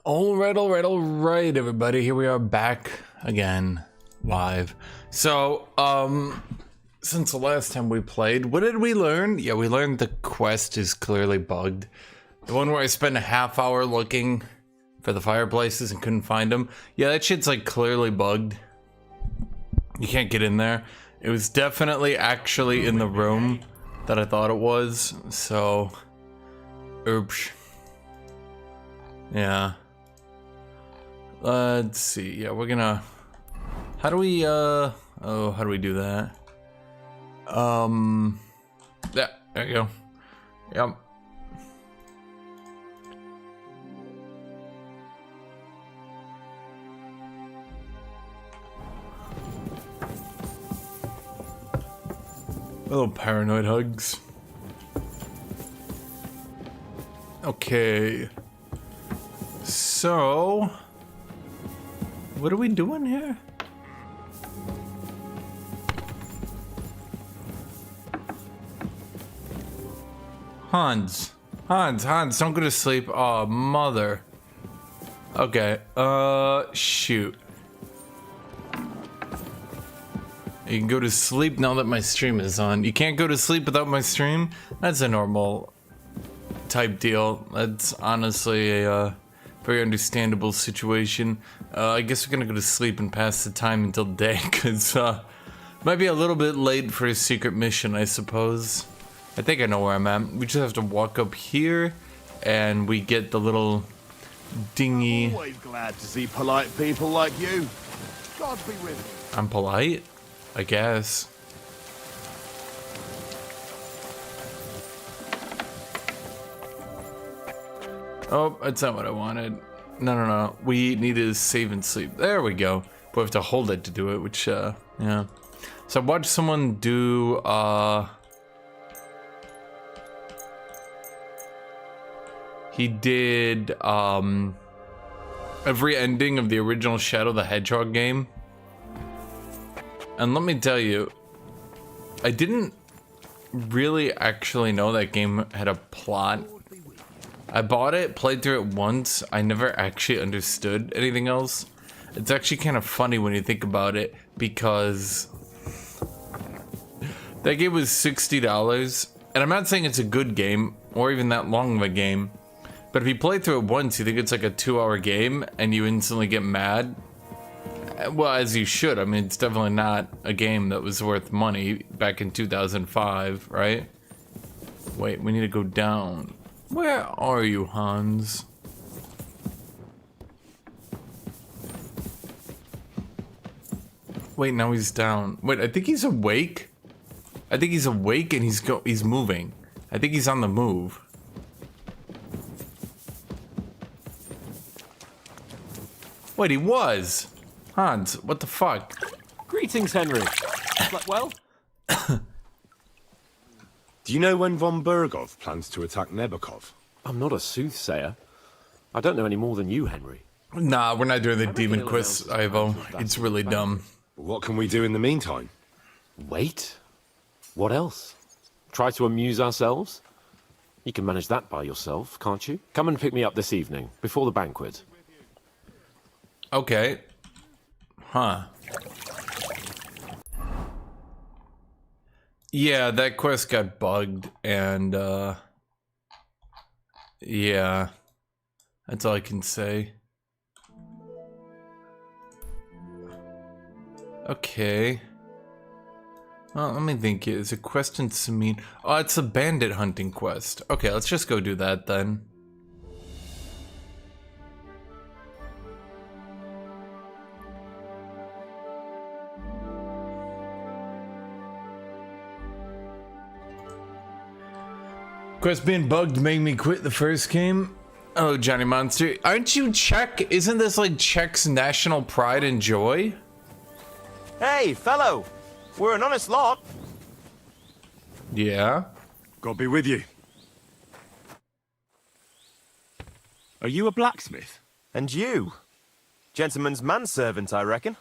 Alright, everybody. Here we are back again, live. So, since the last time we played, what did we learn? Yeah, we learned the quest is clearly bugged. The one where I spent a half hour looking for the fireplaces and couldn't find them. Yeah, that shit's like clearly bugged. You can't get in there. It was definitely actually in the room that I thought it was, so... Oops. Yeah. Let's see. Yeah, we're gonna... How do we, how do we do that? Yeah, there you go. Yep. Little paranoid hugs. Okay. So... What are we doing here? Hans, don't go to sleep. Oh, mother. Okay, shoot. You can go to sleep now that my stream is on. You can't go to sleep without my stream? That's a normal type deal. That's honestly a very understandable situation. I guess we're gonna go to sleep and pass the time until day, because might be a little bit late for a secret mission, I suppose. I think I know where I'm at. We just have to walk up here, and we get the little dingy... Always glad to see polite people like you. God be with you. I'm polite? I guess. Oh, that's not what I wanted. No. We need to save and sleep. There we go. But we have to hold it to do it, which, yeah. So I watched someone do, he did, every ending of the original Shadow the Hedgehog game. And let me tell you, I didn't really actually know that game had a plot. I bought it, played through it once. I never actually understood anything else. It's actually kind of funny when you think about it, because that game was $60. And I'm not saying it's a good game, or even that long of a game. But if you play through it once, you think it's like a 2-hour game, and you instantly get mad. Well, as you should. I mean, it's definitely not a game that was worth money back in 2005, right? Wait, we need to go down. Where are you, Hans? Wait, now he's down. Wait, I think he's awake. I think he's awake and he's moving. I think he's on the move. Wait, he was. Hans, what the fuck? Greetings, Henry. Well? Do you know when von Bergov plans to attack Nebokov? I'm not a soothsayer. I don't know any more than you, Henry. Nah, we're not doing the demon quest, Ivo. It's really dumb. What can we do in the meantime? Wait. What else? Try to amuse ourselves? You can manage that by yourself, can't you? Come and pick me up this evening, before the banquet. Okay. Huh. Yeah, that quest got bugged, and, yeah. That's all I can say. Okay. Well, let me think. Is a quest in Samin? Oh, it's a bandit hunting quest. Okay, let's just go do that then. Quest being bugged made me quit the first game. Oh, Johnny Monster. Aren't you Czech? Isn't this like Czech's national pride and joy? Hey, fellow. We're an honest lot. Yeah. God be with you. Are you a blacksmith? And you? Gentleman's manservant, I reckon.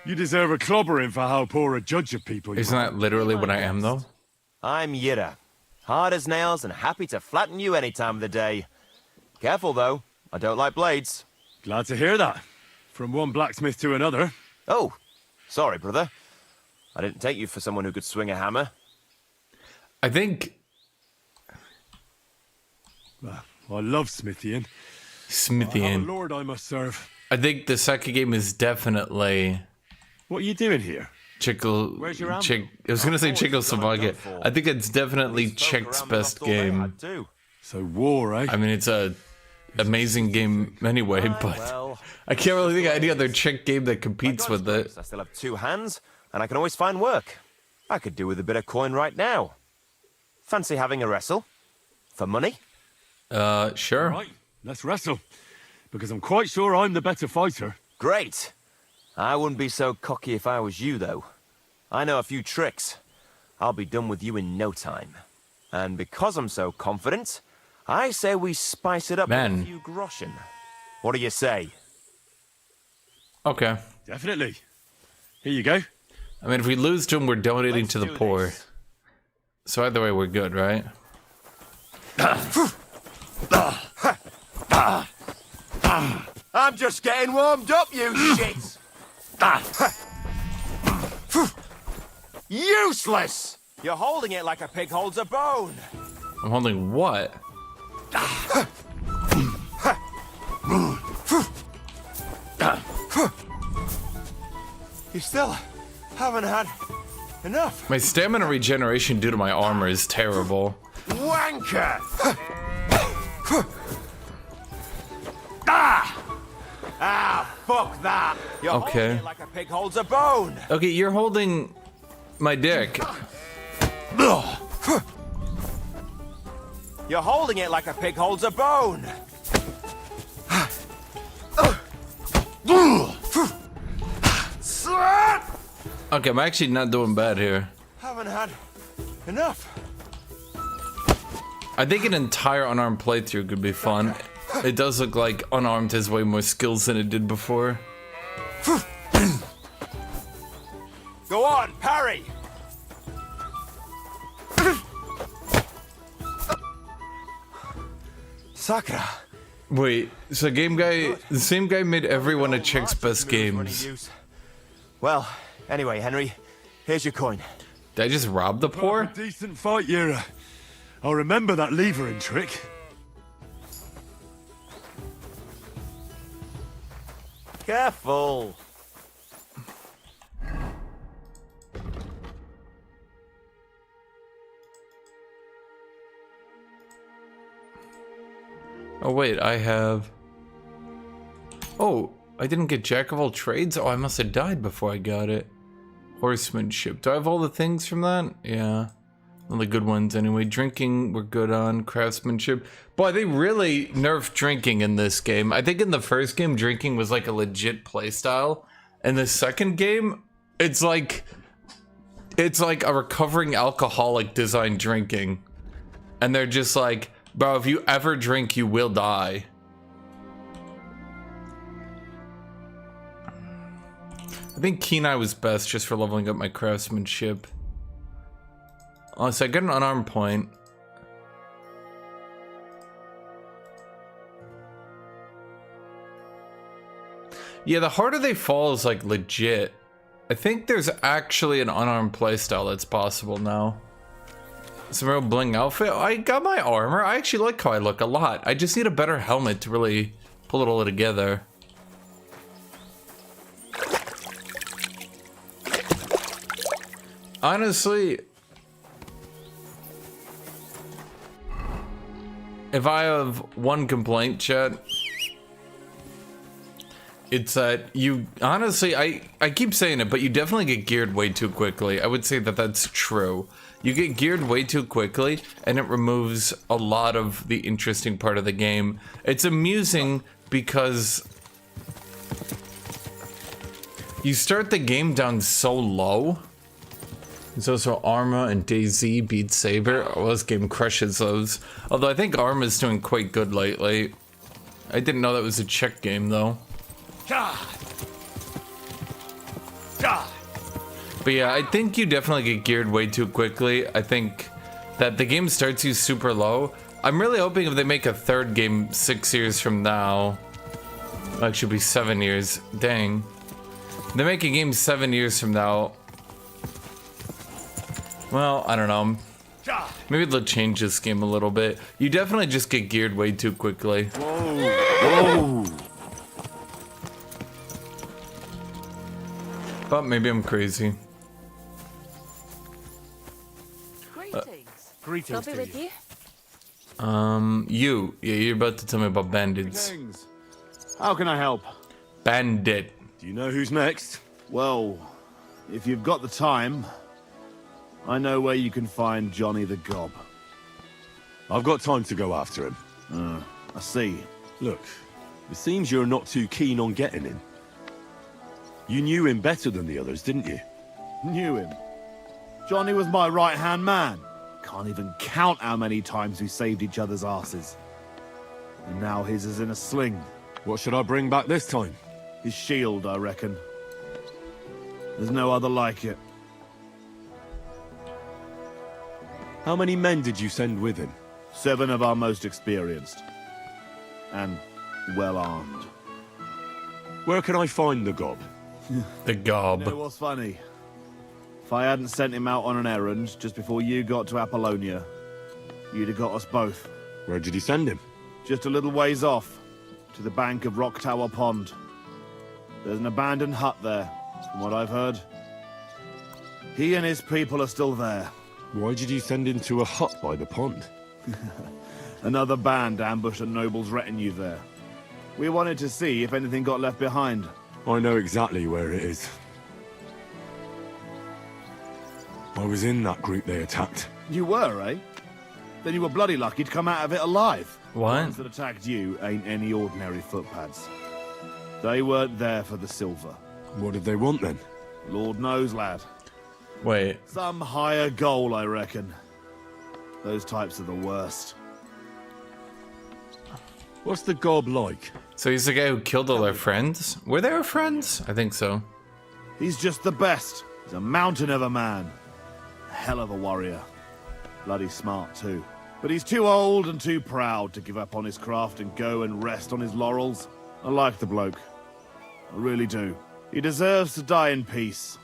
You deserve a clobbering for how poor a judge of people you Isn't are. that literally what I am, though? I'm Yira. Hard as nails and happy to flatten you any time of the day. Careful, though. I don't like blades. Glad to hear that. From one blacksmith to another. Oh, sorry, brother. I didn't take you for someone who could swing a hammer. I think I love Smithian. I have Smithian. a lord I must serve. I think the second game is definitely What are you doing here? Chickle. Where's your ammo? I was gonna say Oh, Chickle it's got my Savaga. gun for. I think it's definitely These folk Chick's around me best lost all they game. had too. So war, eh? I mean, it's a amazing game anyway, but Well, I can't really think of any other Chick game that by competes God's with it. grace, I still have 2 hands, and I can always find work. I could do with a bit of coin right now. Fancy having a wrestle? For money? Sure. Right, let's wrestle. Because I'm quite sure I'm the better fighter. Great. I wouldn't be so cocky if I was you, though. I know a few tricks. I'll be done with you in no time. And because I'm so confident, I say we spice it up with Man. a few groschen. What do you say? Okay. Definitely. Here you go. I mean, if we lose to him, we're donating Let's to the do poor. this. So either way, we're good, right? I'm just getting warmed up, you shits! Useless! You're holding it like a pig holds a bone. I'm holding what? You still haven't had enough. My stamina regeneration due to my armor is terrible. Wanker! Fuck that! You're Okay. holding it like a pig holds a bone. Okay, you're holding my dick. You're holding it like a pig holds a bone. Okay, I'm actually not doing bad here. Haven't had enough. I think an entire unarmed playthrough could be fun. It does look like unarmed has way more skills than it did before. Go on, parry. Sakura. Wait, so the same guy made everyone a Chick's best games. Well, anyway, Henry, here's your coin. Did I just rob the poor? A decent fight, Yura. I'll remember that levering trick. Careful. Oh wait, I have... Oh, I didn't get Jack of all trades? Oh, I must have died before I got it. Horsemanship. Do I have all the things from that? Yeah. All the good ones anyway. Drinking, we're good on. Craftsmanship. Boy, they really nerfed drinking in this game. I think in the first game, drinking was like a legit playstyle. In the second game, it's like a recovering alcoholic design drinking. And they're just like, bro, if you ever drink, you will die. I think Kenai was best just for leveling up my craftsmanship. Oh, so I get an unarmed point. Yeah, the harder they fall is like legit. I think there's actually an unarmed playstyle that's possible now. Some real bling outfit. I got my armor. I actually like how I look a lot. I just need a better helmet to really pull it all together. Honestly, if I have one complaint, chat, it's that you, honestly, I keep saying it, but you definitely get geared way too quickly. I would say that that's true. You get geared way too quickly, and it removes a lot of the interesting part of the game. It's amusing because you start the game down so low. There's also Arma and DayZ, Beat Saber. Oh, this game crushes those. Although I think Arma's doing quite good lately. I didn't know that was a Czech game though. But yeah, I think you definitely get geared way too quickly. I think that the game starts you super low, I'm really hoping if they make a third game 6 years from now, well, it should be 7 years. Dang. If they make a game 7 years from now. Well, I don't know. Maybe they'll change this game a little bit. You definitely just get geared way too quickly. Whoa! But maybe I'm crazy. Greetings. Greetings to you. Yeah, you're about to tell me about bandits. Greetings. How can I help? Bandit. Do you know who's next? Well, if you've got the time, I know where you can find Johnny the Gob. I've got time to go after him. I see. Look, it seems you're not too keen on getting him. You knew him better than the others, didn't you? Knew him. Johnny was my right-hand man. Can't even count how many times we saved each other's asses. And now his is in a sling. What should I bring back this time? His shield, I reckon. There's no other like it. How many men did you send with him? 7 of our most experienced. And well-armed. Where can I find the gob? The gob. You know what's funny? If I hadn't sent him out on an errand just before you got to Apollonia, you'd have got us both. Where did you send him? Just a little ways off, to the bank of Rock Tower Pond. There's an abandoned hut there, from what I've heard. He and his people are still there. Why did you send him to a hut by the pond? Another band ambushed a noble's retinue there. We wanted to see if anything got left behind. I know exactly where it is. I was in that group they attacked. You were, eh? Then you were bloody lucky to come out of it alive. The What? ones that attacked you ain't any ordinary footpads. They weren't there for the silver. What did they want then? Lord knows, lad. Wait. Some higher goal, I reckon. Those types are the worst. What's the gob like? So he's the guy who killed all our friends? Were they our friends? I think so. He's just the best. He's a mountain of a man. A hell of a warrior. Bloody smart, too. But he's too old and too proud to give up on his craft and go and rest on his laurels. I like the bloke. I really do. He deserves to die in peace,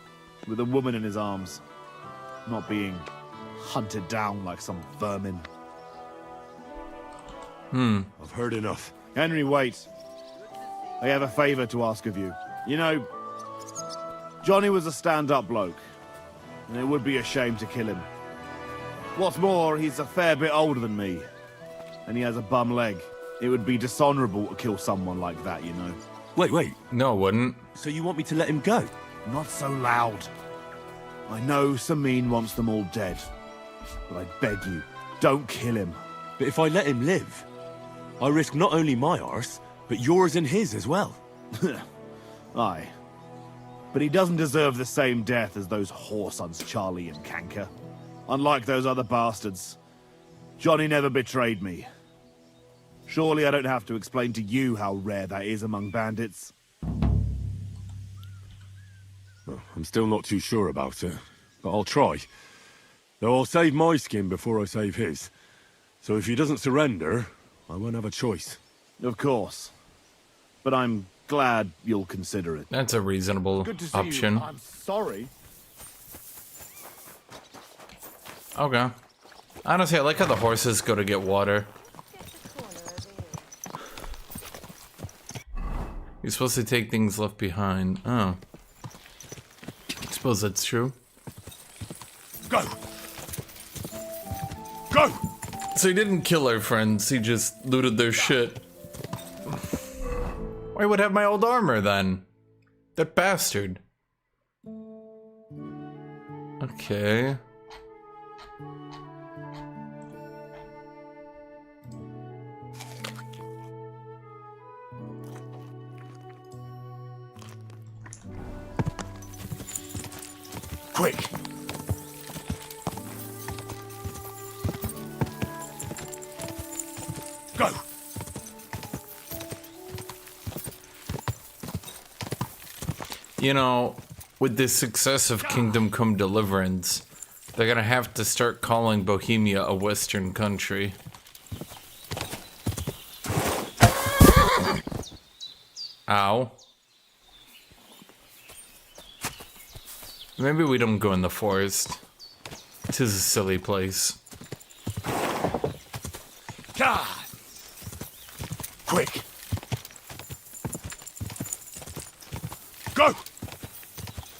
with a woman in his arms. Not being hunted down like some vermin. I've heard enough. Henry, wait. I have a favor to ask of you. You know, Johnny was a stand-up bloke, and it would be a shame to kill him. What's more, he's a fair bit older than me, and he has a bum leg. It would be dishonorable to kill someone like that, you know. Wait. No, it wouldn't. So you want me to let him go? Not so loud. I know Samin wants them all dead, but I beg you, don't kill him. But if I let him live, I risk not only my arse, but yours and his as well. Aye. But he doesn't deserve the same death as those whoresons Charlie and Kanker. Unlike those other bastards, Johnny never betrayed me. Surely I don't have to explain to you how rare that is among bandits. Well, I'm still not too sure about it, but I'll try. Though I'll save my skin before I save his. So if he doesn't surrender, I won't have a choice. Of course. But I'm glad you'll consider it. That's a reasonable Good to see option. you. I'm sorry. Okay. Honestly, I like how the horses go to get water. You're supposed to take things left behind. Oh. I suppose that's true. Go! Go! So he didn't kill our friends, he just looted their shit. Why would I have my old armor then? That bastard. Okay. Quick! Go! You know, with the success of Kingdom Come Deliverance, they're gonna have to start calling Bohemia a Western country. Ow. Maybe we don't go in the forest. This is a silly place. God! Quick! Go!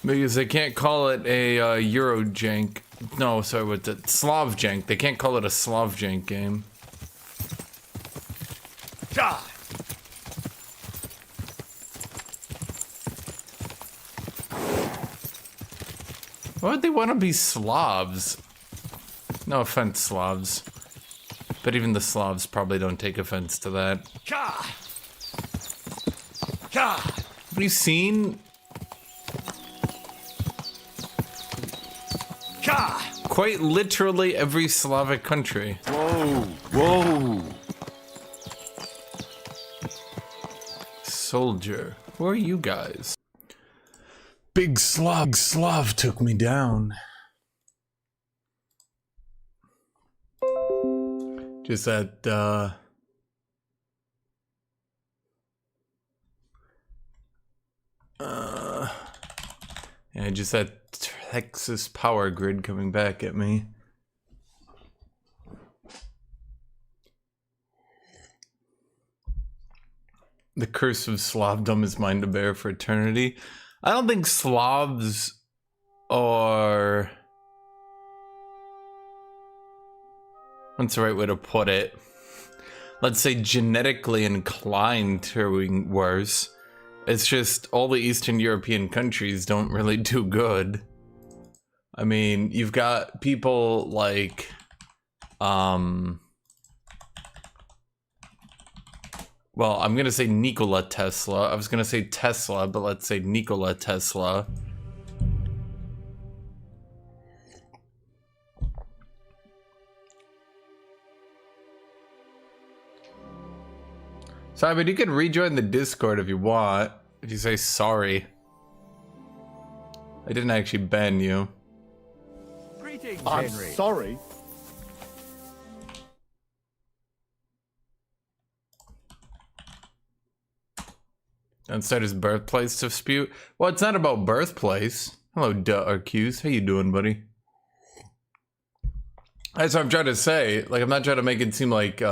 Because they can't call it a Euro jank. No, sorry, what's it? Slav jank. They can't call it a Slav jank game. God! Why would they want to be Slavs? No offense, Slavs. But even the Slavs probably don't take offense to that. God! God! Have you seen God! quite literally every Slavic country? Whoa! Whoa! Soldier. Who are you guys? Big Slav took me down. Just that, yeah, just that Texas power grid coming back at me. The curse of Slavdom is mine to bear for eternity. I don't think Slavs are... What's the right way to put it? Let's say genetically inclined to being worse. It's just all the Eastern European countries don't really do good. I mean, you've got people like... Well, I'm gonna say Nikola Tesla. I was gonna say Tesla, but let's say Nikola Tesla. Sorry, but you can rejoin the Discord if you want. If you say sorry. I didn't actually ban you. Greetings, I'm Henry. sorry. Instead his birthplace dispute. Well, it's not about birthplace. Hello, Accused. How you doing, buddy? That's what I'm trying to say. Like, I'm not trying to make it seem like,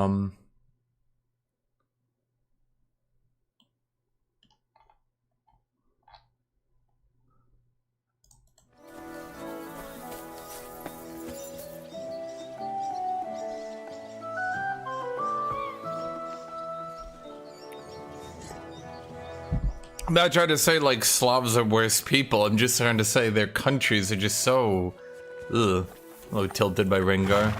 I'm not trying to say like Slavs are worse people. I'm just trying to say their countries are just so, ugh, a little tilted by Rengar.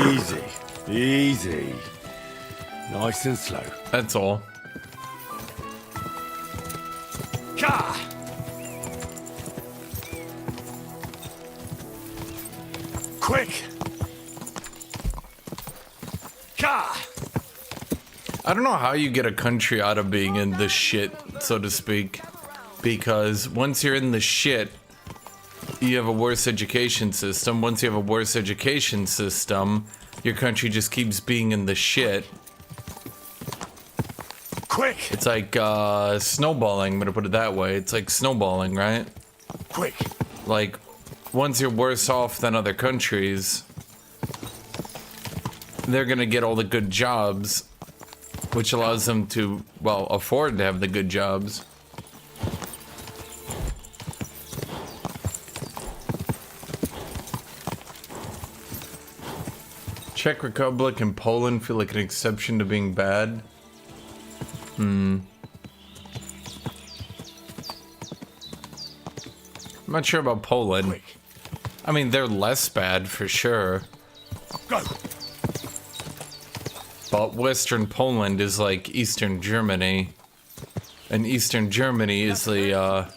Easy. Easy. Nice and slow. That's all. God! Quick! God! I don't know how you get a country out of being in the shit, so to speak. Because once you're in the shit, you have a worse education system. Once you have a worse education system, your country just keeps being in the shit. Quick! It's like snowballing, I'm gonna put it that way. It's like snowballing, right? Quick! Like, once you're worse off than other countries, they're gonna get all the good jobs, which allows them to, well, afford to have the good jobs. Czech Republic and Poland feel like an exception to being bad. I'm not sure about Poland. Quick! I mean, they're less bad for sure. Go! But Western Poland is like Eastern Germany. And Eastern Germany is the,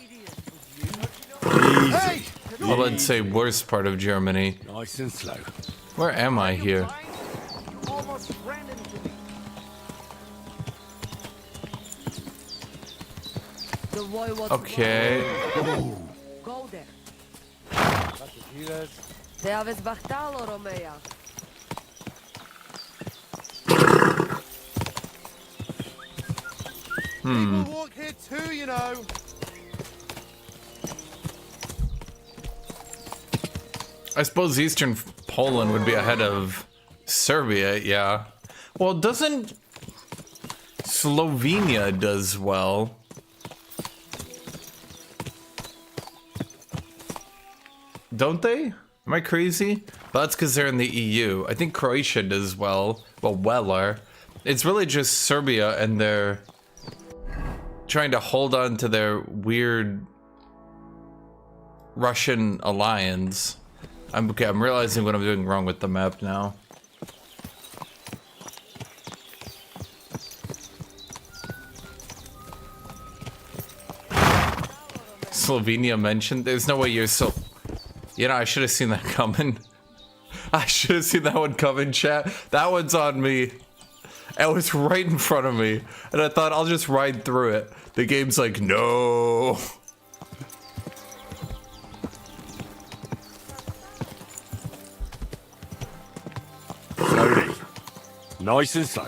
Easy! well, let's say worst part of Germany. Nice and slow. Where am I here? Almost ran into me. The boy was Okay. go there. Te aveți Bartalo, Romea. People walk here too, you know. I suppose Eastern Poland would be ahead of Serbia, yeah. Well, doesn't Slovenia does well? Don't they? Am I crazy? But that's because they're in the EU. I think Croatia does well. Well, weller. It's really just Serbia, and they're trying to hold on to their weird Russian alliance. I'm realizing what I'm doing wrong with the map now. Slovenia mentioned. There's no way you're so... You know, I should have seen that coming. I should have seen that one coming, chat. That one's on me. It was right in front of me. And I thought, I'll just ride through it. The game's like, no. Slowly. Nice and slow.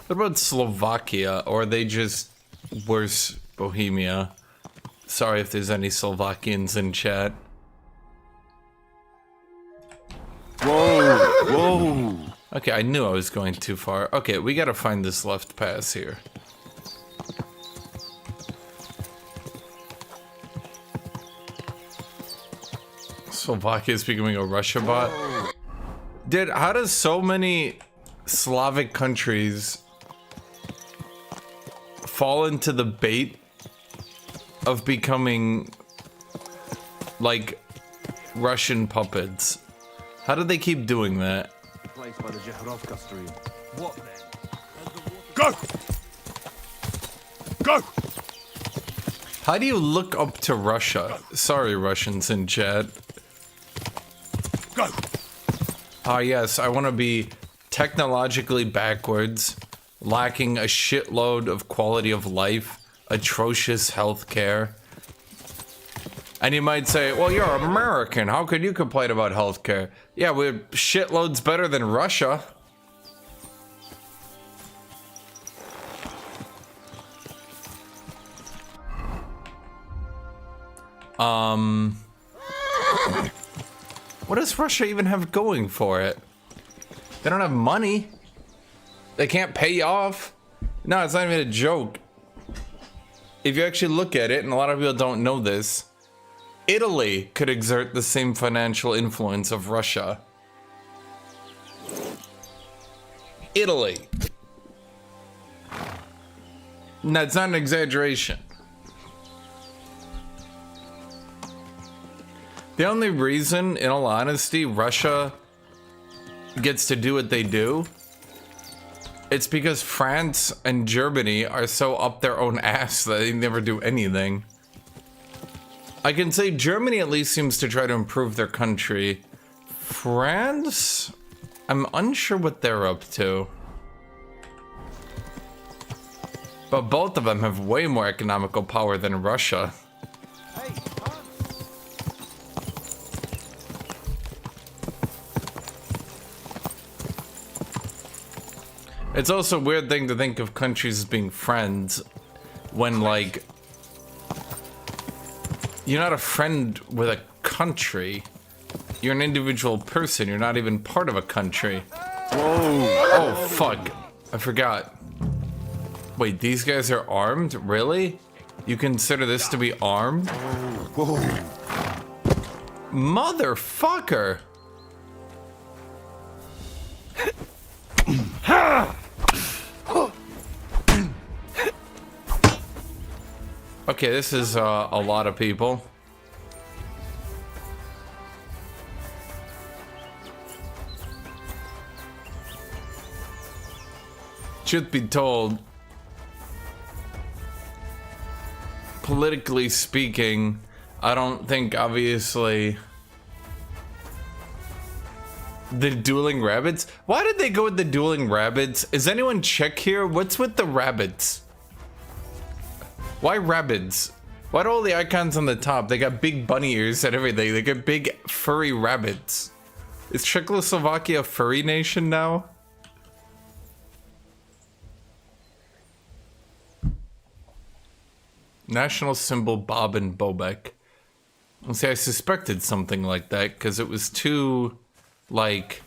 What about Slovakia? Or are they just worse Bohemia? Sorry if there's any Slovakians in chat. Whoa, whoa. Okay, I knew I was going too far. Okay, we gotta find this left pass here. Slovakia is becoming a Russia bot. Dude, how does so many Slavic countries fall into the bait of becoming like Russian puppets? How do they keep doing that? Place by the Jehorovka stream. What then? Go! Go! How do you look up to Russia? Sorry, Russians in chat. Go! Ah, yes, I want to be technologically backwards, lacking a shitload of quality of life, atrocious healthcare. And you might say, well, you're American. How could you complain about healthcare? Yeah, we're shitloads better than Russia. What does Russia even have going for it? They don't have money. They can't pay you off. No, it's not even a joke. If you actually look at it, and a lot of people don't know this, Italy could exert the same financial influence of Russia. Italy. No, it's not an exaggeration. The only reason, in all honesty, Russia gets to do what they do, it's because France and Germany are so up their own ass that they never do anything. I can say Germany at least seems to try to improve their country. France? I'm unsure what they're up to. But both of them have way more economical power than Russia. It's also a weird thing to think of countries as being friends when, like, you're not a friend with a country. You're an individual person. You're not even part of a country. Whoa! Oh, fuck. I forgot. Wait, these guys are armed? Really? You consider this to be armed? Whoa! Motherfucker! Okay, this is a lot of people. Truth be told, politically speaking, I don't think, obviously, the dueling rabbits. Why did they go with the dueling rabbits? Is anyone check here? What's with the rabbits? Why rabbits? Why do all the icons on the top? They got big bunny ears and everything. They got big furry rabbits. Is Czechoslovakia a furry nation now? National symbol Bob and Bobek. Well, see, I suspected something like that because it was too, like...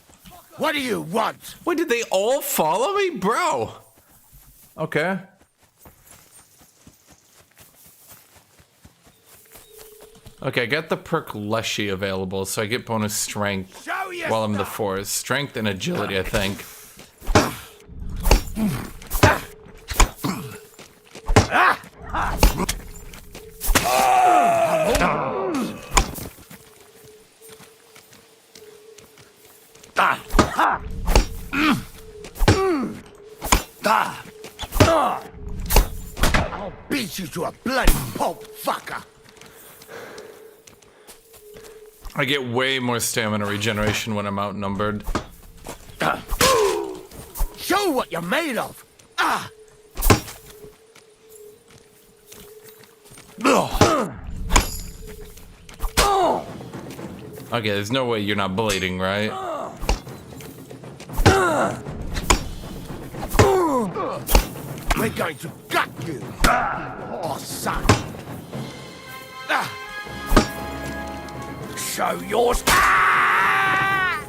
What do you want? Wait, did they all follow me? Bro! Okay. Okay, I got the perk Leshy available, so I get bonus strength Show your while I'm the stuff. forest. Strength and agility, I think. I'll beat you to a bloody pulp, fucker. I get way more stamina regeneration when I'm outnumbered. Show what you're made of. Ah! Okay, there's no way you're not bleeding, right? We're going to gut you. Oh, son. Ah! Show yours. Ah!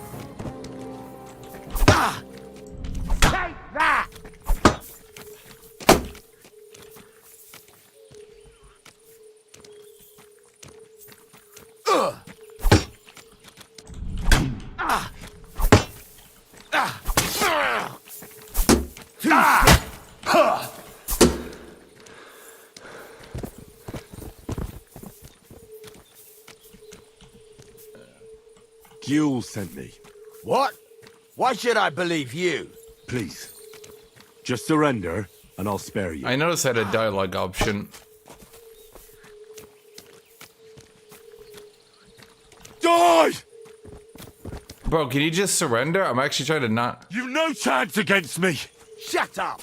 Ah! Take that. Ah! Ah! Ah! Gule sent me. What? Why should I believe you? Please. Just surrender, and I'll spare you. I noticed I had a dialogue option. Die! Bro, can you just surrender? I'm actually trying to not... You've no chance against me! Shut up!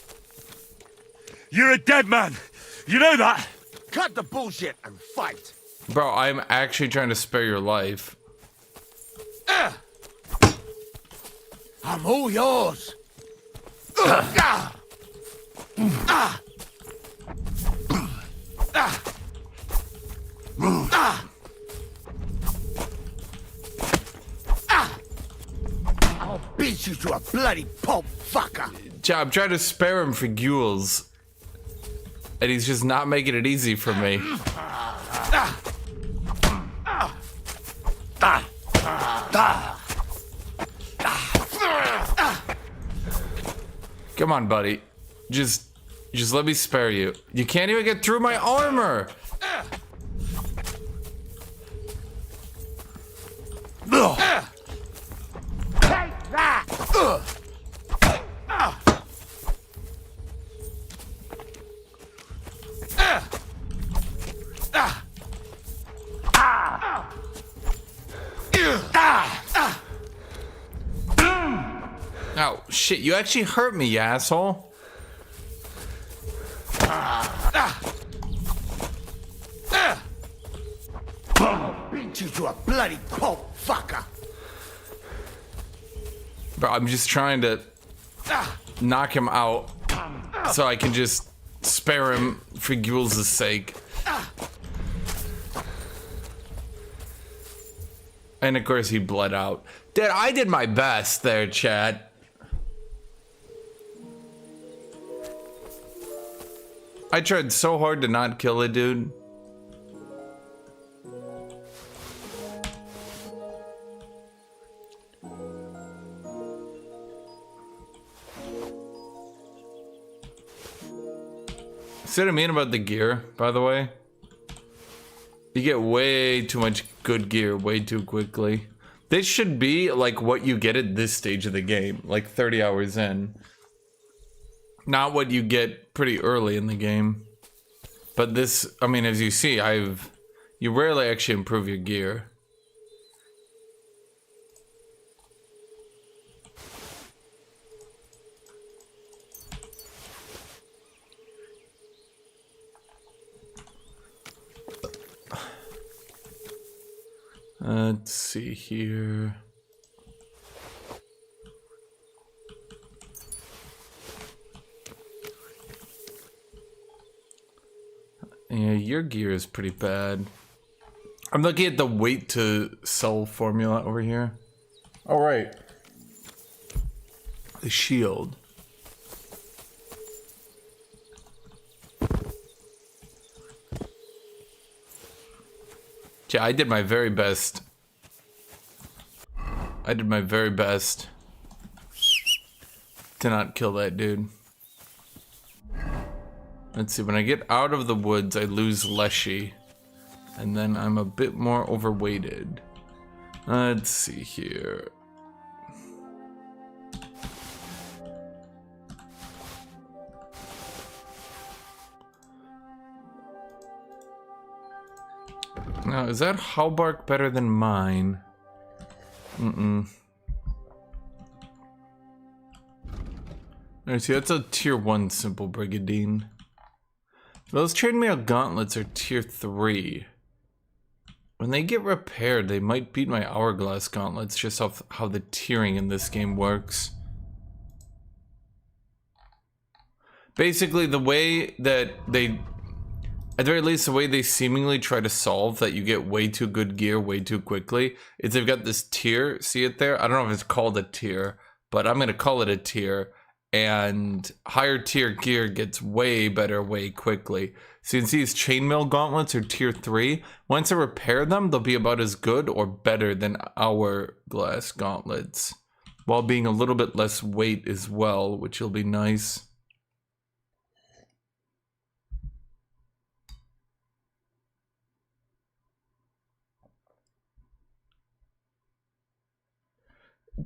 You're a dead man! You know that? Cut the bullshit and fight! Bro, I'm actually trying to spare your life. I'm all yours! Ah! Ah! Ah! Ah! Ah! I'll beat you to a bloody pulp, fucker! I'm trying to spare him for Gules. And he's just not making it easy for me. Come on, buddy. Just let me spare you. You can't even get through my armor. Take that! Oh, shit, you actually hurt me, you asshole. Beat you to a bloody pulp, fucker! Bro, I'm just trying to knock him out so I can just spare him for Gules' sake. And of course he bled out. Dude, I did my best there, chat. I tried so hard to not kill a dude. See what I mean about the gear, by the way? You get way too much good gear way too quickly. This should be like what you get at this stage of the game, like 30 hours in. Not what you get pretty early in the game. But this, I mean, as you see, you rarely actually improve your gear. Let's see here. your gear is pretty bad. I'm looking at the weight to sell formula over here. All right. The shield. Yeah, I did my very best. I did my very best to not kill that dude. Let's see, when I get out of the woods, I lose Leshy. And then I'm a bit more overweighted. Let's see here. Now, is that halberd better than mine? Let's see, that's a tier 1 simple brigadine. Those chainmail gauntlets are tier 3. When they get repaired, they might beat my hourglass gauntlets just off how the tiering in this game works. Basically, the way that they, at the very least, the way they seemingly try to solve that you get way too good gear way too quickly is they've got this tier, see it there? I don't know if it's called a tier, but I'm gonna call it a tier. And higher tier gear gets way better way quickly. So you can see these chainmail gauntlets are tier 3. Once I repair them, they'll be about as good or better than hourglass gauntlets, while being a little bit less weight as well, which will be nice.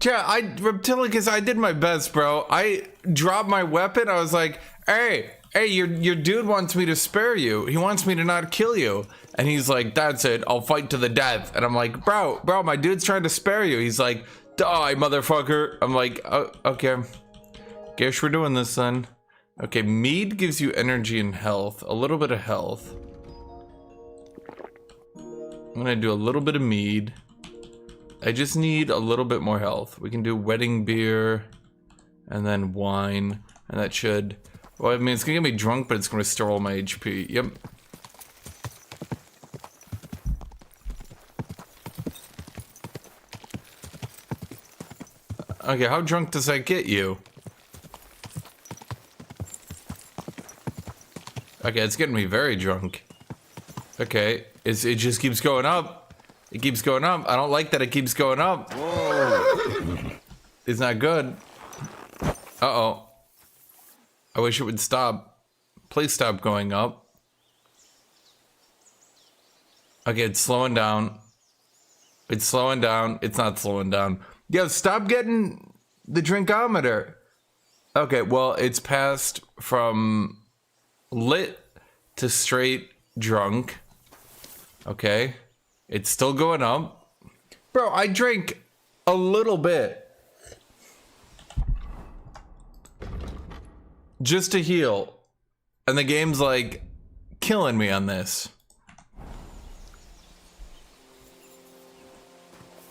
Yeah, Reptilicus, I did my best, bro. I dropped my weapon. I was like, hey, your dude wants me to spare you. He wants me to not kill you. And he's like, that's it. I'll fight to the death. And I'm like, bro, my dude's trying to spare you. He's like, die, motherfucker. I'm like, oh, okay. Guess we're doing this then. Okay, mead gives you energy and health. A little bit of health. I'm gonna do a little bit of mead. I just need a little bit more health. We can do wedding beer and then wine, and that should, well, I mean, it's gonna get me drunk, but it's gonna restore all my HP. Yep. Okay, how drunk does that get you? Okay, it's getting me very drunk. Okay, it just keeps going up. It keeps going up. I don't like that it keeps going up. Whoa. It's not good. Uh-oh. I wish it would stop. Please stop going up. Okay, it's slowing down. It's slowing down. It's not slowing down. Yo, stop getting the drinkometer. Okay, well, it's passed from lit to straight drunk. Okay. It's still going up. Bro, I drank a little bit. Just to heal. And the game's like killing me on this.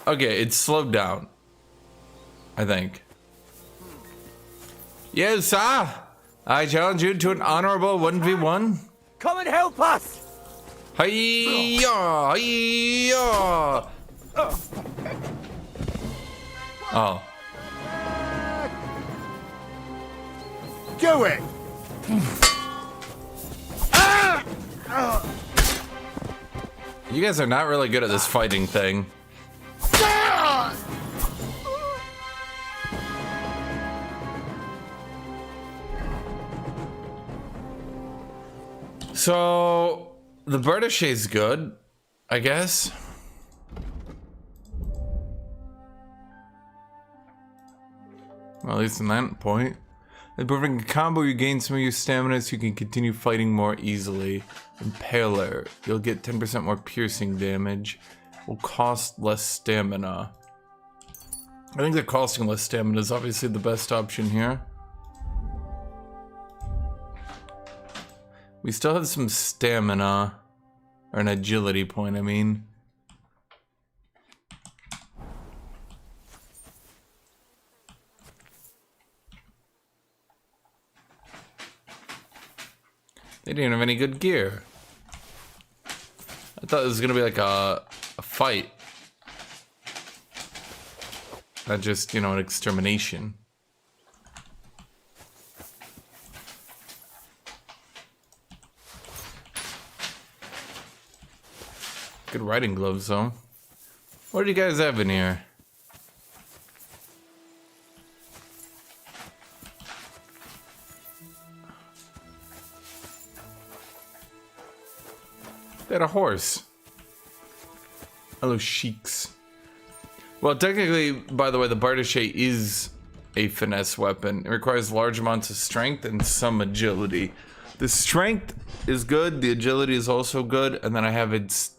Okay, it's slowed down. I think. Yes, sir. I challenge you to an honorable 1v1. Come and help us! Hi-ya! Hi-ya! Oh. Do it! You guys are not really good at this fighting thing. So the Bertochet's good, I guess. Well, at least in that point. Improving a combo, you gain some of your stamina so you can continue fighting more easily. Impaler, you'll get 10% more piercing damage. Will cost less stamina. I think that costing less stamina is obviously the best option here. We still have some stamina, or an agility point, I mean. They didn't have any good gear. I thought it was gonna be like a fight. Not just, you know, an extermination. Good riding gloves, though. What do you guys have in here? They had a horse. Hello, sheiks. Well, technically, by the way, the bardache is a finesse weapon. It requires large amounts of strength and some agility. The strength is good, the agility is also good, and then I have its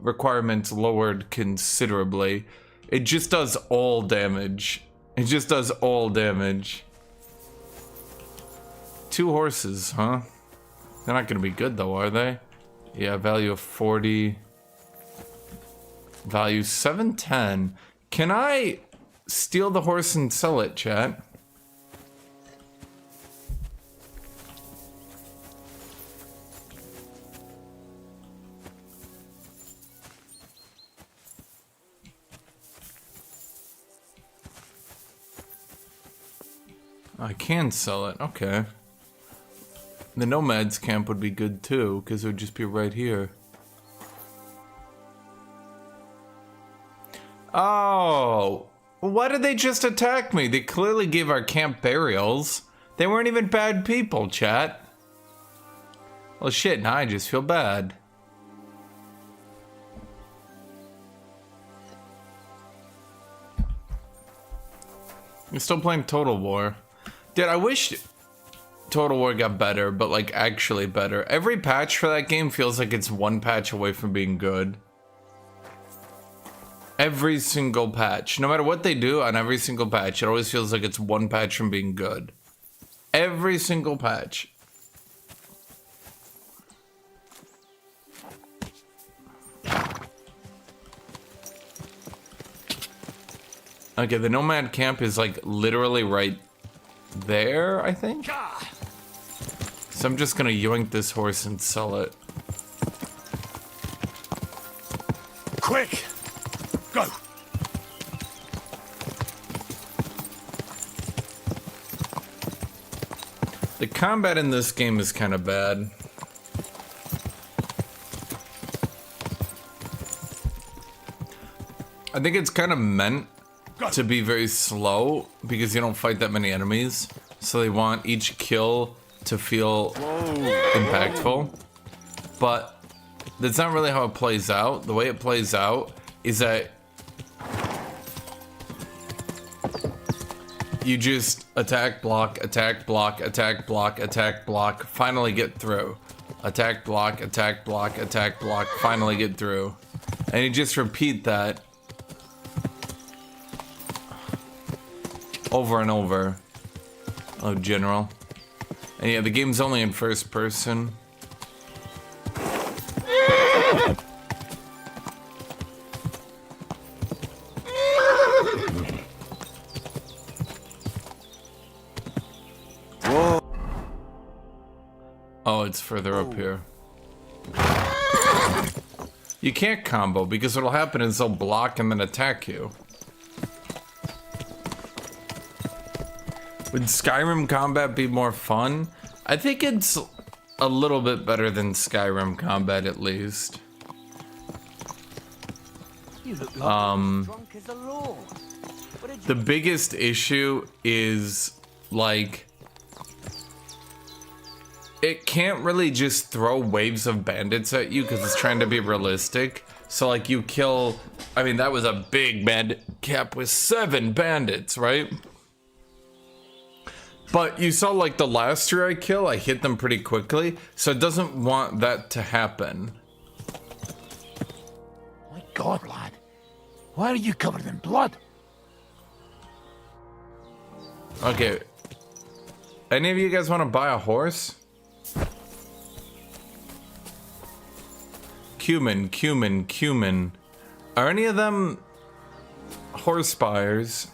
requirements lowered considerably. It just does all damage. It just does all damage. 2 horses, huh? They're not gonna be good though, are they? Yeah, value of 40. Value 710. Can I steal the horse and sell it, chat? I can sell it, okay. The Nomads camp would be good too, because it would just be right here. Oh, why did they just attack me? They clearly gave our camp burials. They weren't even bad people, chat. Well, shit, now I just feel bad. I'm still playing Total War. Dude, I wish Total War got better, but like actually better. Every patch for that game feels like it's one patch away from being good. Every single patch. No matter what they do on every single patch, it always feels like it's one patch from being good. Every single patch. Okay, the Nomad camp is like literally right there, I think. So I'm just gonna yoink this horse and sell it. Quick! Go! The combat in this game is kind of bad. I think it's kind of meant to be very slow because you don't fight that many enemies. So they want each kill to feel impactful. But that's not really how it plays out. The way it plays out is that you just attack, block, attack, block, attack, block, attack, block, finally get through. Attack, block, attack, block, attack, block, finally get through. And you just repeat that over and over. Oh, General. And yeah, the game's only in first person. Oh, it's further up here. You can't combo because what'll happen is they'll block and then attack you. Would Skyrim combat be more fun? I think it's a little bit better than Skyrim combat at least. You look like drunk as a lord. What did you The biggest issue is like it can't really just throw waves of bandits at you because it's trying to be realistic. So like you kill, I mean that was a big bandit cap with 7 bandits, right? But you saw like the last year I kill, I hit them pretty quickly, so it doesn't want that to happen. My God, lad. Why are you covered in blood? Okay. Any of you guys want to buy a horse? Cuman. Are any of them horse buyers?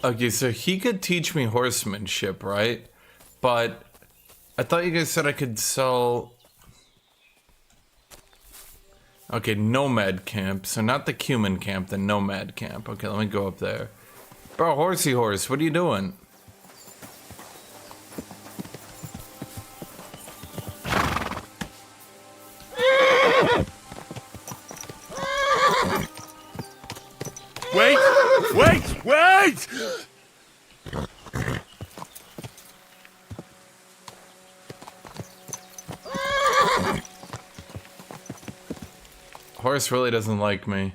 Okay, so he could teach me horsemanship, right? But I thought you guys said I could sell... Okay, nomad camp. So not the Cuman camp, the nomad camp. Okay, let me go up there. Bro, horsey horse, what are you doing? Wait! Wait! Wait! Horse really doesn't like me.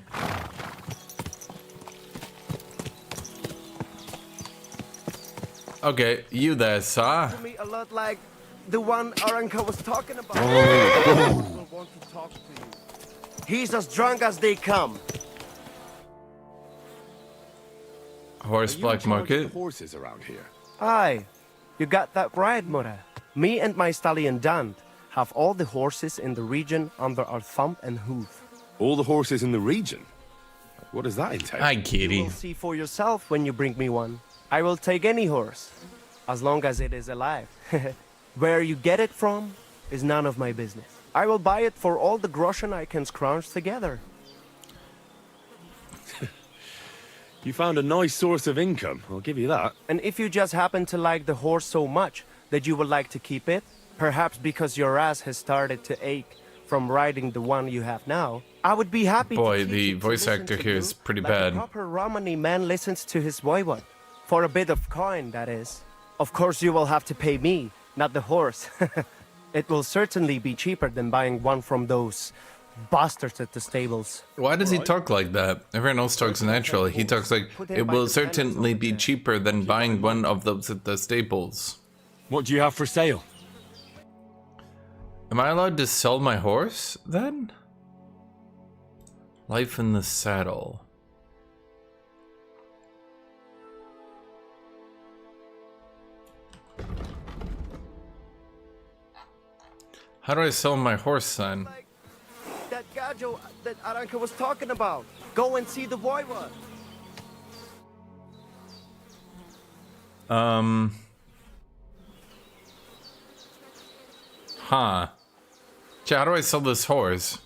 Okay, you there, sir. Me a lot like the one Aranka was talking about. Will want to talk to you. He's as drunk as they come. Horse black market. Horses around here. Aye, you got that right, Mura. Me and my stallion Dant have all the horses in the region under our thumb and hoof. All the horses in the region? What does that entail? Hi, You kitty. will see for yourself when you bring me one. I will take any horse, as long as it is alive. Where you get it from is none of my business. I will buy it for all the groschen I can scrounge together. You found a nice source of income, I'll give you that. And if you just happen to like the horse so much that you would like to keep it, perhaps because your ass has started to ache from riding the one you have now, I would be happy Boy, to teach the you to voice listen actor to here you is pretty like bad. a proper Romani man listens to his voivod. For a bit of coin, that is. Of course you will have to pay me, not the horse. It will certainly be cheaper than buying one from those bastards at the stables. Why does he talk like that? Everyone else talks naturally. He talks like, it will certainly be cheaper than buying one of those at the stables. What do you have for sale? Am I allowed to sell my horse, then? Life in the saddle. How do I sell my horse, then? Like that gajo that Aranka was talking about. Go and see the voivod. Huh. Chat, how do I sell this horse?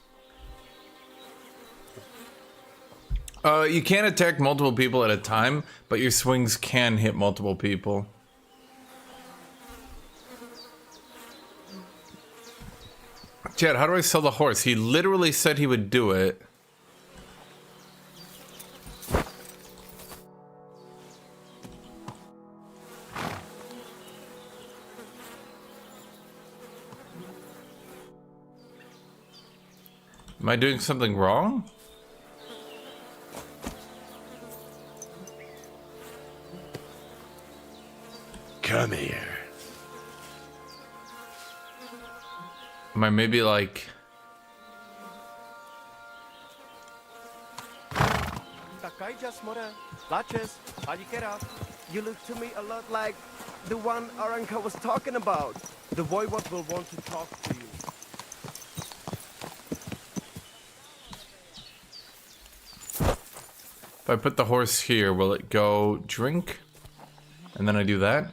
You can't attack multiple people at a time, but your swings can hit multiple people. Chad, how do I sell the horse? He literally said he would do it. Am I doing something wrong? Come here. Am I maybe like... Takayjas mora, laches, alikera. You look to me a lot like the one Aranka was talking about. The voivod will want to talk to you. If I put the horse here, will it go drink? And then I do that?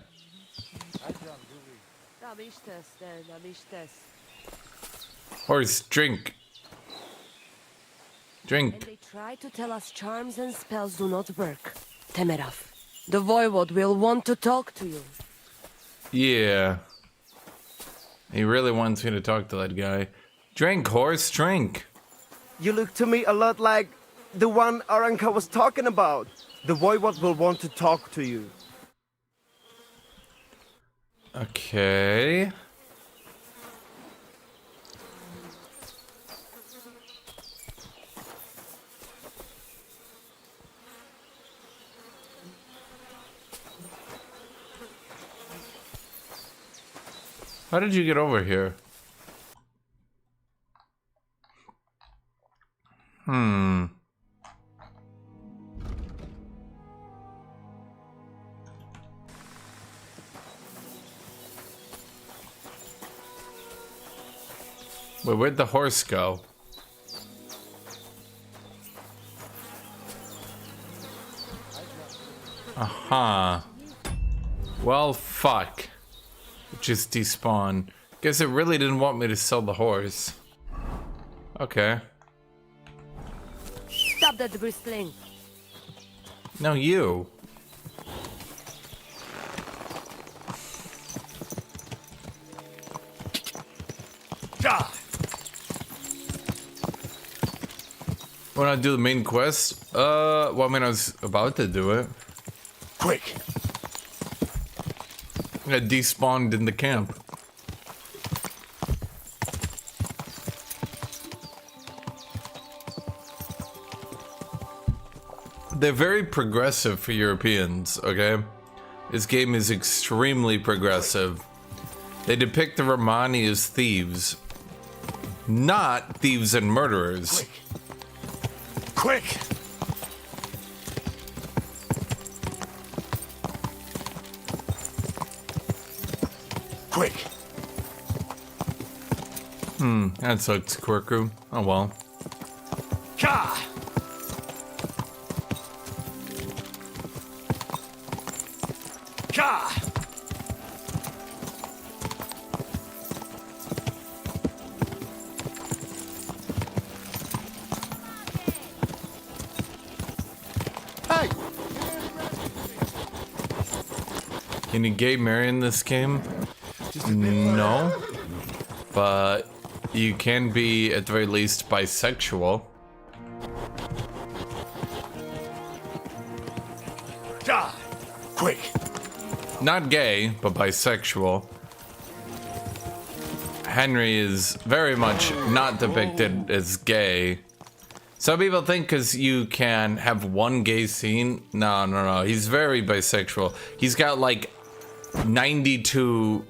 Horse, drink. And Drink. they try to tell us charms and spells do not work. Temeraf. The voivod will want to talk to you. Yeah. He really wants me to talk to that guy. Drink, horse, drink. You look to me a lot like the one Aranka was talking about. The voivod will want to talk to you. Okay. How did you get over here? Wait, where'd the horse go? Huh. Well, fuck. Just despawn. Guess it really didn't want me to sell the horse. Okay. Stop that bristling. No, you. Wanna do the main quest? Well, I mean, I was about to do it. Quick! I despawned in the camp. They're very progressive for Europeans, okay? This game is extremely progressive. They depict the Romani as thieves. Not thieves and murderers. Quick! Quick! That sucks, Quirku. Oh well. Ka! Ka! Hey! Can you gay marry in this game? No. But you can be, at the very least, bisexual. Ka! Quick! Not gay, but bisexual. Henry is very much not depicted as gay. Some people think because you can have one gay scene. No. He's very bisexual. He's got like 92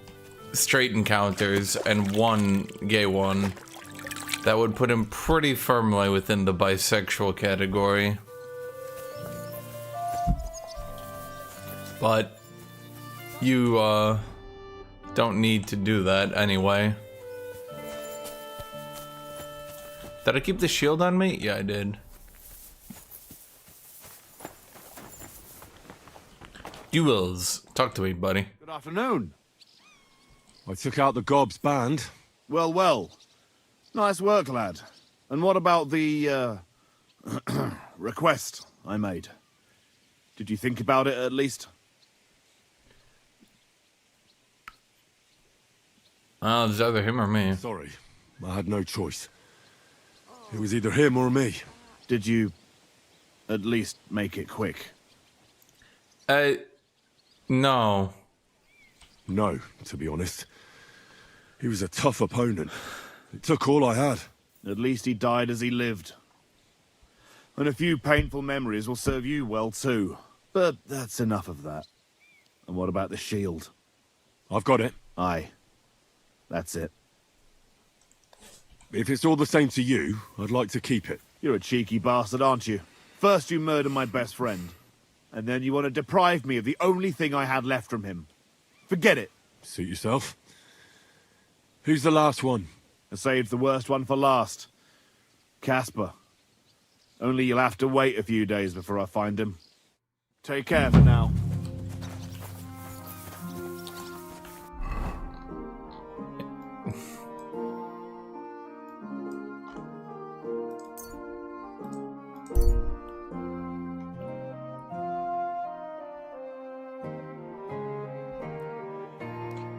straight encounters and one gay one. That would put him pretty firmly within the bisexual category. But you don't need to do that anyway. Did I keep the shield on me? Yeah, I did. Duels. Talk to me, buddy. Good afternoon. I took out the gob's band. Well. Nice work, lad. And what about the, request I made? Did you think about it, at least? Oh, it's either him or me. Sorry, I had no choice. It was either him or me. Did you at least make it quick? No. No, to be honest. He was a tough opponent. It took all I had. At least he died as he lived. And a few painful memories will serve you well too. But that's enough of that. And what about the shield? I've got it. Aye. That's it. If it's all the same to you, I'd like to keep it. You're a cheeky bastard, aren't you? First you murder my best friend. And then you want to deprive me of the only thing I had left from him. Forget it. Suit yourself. Who's the last one? I saved the worst one for last. Casper. Only you'll have to wait a few days before I find him. Take care for now.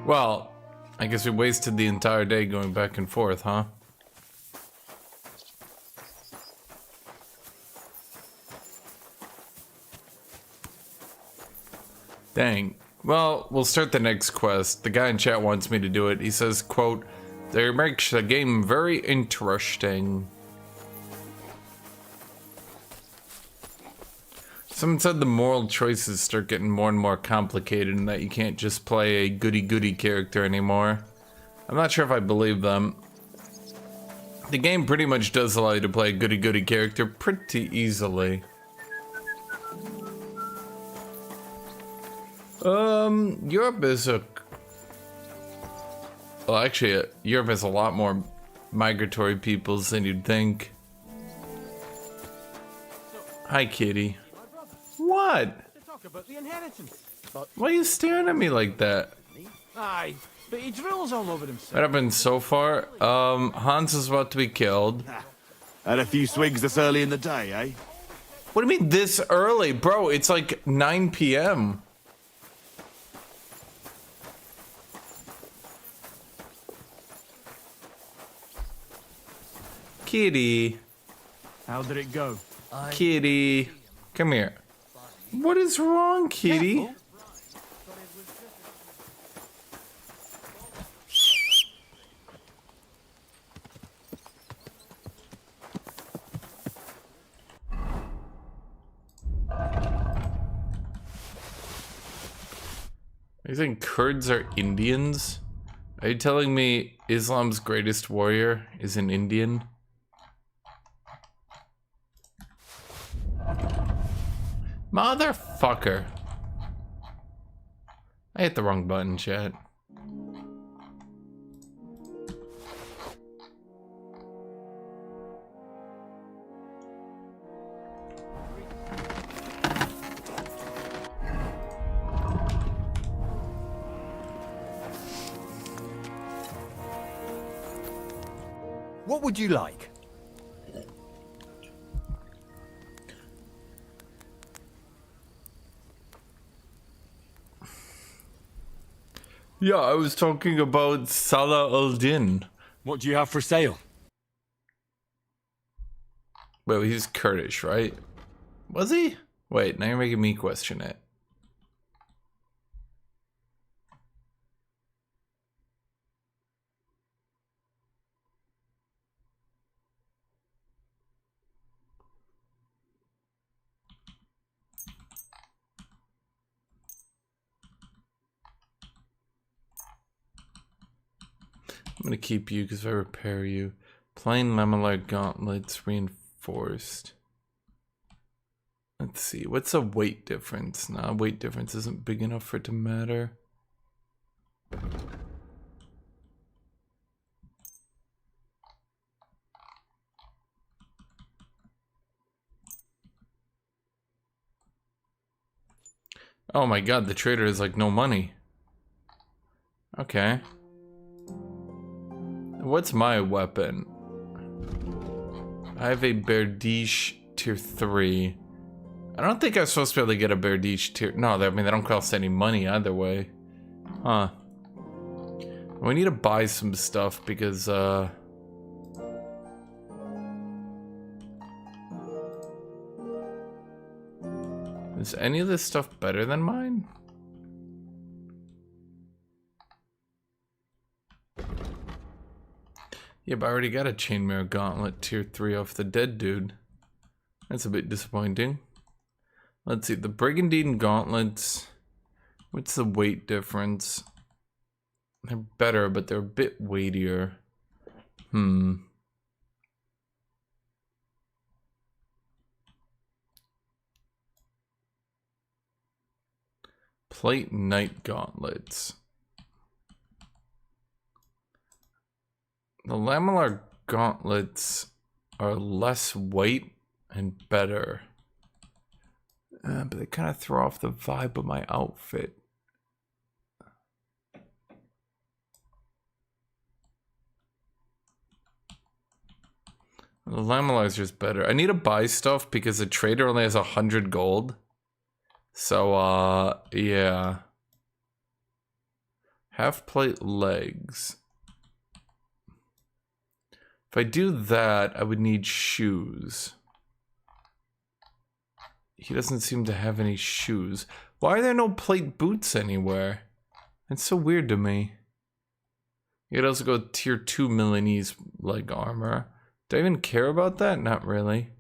Well, I guess we wasted the entire day going back and forth, huh? Dang. Well, we'll start the next quest. The guy in chat wants me to do it. He says, quote, "They makes the game very interesting." Someone said the moral choices start getting more and more complicated and that you can't just play a goody-goody character anymore. I'm not sure if I believe them. The game pretty much does allow you to play a goody-goody character pretty easily. Europe is a... Well, actually, Europe has a lot more migratory peoples than you'd think. Hi, kitty. What? talk about the inheritance. Why are you staring at me like that? Aye, but he drills all over himself. What happened so far? Hans is about to be killed. Had a few swigs this early in the day, eh? What do you mean this early? Bro, it's like 9 p.m. Kitty. How did it go? Kitty. Come here. What is wrong, Kitty? You think Kurds are Indians? Are you telling me Islam's greatest warrior is an Indian? Motherfucker. I hit the wrong button, chat. What would you like? Yeah, I was talking about Salah al-Din. What do you have for sale? Well, he's Kurdish, right? Was he? Wait, now you're making me question it. I'm gonna keep you because I repair you. Plain lamellar gauntlets reinforced. Let's see, what's a weight difference? Nah, weight difference isn't big enough for it to matter. Oh my god, the trader has like no money. Okay. What's my weapon? I have a Berdish tier 3. I don't think I'm supposed to be able to get a Berdish tier... No, I mean, they don't cost any money either way. Huh. We need to buy some stuff because, is any of this stuff better than mine? Yeah, but I already got a chainmail gauntlet tier 3 off the dead dude. That's a bit disappointing. Let's see, the brigandine gauntlets. What's the weight difference? They're better, but they're a bit weightier. Plate knight gauntlets. The lamellar gauntlets are less weight and better. But they kind of throw off the vibe of my outfit. The lamellar is just better. I need to buy stuff because the trader only has 100 gold. So, yeah. Half plate legs. If I do that, I would need shoes. He doesn't seem to have any shoes. Why are there no plate boots anywhere? It's so weird to me. You could also go tier 2 Milanese leg armor. Do I even care about that? Not really.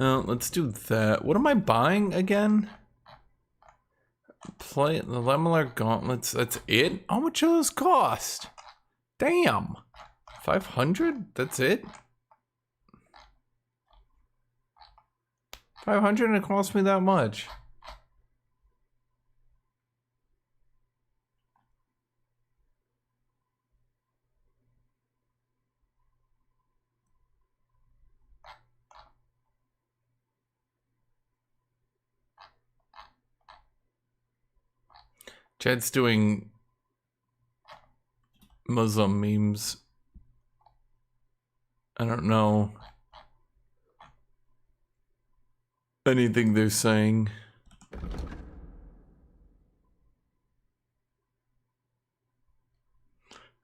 Let's do that. What am I buying again? Play the lamellar gauntlets. That's it? How much do those cost? Damn. 500? That's it? 500 and it cost me that much. Chad's doing Muslim memes. I don't know anything they're saying.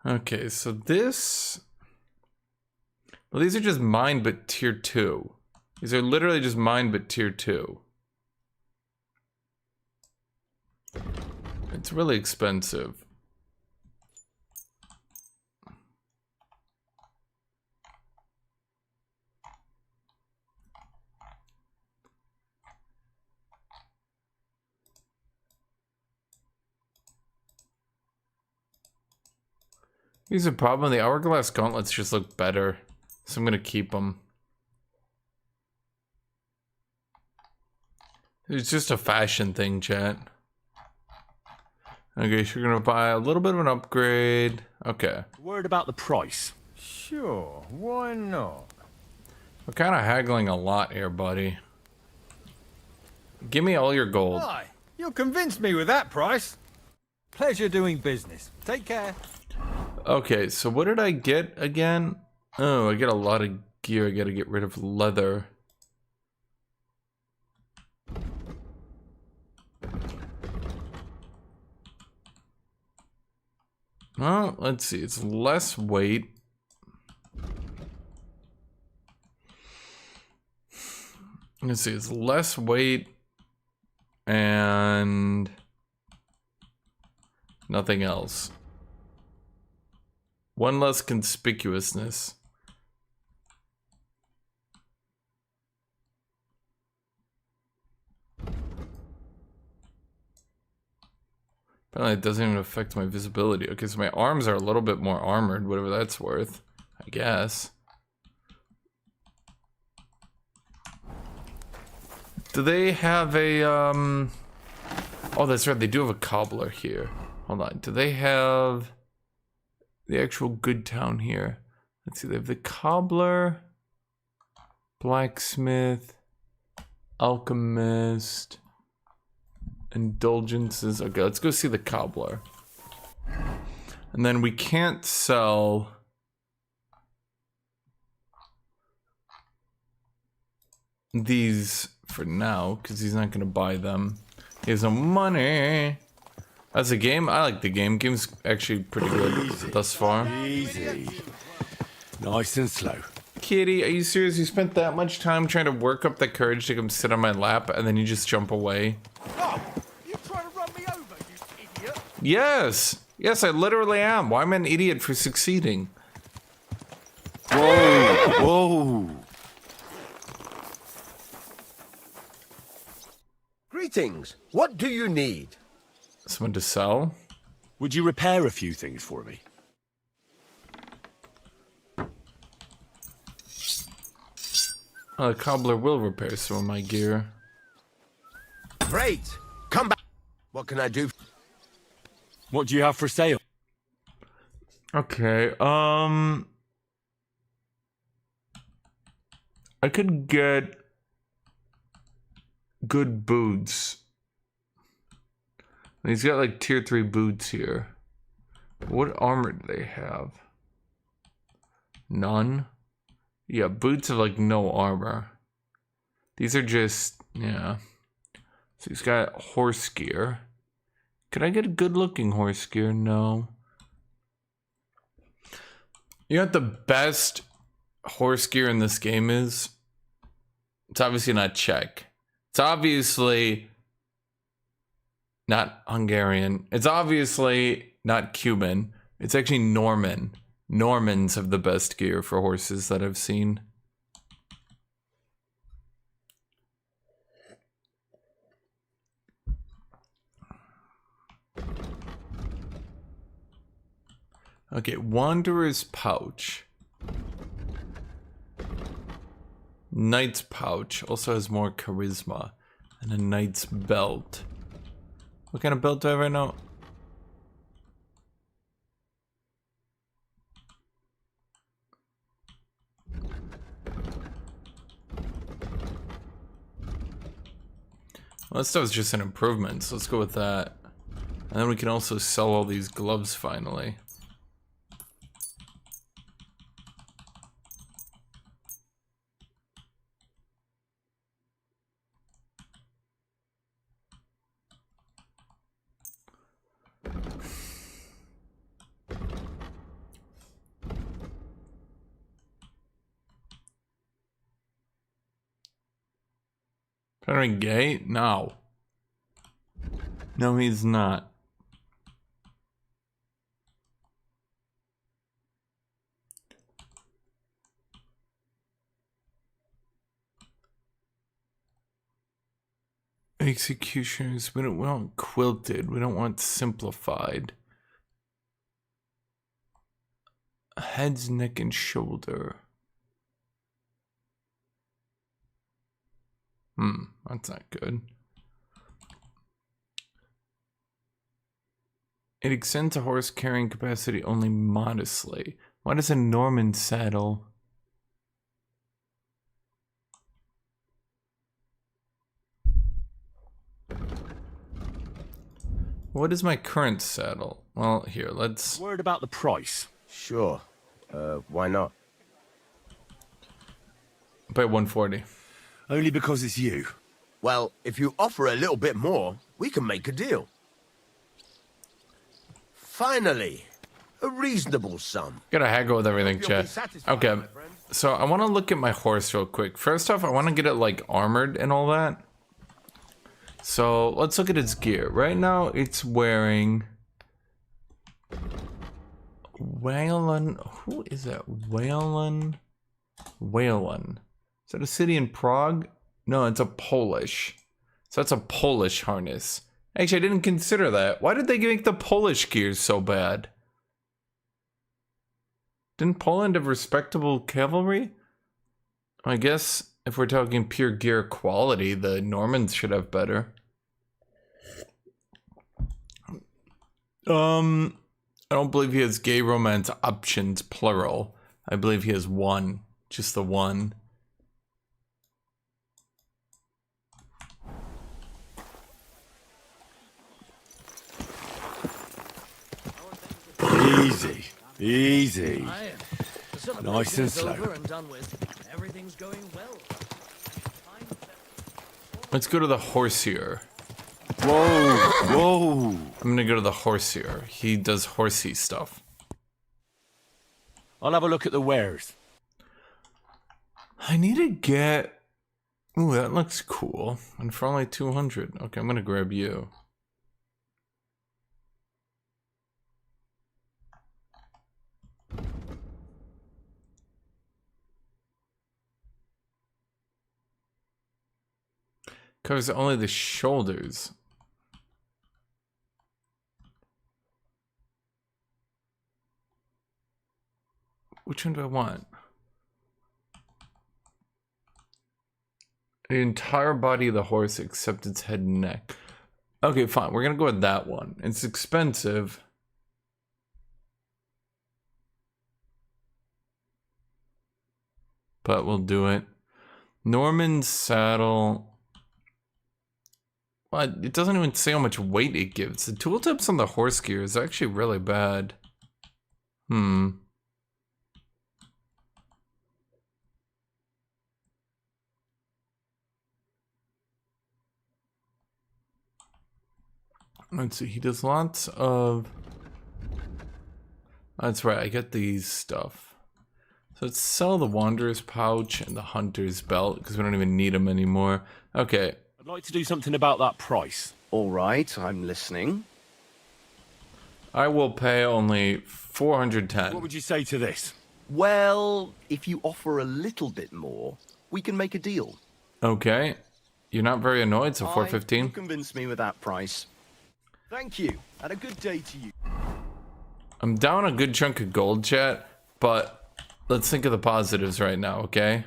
Okay, so this... Well, these are just mine, but tier 2. These are literally just mine, but tier 2. It's really expensive. Here's the problem, the hourglass gauntlets just look better, so I'm gonna keep them. It's just a fashion thing, chat. Okay, so you're gonna buy a little bit of an upgrade. Okay. Word about the price. Sure, why not? We're kind of haggling a lot here, buddy. Give me all your gold. Why? You'll convince me with that price. Pleasure doing business. Take care. Okay, so what did I get again? Oh, I get a lot of gear. I gotta get rid of leather. Well, let's see. It's less weight. Let's see. It's less weight and nothing else. One less conspicuousness. Apparently it doesn't even affect my visibility. Okay, so my arms are a little bit more armored, whatever that's worth, I guess. Do they have a, Oh, that's right, they do have a cobbler here. Hold on, do they have the actual good town here? Let's see, they have the cobbler, blacksmith, alchemist, indulgences. Okay, let's go see the cobbler. And then we can't sell these for now because he's not gonna buy them. He has no money. As a game, I like the game. Game's actually pretty good thus far. Easy. Nice and slow. Kitty, are you serious? You spent that much time trying to work up the courage to come sit on my lap and then you just jump away? Oh, you trying to run me over, you idiot? Yes! Yes, I literally am. Why am I an idiot for succeeding? Whoa! Whoa! Greetings. What do you need? Someone to sell? Would you repair a few things for me? The cobbler will repair some of my gear. Great. Come back. What can I do? What do you have for sale? Okay, I could get good boots. He's got like tier 3 boots here. What armor do they have? None? Yeah, boots have like no armor. These are just, yeah. So he's got horse gear. Could I get a good looking horse gear? No. You know what the best horse gear in this game is? It's obviously not Czech. It's obviously not Hungarian. It's obviously not Cuman. It's actually Norman. Normans have the best gear for horses that I've seen. Okay, Wanderer's Pouch. Knight's pouch also has more charisma. And a knight's belt. What kind of belt do I have right now? Well, that stuff's just an improvement, so let's go with that. And then we can also sell all these gloves finally. Henry gay? No. No, he's not. Executioners, we don't want quilted, we don't want simplified. Heads, neck, and shoulder. That's not good. It extends a horse carrying capacity only modestly. Why does a Norman saddle? What is my current saddle? Well, here, let's... Word about the price. Sure. Why not? Pay 140. Only because it's you. Well, if you offer a little bit more, we can make a deal. Finally, a reasonable sum. Gotta haggle with everything, Hope you'll be chat. satisfied, Okay, my friend. so I want to look at my horse real quick. First off, I want to get it like armored and all that. So let's look at its gear. Right now, it's wearing Wayland. Who is that? Wayland. Is that a city in Prague? No, it's a Polish. So that's a Polish harness. Actually, I didn't consider that. Why did they make the Polish gears so bad? Didn't Poland have respectable cavalry? I guess if we're talking pure gear quality, the Normans should have better. I don't believe he has gay romance options, plural. I believe he has one. Just the one. Easy. Easy. Nice and slow. Let's go to the horsier. Whoa, whoa. I'm gonna go to the horsier. He does horsey stuff. I'll have a look at the wares. I need to get... Ooh, that looks cool. And for only 200. Okay, I'm gonna grab you. Covers only the shoulders. Which one do I want? The entire body of the horse except its head and neck. Okay, fine. We're gonna go with that one. It's expensive. But we'll do it. Norman saddle. What? It doesn't even say how much weight it gives. The tooltips on the horse gear is actually really bad. Let's see, he does lots of... That's right, I get these stuff. So let's sell the Wanderer's pouch and the Hunter's belt, because we don't even need them anymore. Okay. I'd like to do something about that price. All right, I'm listening. I will pay only 410. What would you say to this? Well, if you offer a little bit more, we can make a deal. Okay. You're not very annoyed, so 415? You convinced me with that price. Thank you, and a good day to you. I'm down a good chunk of gold, chat, but let's think of the positives right now, okay?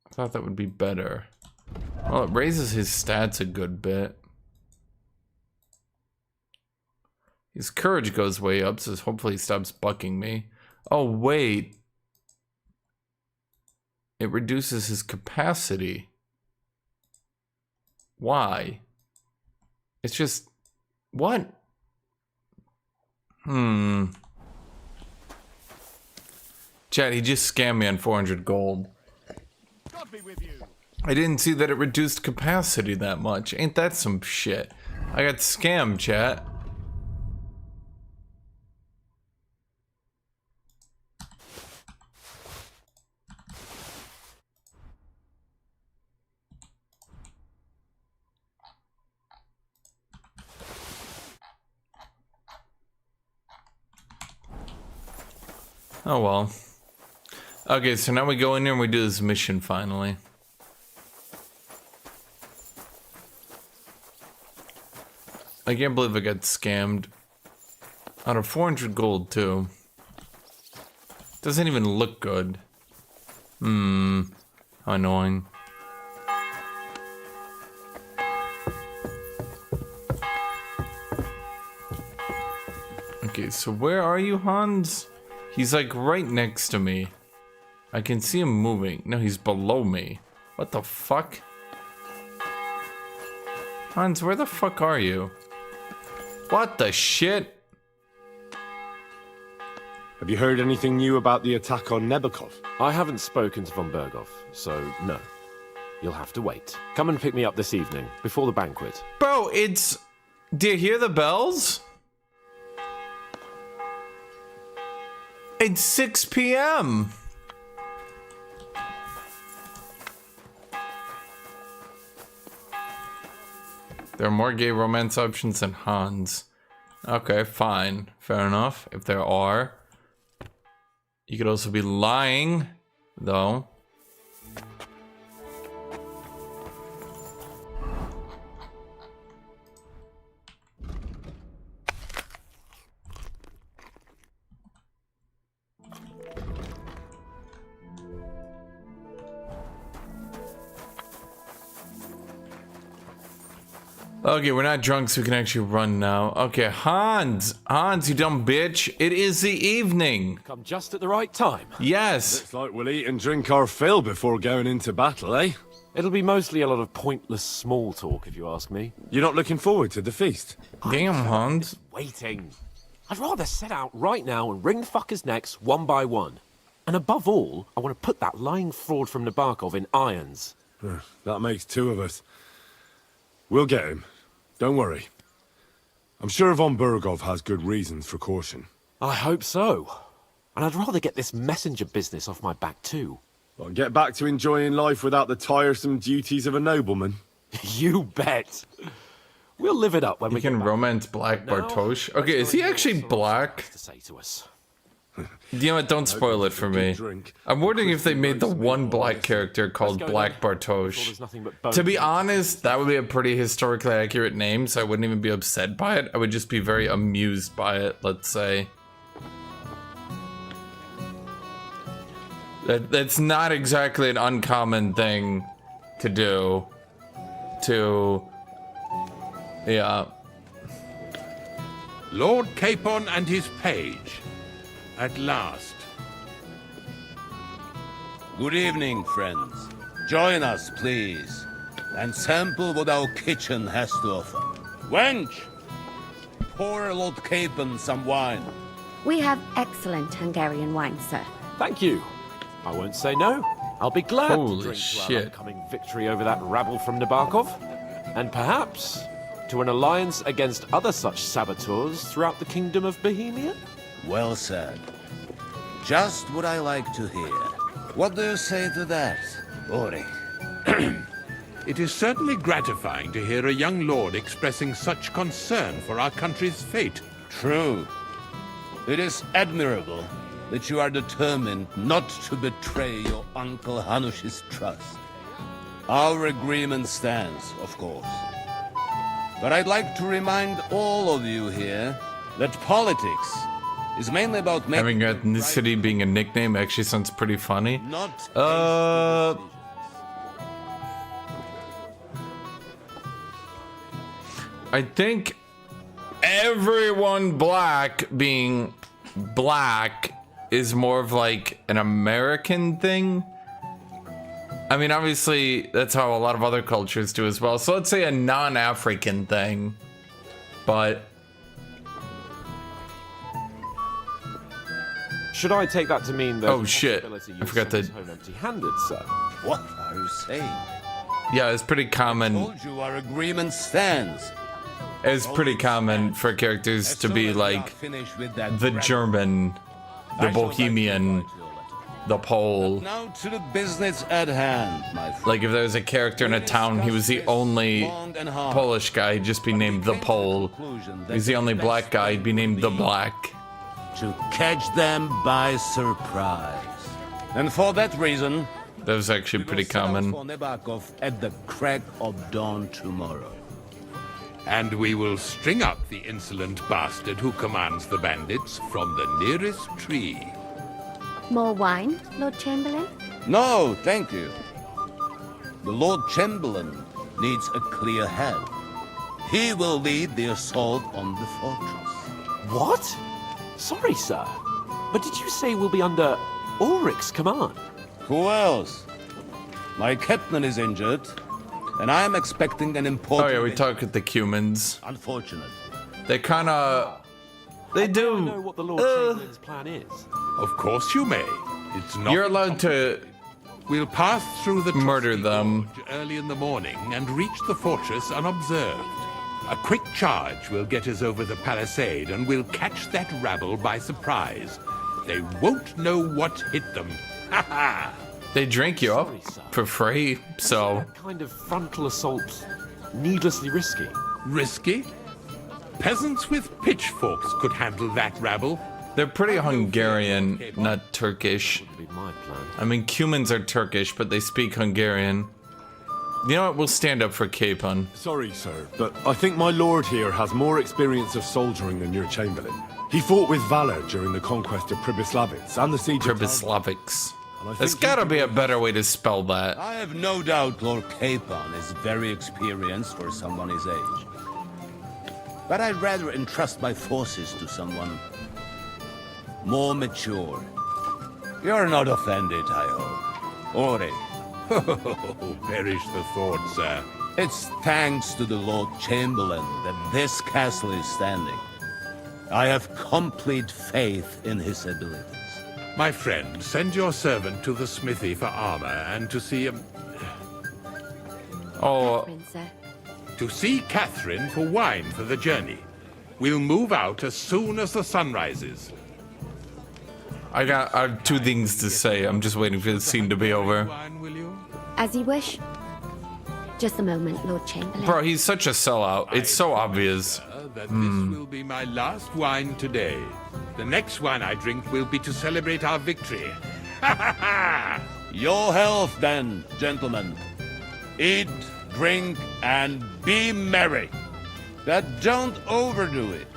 I thought that would be better. Well, it raises his stats a good bit. His courage goes way up, so hopefully he stops bucking me. Oh, wait. It reduces his capacity. Why? It's just... What? Chad, he just scammed me on 400 gold. God be with you. I didn't see that it reduced capacity that much. Ain't that some shit? I got scammed, chat. Oh well. Okay, so now we go in here and we do this mission finally. I can't believe I got scammed. Out of 400 gold, too. Doesn't even look good. How annoying. Okay, so where are you, Hans? He's like right next to me. I can see him moving. No, he's below me. What the fuck? Hans, where the fuck are you? What the shit? Have you heard anything new about the attack on Nebukov? I haven't spoken to von Berghoff, so no. You'll have to wait. Come and pick me up this evening, before the banquet. Bro, it's... Do you hear the bells? It's 6 p.m. There are more gay romance options than Hans. Okay, fine. Fair enough. If there are. You could also be lying, though. Okay, we're not drunk, so we can actually run now. Okay, Hans, you dumb bitch. It is the evening. Come just at the right time. Yes. Looks like we'll eat and drink our fill before going into battle, eh? It'll be mostly a lot of pointless small talk, if you ask me. You're not looking forward to the feast? Damn, Hans. Waiting. I'd rather set out right now and wring the fuckers' necks one by one. And above all, I want to put that lying fraud from Nabokov in irons. That makes two of us. We'll get him. Don't worry. I'm sure von Berghoff has good reasons for caution. I hope so. And I'd rather get this messenger business off my back too. Well, get back to enjoying life without the tiresome duties of a nobleman. You bet. We'll live it up when we can romance Black Bartosz. Okay, is he actually black? To say to us. You know what? Don't spoil it for me. I'm wondering if they made the one black character called Black Bartosz. To be honest, that would be a pretty historically accurate name, so I wouldn't even be upset by it. I would just be very amused by it, let's say. That's not exactly an uncommon thing to do. Yeah. Lord Capon and his page. At last. Good evening, friends. Join us, please, and sample what our kitchen has to offer. Wench, pour Lord Capon some wine. We have excellent Hungarian wine, sir. Thank you. I won't say no. I'll be glad Holy to drink shit. to our upcoming victory over that rabble from Nabokov, and perhaps to an alliance against other such saboteurs throughout the kingdom of Bohemia. Well said. Just what I like to hear. What do you say to that, Ori? It is certainly gratifying to hear a young lord expressing such concern for our country's fate. True. It is admirable that you are determined not to betray your Uncle Hanush's trust. Our agreement stands, of course. But I'd like to remind all of you here that politics is mainly about making Having ethnicity being a nickname actually sounds pretty funny. not I think everyone black being black is more of like an American thing. I mean, obviously, that's how a lot of other cultures do as well. So let's say a non-African thing. But Should I take that to mean that? Oh, shit. I forgot to- home empty-handed, sir. What are you saying? yeah, it's pretty common. Told you our agreement stands. It's pretty common for characters to be like the German, the Bohemian, the Pole. Now to the business at hand, my friend. Like if there was a character in a town, he was the only Polish guy, he'd just be named the Pole. He's the only black guy, he'd be named the Black. To catch them by surprise. And for that reason, That was actually pretty common. for Nebakov at the crack of dawn tomorrow. And we will string up the insolent bastard who commands the bandits from the nearest tree. More wine, Lord Chamberlain? No, thank you. The Lord Chamberlain needs a clear head. He will lead the assault on the fortress. What? Sorry, sir. But did you say we'll be under Ulrich's command? Who else? My captain is injured, and I am expecting an Oh important... yeah, we talk with the Cumans. Unfortunate. They kinda... They I know do... what the Lord Chamberlain's plan is. Of course you may. It's not. You're allowed to We'll pass through the murder trusty them. gorge early in the morning and reach the fortress unobserved. A quick charge will get us over the palisade, and we'll catch that rabble by surprise. They won't know what hit them. Ha ha! They drink you up Sorry, sir. for free, so... That kind of frontal assault needlessly risky. Risky? Peasants with pitchforks could handle that rabble. They're pretty Hungarian, not Turkish. Would be my plan. I mean, Cumans are Turkish, but they speak Hungarian. You know what? We'll stand up for Capon. Sorry, sir, but I think my lord here has more experience of soldiering than your chamberlain. He fought with valor during the conquest of Pribyslavitz and the siege of Tarnów. Pribislavics. And I There's think gotta he be a could- better way to spell that. I have no doubt Lord Capon is very experienced for someone his age. But I'd rather entrust my forces to someone more mature. You're not offended, I hope. Ore, Oh, perish the thought, sir. it's thanks to the Lord Chamberlain that this castle is standing. I have complete faith in his abilities. My friend, send your servant to the smithy for armor and to see Oh, Catherine, sir. to see Catherine for wine for the journey. We'll move out as soon as the sun rises. I have two things to say. I'm just waiting for the scene to be over. Wine, will you? As you wish. Just a moment, Lord Chamberlain. Bro, he's such a sellout. It's so obvious. That this will be my last wine today. The next wine I drink will be to celebrate our victory. Ha ha ha! Your health, then, gentlemen. Eat, drink, and be merry. But don't overdo it.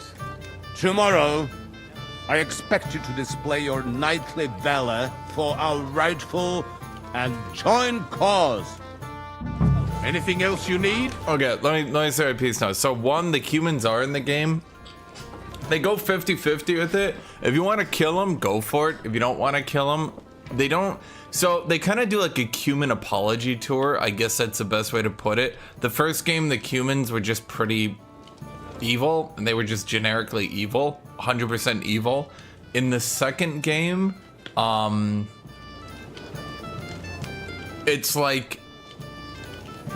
Tomorrow, I expect you to display your knightly valor for our rightful and joint cause. Anything else you need? Okay, let me say a piece now. So one, the Cumans are in the game. They go 50-50 with it. If you want to kill them, go for it. If you don't want to kill them, they don't. So they kind of do like a Cuman apology tour. I guess that's the best way to put it. The first game, the Cumans were just pretty evil, and they were just generically evil, 100% evil. In the second game, it's like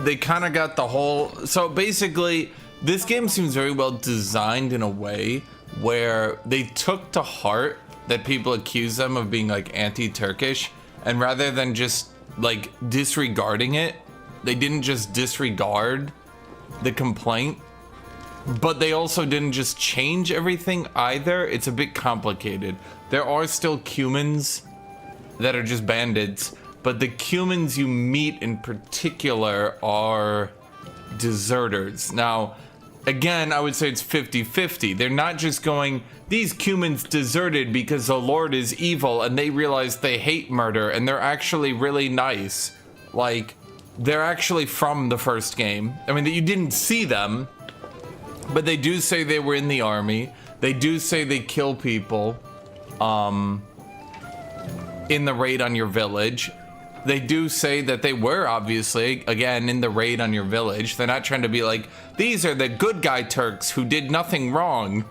they kind of got the whole. So basically, this game seems very well designed in a way where they took to heart that people accuse them of being like anti-Turkish, and rather than just like disregarding it, they didn't just disregard the complaint, but they also didn't just change everything either. It's a bit complicated. There are still Cumans that are just bandits, but the Cumans you meet in particular are deserters. Now, again, I would say it's 50-50. They're not just going, these Cumans deserted because the Lord is evil and they realize they hate murder and they're actually really nice. Like, they're actually from the first game. I mean, you didn't see them, but they do say they were in the army. They do say they kill people in the raid on your village. They do say that they were, obviously, again, in the raid on your village. They're not trying to be like, these are the good guy Turks who did nothing wrong.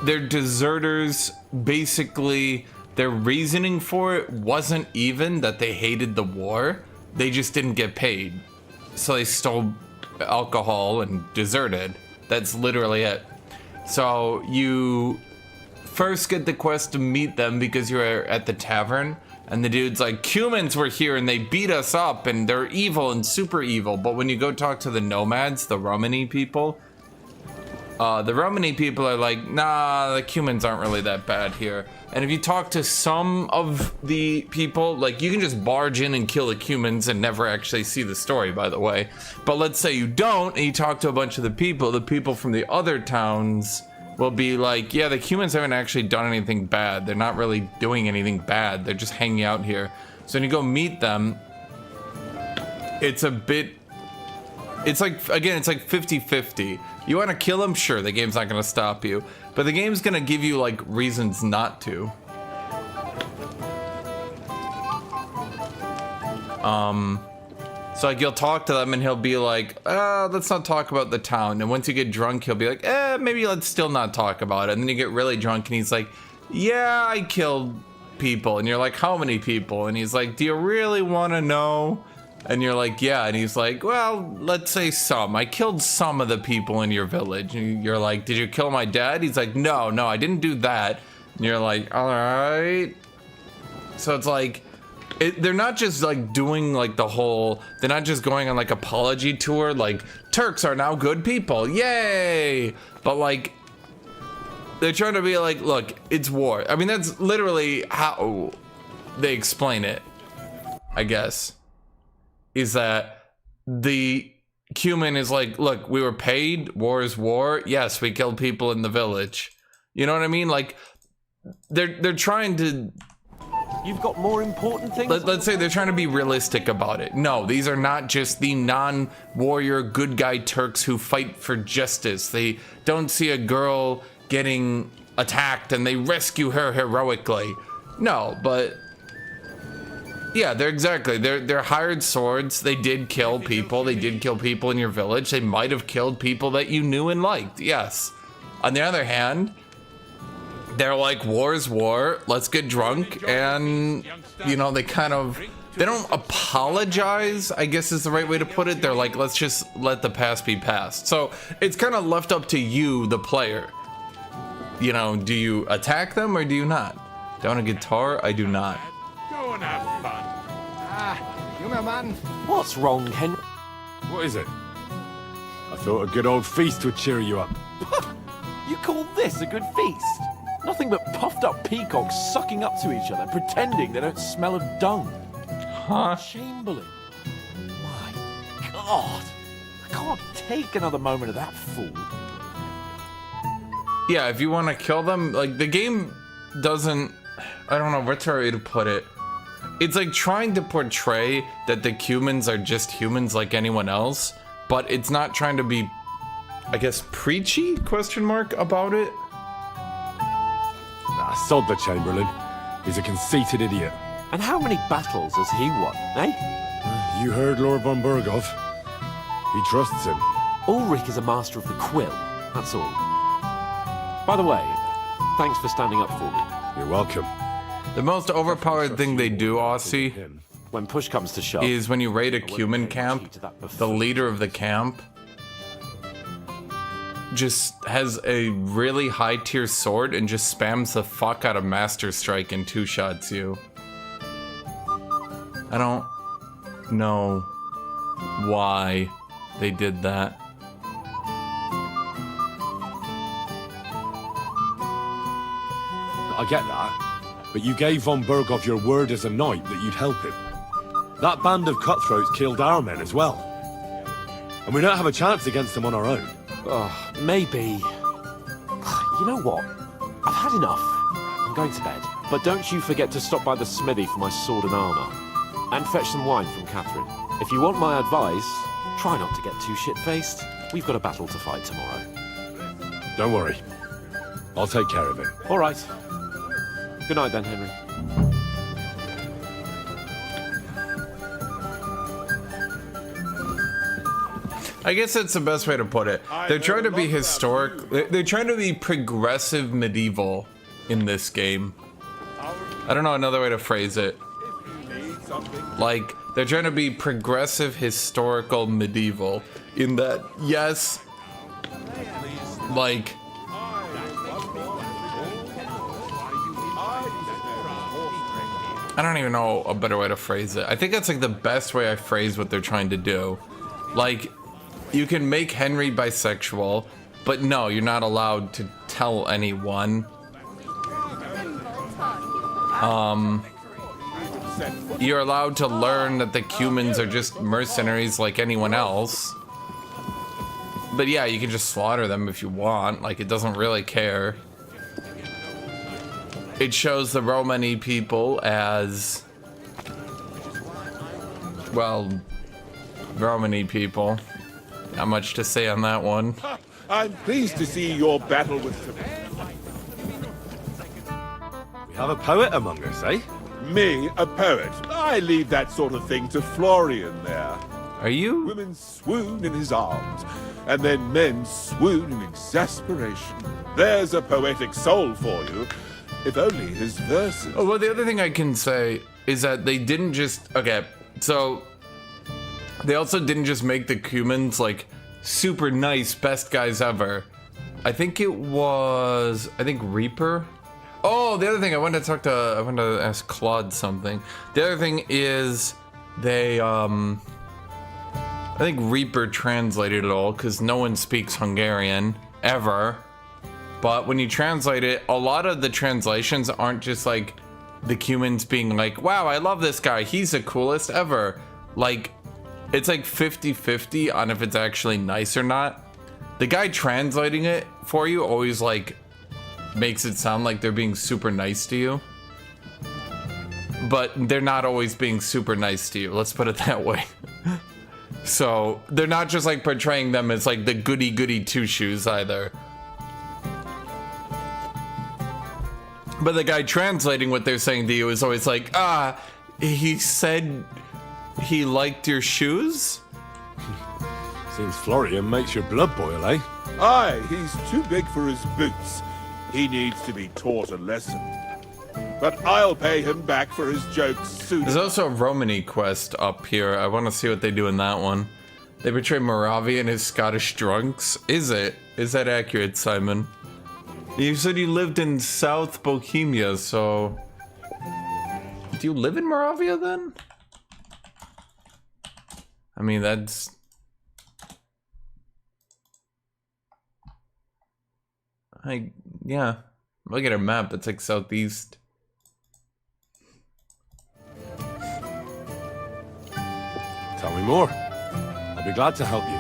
They're deserters. Basically, their reasoning for it wasn't even that they hated the war. They just didn't get paid. So they stole alcohol and deserted. That's literally it. So you first get the quest to meet them because you're at the tavern, and the dude's like, Cumans were here and they beat us up and they're evil and super evil. But when you go talk to the nomads, the Romani people are like, nah, the Cumans aren't really that bad here. And if you talk to some of the people, like, you can just barge in and kill the Cumans and never actually see the story, by the way. But let's say you don't, and you talk to a bunch of the people from the other towns will be like, yeah, the Cumans haven't actually done anything bad. They're not really doing anything bad. They're just hanging out here. So when you go meet them, it's a bit, it's like, again, it's like 50-50. You want to kill them? Sure, the game's not going to stop you. But the game's going to give you, like, reasons not to. So, like, you'll talk to them and he'll be like, let's not talk about the town. And once you get drunk, he'll be like, maybe let's still not talk about it. And then you get really drunk and he's like, yeah, I killed people. And you're like, how many people? And he's like, do you really want to know? And you're like, yeah. And he's like, well, let's say some. I killed some of the people in your village. And you're like, did you kill my dad? He's like, no, I didn't do that. And you're like, all right. So it's like, they're not just like doing like the whole, they're not just going on like apology tour, like Turks are now good people, yay! But like, they're trying to be like, look, it's war. I mean, that's literally how they explain it, I guess. Is that the Cuman is like, look, we were paid, war is war, yes, we killed people in the village. You know what I mean? Like, they're trying to... You've got more important things? Let's say they're trying to be realistic about it. No, these are not just the non-warrior good guy Turks who fight for justice. They don't see a girl getting attacked and they rescue her heroically. No, but... yeah, they're hired swords. They did kill people. They did kill people in your village. They might have killed people that you knew and liked, yes. On the other hand, they're like, war is war, let's get drunk, and, you know, they don't apologize, I guess is the right way to put it. They're like, let's just let the past be past. So it's kind of left up to you, the player. You know, do you attack them or do you not? Do I want a guitar? I do not. Go and have fun. Junger Mann. What's wrong, Henry? What is it? I thought a good old feast would cheer you up. You call this a good feast? Nothing but puffed up peacocks sucking up to each other, pretending they don't smell of dung. Huh? Chamberlain. My God. I can't take another moment of that fool. Yeah, if you want to kill them, like, the game doesn't... I don't know what's the right way to put it. It's like trying to portray that the Cumans are just humans like anyone else, but it's not trying to be, I guess, preachy, question mark, about it. Nah, sod the Chamberlain. He's a conceited idiot. And how many battles has he won, eh? You heard Lord von Burgov. He trusts him. Ulrich is a master of the quill, that's all. By the way, thanks for standing up for me. You're welcome. The most overpowered thing they do, Aussie, When push comes to shove, is when you raid a Cuman camp, the leader of the camp just has a really high tier sword and just spams the fuck out of Master Strike and two-shots you. I don't know why they did that. I get that, but you gave von Burgov your word as a knight that you'd help him. That band of cutthroats killed our men as well. And we don't have a chance against them on our own. Oh, maybe. You know what? I've had enough. I'm going to bed. But don't you forget to stop by the smithy for my sword and armor. And fetch some wine from Catherine. If you want my advice, try not to get too shit-faced. We've got a battle to fight tomorrow. Don't worry. I'll take care of it. All right. Good night then, Henry. I guess that's the best way to put it. They're trying to be historic. They're trying to be progressive medieval in this game. I don't know another way to phrase it. Like, they're trying to be progressive, historical, medieval. In that, yes, like, I don't even know a better way to phrase it. I think that's like the best way I phrase what they're trying to do. Like, you can make Henry bisexual, but no, you're not allowed to tell anyone. You're allowed to learn that the Cumans are just mercenaries like anyone else. But yeah, you can just slaughter them if you want. Like, it doesn't really care. It shows the Romani people as, well, Romani people. Not much to say on that one. I'm pleased to see your battle with... We have a poet among us, eh? Me, a poet. I leave that sort of thing to Florian there. Are you? Women swoon in his arms, and then men swoon in exasperation. There's a poetic soul for you, if only his verses... Oh, well, the other thing I can say is that they didn't just... Okay, so... They also didn't just make the Cumans, like, super nice, best guys ever. I think it was... I think Reaper? Oh, the other thing, I wanted to ask Claude something. The other thing is they, I think Reaper translated it all, because no one speaks Hungarian, ever. But when you translate it, a lot of the translations aren't just like the Cumans being like, wow, I love this guy, he's the coolest ever. Like, it's like 50-50 on if it's actually nice or not. The guy translating it for you always like makes it sound like they're being super nice to you. But they're not always being super nice to you, let's put it that way. So they're not just like portraying them as like the goody-goody two-shoes either. But the guy translating what they're saying to you is always like, he said he liked your shoes? Seems Florian makes your blood boil, eh? Aye, he's too big for his boots. He needs to be taught a lesson. But I'll pay him back for his jokes soon. There's also a Romani quest up here. I want to see what they do in that one. They betray Moravia and his Scottish drunks. Is it? Is that accurate, Simon? You said you lived in South Bohemia, so... Do you live in Moravia, then? I mean, that's... yeah. Look at our map, it's like southeast. Tell me more. I'll be glad to help you.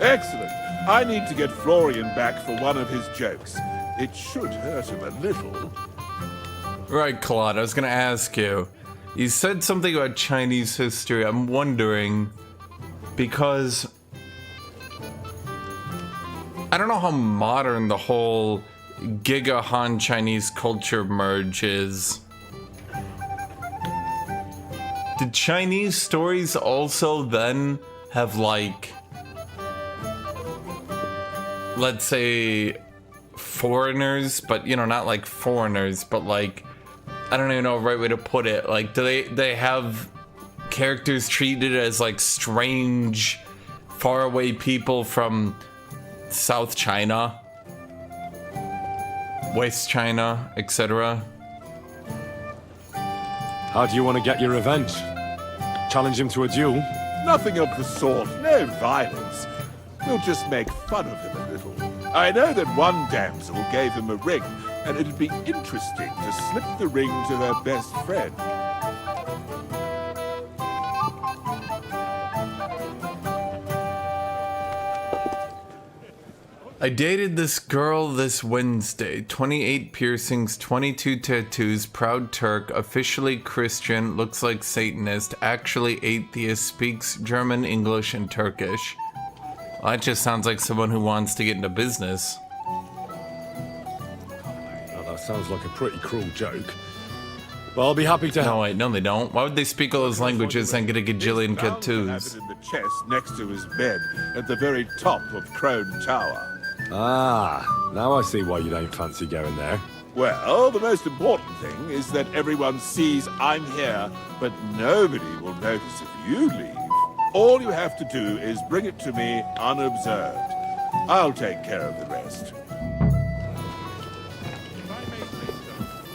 Excellent. I need to get Florian back for one of his jokes. It should hurt him a little. Right, Claude, I was gonna ask you. You said something about Chinese history. I'm wondering, because I don't know how modern the whole Giga Han Chinese culture merge is. Did Chinese stories also then have, like, let's say foreigners, but you know, not like foreigners, but like, I don't even know the right way to put it. Like, do they have characters treated as like strange, faraway people from South China, West China, etc.? How do you want to get your revenge? Challenge him to a duel? Nothing of the sort. No violence. We'll just make fun of him a little. I know that one damsel gave him a ring, and it'd be interesting to slip the ring to her best friend. I dated this girl this Wednesday. 28 piercings, 22 tattoos, proud Turk, officially Christian, looks like Satanist, actually atheist, speaks German, English, and Turkish. Well, that just sounds like someone who wants to get into business. Now, that sounds like a pretty cruel joke. But I'll be happy to help. No, wait, no, they don't. Why would they speak all those languages and get a gajillion tattoos? In the chest next to his bed at the very top of Crone Tower. Ah, now I see why you don't fancy going there. Well, the most important thing is that everyone sees I'm here, but nobody will notice if you leave. All you have to do is bring it to me unobserved. I'll take care of the rest.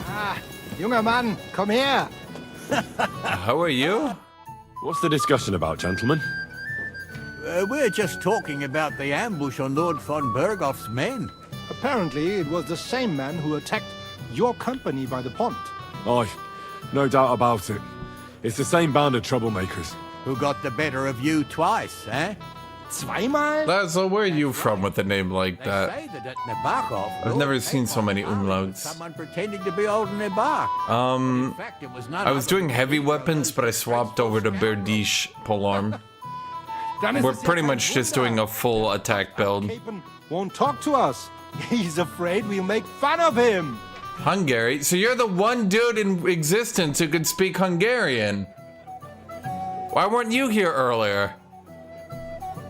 Ah, junger Mann, komm her! How are you? What's the discussion about, gentlemen? We're just talking about the ambush on Lord von Berghoff's men. Apparently, it was the same man who attacked your company by the pond. Aye, no doubt about it. It's the same band of troublemakers. Who got the better of you twice, eh? Zweimal? Lazo, where are you from with a name like that? They say that at Nebachov, I've never seen so many umlauts. someone pretending to be old Nebach. In fact, it was not I was doing heavy weapons, but I swapped over to Berdish polearm. We're pretty much just doing a full attack build. Capen won't talk to us. He's afraid we'll make fun of him. Hungary? So you're the one dude in existence who could speak Hungarian. Why weren't you here earlier?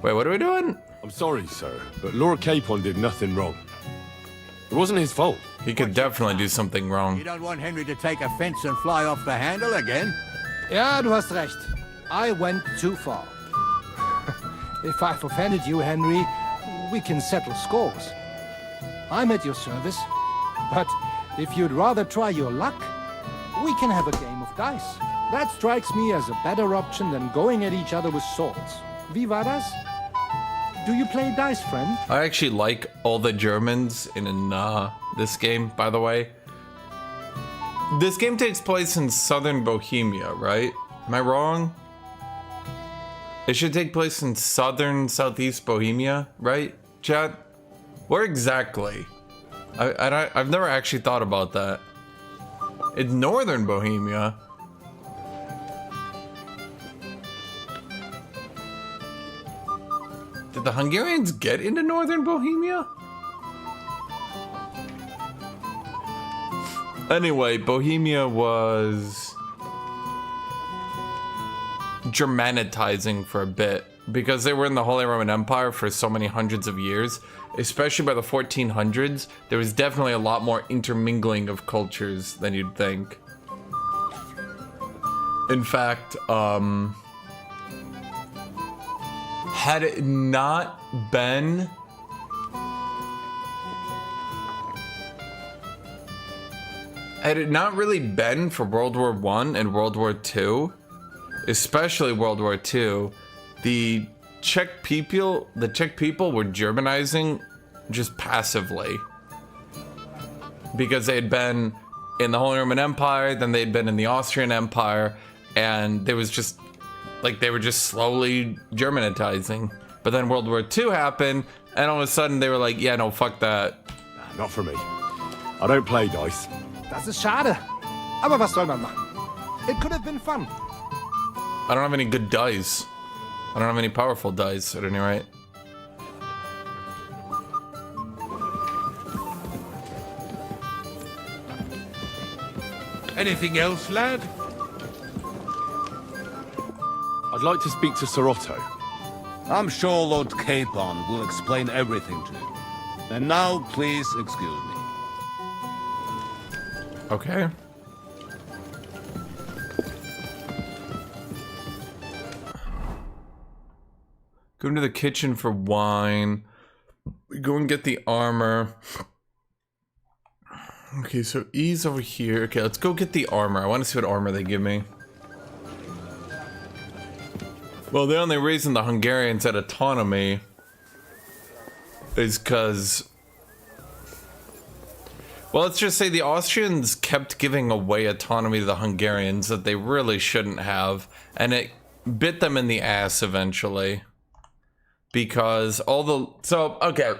Wait, what are we doing? I'm sorry, sir, but Lord Capon did nothing wrong. It wasn't his fault. He could definitely do something wrong. You don't want Henry to take offense and fly off the handle again? Ja, du hast recht. I went too far. If I've offended you, Henry, we can settle scores. I'm at your service. But if you'd rather try your luck, we can have a game of dice. That strikes me as a better option than going at each other with swords. Wie war das? Do you play dice, friend? I actually like all the Germans in this game, by the way. This game takes place in southern Bohemia, right? Am I wrong? It should take place in southeast Bohemia, right, chat? Where exactly? I've never actually thought about that. It's northern Bohemia. Did the Hungarians get into northern Bohemia? Anyway, Bohemia was Germanitizing for a bit because they were in the Holy Roman Empire for so many hundreds of years, especially by the 1400s. There was definitely a lot more intermingling of cultures than you'd think. In fact, had it not been really been for World War I and World War II, especially World War II, the Czech people were Germanizing just passively. Because they had been in the Holy Roman Empire, then they'd been in the Austrian Empire, and there was just like they were just slowly Germanizing. But then World War II happened, and all of a sudden they were like, yeah, no, fuck that. Not for me. I don't play dice. Das ist schade. Aber was soll man machen? It could have been fun. I don't have any good dice. I don't have any powerful dice at any rate. Anything else, lad? I'd like to speak to Sir Otto. I'm sure Lord Capon will explain everything to you. And now, please excuse me. Okay. Go into the kitchen for wine. We go and get the armor. Okay, so E's over here. Okay, let's go get the armor. I want to see what armor they give me. Well, the only reason the Hungarians had autonomy is because... Well, let's just say the Austrians kept giving away autonomy to the Hungarians that they really shouldn't have, and it bit them in the ass eventually. Because all the... So, okay.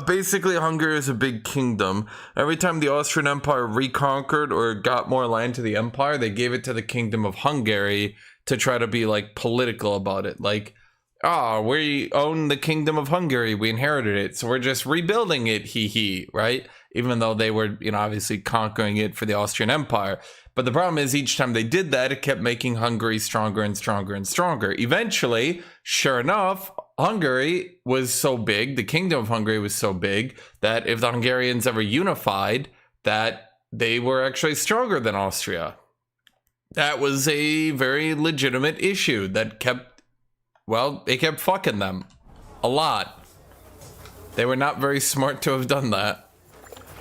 Basically, Hungary is a big kingdom. Every time the Austrian Empire reconquered or got more land to the empire, they gave it to the Kingdom of Hungary to try to be like political about it. Like, we own the Kingdom of Hungary. We inherited it, so we're just rebuilding it, hee, right? Even though they were, obviously conquering it for the Austrian Empire. But the problem is each time they did that, it kept making Hungary stronger and stronger and stronger. Eventually, sure enough, Hungary was so big, the Kingdom of Hungary was so big, that if the Hungarians ever unified, that they were actually stronger than Austria. That was a very legitimate issue that it kept fucking them a lot. They were not very smart to have done that.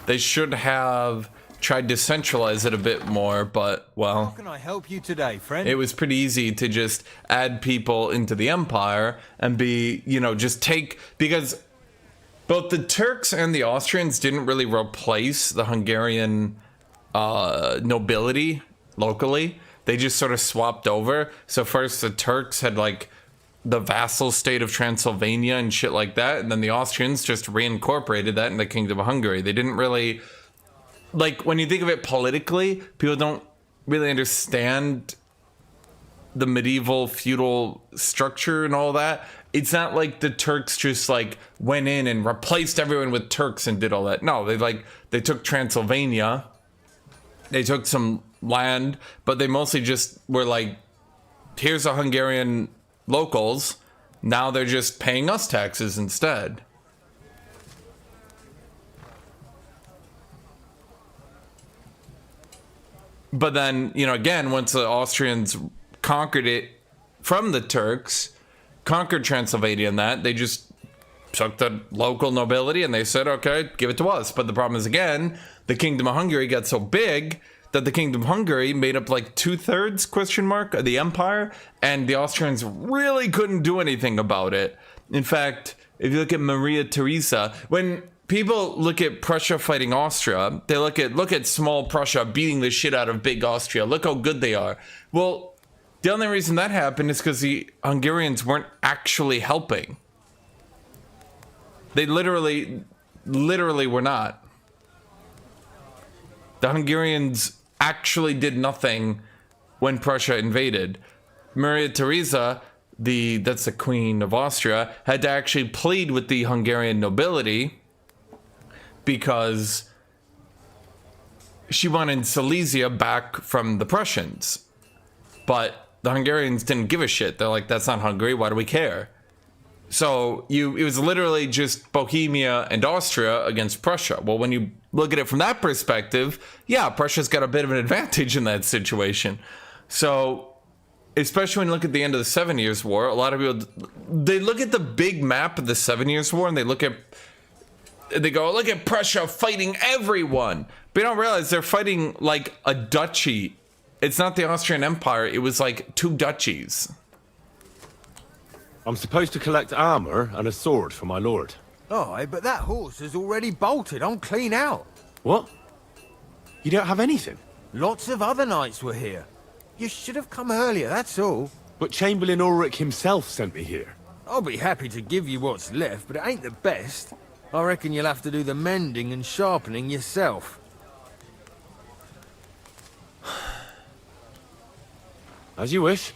They should have tried to centralize it a bit more, but, well... How can I help you today, friend? It was pretty easy to just add people into the empire and just take... Because both the Turks and the Austrians didn't really replace the Hungarian nobility locally. They just sort of swapped over. So first the Turks had, the vassal state of Transylvania and shit like that, and then the Austrians just reincorporated that in the Kingdom of Hungary. They didn't really... when you think of it politically, people don't really understand the medieval feudal structure and all that. It's not like the Turks just went in and replaced everyone with Turks and did all that. No, they took Transylvania, they took some land, but they mostly just were here's the Hungarian locals, now they're just paying us taxes instead. But then, again, once the Austrians conquered it from the Turks, conquered Transylvania and that, they just took the local nobility and they said, okay, give it to us. But the problem is, again, the Kingdom of Hungary got so big that the Kingdom of Hungary made up 2/3 of the empire, and the Austrians really couldn't do anything about it. In fact, if you look at Maria Theresa, when people look at Prussia fighting Austria, they look at small Prussia beating the shit out of big Austria. Look how good they are. Well, the only reason that happened is because the Hungarians weren't actually helping. They literally were not. The Hungarians actually did nothing when Prussia invaded. Maria Theresa, that's the Queen of Austria, had to actually plead with the Hungarian nobility because she wanted Silesia back from the Prussians. But the Hungarians didn't give a shit. They're like, that's not Hungary, why do we care? So it was literally just Bohemia and Austria against Prussia. Well, when you look at it from that perspective, yeah, Prussia's got a bit of an advantage in that situation. So, especially when you look at the end of the 7 Years' War, a lot of people, they look at the big map of the 7 Years' War and they go, look at Prussia fighting everyone. But you don't realize they're fighting like a duchy. It's not the Austrian Empire, it was like 2 duchies. I'm supposed to collect armor and a sword for my lord. Oh, but that horse has already bolted. I'm clean out. What? You don't have anything? Lots of other knights were here. You should have come earlier, that's all. But Chamberlain Ulrich himself sent me here. I'll be happy to give you what's left, but it ain't the best. I reckon you'll have to do the mending and sharpening yourself. As you wish.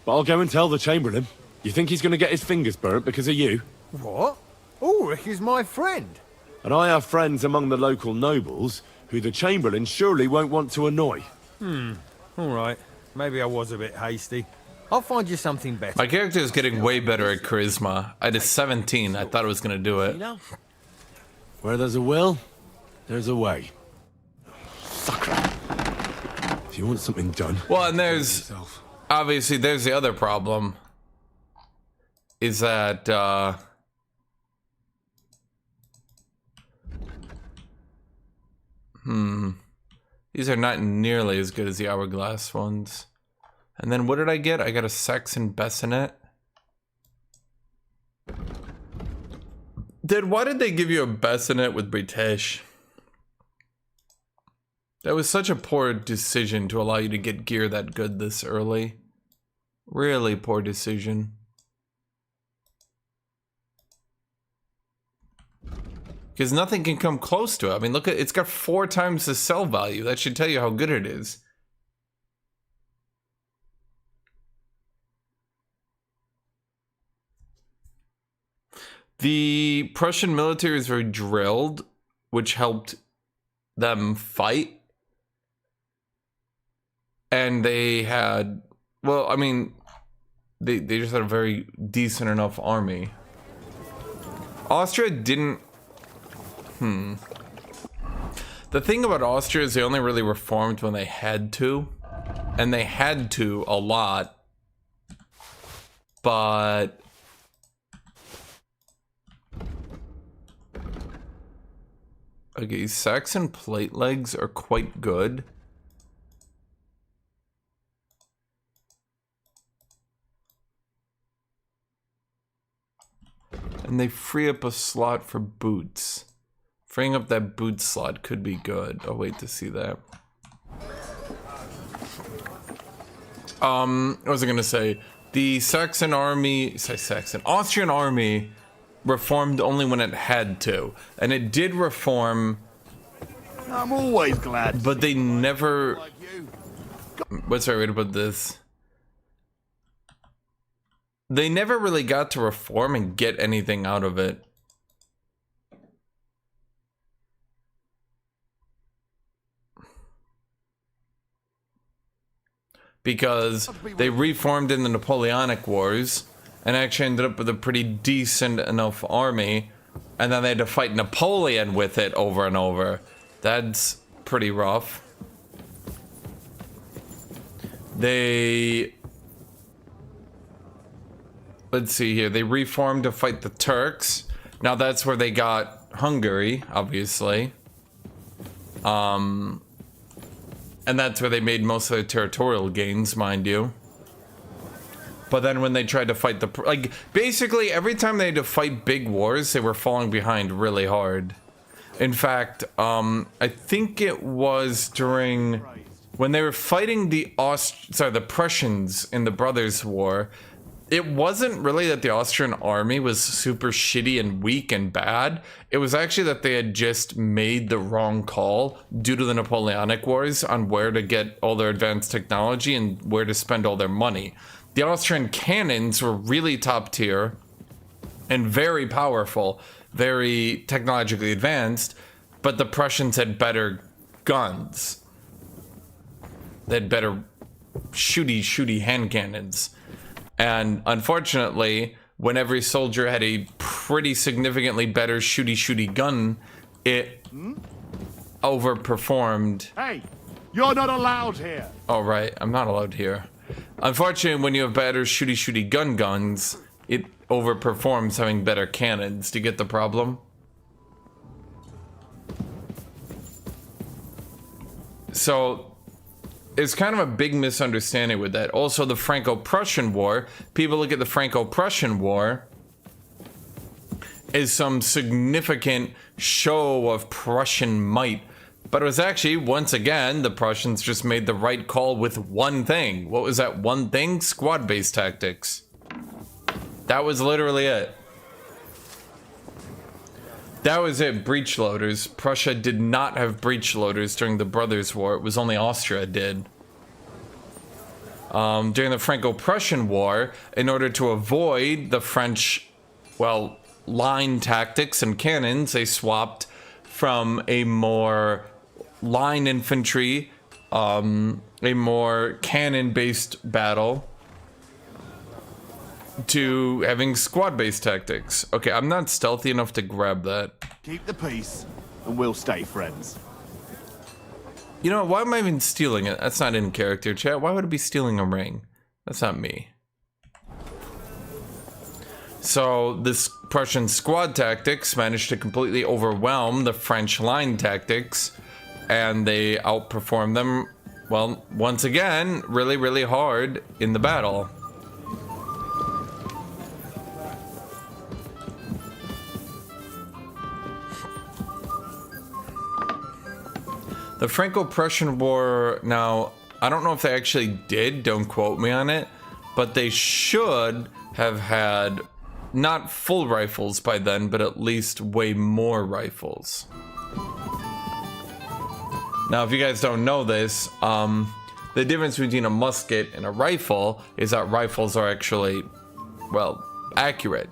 But I'll go and tell the Chamberlain. You think he's going to get his fingers burnt because of you? What? Ulrich is my friend. And I have friends among the local nobles who the Chamberlain surely won't want to annoy. All right. Maybe I was a bit hasty. I'll find you something better. My character is getting way better at charisma. I had a 17. I thought I was going to do it. Where there's a will, there's a way. Sucker. If you want something done... Well, and there's... Obviously, there's the other problem. Is that... These are not nearly as good as the hourglass ones. And then what did I get? I got a Saxon bassinet. Why did they give you a bassinet with British? That was such a poor decision to allow you to get gear that good this early. Really poor decision. because nothing can come close to it. I mean, look at it's got 4 times the sell value. That should tell you how good it is. The Prussian military is very drilled, which helped them fight. And they had, well, I mean, they just had a very decent enough army. Austria didn't, The thing about Austria is they only really reformed when they had to. And they had to a lot. But okay, Saxon plate legs are quite good. And they free up a slot for boots. Freeing up that boot slot could be good. I'll wait to see that. What was I gonna say? The Saxon army, Austrian army reformed only when it had to. And it did reform. I'm always glad. But they never. What's the right way to put this? They never really got to reform and get anything out of it. Because they reformed in the Napoleonic Wars and actually ended up with a pretty decent enough army, and then they had to fight Napoleon with it over and over. That's pretty rough. They... Let's see here. They reformed to fight the Turks. Now that's where they got Hungary, obviously. And that's where they made most of their territorial gains, mind you. But then when they tried to fight the... Like, basically, every time they had to fight big wars, they were falling behind really hard. In fact, I think it was during... When they were fighting the Prussians in the Brothers' War, it wasn't really that the Austrian army was super shitty and weak and bad. It was actually that they had just made the wrong call due to the Napoleonic Wars on where to get all their advanced technology and where to spend all their money. The Austrian cannons were really top tier and very powerful, very technologically advanced, but the Prussians had better guns. They had better shooty hand cannons. And unfortunately, when every soldier had a pretty significantly better shooty gun, it overperformed. Hey, you're not allowed here. Oh, right, I'm not allowed here. Unfortunately, when you have better shooty guns, it overperforms having better cannons. Do you get the problem? So... It's kind of a big misunderstanding with that. Also, the Franco-Prussian War, people look at the Franco-Prussian War as some significant show of Prussian might. But it was actually, once again, the Prussians just made the right call with one thing. What was that one thing? Squad-based tactics. That was literally it. That was it, breech loaders. Prussia did not have breech loaders during the Brothers' War. It was only Austria did. During the Franco-Prussian War, in order to avoid the French, well, line tactics and cannons, they swapped from a more line infantry, a more cannon-based battle, to having squad-based tactics. Okay, I'm not stealthy enough to grab that. Keep the peace, and we'll stay friends. You know, why am I even stealing it? That's not in character, chat. Why would it be stealing a ring? That's not me. So, this Prussian squad tactics managed to completely overwhelm the French line tactics, and they outperformed them, well, once again, really hard in the battle. The Franco-Prussian War, now, I don't know if they actually did, don't quote me on it, but they should have had not full rifles by then, but at least way more rifles. Now, if you guys don't know this, the difference between a musket and a rifle is that rifles are actually, well, accurate.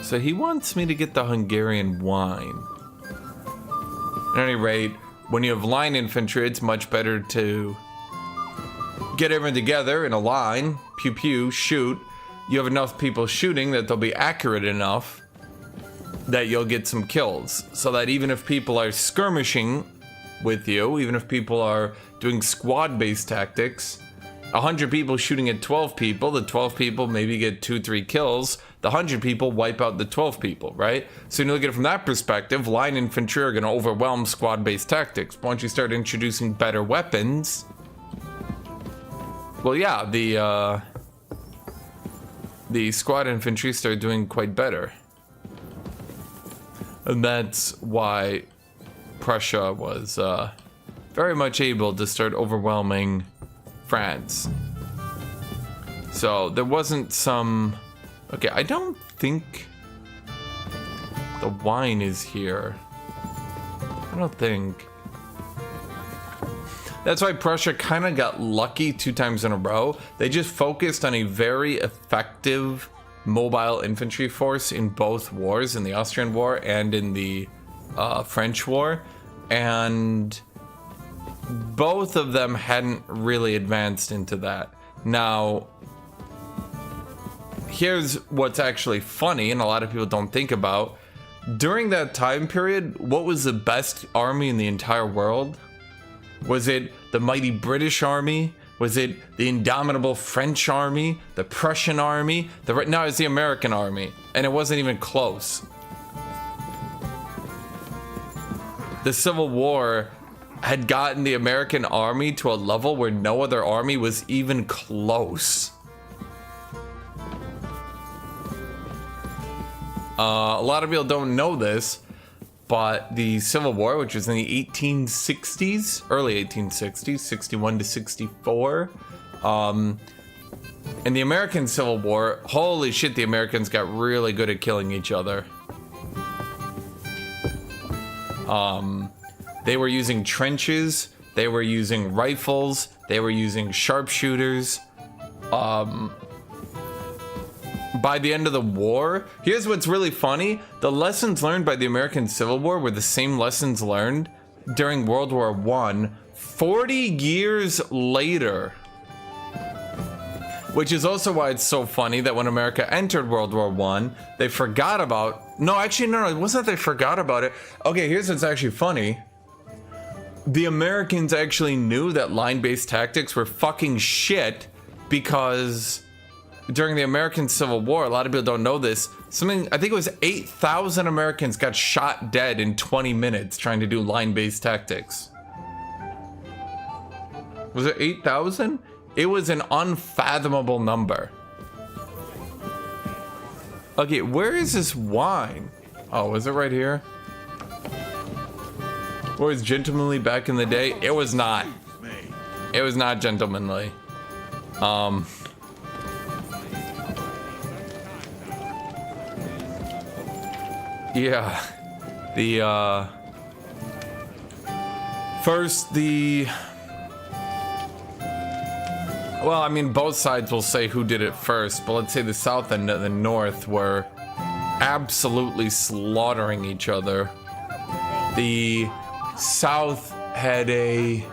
So he wants me to get the Hungarian wine. At any rate, when you have line infantry, it's much better to get everyone together in a line, pew pew, shoot. You have enough people shooting that they'll be accurate enough that you'll get some kills. So that even if people are skirmishing with you, even if people are doing squad-based tactics, 100 people shooting at 12 people, the 12 people maybe get 2-3 kills, the 100 people wipe out the 12 people, right? So when you look at it from that perspective, line infantry are going to overwhelm squad-based tactics. But once you start introducing better weapons, well, yeah, the squad infantry start doing quite better. And that's why Prussia was very much able to start overwhelming France. So there wasn't some... Okay, I don't think the wine is here. I don't think. That's why Prussia kind of got lucky 2 times in a row. They just focused on a very effective mobile infantry force in both wars, in the Austrian War and in the French War. And both of them hadn't really advanced into that. Now, here's what's actually funny, and a lot of people don't think about. During that time period, what was the best army in the entire world? Was it the mighty British army? Was it the indomitable French army? The Prussian army? No, it was the American army, and it wasn't even close. The Civil War had gotten the American army to a level where no other army was even close. A lot of people don't know this, but the Civil War, which was in the 1860s, early 1860s, 61 to 64, and the American Civil War, holy shit, the Americans got really good at killing each other. They were using trenches, they were using rifles, they were using sharpshooters. By the end of the war, here's what's really funny. The lessons learned by the American Civil War were the same lessons learned during World War I 40 years later. Which is also why it's so funny that when America entered World War I, they forgot about... No, actually, no, it wasn't that they forgot about it. Okay, here's what's actually funny. The Americans actually knew that line-based tactics were fucking shit because during the American Civil War, a lot of people don't know this, I think it was 8,000 Americans got shot dead in 20 minutes trying to do line-based tactics. Was it 8,000? It was an unfathomable number. Okay, where is this wine? Oh, is it right here? Where was gentlemanly back in the day? It was not. It was not gentlemanly. Yeah. Well, I mean, both sides will say who did it first, but let's say the South and the North were absolutely slaughtering each other. The South had well,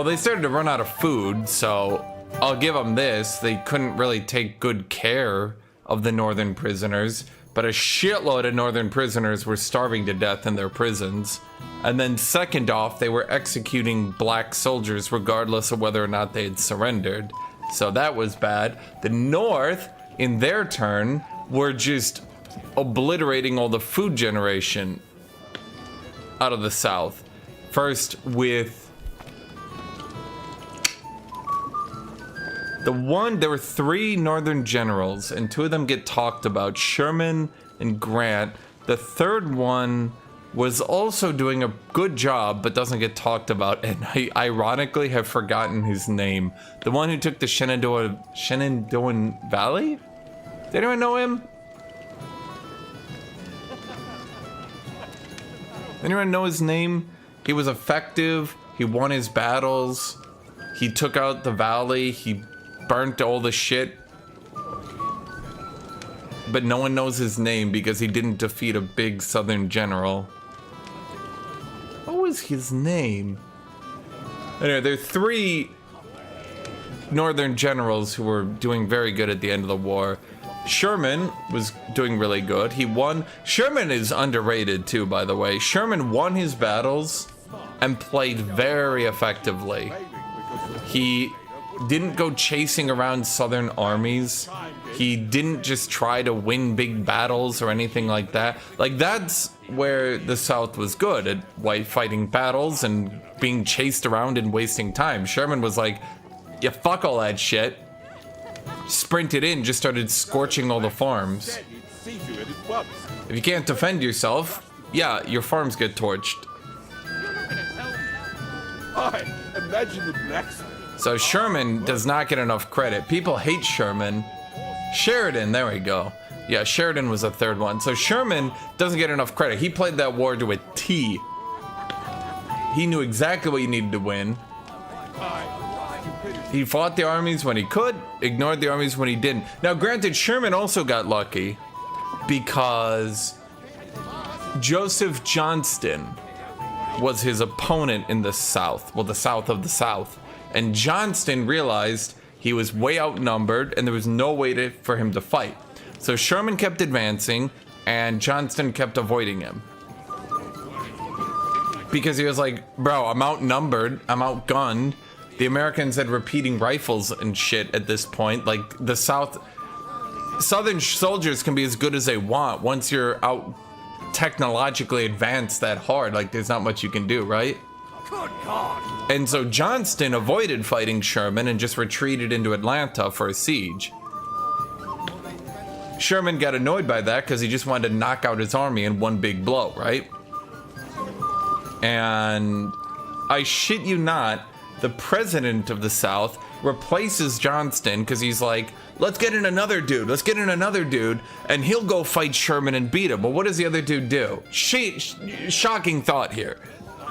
they started to run out of food, so I'll give them this. They couldn't really take good care of the Northern prisoners, but a shitload of Northern prisoners were starving to death in their prisons. And then second off, they were executing black soldiers regardless of whether or not they had surrendered. So that was bad. The North, in their turn, were just obliterating all the food generation out of the South. First with there were 3 Northern generals, and 2 of them get talked about, Sherman and Grant. The third one was also doing a good job, but doesn't get talked about, and I ironically have forgotten his name. The one who took the Shenandoah Valley? Did anyone know him? Anyone know his name? He was effective, he won his battles, he took out the valley, he burnt all the shit. But no one knows his name because he didn't defeat a big southern general. What was his name? Anyway, there are 3 northern generals who were doing very good at the end of the war. Sherman was doing really good. He won. Sherman is underrated too, by the way. Sherman won his battles and played very effectively. He didn't go chasing around southern armies. He didn't just try to win big battles or anything like that. Like, that's where the South was good, at fighting battles and being chased around and wasting time. Sherman was like, yeah, fuck all that shit. Sprinted in, just started scorching all the farms. If you can't defend yourself, yeah, your farms get torched. I imagine the blacksmith. So Sherman does not get enough credit. People hate Sherman. Sheridan, there we go. Yeah, Sheridan was the 3rd one. So Sherman doesn't get enough credit. He played that war to a T. He knew exactly what you needed to win. He fought the armies when he could, ignored the armies when he didn't. Now, granted, Sherman also got lucky because Joseph Johnston was his opponent in the South. Well, the South of the South. And Johnston realized he was way outnumbered and there was no way for him to fight. So Sherman kept advancing and Johnston kept avoiding him. Because he was like, bro, I'm outnumbered, I'm outgunned. The Americans had repeating rifles and shit at this point. Like, the Southern soldiers can be as good as they want once you're out technologically advanced that hard. Like, there's not much you can do, right? Good God. And so Johnston avoided fighting Sherman and just retreated into Atlanta for a siege. Sherman got annoyed by that because he just wanted to knock out his army in one big blow, right? And I shit you not, the president of the South replaces Johnston because he's like, let's get in another dude, and he'll go fight Sherman and beat him. But what does the other dude do? Shocking thought here.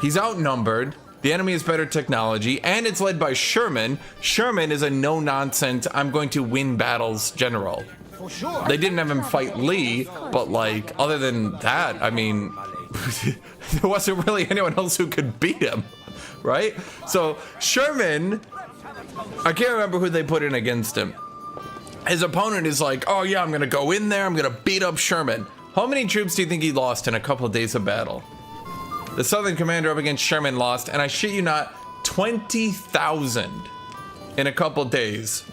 He's outnumbered, the enemy has better technology, and it's led by Sherman. Sherman is a no-nonsense, I'm going to win battles general. For sure. They didn't have him fight Lee, but like, other than that, I mean, there wasn't really anyone else who could beat him, right? So Sherman, I can't remember who they put in against him. His opponent is like, oh yeah, I'm gonna go in there, I'm gonna beat up Sherman. How many troops do you think he lost in a couple of days of battle? The Southern commander up against Sherman lost, and I shit you not, 20,000 in a couple days.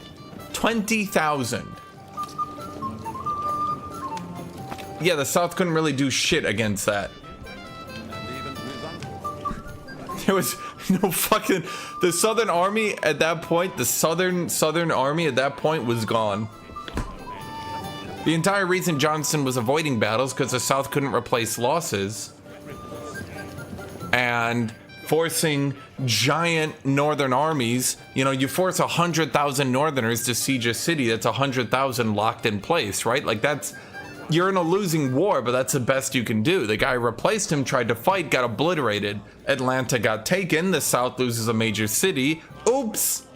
20,000. Yeah, the South couldn't really do shit against that. There was no fucking... The Southern army at that point, the Southern army at that point was gone. The entire reason Johnston was avoiding battles because the South couldn't replace losses. And forcing giant northern armies, you know, you force 100,000 northerners to siege a city, that's 100,000 locked in place, right? Like, that's... You're in a losing war, but that's the best you can do. The guy who replaced him tried to fight, got obliterated. Atlanta got taken, the South loses a major city. Oops!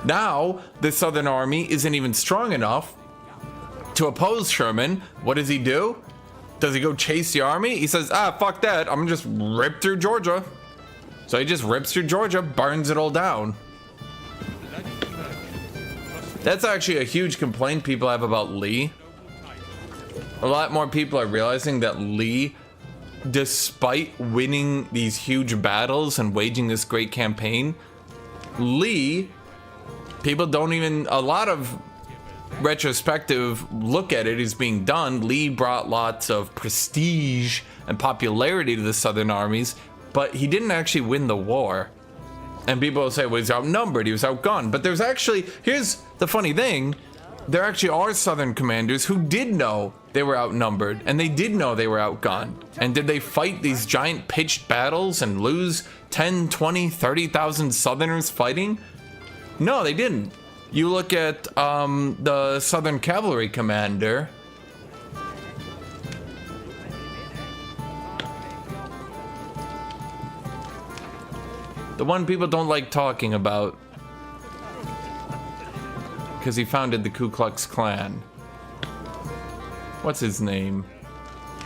Now, the Southern army isn't even strong enough to oppose Sherman. What does he do? Does he go chase the army? He says, ah, fuck that, I'm gonna just rip through Georgia. So he just rips through Georgia, burns it all down. That's actually a huge complaint people have about Lee. A lot more people are realizing that Lee, despite winning these huge battles and waging this great campaign, Lee, people don't even, a lot of retrospective look at it as being done. Lee brought lots of prestige and popularity to the Southern armies, but he didn't actually win the war. And people will say, well, he was outnumbered, he was outgunned. But there's actually, here's the funny thing, there actually are Southern commanders who did know they were outnumbered, and they did know they were outgunned. And did they fight these giant pitched battles and lose 10, 20, 30,000 Southerners fighting? No, they didn't. You look at the Southern Cavalry commander. The one people don't like talking about. Because he founded the Ku Klux Klan. What's his name?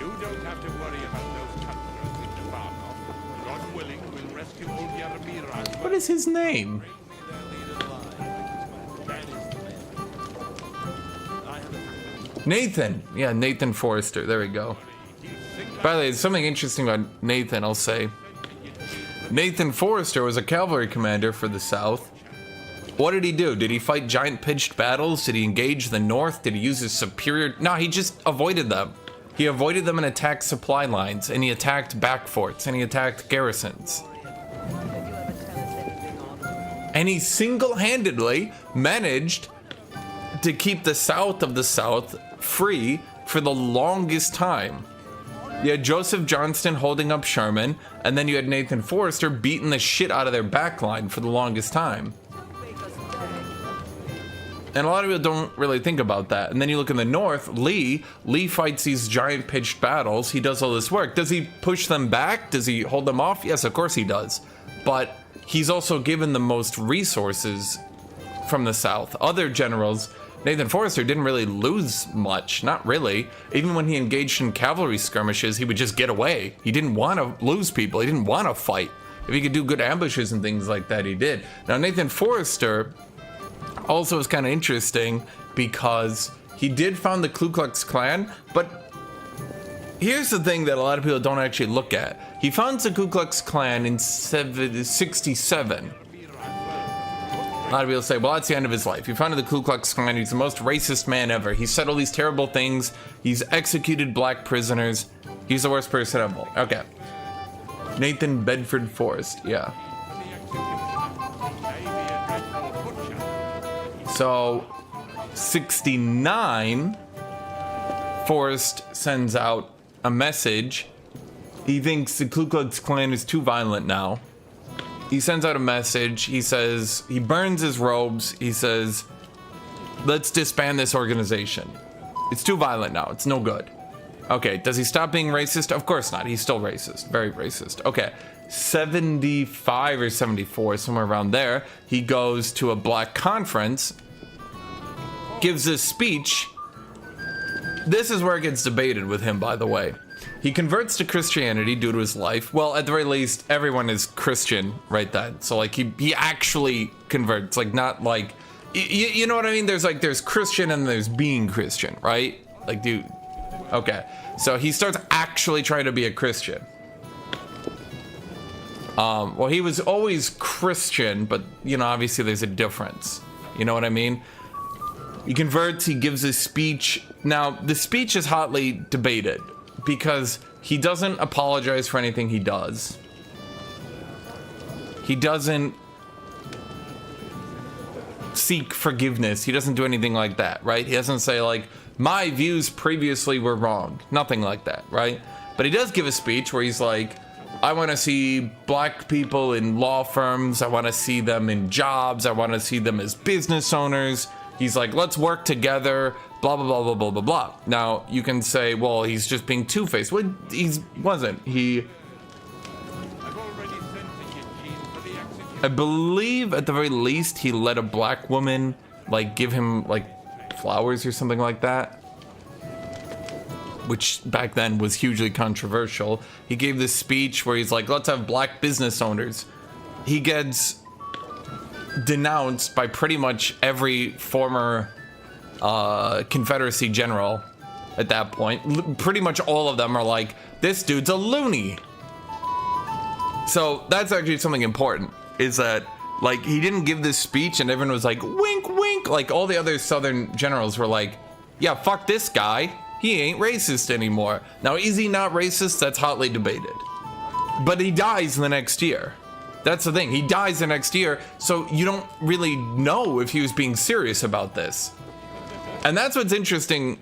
You don't have to worry about those cutthroats in Navarro. God willing, we'll rescue old Yaramira. What is his name? Nathan. Yeah, Nathan Forrester. There we go. By the way, there's something interesting about Nathan, I'll say. Nathan Forrester was a cavalry commander for the South. What did he do? Did he fight giant pitched battles? Did he engage the North? Did he use his superior... No, he just avoided them. He avoided them and attacked supply lines, and he attacked back forts, and he attacked garrisons. And he single-handedly managed to keep the South of the South free for the longest time. You had Joseph Johnston holding up Sherman, and then you had Nathan Forrester beating the shit out of their backline for the longest time. And a lot of people don't really think about that. And then you look in the North, Lee fights these giant pitched battles. He does all this work. Does he push them back? Does he hold them off? Yes, of course he does. But he's also given the most resources from the South. Other generals, Nathan Forrester didn't really lose much, not really. Even when he engaged in cavalry skirmishes, he would just get away. He didn't want to lose people. He didn't want to fight. If he could do good ambushes and things like that, he did. Now, Nathan Forrester also is kind of interesting because he did found the Ku Klux Klan, but here's the thing that a lot of people don't actually look at. He founds the Ku Klux Klan in 67. A lot of people say, well, that's the end of his life. He founded the Ku Klux Klan. He's the most racist man ever. He said all these terrible things. He's executed black prisoners. He's the worst person ever. Okay. Nathan Bedford Forrest, yeah. So, 69, Forrest sends out a message. He thinks the Ku Klux Klan is too violent now. He sends out a message. He says, he burns his robes. He says, let's disband this organization. It's too violent now. It's no good. Okay, does he stop being racist? Of course not. He's still racist. Very racist. Okay. 75 or 74, somewhere around there, he goes to a black conference, gives this speech. This is where it gets debated with him, by the way. He converts to Christianity due to his life. Well, at the very least, everyone is Christian right then. So, like, he actually converts. Like, not like... You know what I mean? There's Christian and there's being Christian, right? Like, dude... Okay. So, he starts actually trying to be a Christian. Well, he was always Christian, but, you know, obviously there's a difference. You know what I mean? He converts, he gives his speech. Now, the speech is hotly debated because he doesn't apologize for anything he does. He doesn't seek forgiveness. He doesn't do anything like that, right? He doesn't say, like, my views previously were wrong. Nothing like that, right? But he does give a speech where he's like, I want to see black people in law firms. I want to see them in jobs. I want to see them as business owners. He's like, let's work together, blah, blah, blah, blah, blah, blah, blah. Now, you can say, well, he's just being two-faced. Well, he wasn't. I believe, at the very least, he let a black woman, like, give him, like, flowers or something like that. Which back then was hugely controversial. He gave this speech where he's like, let's have black business owners. He gets denounced by pretty much every former Confederacy general at that point. Pretty much all of them are like, this dude's a loony. So that's actually something important, is that, like, he didn't give this speech and everyone was like, wink, wink. Like, all the other Southern generals were like, yeah, fuck this guy. He ain't racist anymore. Now, is he not racist? That's hotly debated. But he dies the next year. That's the thing. He dies the next year, so you don't really know if he was being serious about this. And that's what's interesting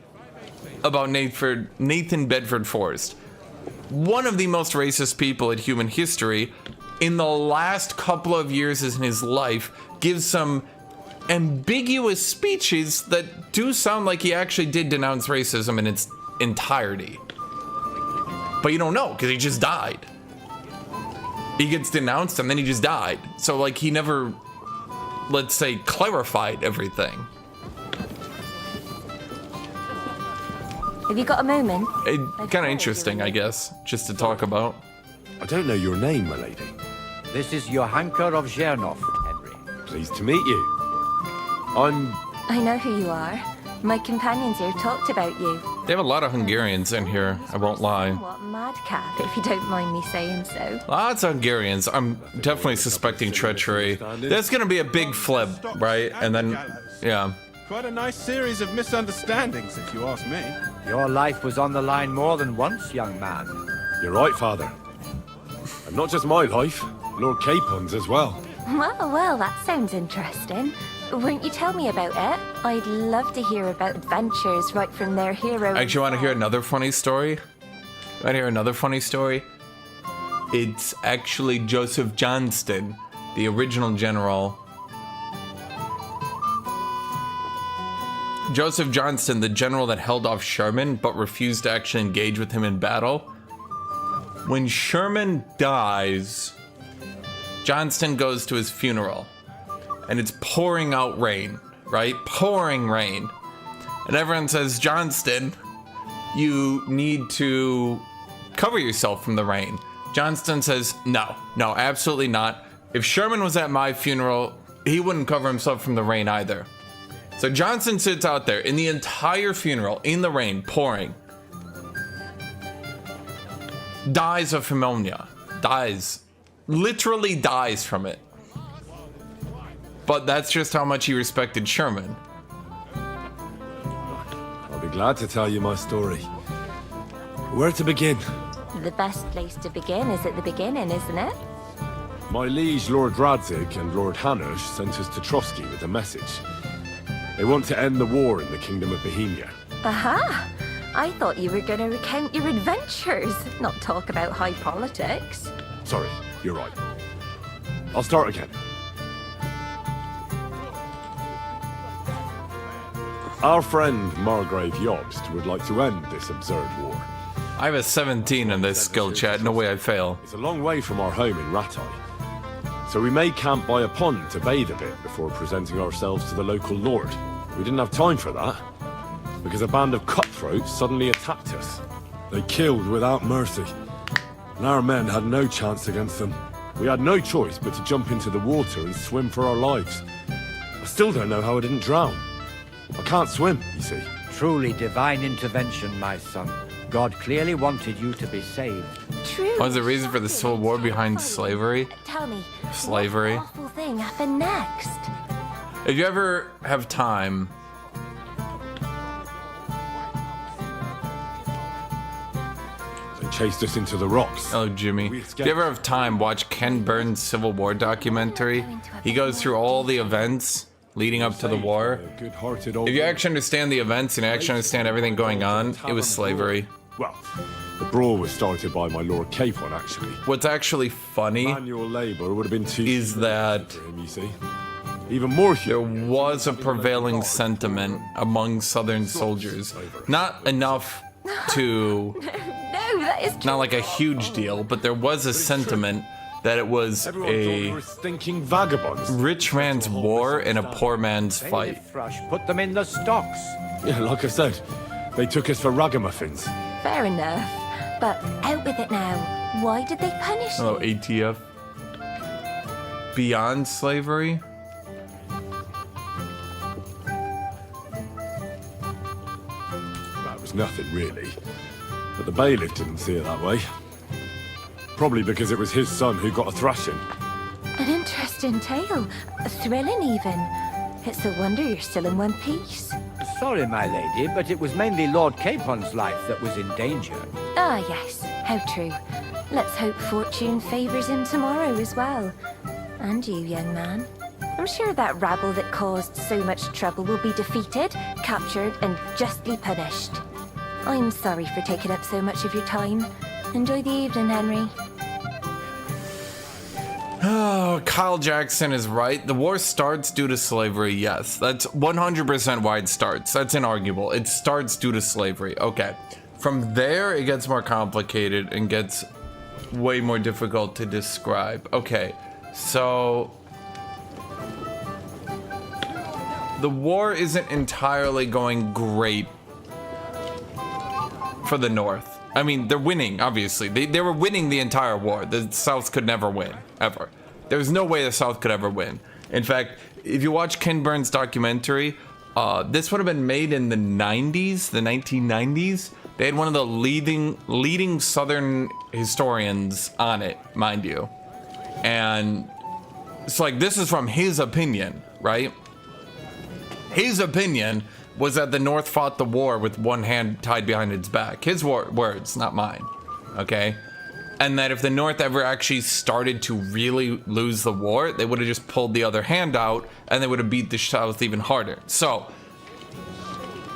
about Nathan Bedford Forrest. One of the most racist people in human history, in the last couple of years in his life, gives some ambiguous speeches that do sound like he actually did denounce racism in its entirety. But you don't know, because he just died. He gets denounced and then he just died. So, like, he never, let's say, clarified everything. Have you got a moment? Kind of interesting, I guess, just to talk about. I don't know your name, my lady. This is Johanka of Zhernov, Henry. Pleased to meet you. I know who you are. My companions here talked about you. They have a lot of Hungarians in here, I won't lie. What madcap, if you don't mind me saying so. Lots of Hungarians. I'm definitely suspecting treachery. There's gonna be a big flip, right? And then, yeah. Quite a nice series of misunderstandings, if you ask me. Your life was on the line more than once, young man. You're right, Father. And not just my life, Lord Capon's as well. Well, that sounds interesting. Won't you tell me about it? I'd love to hear about adventures right from their hero. Actually, want to hear another funny story? Want to hear another funny story? It's actually Joseph Johnston, the original general. Joseph Johnston, the general that held off Sherman but refused to actually engage with him in battle. When Sherman dies, Johnston goes to his funeral. And it's pouring out rain, right? Pouring rain. And everyone says, Johnston, you need to cover yourself from the rain. Johnston says, no, absolutely not. If Sherman was at my funeral, he wouldn't cover himself from the rain either. So Johnston sits out there in the entire funeral, in the rain, pouring. Dies of pneumonia. Literally dies from it. But that's just how much he respected Sherman. I'll be glad to tell you my story. Where to begin? The best place to begin is at the beginning, isn't it? My liege Lord Radzig and Lord Hanush sent us to Trotsky with a message. They want to end the war in the Kingdom of Bohemia. Aha! I thought you were going to recount your adventures, not talk about high politics. Sorry, you're right. I'll start again. Our friend Margrave Jobst would like to end this absurd war. I have a 17 in this skill chat, no way I fail. It's a long way from our home in Ratai. So we made camp by a pond to bathe a bit before presenting ourselves to the local lord. We didn't have time for that, because a band of cutthroats suddenly attacked us. They killed without mercy, and our men had no chance against them. We had no choice but to jump into the water and swim for our lives. I still don't know how I didn't drown. I can't swim, you see. Truly divine intervention, my son. God clearly wanted you to be saved. True. What was the reason for the Civil War behind slavery? Tell me, Slavery. what awful thing happened next? If you ever have time, they chased us into the rocks. Oh, Jimmy. If you ever have time, watch Ken Burns' Civil War documentary. He goes through all the events leading up to the war. If you actually understand the events and actually understand everything going on, it was slavery. Well, the brawl was started by my Lord Capon, actually. What's actually funny Manual labor would have been too is that for him, you see. Even more there was a prevailing sentiment among Southern soldiers. Not enough to... No, that is true. Not like a huge deal, but there was a sentiment that it was a stinking vagabonds. Rich man's war and a poor man's fight. Put them in the stocks. Yeah, like I said, they took us for ragamuffins. Fair enough. But out with it now. Why did they punish you? Oh, ATF. Beyond slavery? That was nothing, really. But the bailiff didn't see it that way. Probably because it was his son who got a thrashing. An interesting tale. Thrilling, even. It's a wonder you're still in one piece. Sorry, my lady, but it was mainly Lord Capon's life that was in danger. Ah, yes. How true. Let's hope fortune favours him tomorrow as well. And you, young man. I'm sure that rabble that caused so much trouble will be defeated, captured, and justly punished. I'm sorry for taking up so much of your time. Enjoy the evening, Henry. Oh, Kyle Jackson is right. The war starts due to slavery. Yes, that's 100% why it starts. That's inarguable. It starts due to slavery. Okay. From there, it gets more complicated and gets way more difficult to describe. Okay, so the war isn't entirely going great for the North. I mean, they're winning, obviously. They were winning the entire war. The South could never win, ever. There's no way the South could ever win. In fact, if you watch Ken Burns' documentary, this would have been made in the 90s, the 1990s. They had one of the leading Southern historians on it, mind you. And it's like, this is from his opinion, right? His opinion was that the North fought the war with one hand tied behind its back. His words, not mine, okay? And that if the North ever actually started to really lose the war, they would have just pulled the other hand out and they would have beat the South even harder. So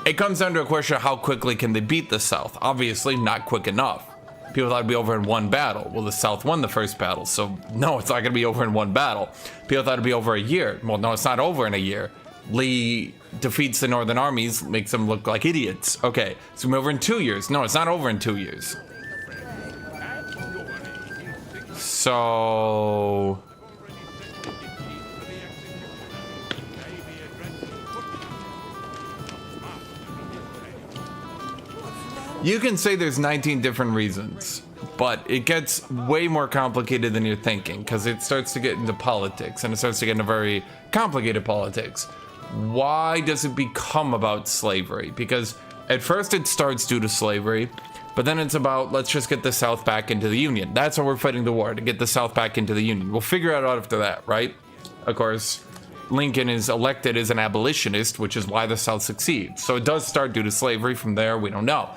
it comes down to a question of how quickly can they beat the South? Obviously, not quick enough. People thought it'd be over in one battle. Well, the South won the first battle, so no, it's not gonna be over in one battle. People thought it'd be over a year. Well, no, it's not over in a year. Lee defeats the Northern armies, makes them look like idiots. Okay, it's gonna be over in 2 years. No, it's not over in 2 years. So you can say there's 19 different reasons, but it gets way more complicated than you're thinking because it starts to get into politics and it starts to get into very complicated politics. Why does it become about slavery? Because at first it starts due to slavery, but then it's about, let's just get the South back into the Union. That's why we're fighting the war, to get the South back into the Union. We'll figure it out after that, right? Of course, Lincoln is elected as an abolitionist, which is why the South succeeds. So it does start due to slavery. From there, we don't know.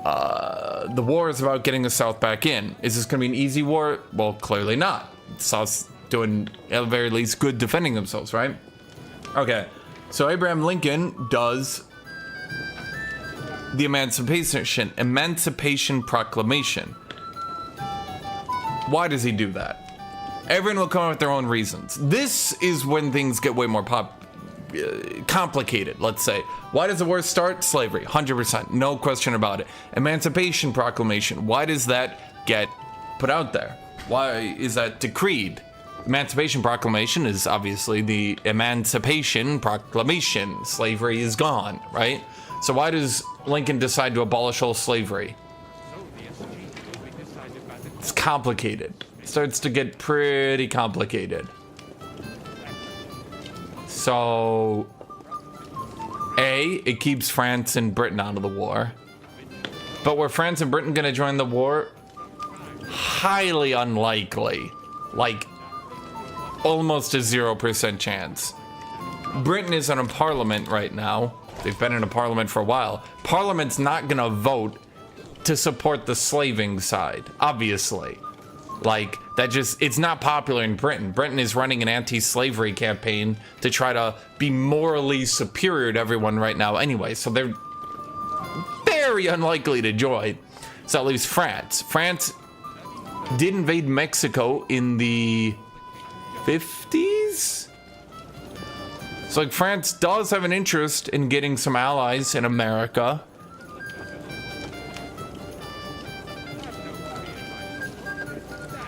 The war is about getting the South back in. Is this going to be an easy war? Well, clearly not. The South's doing, at the very least, good defending themselves, right? Okay, so Abraham Lincoln does the Emancipation Proclamation. Why does he do that? Everyone will come up with their own reasons. This is when things get way more complicated, let's say. Why does the war start? Slavery, 100%, no question about it. Emancipation Proclamation, why does that get put out there? Why is that decreed? Emancipation Proclamation is obviously the Emancipation Proclamation. Slavery is gone, right? So why does Lincoln decide to abolish all slavery? It's complicated. It starts to get pretty complicated. So, A, it keeps France and Britain out of the war. But were France and Britain gonna join the war? Highly unlikely. Like, almost a 0% chance. Britain is in a parliament right now. They've been in a parliament for a while. Parliament's not gonna vote to support the slaving side, obviously. Like, that just, it's not popular in Britain. Britain is running an anti-slavery campaign to try to be morally superior to everyone right now anyway, so they're very unlikely to join. So that leaves France. France did invade Mexico in the 50s? So like France does have an interest in getting some allies in America.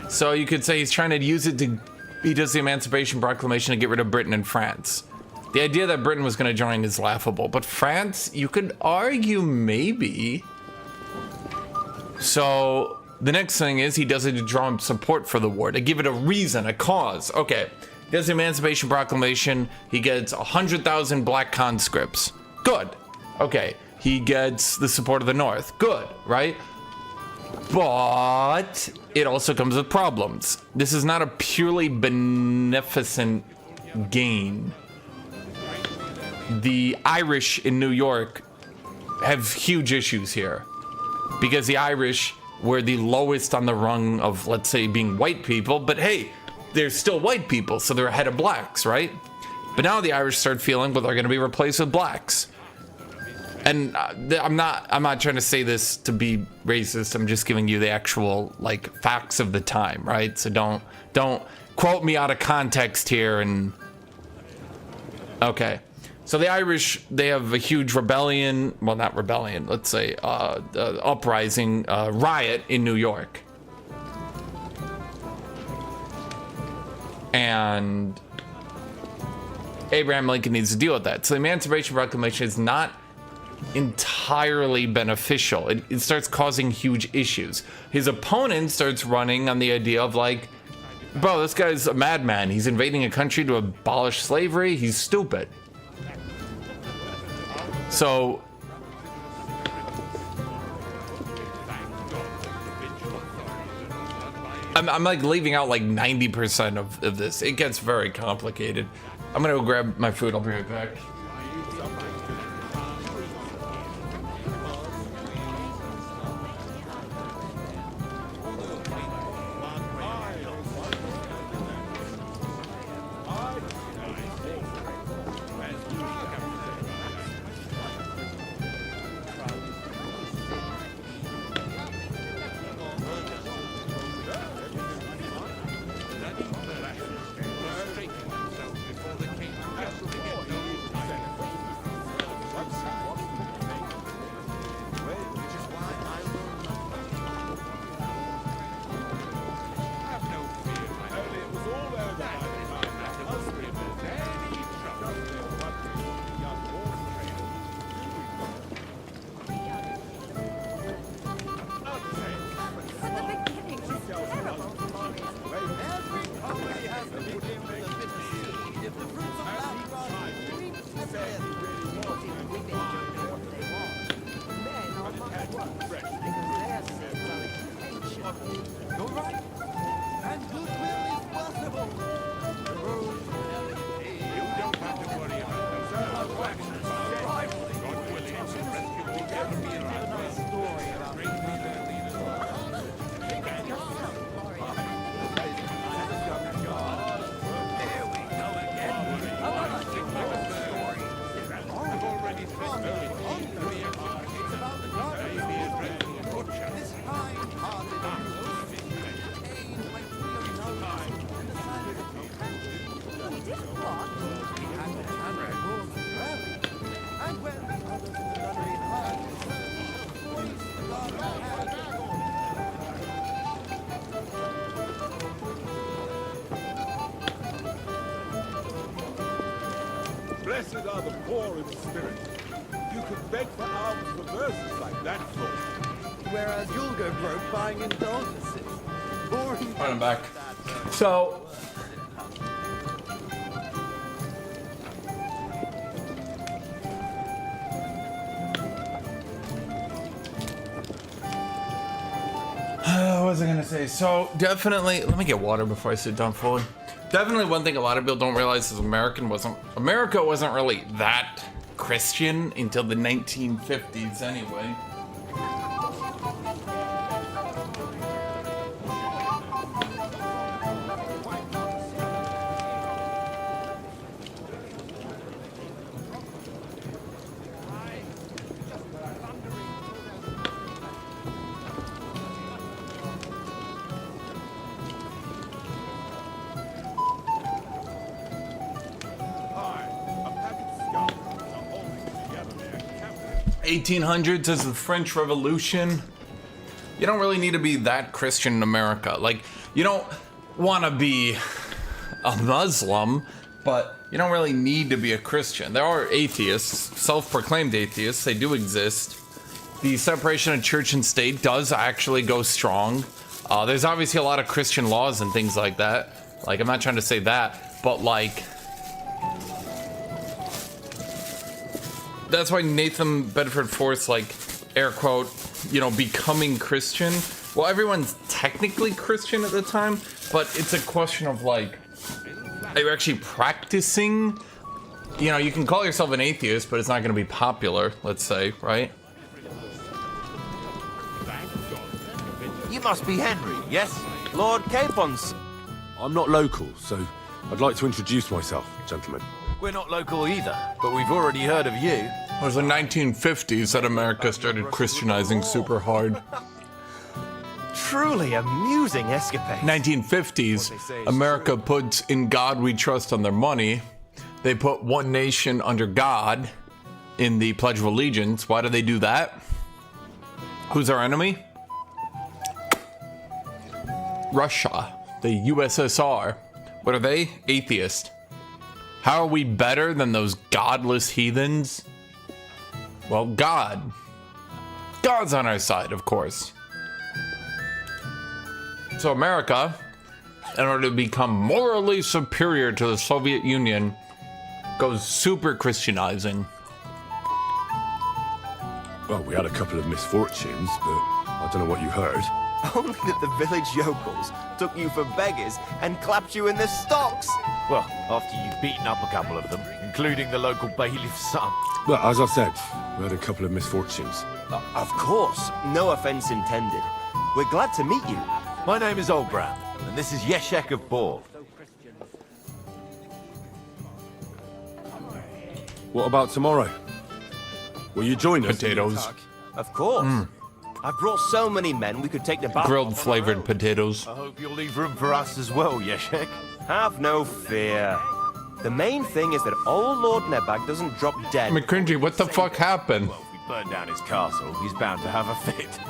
So you could say he's trying to use it to, he does the Emancipation Proclamation to get rid of Britain and France. The idea that Britain was going to join is laughable, but France, you could argue maybe. So the next thing is he does it to draw support for the war, to give it a reason, a cause. Okay, he does the Emancipation Proclamation, he gets 100,000 black conscripts. Good. Okay, he gets the support of the North. Good, right? But it also comes with problems. This is not a purely beneficent gain. The Irish in New York have huge issues here because the Irish were the lowest on the rung of, let's say, being white people. But hey, they're still white people, so they're ahead of blacks, right? But now the Irish start feeling, well, they're going to be replaced with blacks. And I'm not trying to say this to be racist. I'm just giving you the actual like facts of the time, right? So don't quote me out of context here. And okay, so the Irish, they have a huge rebellion. Well, not rebellion. Let's say uprising, riot in New York, and Abraham Lincoln needs to deal with that. So the Emancipation Proclamation is not entirely beneficial. It starts causing huge issues. His opponent starts running on the idea of like, bro, this guy's a madman. He's invading a country to abolish slavery. He's stupid. So I'm like leaving out like 90% of this. It gets very complicated. I'm gonna go grab my food. I'll be right back. Blessed are the poor in spirit. You could beg for alms for verses like that, Florian. Whereas you'll go broke buying indulgences. Boring. I'm back. So what was I gonna say? So definitely, let me get water before I sit down fully. Definitely one thing a lot of people don't realize is America wasn't really that Christian until the 1950s anyway. Hi, 1800s as the French Revolution. You don't really need to be that Christian in America. Like, you don't want to be a Muslim, but you don't really need to be a Christian. There are atheists, self-proclaimed atheists. They do exist. The separation of church and state does actually go strong. There's obviously a lot of Christian laws and things like that. Like, I'm not trying to say that, but like, that's why Nathan Bedford Forrest, like, air quote, you know, becoming Christian. Well, everyone's technically Christian at the time, but it's a question of like, are you actually practicing? You know, you can call yourself an atheist, but it's not going to be popular, let's say, right? You must be Henry, yes? Lord Capons. I'm not local, so I'd like to introduce myself, gentlemen. We're not local either, but we've already heard of you. It was the 1950s that America started Christianizing super hard. Truly amusing escapade. 1950s, America puts "In God We Trust" on their money. They put "One Nation Under God" in the Pledge of Allegiance. Why do they do that? Who's our enemy? Russia, the USSR. What are they? Atheist. How are we better than those godless heathens? Well, God. God's on our side, of course. So America, in order to become morally superior to the Soviet Union, goes super Christianizing. Well, we had a couple of misfortunes, but I don't know what you heard. Only that the village yokels took you for beggars and clapped you in the stocks. Well, after you've beaten up a couple of them, including the local bailiff's son. Well, as I said, we had a couple of misfortunes. Of course, no offense intended. We're glad to meet you. My name is Olbrand, and this is Yeshek of Bor. What about tomorrow? Will you join us? Potatoes. Of course. I've brought so many men we could take the battle. Grilled flavored potatoes. I hope you'll leave room for us as well, Yeshek. Have no fear. The main thing is that old Lord Nebag doesn't drop dead. McCringy, what the fuck happened? Well, if we burn down his castle, he's bound to have a fit.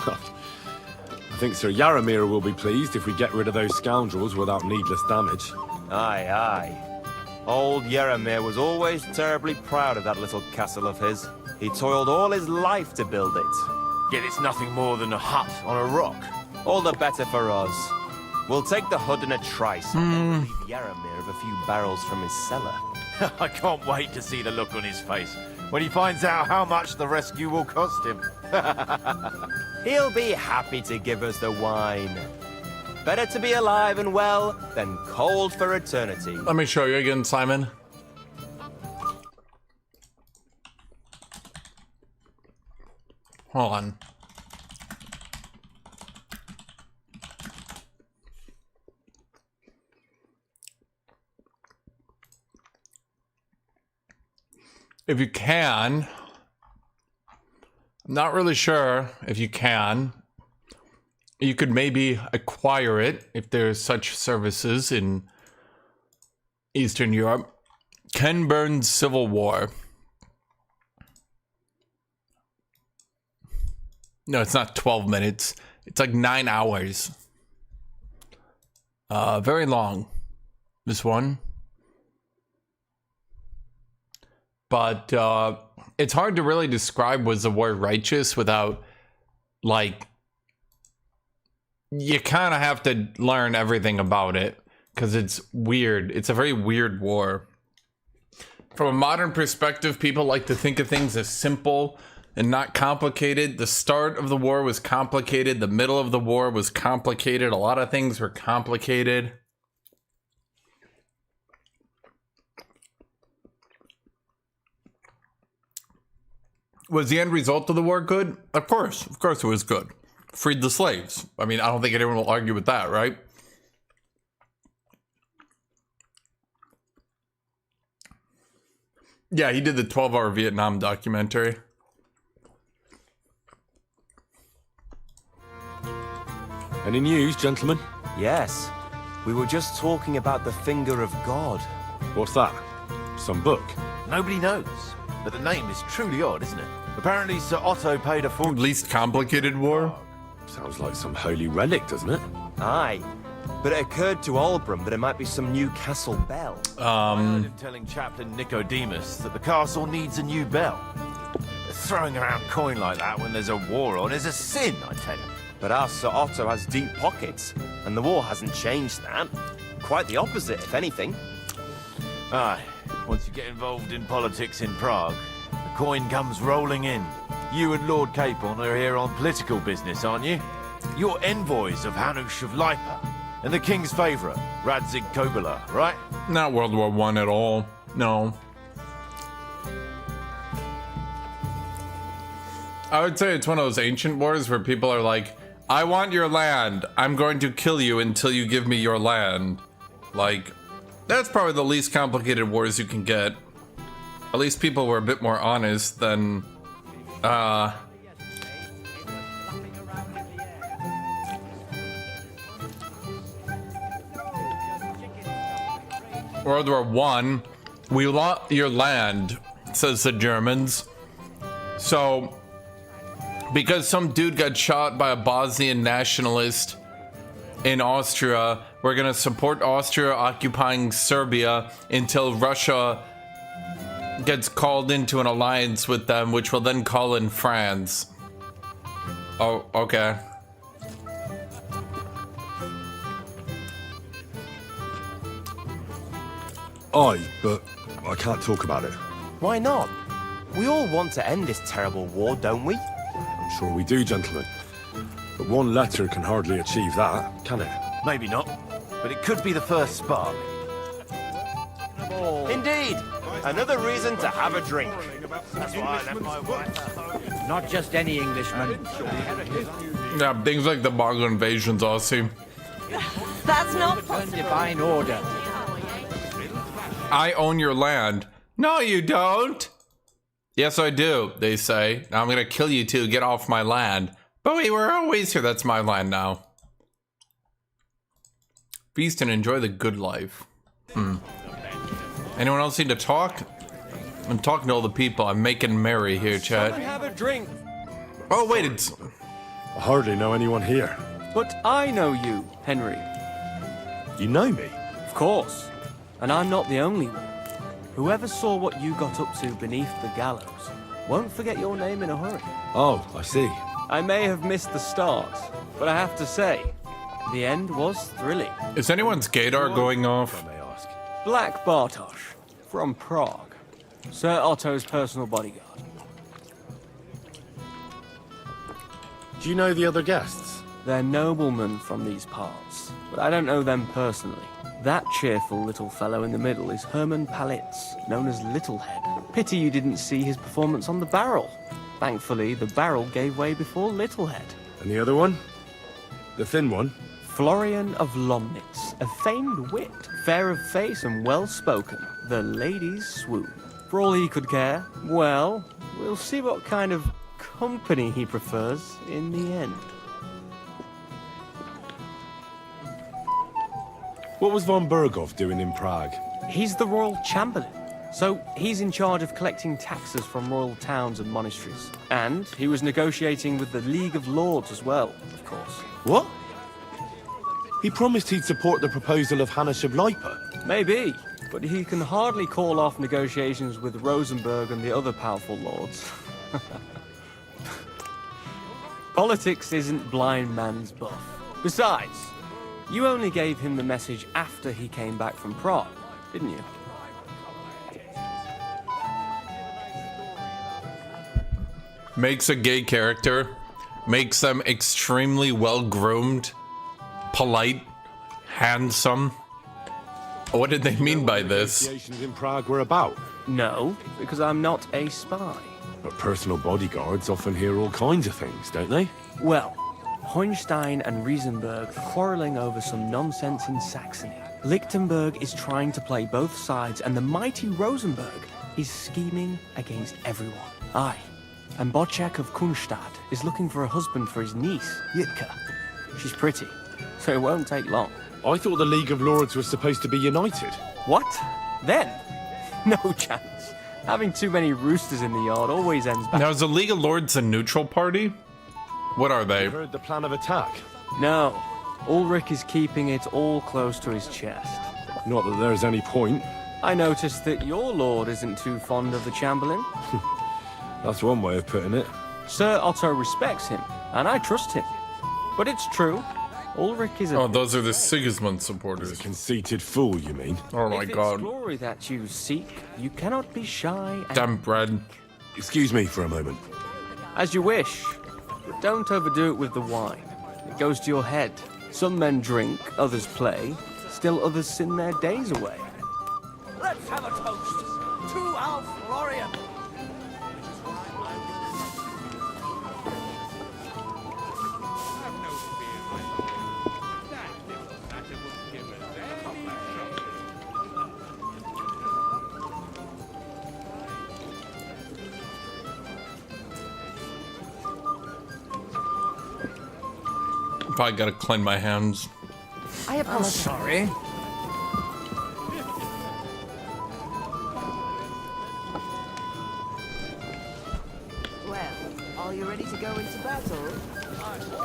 I think Sir Yaramir will be pleased if we get rid of those scoundrels without needless damage. Aye, aye. Old Yaramir was always terribly proud of that little castle of his. He toiled all his life to build it. Yet it's nothing more than a hut on a rock. All the better for us. We'll take the hood in a trice and leave Yaramir of a few barrels from his cellar. I can't wait to see the look on his face when he finds out how much the rescue will cost him. He'll be happy to give us the wine. Better to be alive and well than cold for eternity. Let me show you again, Simon. Hold on. If you can, I'm not really sure if you can. You could maybe acquire it if there's such services in Eastern Europe. Ken Burns' Civil War. No, it's not 12 minutes. It's like 9 hours. Very long, this one. But it's hard to really describe was the war righteous without, like, you kind of have to learn everything about it because it's weird. It's a very weird war. From a modern perspective, people like to think of things as simple and not complicated. The start of the war was complicated. The middle of the war was complicated. A lot of things were complicated. Was the end result of the war good? Of course it was good. Freed the slaves. I mean, I don't think anyone will argue with that, right? Yeah, he did the 12-hour Vietnam documentary. Any news, gentlemen? Yes. We were just talking about the Finger of God. What's that? Some book? Nobody knows, but the name is truly odd, isn't it? Apparently Sir Otto paid a fortune. Least complicated war? Sounds like some holy relic, doesn't it? Aye. But it occurred to Albram that it might be some new castle bell. I heard him telling Chaplain Nicodemus that the castle needs a new bell. Throwing around coin like that when there's a war on is a sin, I tell you. But our Sir Otto has deep pockets, and the war hasn't changed that. Quite the opposite, if anything. Aye. Once you get involved in politics in Prague, the coin comes rolling in. You and Lord Capon are here on political business, aren't you? You're envoys of Hanush of Lipa, and the king's favourite, Radzig Kobyla, right? Not World War I at all. No. I would say it's one of those ancient wars where people are like, I want your land. I'm going to kill you until you give me your land. Like, that's probably the least complicated wars you can get. At least people were a bit more honest than, World War I, we want your land, says the Germans. So, because some dude got shot by a Bosnian nationalist in Austria, we're gonna support Austria occupying Serbia until Russia gets called into an alliance with them, which will then call in France. Oh, okay. But I can't talk about it. Why not? We all want to end this terrible war, don't we? I'm sure we do, gentlemen. But one letter can hardly achieve that, can it? Maybe not, but it could be the first spark. Indeed! Another reason to have a drink. That's why I left my wife. Not just any Englishman. Yeah, things like the Mongol invasion's awesome. That's not possible. Divine order. I own your land. No, you don't. Yes, I do, they say. Now I'm gonna kill you too. Get off my land. But we were always here. That's my land now. Feast and enjoy the good life. Anyone else need to talk? I'm talking to all the people. I'm making merry here, chat. Have a drink. Oh, wait, it's... I hardly know anyone here. But I know you, Henry. You know me? Of course. And I'm not the only one. Whoever saw what you got up to beneath the gallows won't forget your name in a hurry. Oh, I see. I may have missed the start, but I have to say, the end was thrilling. Is anyone's gaydar going off? I may ask. Black Bartosz, from Prague. Sir Otto's personal bodyguard. Do you know the other guests? They're noblemen from these parts, but I don't know them personally. That cheerful little fellow in the middle is Herman Palitz, known as Littlehead. Pity you didn't see his performance on the barrel. Thankfully, the barrel gave way before Littlehead. And the other one? The thin one? Florian of Lomnitz, a famed wit, fair of face and well-spoken. The ladies swoon. For all he could care, well, we'll see what kind of company he prefers in the end. What was von Berghoff doing in Prague? He's the royal chamberlain, so he's in charge of collecting taxes from royal towns and monasteries. And he was negotiating with the League of Lords as well, of course. What? He promised he'd support the proposal of Hannes of Lippe. Maybe, but he can hardly call off negotiations with Rosenberg and the other powerful lords. Politics isn't blind man's buff. Besides, you only gave him the message after he came back from Prague, didn't you? Makes a gay character, makes them extremely well-groomed, polite, handsome. What did they mean by this? Negotiations in Prague were about. No, because I'm not a spy. But personal bodyguards often hear all kinds of things, don't they? Well, Hohenstein and Riesenberg quarreling over some nonsense in Saxony. Lichtenberg is trying to play both sides, and the mighty Rosenberg is scheming against everyone. Aye, and Bocek of Kunstadt is looking for a husband for his niece, Yitka. She's pretty, so it won't take long. I thought the League of Lords was supposed to be united. What? Then? No chance. Having too many roosters in the yard always ends bad. Now, is the League of Lords a neutral party? What are they? You heard the plan of attack? No. Ulrich is keeping it all close to his chest. Not that there's any point. I noticed that your lord isn't too fond of the Chamberlain. That's one way of putting it. Sir Otto respects him, and I trust him. But it's true. Ulrich is a... Oh, those are the Sigismund supporters. He's a conceited fool, you mean? Oh my god. If it's glory that you seek, you cannot be shy and... Damn bread. Excuse me for a moment. As you wish. But don't overdo it with the wine. It goes to your head. Some men drink, others play. Still others sin their days away. Let's have a toast to our Florian. I gotta clean my hands. I apologize. Sorry. Well, are you ready to go into battle?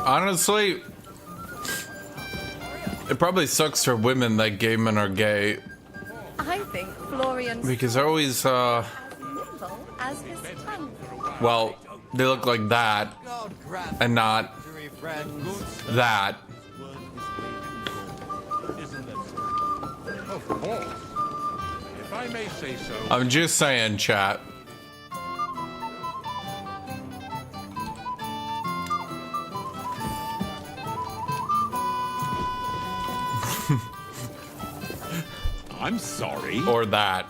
Honestly, it probably sucks for women that gay men are gay. I think Florian Because they're always, as his tongue. well, they look like that, and not that. Of course. If I may say so. I'm just saying, chat. I'm sorry. Or that.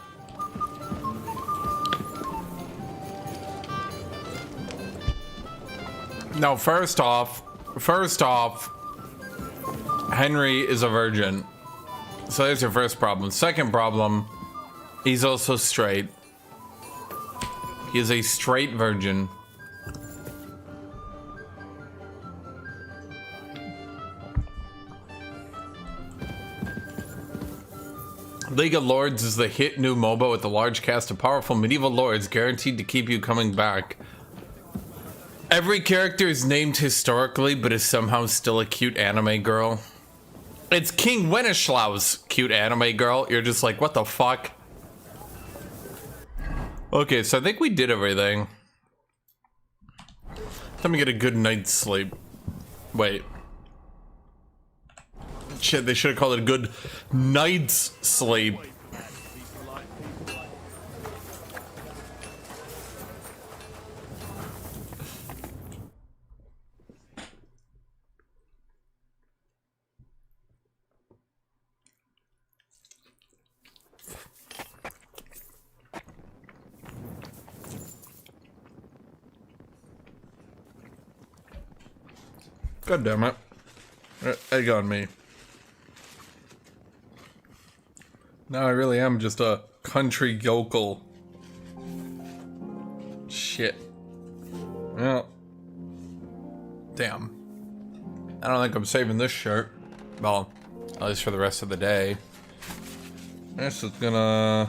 No, first off, Henry is a virgin. So there's your first problem. Second problem, he's also straight. He is a straight virgin. League of Lords is the hit new MOBA with a large cast of powerful medieval lords guaranteed to keep you coming back. Every character is named historically, but is somehow still a cute anime girl. It's King Wenceslaus, cute anime girl. You're just like, what the fuck? Okay, so I think we did everything. Let me get a good night's sleep. Wait. Shit, they should have called it a good night's sleep. God damn it. Egg on me. Now I really am just a country yokel. Shit. Well. Damn. I don't think I'm saving this shirt. Well, at least for the rest of the day. This is gonna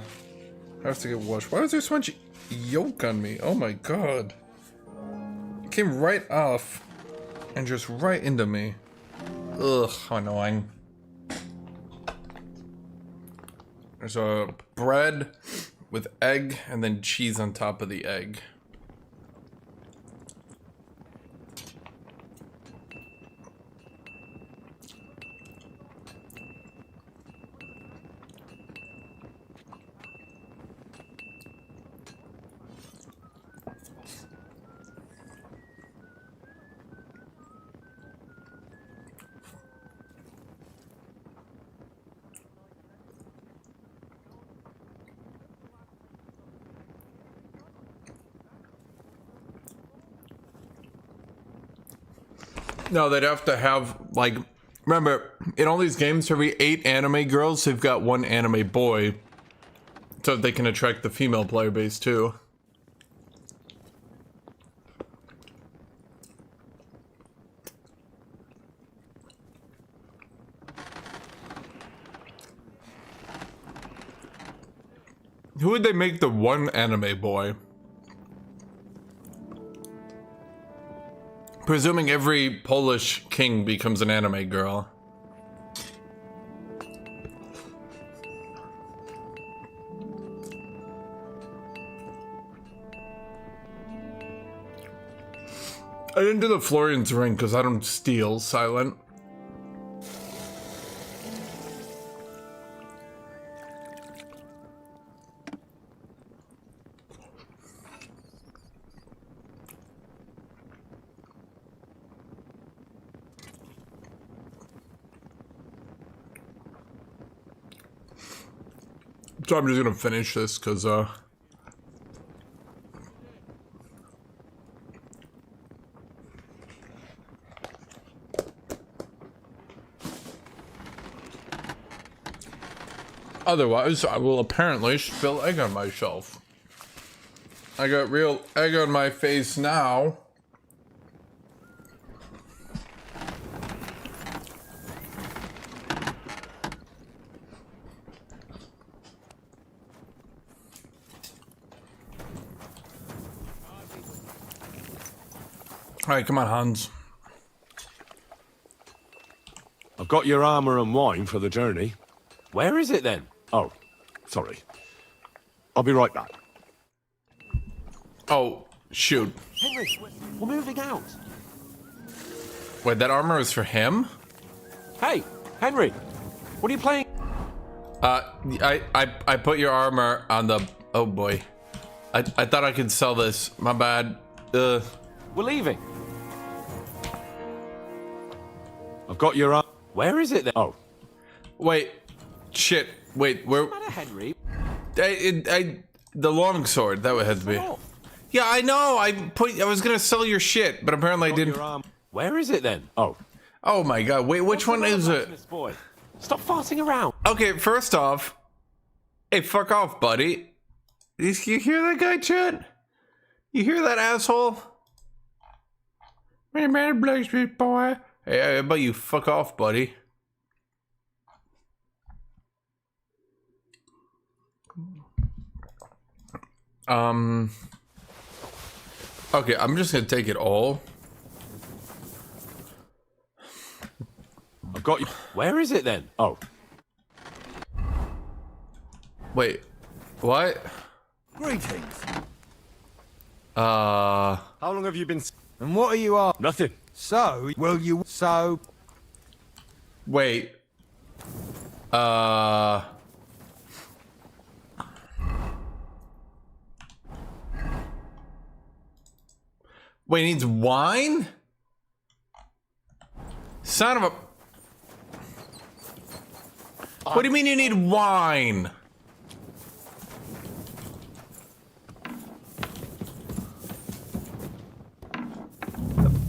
have to get washed. Why is there so much yolk on me? Oh my god. It came right off and just right into me. Ugh, how annoying. There's a bread with egg and then cheese on top of the egg. No, they'd have to have, like, remember, in all these games, for every 8 anime girls, they've got 1 anime boy. So they can attract the female player base, too. Who would they make the 1 anime boy? Presuming every Polish king becomes an anime girl. I didn't do the Florian's ring because I don't steal, Silent. So I'm just gonna finish this because otherwise I will apparently spill egg on myself. I got real egg on my face now. right, come on, Hans. I've got your armor and wine for the journey. Where is it then? Oh, sorry. I'll be right back. Oh, shoot. Henry, we're moving out. Wait, that armor is for him? Hey, Henry, what are you playing? I put your armor on the... Oh, boy. I thought I could sell this. My bad. We're leaving. I've got your armor. Where is it then? Oh. Wait. Shit. Wait, where... What's the matter, Henry? The longsword, that would have to be. Yeah, I know. I was gonna sell your shit, but apparently I didn't. Where is it then? Oh. Oh my god. Wait, which one is it? Boy? Stop farting around. Okay, first off, hey, fuck off, buddy. You hear that guy, Chet? You hear that asshole? Man, bless me, boy. Hey, how about you fuck off, buddy? Okay, I'm just gonna take it all. I've got you. Where is it then? Oh. Wait, what? Greetings. How long have you been... And what are you on? Nothing. So, will you... So... Wait. Wait, he needs wine? Son of a... What do you mean you need wine?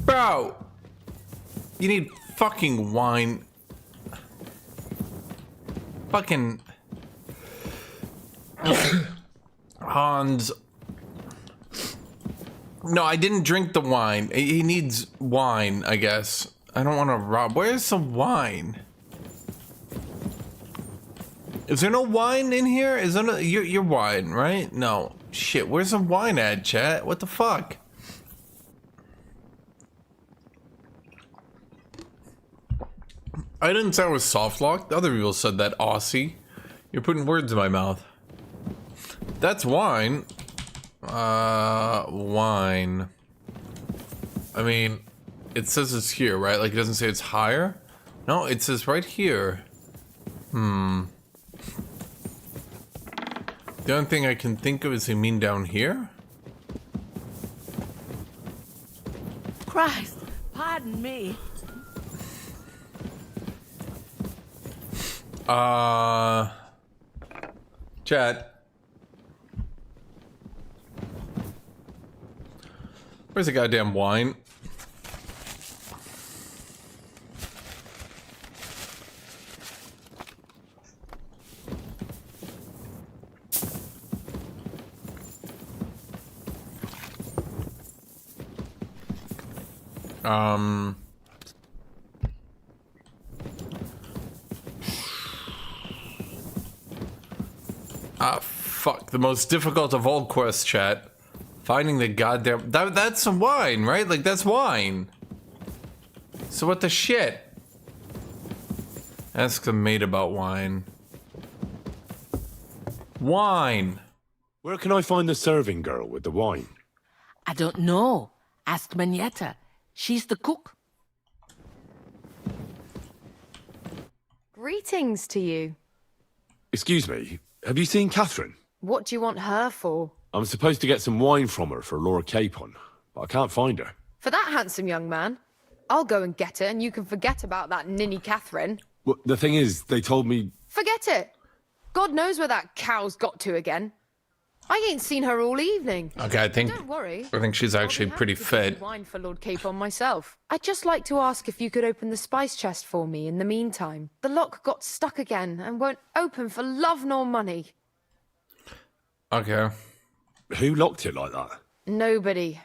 Bro! You need fucking wine. Fucking... Hans... No, I didn't drink the wine. He needs wine, I guess. I don't want to rob. Where's some wine? Is there no wine in here? Is there no... Your wine, right? No. Shit, where's some wine at, chat? What the fuck? I didn't say I was soft locked. Other people said that, Aussie. You're putting words in my mouth. That's wine. Wine. I mean, it says it's here, right? Like, it doesn't say it's higher? No, it says right here. The only thing I can think of is they mean down here? Christ, pardon me. Chat. Where's the goddamn wine? Fuck. The most difficult of all quests, chat. Finding the goddamn... That's some wine, right? Like, that's wine. So what the shit? Ask the maid about wine. Wine! Where can I find the serving girl with the wine? I don't know. Ask Manietta. She's the cook. Greetings to you. Excuse me, have you seen Catherine? What do you want her for? I'm supposed to get some wine from her for Laura Capon, but I can't find her. For that handsome young man? I'll go and get it, and you can forget about that ninny Catherine. Well, the thing is, they told me... Forget it! God knows where that cow's got to again. I ain't seen her all evening. Okay, Don't worry. I think she's actually pretty fit. Wine for Lord Capon myself. I'd just like to ask if you could open the spice chest for me in the meantime. The lock got stuck again and won't open for love nor money. Okay. Who locked it like that? Nobody.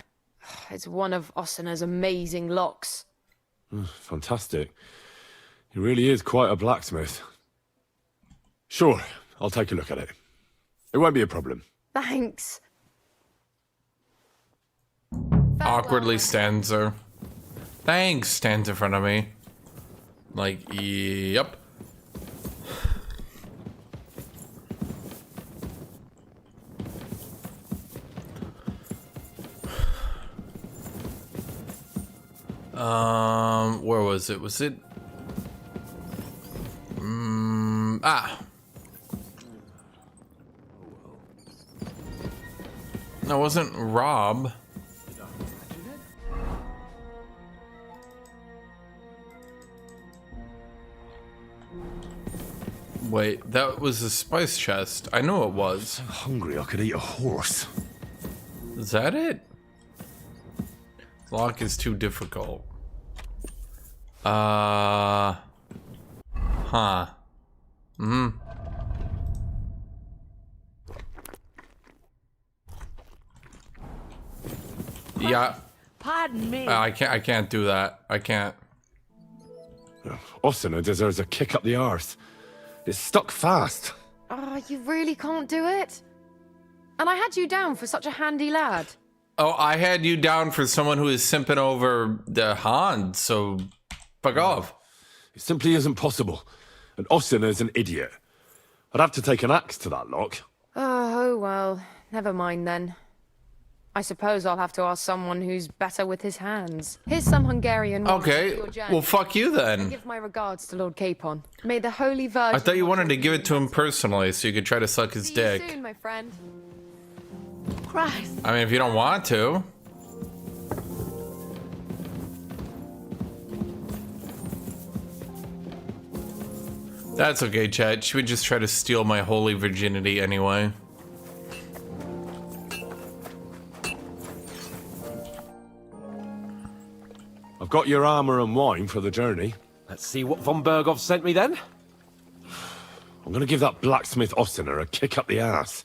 It's one of Osina's amazing locks. Fantastic. He really is quite a blacksmith. Sure, I'll take a look at it. It won't be a problem. Thanks. Awkwardly stands there. Thanks, stands in front of me. Like, yep. Where was it? Was it? No, it wasn't Rob. Wait, that was a spice chest. I know it was. I'm so hungry I could eat a horse. Is that it? Lock is too difficult. Huh. Yeah. Pardon me. I can't do that. I can't. Ossina deserves a kick up the arse. It's stuck fast. Oh, you really can't do it? And I had you down for such a handy lad. Oh, I had you down for someone who is simping over the Hans, so fuck off. It simply isn't possible. And Ossina is an idiot. I'd have to take an axe to that lock. Oh, well, never mind then. I suppose I'll have to ask someone who's better with his hands. Here's some Hungarian wine for Okay, your journey. well, fuck you then. And give my regards to Lord Capon. May the Holy Virgin... I thought you wanted to give it to him personally so you could try to suck his dick. See you soon, my friend. Christ. I mean, if you don't want to. That's okay, chat. She would just try to steal my holy virginity anyway. I've got your armor and wine for the journey. Let's see what von Berghoff sent me then. I'm gonna give that blacksmith Ossina a kick up the ass.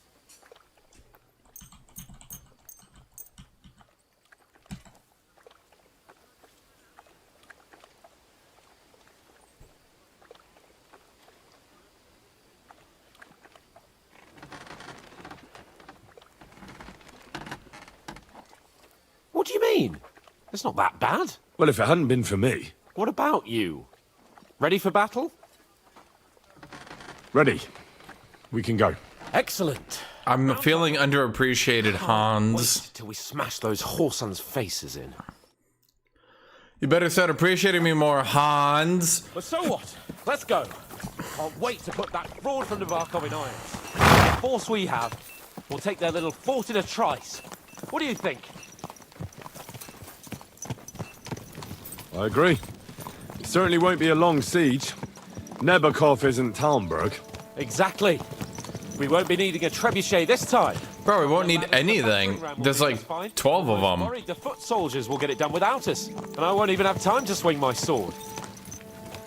What do you mean? It's not that bad. Well, if it hadn't been for me. What about you? Ready for battle? Ready. We can go. Excellent. I'm feeling underappreciated, Hans. Wait till we smash those whoresons' faces in. You better start appreciating me more, Hans. But so what? Let's go. Can't wait to put that fraud from Navarkov in irons. The force we have, we'll take their little fort in a trice. What do you think? I agree. It certainly won't be a long siege. Nebakov isn't Talmberg. Exactly. We won't be needing a trebuchet this time. Bro, we won't need anything. There's like 12 of them. Worried the foot soldiers will get it done without us, and I won't even have time to swing my sword.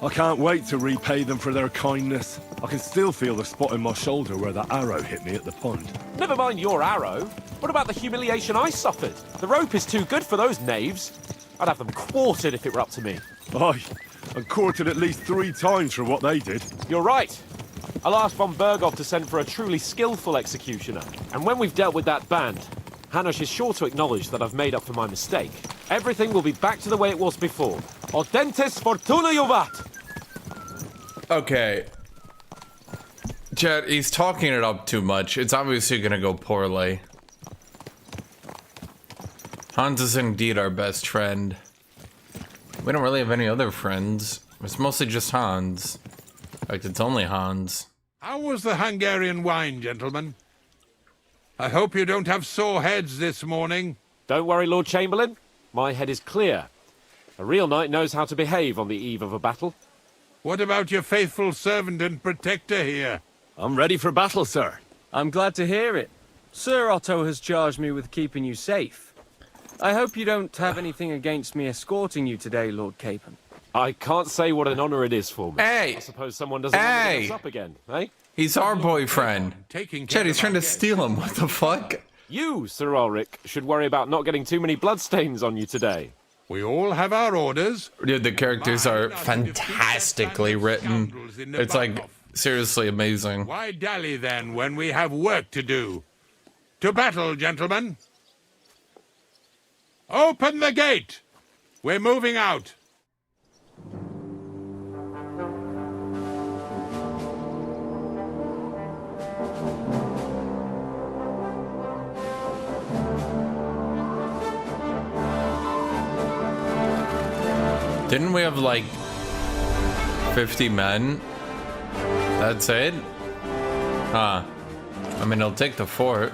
I can't wait to repay them for their kindness. I can still feel the spot in my shoulder where that arrow hit me at the pond. Never mind your arrow. What about the humiliation I suffered? The rope is too good for those knaves. I'd have them quartered if it were up to me. Aye, and quartered at least 3 times for what they did. You're right. I'll ask von Berghoff to send for a truly skillful executioner. And when we've dealt with that band, Hanush is sure to acknowledge that I've made up for my mistake. Everything will be back to the way it was before. Audentes fortuna juvat! Okay. Chat, he's talking it up too much. It's obviously gonna go poorly. Hans is indeed our best friend. We don't really have any other friends. It's mostly just Hans. In fact, it's only Hans. How was the Hungarian wine, gentlemen? I hope you don't have sore heads this morning. Don't worry, Lord Chamberlain. My head is clear. A real knight knows how to behave on the eve of a battle. What about your faithful servant and protector here? I'm ready for battle, sir. I'm glad to hear it. Sir Otto has charged me with keeping you safe. I hope you don't have anything against me escorting you today, Lord Capon. I can't say what an honor it is for me. Hey! I suppose someone doesn't want to get us up again, eh? He's our boyfriend. Taking Chet, he's trying to steal him. What the fuck? You, Sir Ulrich, should worry about not getting too many bloodstains on you today. We all have our orders. Dude, the characters are fantastically written. It's like seriously amazing. Why dally then when we have work to do? To battle, gentlemen. Open the gate! We're moving out. Didn't we have like 50 men? That's it? Huh. I mean, it'll take the fort.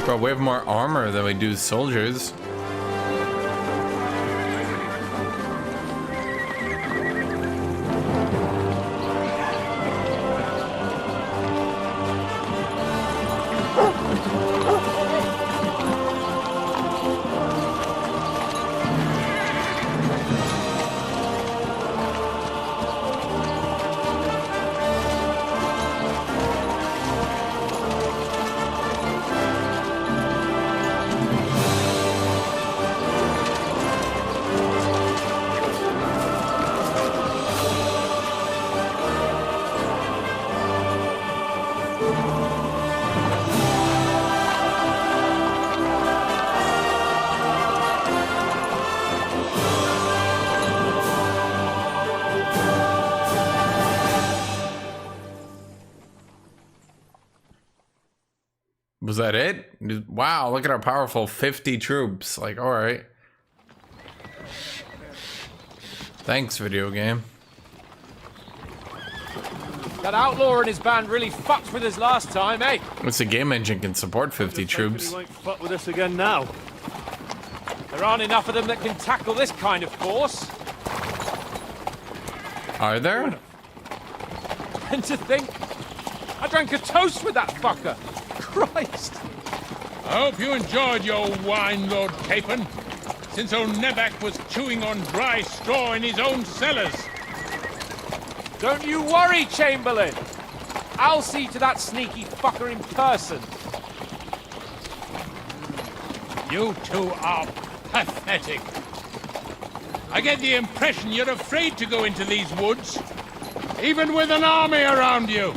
Bro, we have more armor than we do soldiers. Was that it? Wow, look at our powerful 50 troops. Like, all right. Thanks, video game. That outlaw and his band really fucked with us last time, eh? What's the game engine can support 50 troops? He won't fuck with us again now. There aren't enough of them that can tackle this kind of force. Are there? And to think, I drank a toast with that fucker. Christ! I hope you enjoyed your wine, Lord Capon, since old Neback was chewing on dry straw in his own cellars. Don't you worry, Chamberlain. I'll see to that sneaky fucker in person. You two are pathetic. I get the impression you're afraid to go into these woods, even with an army around you.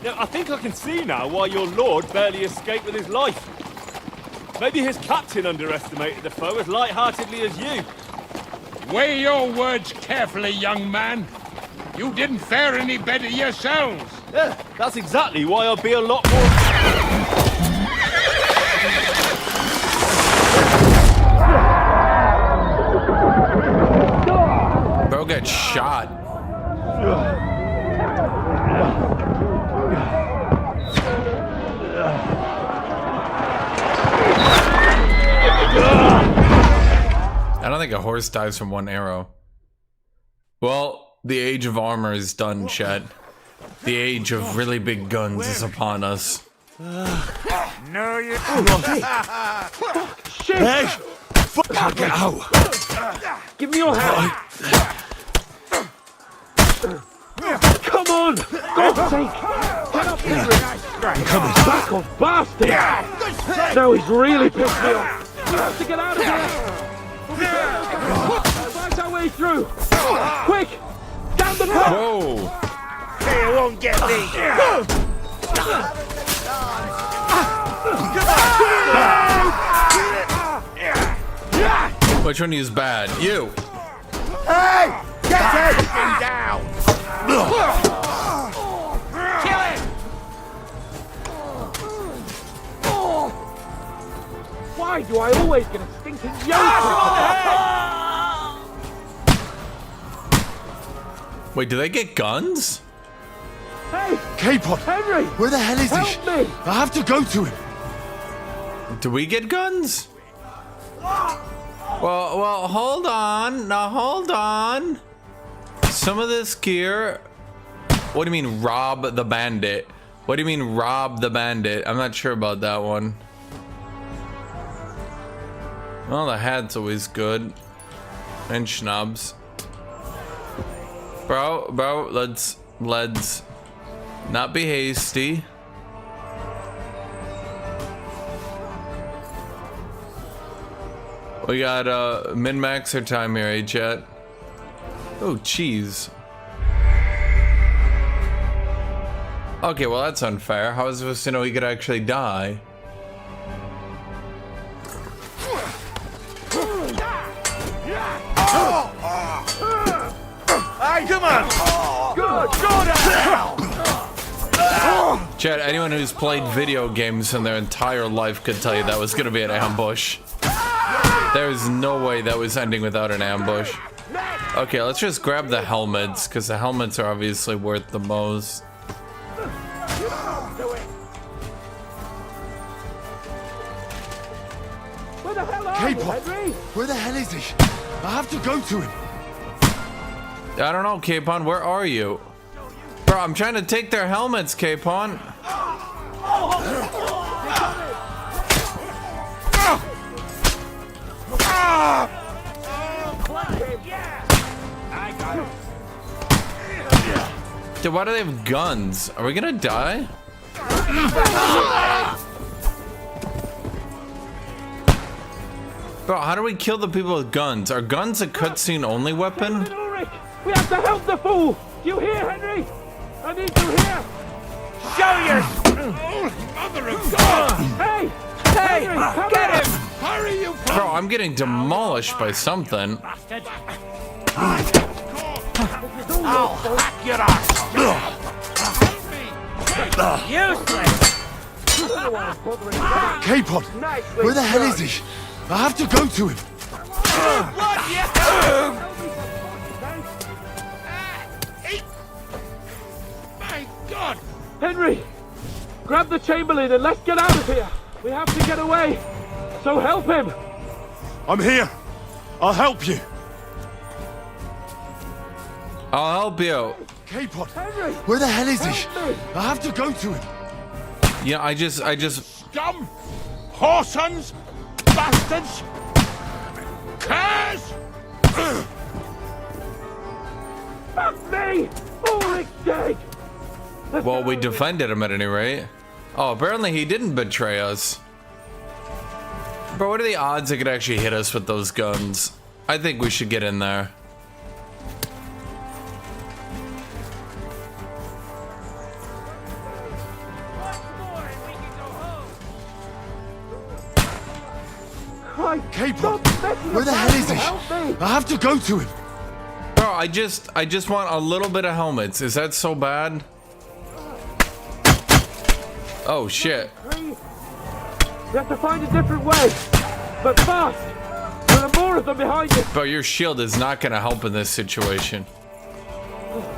Yeah, I think I can see now why your lord barely escaped with his life. Maybe his captain underestimated the foe as light-heartedly as you. Weigh your words carefully, young man. You didn't fare any better yourselves. Yeah, that's exactly why I'll be a lot more... Bro got shot. I don't think a horse dies from one arrow. Well, the age of armor is done, Chet. The age of really big guns is upon us. No, you Shit! Hey! Fuck, get out! Give me your hand! Come on! God's sake! Get up, Henry! I'm coming. Back off, bastard! Now he's really pissed me off! We have to get out of here! Fight our way through! Quick! Down the path! Whoa! You won't get me! Which one is bad? You! Hey! Get him down! Kill him! Why do I always get a stinking yoke? Wait, do they get guns? Hey! Capon! Henry! Where the hell is he? Help me! I have to go to him. Do we get guns? Well, hold on. Now, hold on. Some of this gear... What do you mean, rob the bandit? What do you mean, rob the bandit? I'm not sure about that one. Well, the hat's always good. And schnapps. Bro, let's not be hasty. We got min-max our time here, eh, chat? Oh, cheese. Okay, well that's unfair. How was I supposed to know he could actually die? Hey, come on! Good, Chad, anyone who's played video games in their entire life could tell you that was gonna be an ambush. There's no way that was ending without an ambush. Okay, let's just grab the helmets, because the helmets are obviously worth the most. K-Pop, where the hell is he? I have to go to him. I don't know, Capon, where are you? Bro, I'm trying to take their helmets, Capon. Dude, why do they have guns? Are we gonna die? Bro, how do we kill the people with guns? Are guns a cutscene only weapon? We have to help the fool! You hear, Henry? I need you here! Show your... Mother of God! Hey! Hey! Henry, get him! Hurry, you... Bro, I'm getting demolished by something. I'll hack your ass! Useless! K-Pod, where the hell is he? I have to go to him. My God! Henry! Grab the Chamberlain and let's get out of here! We have to get away! So help him! I'm here. I'll help you. I'll help you. K-Pod, where the hell is he? I have to go to him. Yeah, I just... Scum! Whoresons! Bastards! Curs! Fuck me! Ulrich's dead! Well, we defended him at any rate. Oh, apparently he didn't betray us. Bro, what are the odds it could actually hit us with those guns? I think we should get in there. K-Pod, where the hell is he? I have to go to him. Bro, I just want a little bit of helmets. Is that so bad? Oh shit. We have to find a different way, but fast. There are more of them behind you. Bro, your shield is not gonna help in this situation.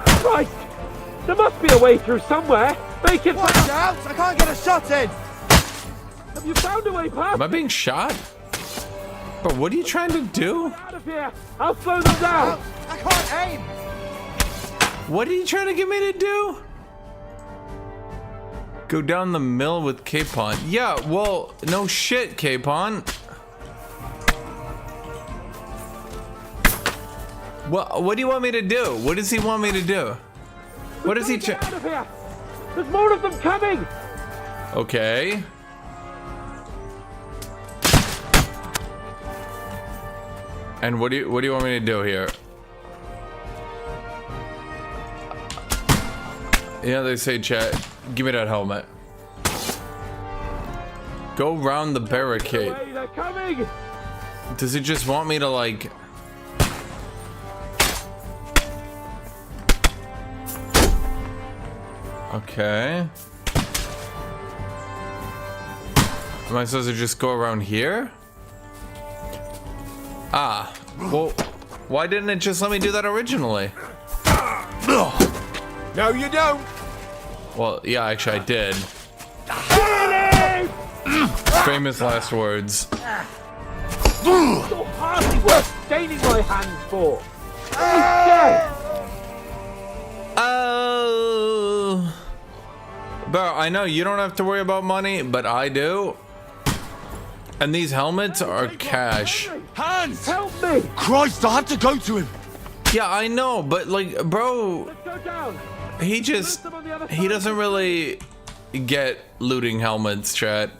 Christ! There must be a way through somewhere. Make it fast! Out! I can't get a shot in. Have you found a way past? Am I being shot? Bro, what are you trying to do? Out of here! I'll slow them down. I can't aim. What are you trying to get me to do? Go down the mill with Capon. Yeah, well, no shit, Capon. What do you want me to do? What does he want me to do? What is he Get out of here! There's more of them coming! Okay. And what do you want me to do here? Yeah, they say, chat, give me that helmet. Go round the barricade. They're coming! Does it just want me to, like... Okay. Am I supposed to just go around here? Ah, well, why didn't it just let me do that originally? No, you don't! Well, yeah, actually I did. Famous last words. So hardly worth staining my hands for! He's dead! Oh. Bro, I know you don't have to worry about money, but I do. And these helmets are cash. Hans! Help me! Christ, I have to go to him. Yeah, I know, but like, bro, Let's go down! he doesn't really get looting helmets, chat.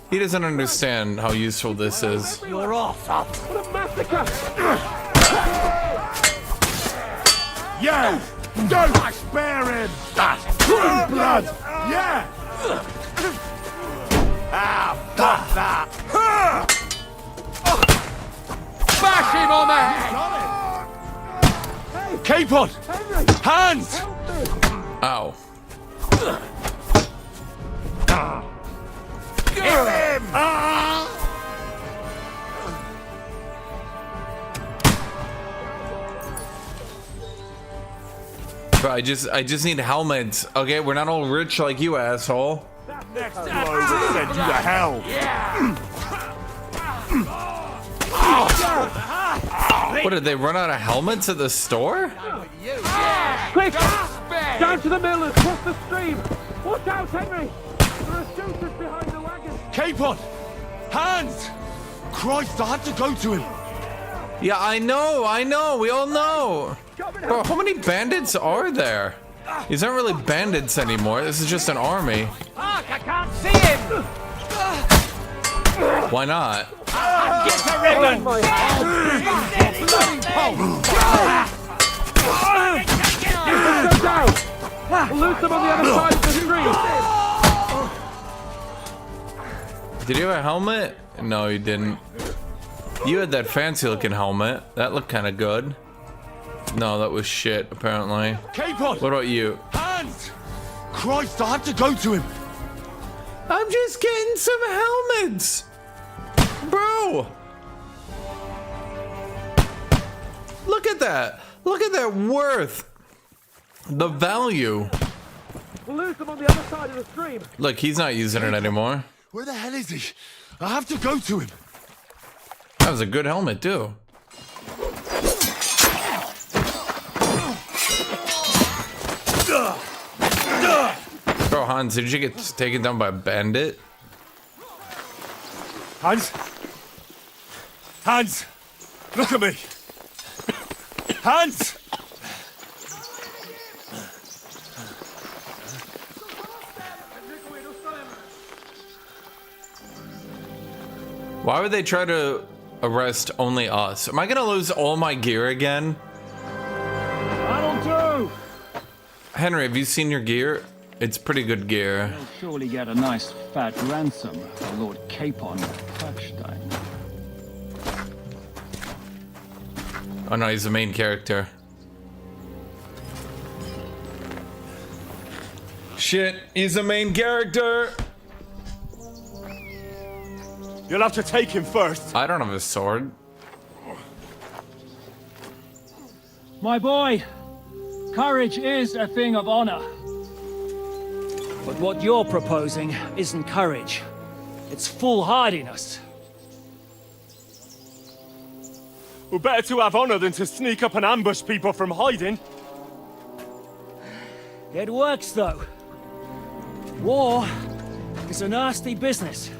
He doesn't understand how useful this is. You're off! What a massacre! Yeah! Don't spare him! Blood! Yeah! Ah, fuck that! Bash him on the head! Capon! Hands! Ow. Kill him! Bro, I just need helmets. Okay, we're not all rich like you, asshole. Next blow will send you to hell! What, did they run out of helmets at the store? Quick! Down to the mill and cross the stream! Watch out, Henry! There are shooters behind the wagon! Capon! Hands! Christ, I had to go to him! Yeah, I know, we all know. Bro, how many bandits are there? These aren't really bandits anymore, this is just an army. Fuck, I can't see him! Why not? Get the ribbon! Go down! We'll lose them on the other side of the street! Did you have a helmet? No, you didn't. You had that fancy looking helmet. That looked kind of good. No, that was shit, apparently. Capon! What about you? Hands! Christ, I had to go to him! I'm just getting some helmets! Bro! Look at that! Look at that worth! The value! We'll lose them on the other side of the stream! Look, he's not using it anymore. Where the hell is he? I have to go to him! That was a good helmet, too. Bro, Hans, did you get taken down by a bandit? Hans? Hans! Look at me! Hans! Why would they try to arrest only us? Am I gonna lose all my gear again? That'll do! Henry, have you seen your gear? It's pretty good gear. You'll surely get a nice fat ransom for Lord Capon Touchstone. Oh no, he's the main character. Shit, he's the main character! You'll have to take him first. I don't have a sword. My boy, courage is a thing of honor. But what you're proposing isn't courage. It's foolhardiness. Well, better to have honor than to sneak up and ambush people from hiding. It works, though. War is a nasty business.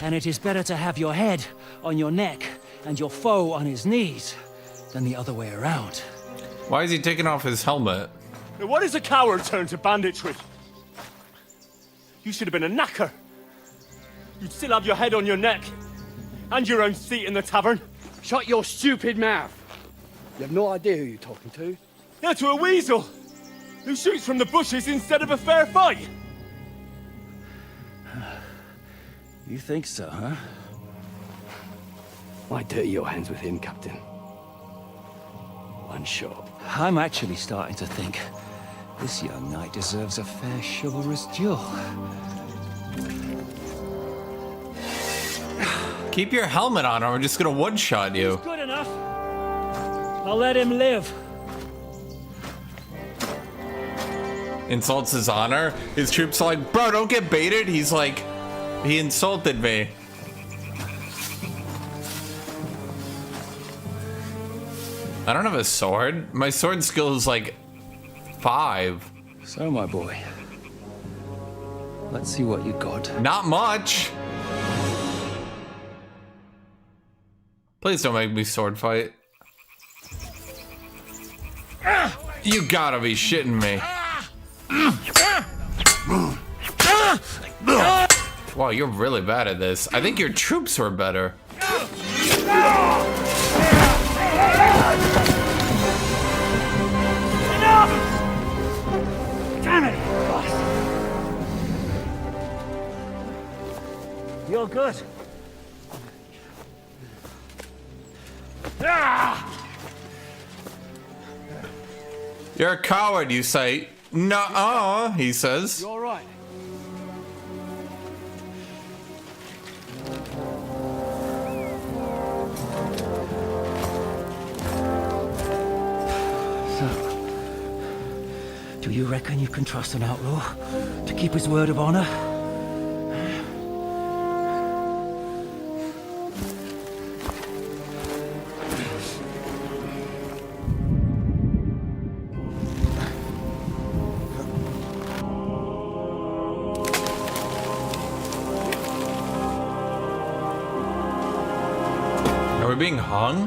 And it is better to have your head on your neck and your foe on his knees than the other way around. Why is he taking off his helmet? Now, what is a coward turn to banditry? You should have been a knacker. You'd still have your head on your neck. And your own seat in the tavern. Shut your stupid mouth. You have no idea who you're talking to. Yeah, to a weasel. Who shoots from the bushes instead of a fair fight. You think so, huh? Why dirty your hands with him, Captain? One shot. I'm actually starting to think this young knight deserves a fair chivalrous duel. Keep your helmet on or we're just gonna one-shot you. Good enough. I'll let him live. Insults his honor. His troops are like, bro, don't get baited. He's like, he insulted me. I don't have a sword. My sword skill is like 5. So, my boy, let's see what you got. Not much. Please don't make me sword fight. You gotta be shitting me. Wow, you're really bad at this. I think your troops were better. Enough! You're good. Ah! You're a coward, you say. Nuh-uh, he says. You're right. Do you reckon you can trust an outlaw to keep his word of honor? Are we being hung?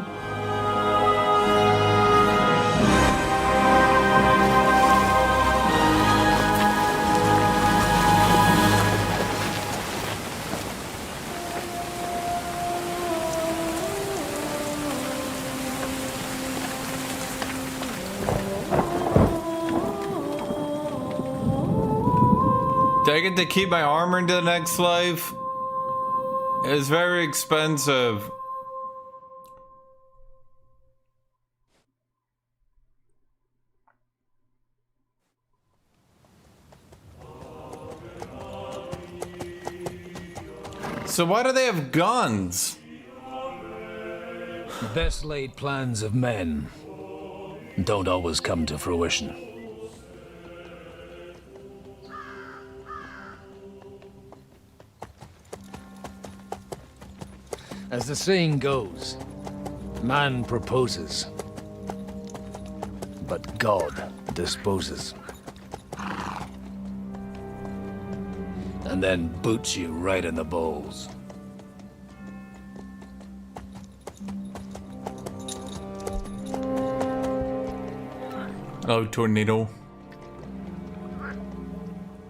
Do I get to keep my armor into the next life? It's very expensive. So why do they have guns? The best laid plans of men don't always come to fruition. As the saying goes, man proposes, but God disposes. And then boots you right in the balls. Oh, tornado.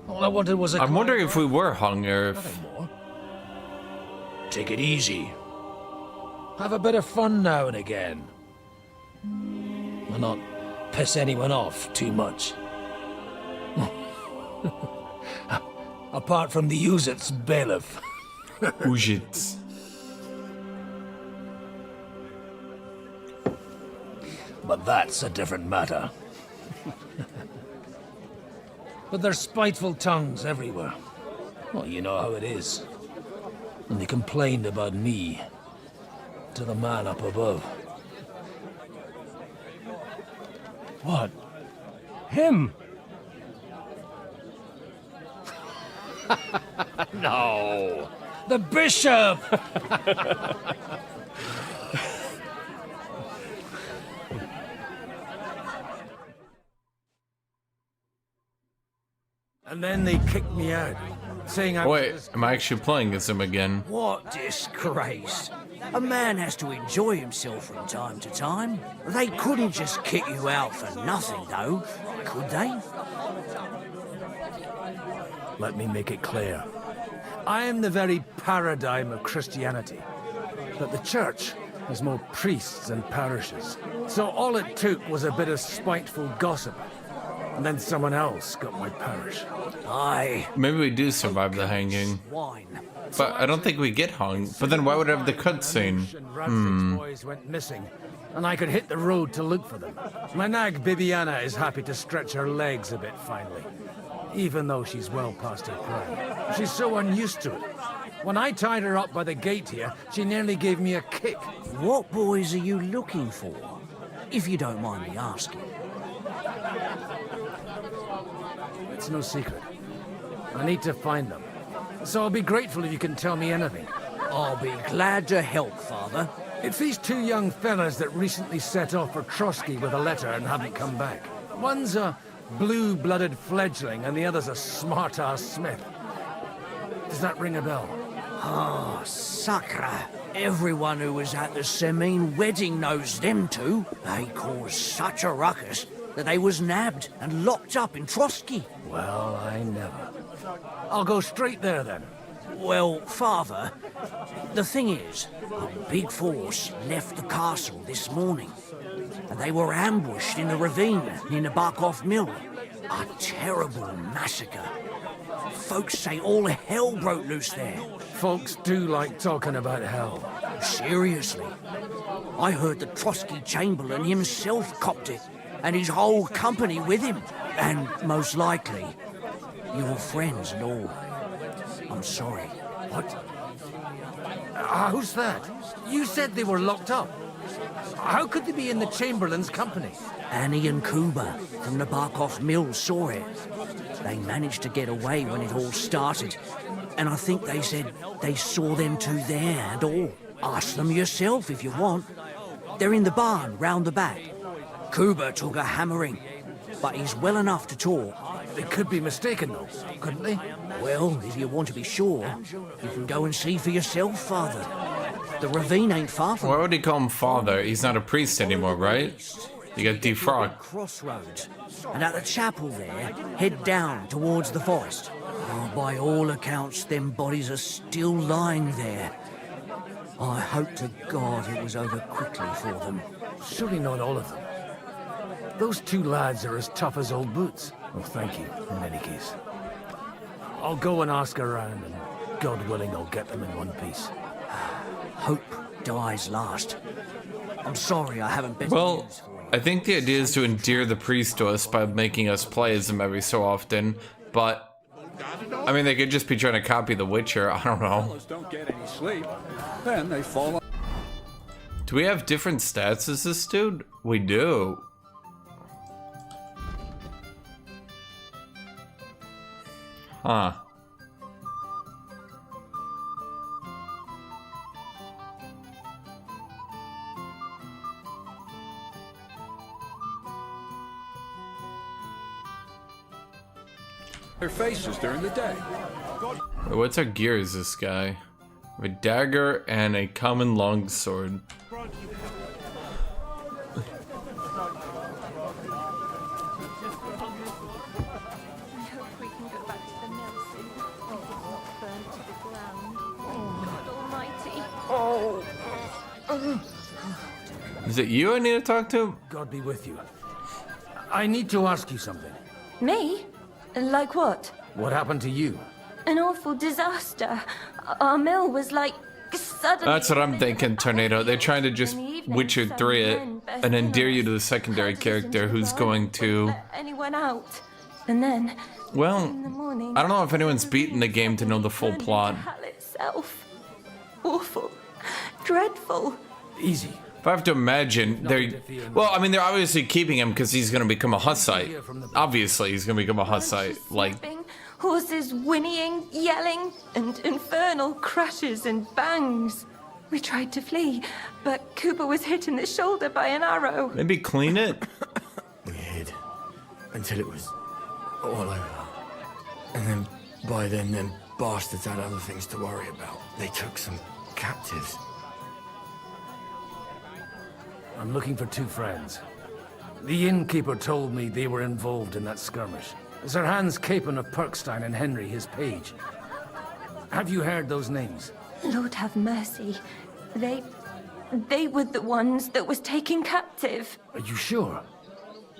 All I wanted was a... I'm wondering if we were hung or if... Take it easy. Have a bit of fun now and again. And not piss anyone off too much. Apart from the Uzit's bailiff. Uzits. But that's a different matter. But there's spiteful tongues everywhere. Well, you know how it is. And they complained about me to the man up above. What? Him? No! The bishop! And then they kicked me out, saying I Wait, was... am I actually playing as him again? What disgrace. A man has to enjoy himself from time to time. They couldn't just kick you out for nothing, though, could they? Let me make it clear. I am the very paradigm of Christianity. But the church has more priests and parishes. So all it took was a bit of spiteful gossip. And then someone else got my parish. Aye. Maybe we do survive the hanging. But I don't think we get hung. But then why would I have the cutscene? Boys went missing, and I could hit the road to look for them. My nag Bibiana is happy to stretch her legs a bit finally, even though she's well past her prime. She's so unused to it. When I tied her up by the gate here, she nearly gave me a kick. What boys are you looking for, if you don't mind me asking? It's no secret. I need to find them. So I'll be grateful if you can tell me anything. I'll be glad to help, Father. It's these two young fellas that recently set off for Trotsky with a letter and haven't come back. One's a blue-blooded fledgling and the other's a smart-ass smith. Does that ring a bell? Ah, Sakra. Everyone who was at the Semine wedding knows them two. They caused such a ruckus that they was nabbed and locked up in Trotsky. Well, I never. I'll go straight there, then. Well, Father, the thing is, a big force left the castle this morning, and they were ambushed in the ravine near the Barkov Mill. A terrible massacre. Folks say all hell broke loose there. Folks do like talking about hell. Seriously. I heard the Trotsky Chamberlain himself copped it, and his whole company with him. And most likely, your friends and all. I'm sorry. What? How's that? You said they were locked up. How could they be in the Chamberlain's company? Annie and Kuba from the Barkov Mill saw it. They managed to get away when it all started. And I think they said they saw them two there and all. Ask them yourself if you want. They're in the barn round the back. Kuba took a hammering, but he's well enough to talk. They could be mistaken though, couldn't they? Well, if you want to be sure, you can go and see for yourself, Father. The ravine ain't far from... Why would he call him father? He's not a priest anymore, right? You got defrocked. Crossroads. And at the chapel there, head down towards the forest. Oh, by all accounts, them bodies are still lying there. I hope to God it was over quickly for them. Surely not all of them. Those two lads are as tough as old boots. Well, thank you, in any case. I'll go and ask around, and God willing, I'll get them in one piece. Hope dies last. I'm sorry I haven't been... Well, I think the idea is to endear the priest to us by making us play as him every so often, but... I mean, they could just be trying to copy The Witcher, I don't know. Don't get any sleep. Then they fall. Do we have different stats as this dude? We do. Huh. Their faces during the day. Wait, what's our gears, this guy? A dagger and a common longsword. Is it you I need to talk to? God be with you. I need to ask you something. Me? Like what? What happened to you? An awful disaster. Our mill was like suddenly... That's what I'm thinking, Tornado. They're trying to just Witcher 3 it and endear you to the secondary character who's going to... Let anyone out. And then... Well, in the morning, I don't know if anyone's beaten the game to know the full plot. hell itself. Awful. Dreadful. Easy. If I have to imagine, they're... Well, I mean, they're obviously keeping him because he's going to become a Hussite. Obviously, he's going to become a Hussite. Like, Horses whinnying, yelling, and infernal crashes and bangs. We tried to flee, but Cooper was hit in the shoulder by an arrow. maybe clean it? We hid until it was all over. And then, by then, them bastards had other things to worry about. They took some captives. I'm looking for two friends. The innkeeper told me they were involved in that skirmish. Sir Hans Capon of Perkstein and Henry, his page. Have you heard those names? Lord have mercy. They were the ones that was taken captive. Are you sure?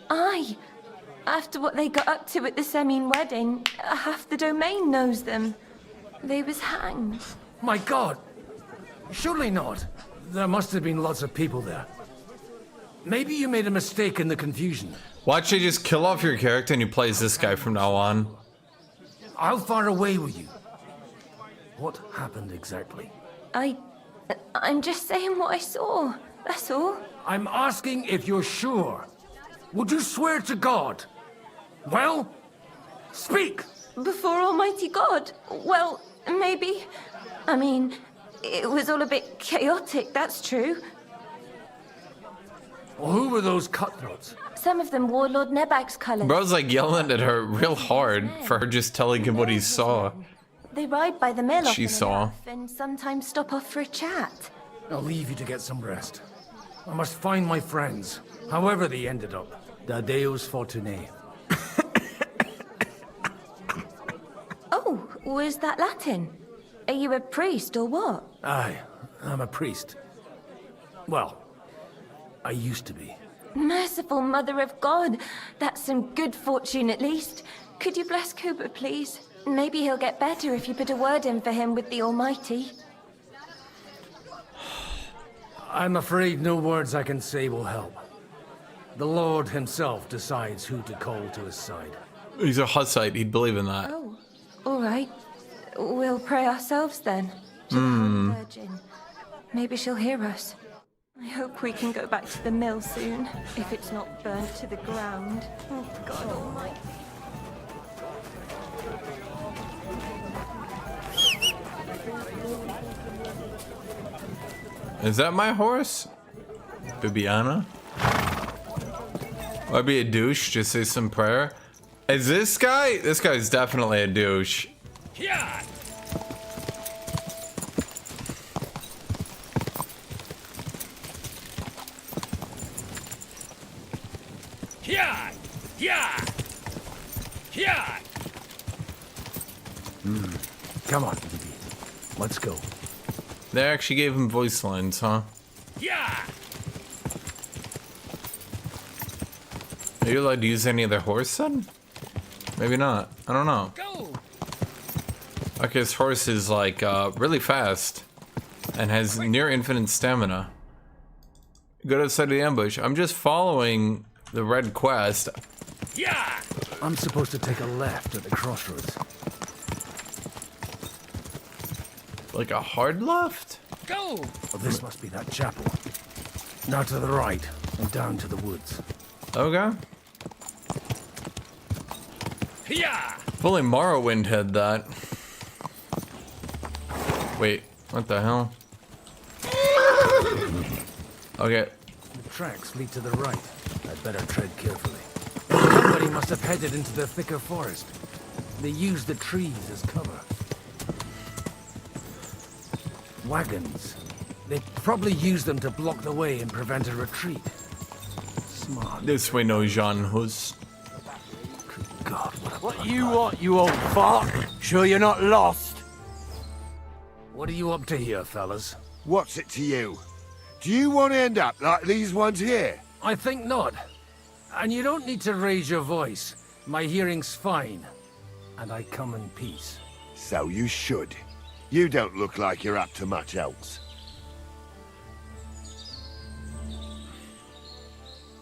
Aye. After what they got up to at the Semine wedding, half the domain knows them. They was hanged. My God! Surely not. There must have been lots of people there. Maybe you made a mistake in the confusion. Watch you just kill off your character and you play as this guy from now on. How far away were you? What happened exactly? I'm just saying what I saw. That's all. I'm asking if you're sure. Would you swear to God? Well, speak! Before Almighty God? Well, maybe. I mean, it was all a bit chaotic, that's true. Well, who were those cutthroats? Some of them wore Lord Nebag's colours. Bro's like yelling at her real hard for her just telling him what he saw. They ride by the mill She saw. and sometimes stop off for a chat. I'll leave you to get some rest. I must find my friends, however they ended up. Da Deus Fortunae. Oh, was that Latin? Are you a priest or what? Aye, I'm a priest. Well, I used to be. Merciful Mother of God, that's some good fortune at least. Could you bless Cooper, please? Maybe he'll get better if you put a word in for him with the Almighty. I'm afraid no words I can say will help. The Lord himself decides who to call to his side. He's a Hussite. He'd believe in that. Oh, all right. We'll pray ourselves then. To the Holy Virgin. Maybe she'll hear us. I hope we can go back to the mill soon, if it's not burnt to the ground. Oh, God Almighty. Is that my horse? Bibiana? I'd be a douche, just say some prayer. Is this guy? This guy's definitely a douche. Yeah. Yeah. Yeah. Yeah. Come on, Bibi. Let's go. They actually gave him voice lines, huh? Yeah. Are you allowed to use any other horse then? Maybe not. I don't know. Go. Okay, his horse is like really fast and has near infinite stamina. Go outside of the ambush. I'm just following the red quest. Yeah. I'm supposed to take a left at the crossroads. Like a hard left? Go. Well, this must be that chapel. Now to the right and down to the woods. Okay. Yeah. If only Morrowind had that. Wait, what the hell? Okay. The tracks lead to the right. I'd better tread carefully. Somebody must have headed into the thicker forest. They used the trees as cover. Wagons. They probably used them to block the way and prevent a retreat. Smart. This way no Jean Hus. God, What you want, you old fart? Sure you're not lost? What are you up to here, fellas? What's it to you? Do you want to end up like these ones here? I think not. And you don't need to raise your voice. My hearing's fine. And I come in peace. So you should. You don't look like you're up to much else.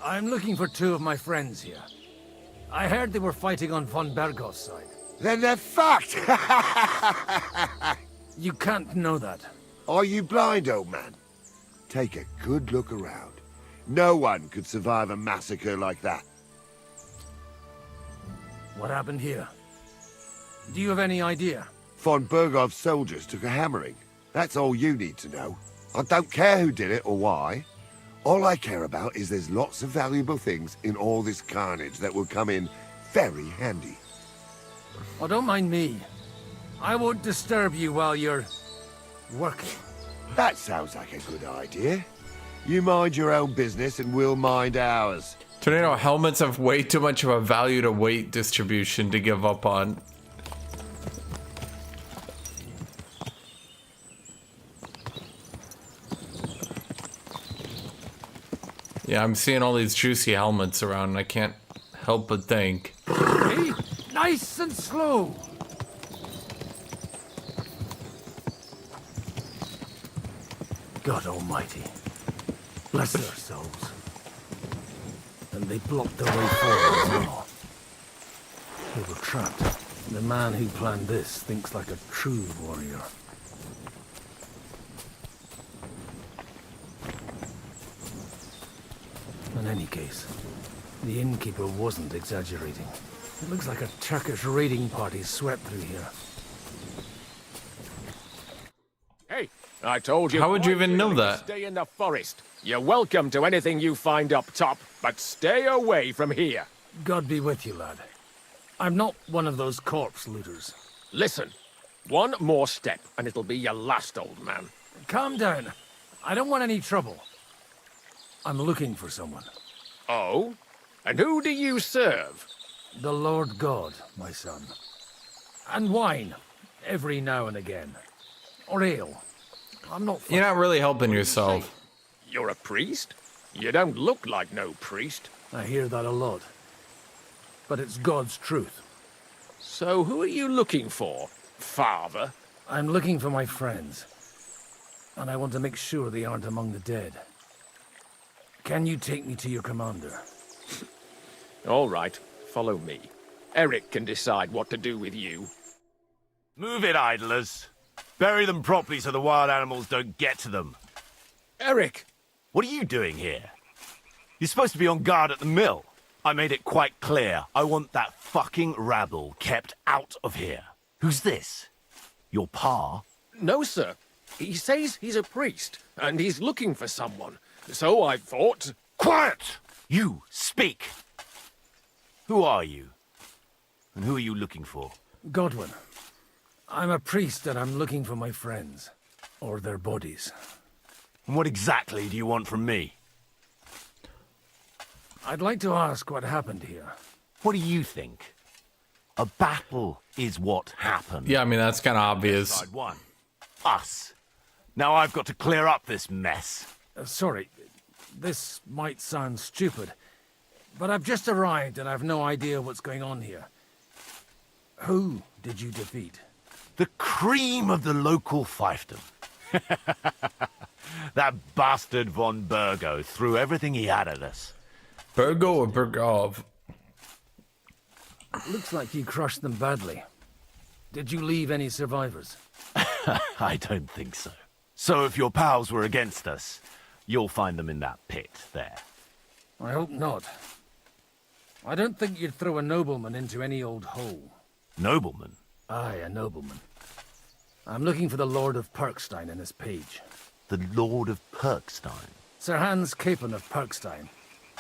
I'm looking for two of my friends here. I heard they were fighting on von Bergoth's side. Then they're fucked! You can't know that. Are you blind, old man? Take a good look around. No one could survive a massacre like that. What happened here? Do you have any idea? Von Bergov's soldiers took a hammering. That's all you need to know. I don't care who did it or why. All I care about is there's lots of valuable things in all this carnage that will come in very handy. Oh, don't mind me. I won't disturb you while you're working. That sounds like a good idea. You mind your own business and we'll mind ours. Tornado helmets have way too much of a value to weight distribution to give up on. Yeah, I'm seeing all these juicy helmets around and I can't help but think. Hey, nice and slow. God Almighty, bless their souls. And they blocked their way forward as well. They were trapped. The man who planned this thinks like a true warrior. In any case, the innkeeper wasn't exaggerating. It looks like a Turkish raiding party swept through here. Hey, I told you. How would you even know clearly to that? Stay in the forest. You're welcome to anything you find up top, but stay away from here. God be with you, lad. I'm not one of those corpse looters. Listen, one more step and it'll be your last, old man. Calm down. I don't want any trouble. I'm looking for someone. Oh? And who do you serve? The Lord God, my son. And wine, every now and again. Or ale. I'm not... You're not really helping yourself. You're a priest? You don't look like no priest. I hear that a lot. But it's God's truth. So who are you looking for, father? I'm looking for my friends. And I want to make sure they aren't among the dead. Can you take me to your commander? All right, follow me. Eric can decide what to do with you. Move it, idlers. Bury them properly so the wild animals don't get to them. Eric! What are you doing here? You're supposed to be on guard at the mill. I made it quite clear. I want that fucking rabble kept out of here. Who's this? Your pa? No, sir. He says he's a priest, and he's looking for someone. So I thought... Quiet! You, speak! Who are you? And who are you looking for? Godwin. I'm a priest and I'm looking for my friends. Or their bodies. And what exactly do you want from me? I'd like to ask what happened here. What do you think? A battle is what happened. Yeah, I mean, that's kind of obvious. Side one. Us. Now I've got to clear up this mess. Sorry, this might sound stupid, but I've just arrived and I've no idea what's going on here. Who did you defeat? The cream of the local fiefdom. That bastard von Burgo threw everything he had at us. Burgo or Burgov? Looks like you crushed them badly. Did you leave any survivors? I don't think so. So if your pals were against us, you'll find them in that pit there. I hope not. I don't think you'd throw a nobleman into any old hole. Nobleman? Aye, a nobleman. I'm looking for the Lord of Perkstein in his page. The Lord of Perkstein? Sir Hans Capon of Perkstein,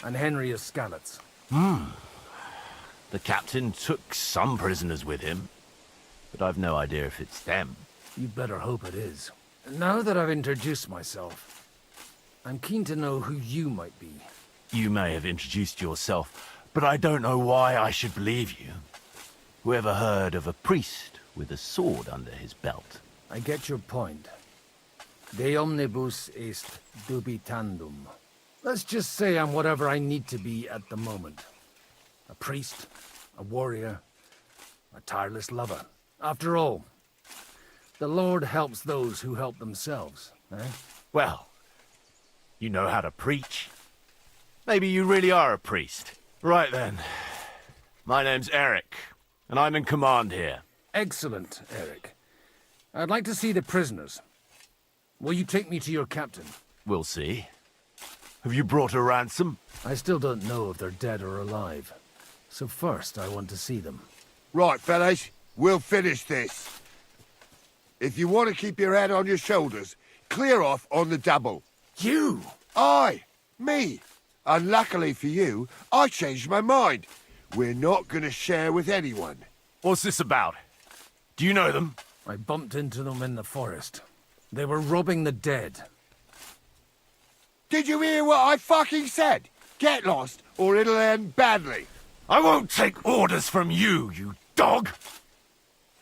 and Henry of Skalitz. The captain took some prisoners with him, but I've no idea if it's them. You'd better hope it is. Now that I've introduced myself, I'm keen to know who you might be. You may have introduced yourself, but I don't know why I should believe you. Whoever heard of a priest with a sword under his belt? I get your point. De omnibus est dubitandum. Let's just say I'm whatever I need to be at the moment. A priest, a warrior, a tireless lover. After all, the Lord helps those who help themselves, eh? Well, you know how to preach. Maybe you really are a priest. Right then. My name's Eric, and I'm in command here. Excellent, Eric. I'd like to see the prisoners. Will you take me to your captain? We'll see. Have you brought a ransom? I still don't know if they're dead or alive. So first, I want to see them. Right, fellas, we'll finish this. If you want to keep your head on your shoulders, clear off on the double. You? Aye, me. Unluckily for you, I changed my mind. We're not going to share with anyone. What's this about? Do you know them? I bumped into them in the forest. They were robbing the dead. Did you hear what I fucking said? Get lost, or it'll end badly. I won't take orders from you, you dog!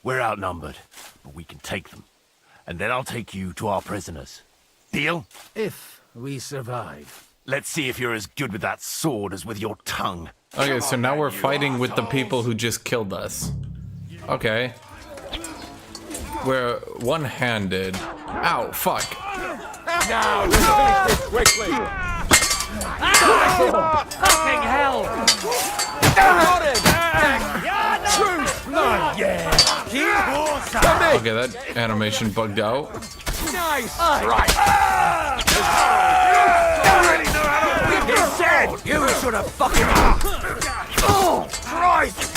We're outnumbered, but we can take them. And then I'll take you to our prisoners. Deal? If we survive. Let's see if you're as good with that sword as with your tongue. Okay, so now we're fighting with the people who just killed us. Okay. We're one-handed. Ow, fuck. Now, let's finish this quickly! Fucking hell! Got him! Okay, that animation bugged out. Nice! Right! He's dead! You should have fucking... Oh, Christ!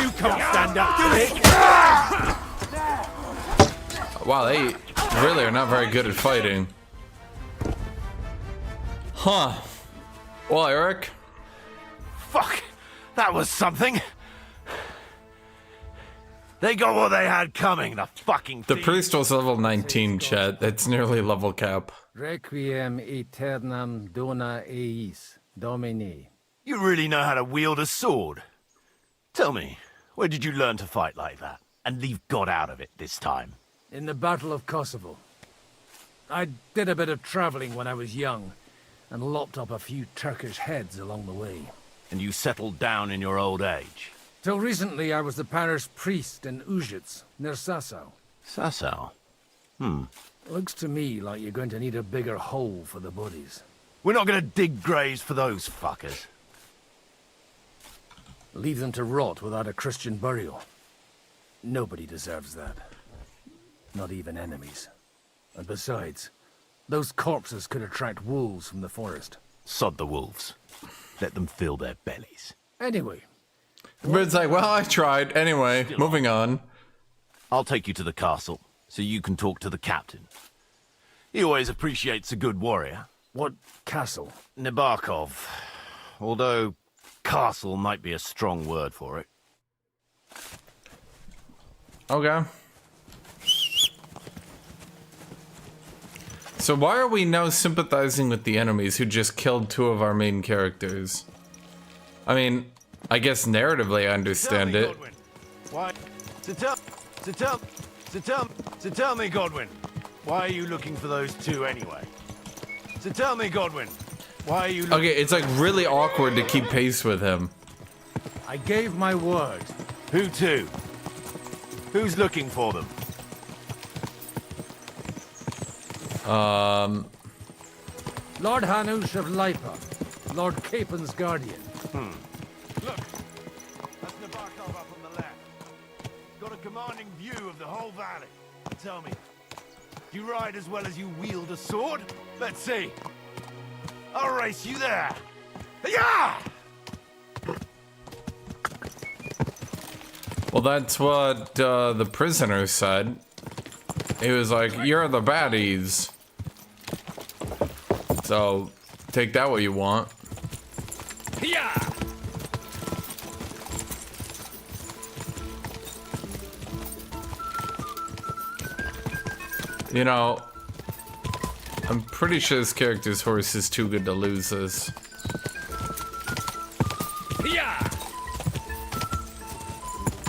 You can't stand up to it! Wow, they really are not very good at fighting. Huh. Well, Eric? Fuck! That was something! They got what they had coming, the fucking The thieves. priest was level 19, chat. That's nearly level cap. Requiem aeternam dona eis, Domini. You really know how to wield a sword. Tell me, where did you learn to fight like that? And leave God out of it this time? In the Battle of Kosovo. I did a bit of traveling when I was young, and lopped up a few Turkish heads along the way. And you settled down in your old age? Till recently, I was the parish priest in Ujits, near Sasau. Sasau? Looks to me like you're going to need a bigger hole for the bodies. We're not going to dig graves for those fuckers. Leave them to rot without a Christian burial. Nobody deserves that. Not even enemies. And besides, those corpses could attract wolves from the forest. Sod the wolves. Let them fill their bellies. Anyway. But it's like, well, I tried. Anyway, moving on. I'll take you to the castle, so you can talk to the captain. He always appreciates a good warrior. What castle? Nebarkov. Although, castle might be a strong word for it. Okay. So why are we now sympathizing with the enemies who just killed 2 of our main characters? I mean, I guess narratively I understand it. Why? Tell me, Godwin. Why are you looking for those 2 anyway? So tell me, Godwin. Why are you looking? Okay, it's like really awkward to keep pace with him. I gave my word. Who to? Who's looking for them? Lord Hanush of Lipa, Lord Capen's guardian. Look, that's Nebarkov up on the left. Got a commanding view of the whole valley. Tell me, do you ride as well as you wield a sword? Let's see. I'll race you there. Yeah! Well, that's what the prisoner said. He was like, "You're the baddies." So, take that what you want. Yeah! You know, I'm pretty sure this character's horse is too good to lose this. Yeah!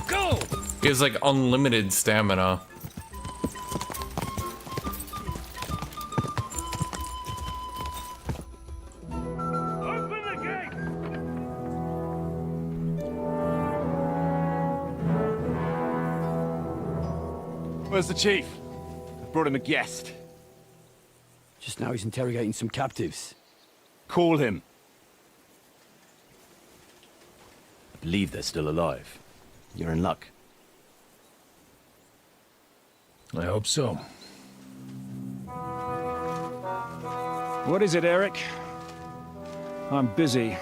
Go! He has like unlimited stamina. Open the gate! Where's the chief? I brought him a guest. Just now he's interrogating some captives. Call him. I believe they're still alive. You're in luck. I hope so. What is it, Eric? I'm busy.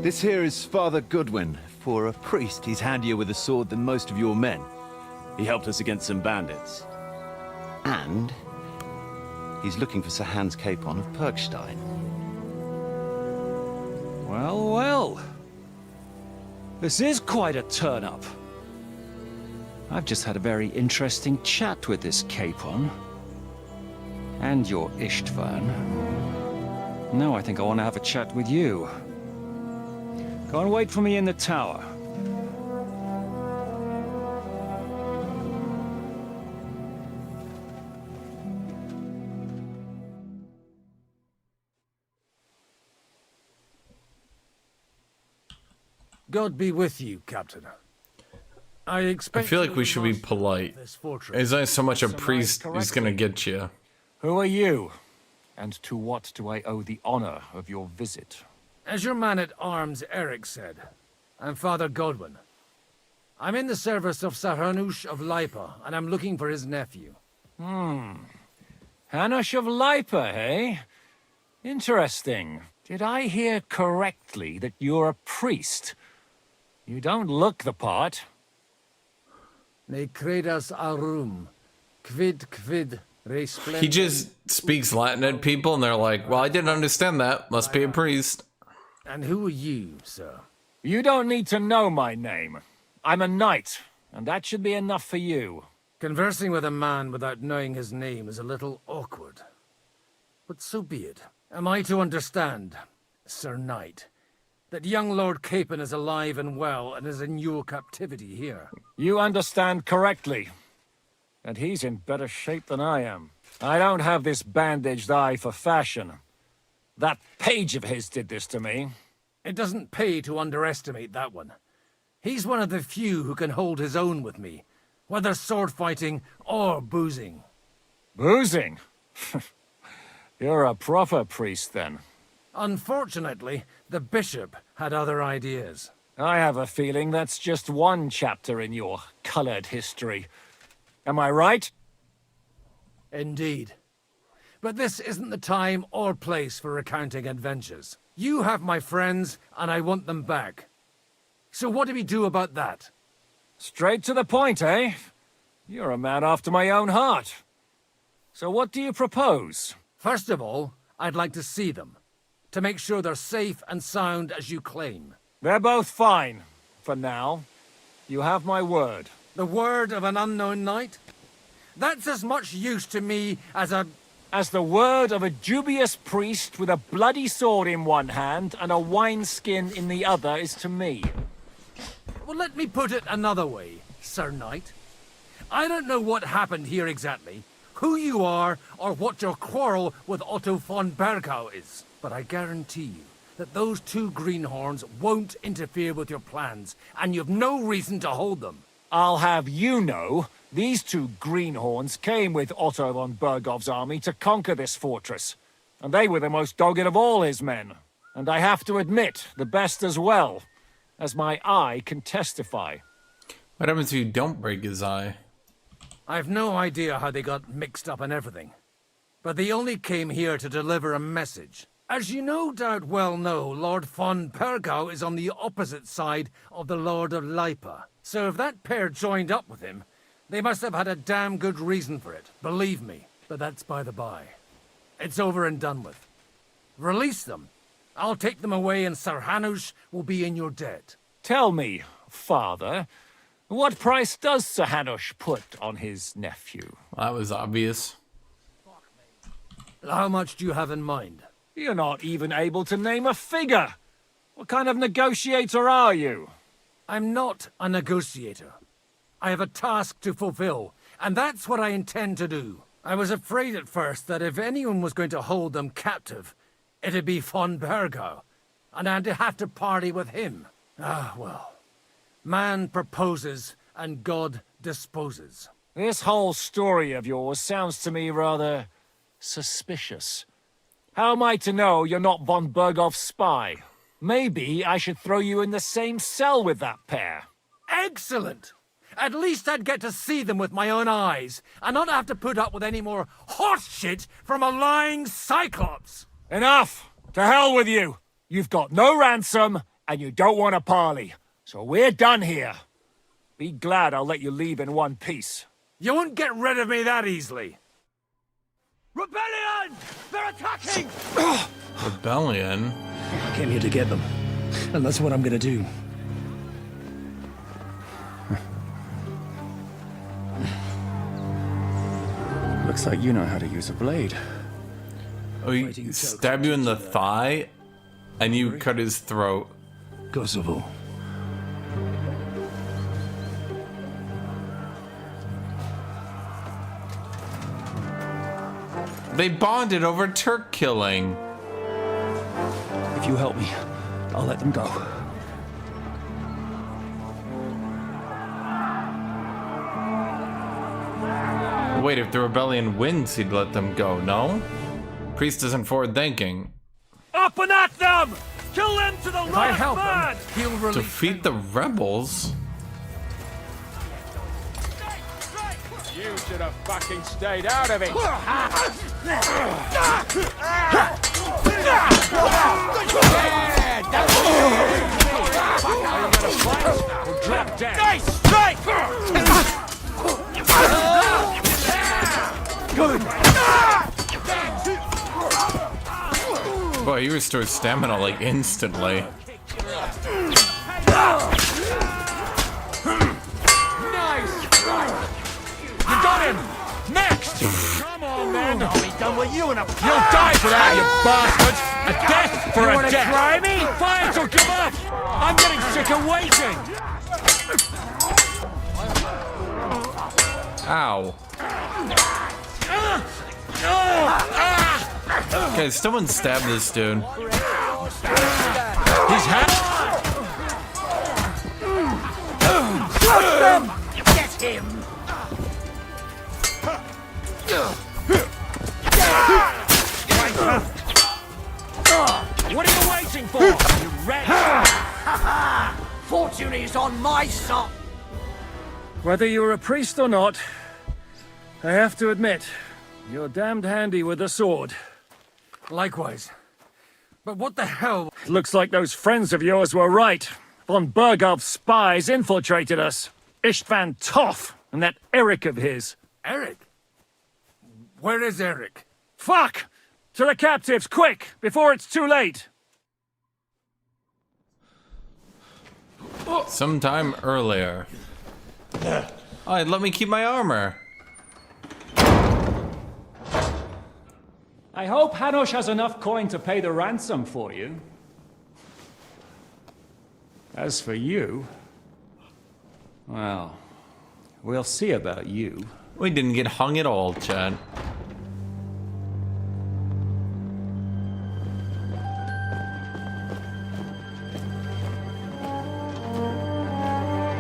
This here is Father Goodwin. For a priest, he's handier with a sword than most of your men. He helped us against some bandits. And he's looking for Sir Hans Capon of Perkstein. Well, well. This is quite a turn-up. I've just had a very interesting chat with this Capon. And your Ishtvan. Now I think I want to have a chat with you. Go and wait for me in the tower. God be with you, Captain. I feel like we should be polite. It's not so much a priest who's gonna get you. Who are you? And to what do I owe the honor of your visit? As your man-at-arms Eric said, I'm Father Godwin. I'm in the service of Sir Hanush of Lipa, and I'm looking for his nephew. Hanush of Lipa, eh? Interesting. Did I hear correctly that you're a priest? You don't look the part. Ne credas aurum, quid resplendens. He just speaks Latin at people and they're like, well, I didn't understand that. Must be a priest. And who are you, sir? You don't need to know my name. I'm a knight, and that should be enough for you. Conversing with a man without knowing his name is a little awkward. But so be it. Am I to understand, Sir Knight, that young Lord Capon is alive and well and is in your captivity here? You understand correctly. And he's in better shape than I am. I don't have this bandaged eye for fashion. That page of his did this to me. It doesn't pay to underestimate that one. He's one of the few who can hold his own with me, whether sword fighting or boozing. Boozing? You're a proper priest, then. Unfortunately, the bishop had other ideas. I have a feeling that's just one chapter in your colored history. Am I right? Indeed. But this isn't the time or place for recounting adventures. You have my friends, and I want them back. So what do we do about that? Straight to the point, eh? You're a man after my own heart. So what do you propose? First of all, I'd like to see them, to make sure they're safe and sound as you claim. They're both fine, for now. You have my word. The word of an unknown knight? That's as much use to me as the word of a dubious priest with a bloody sword in one hand and a wineskin in the other is to me. Well, let me put it another way, Sir Knight. I don't know what happened here exactly, who you are, or what your quarrel with Otto von Bergau is. But I guarantee you that those two greenhorns won't interfere with your plans, and you've no reason to hold them. I'll have you know, these two greenhorns came with Otto von Bergov's army to conquer this fortress. And they were the most dogged of all his men. And I have to admit, the best as well, as my eye can testify. What happens if you don't break his eye? I've no idea how they got mixed up in everything. But they only came here to deliver a message. As you no doubt well know, Lord von Bergau is on the opposite side of the Lord of Lipa. So if that pair joined up with him, they must have had a damn good reason for it, believe me. But that's by the by. It's over and done with. Release them. I'll take them away and Sir Hanush will be in your debt. Tell me, father, what price does Sir Hanush put on his nephew? That was obvious. How much do you have in mind? You're not even able to name a figure. What kind of negotiator are you? I'm not a negotiator. I have a task to fulfill, and that's what I intend to do. I was afraid at first that if anyone was going to hold them captive, it'd be von Bergau, and I'd have to party with him. Ah, well. Man proposes, and God disposes. This whole story of yours sounds to me rather suspicious. How am I to know you're not von Bergov's spy? Maybe I should throw you in the same cell with that pair. Excellent! At least I'd get to see them with my own eyes, and not have to put up with any more horse shit from a lying cyclops! Enough! To hell with you! You've got no ransom, and you don't want a parley. So we're done here. Be glad I'll let you leave in one piece. You won't get rid of me that easily. Rebellion! They're attacking! Rebellion? I came here to get them, and that's what I'm gonna do. Looks like you know how to use a blade. Oh, he stabbed you in the thigh, and you cut his throat. Kosovo. They bonded over Turk killing. If you help me, I'll let them go. Wait, if the rebellion wins, he'd let them go, no? Priest isn't forward thinking. Up and at them! Kill them to the If I last help man! them, he'll release Defeat the rebels? You should have fucking stayed out of it! Drop down! Nice strike! Good! Boy, he restores stamina like instantly. Nice strike! You got him! Next! Come on, then! I'll be done with you in a... You'll die for that, you bastards! A death for You a wanna death! try me? Fight or give up! I'm getting sick of waiting! Ow. Okay, someone stab this dude. He's Get him! What are you waiting for? You wretch! Fortune is on my side! Whether you're a priest or not, I have to admit, you're damned handy with a sword. Likewise. But what the hell? Looks like those friends of yours were right. Von Bergov's spies infiltrated us. Istvan Toff and that Eric of his. Eric? Where is Eric? Fuck! To the captives, quick, before it's too late! Sometime earlier. Alright, let me keep my armor. I hope Hanush has enough coin to pay the ransom for you. As for you, well, we'll see about you. We didn't get hung at all, Chad.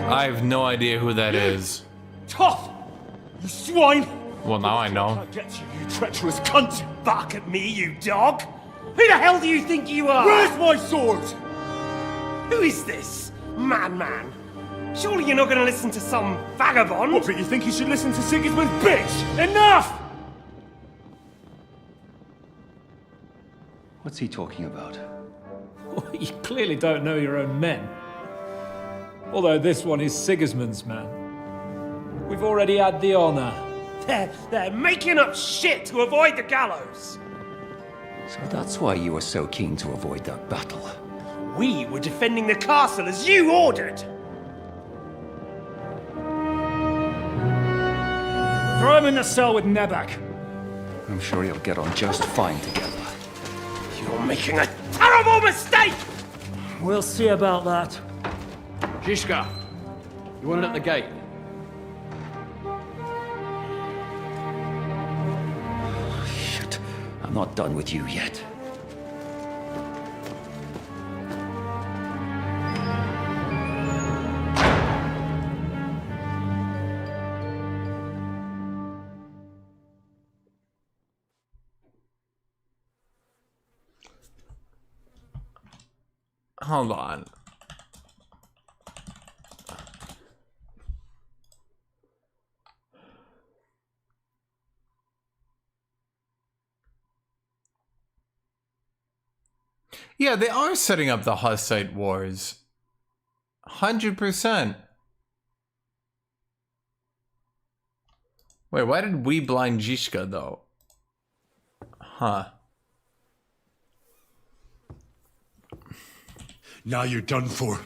I have no idea who that is. Toff! You swine! Well, now I know. I'll get you, you treacherous cunt! Bark at me, you dog! Who the hell do you think you are? Where's my sword? Who is this? Madman! Surely you're not going to listen to some vagabond? What, but you think you should listen to Sigismund's bitch? Enough! What's he talking about? You clearly don't know your own men. Although this one is Sigismund's man. We've already had the honor. They're making up shit to avoid the gallows! So that's why you were so keen to avoid that battle. We were defending the castle as you ordered! Throw him in the cell with Nebak. I'm sure you'll get on just fine together. You're making a terrible mistake! We'll see about that. Zhishka, you want it at the gate? Shit, I'm not done with you yet. Hold on. Yeah, they are setting up the Hussite Wars. 100%. Wait, why did we blind Zhishka, though? Huh. Now you're done for.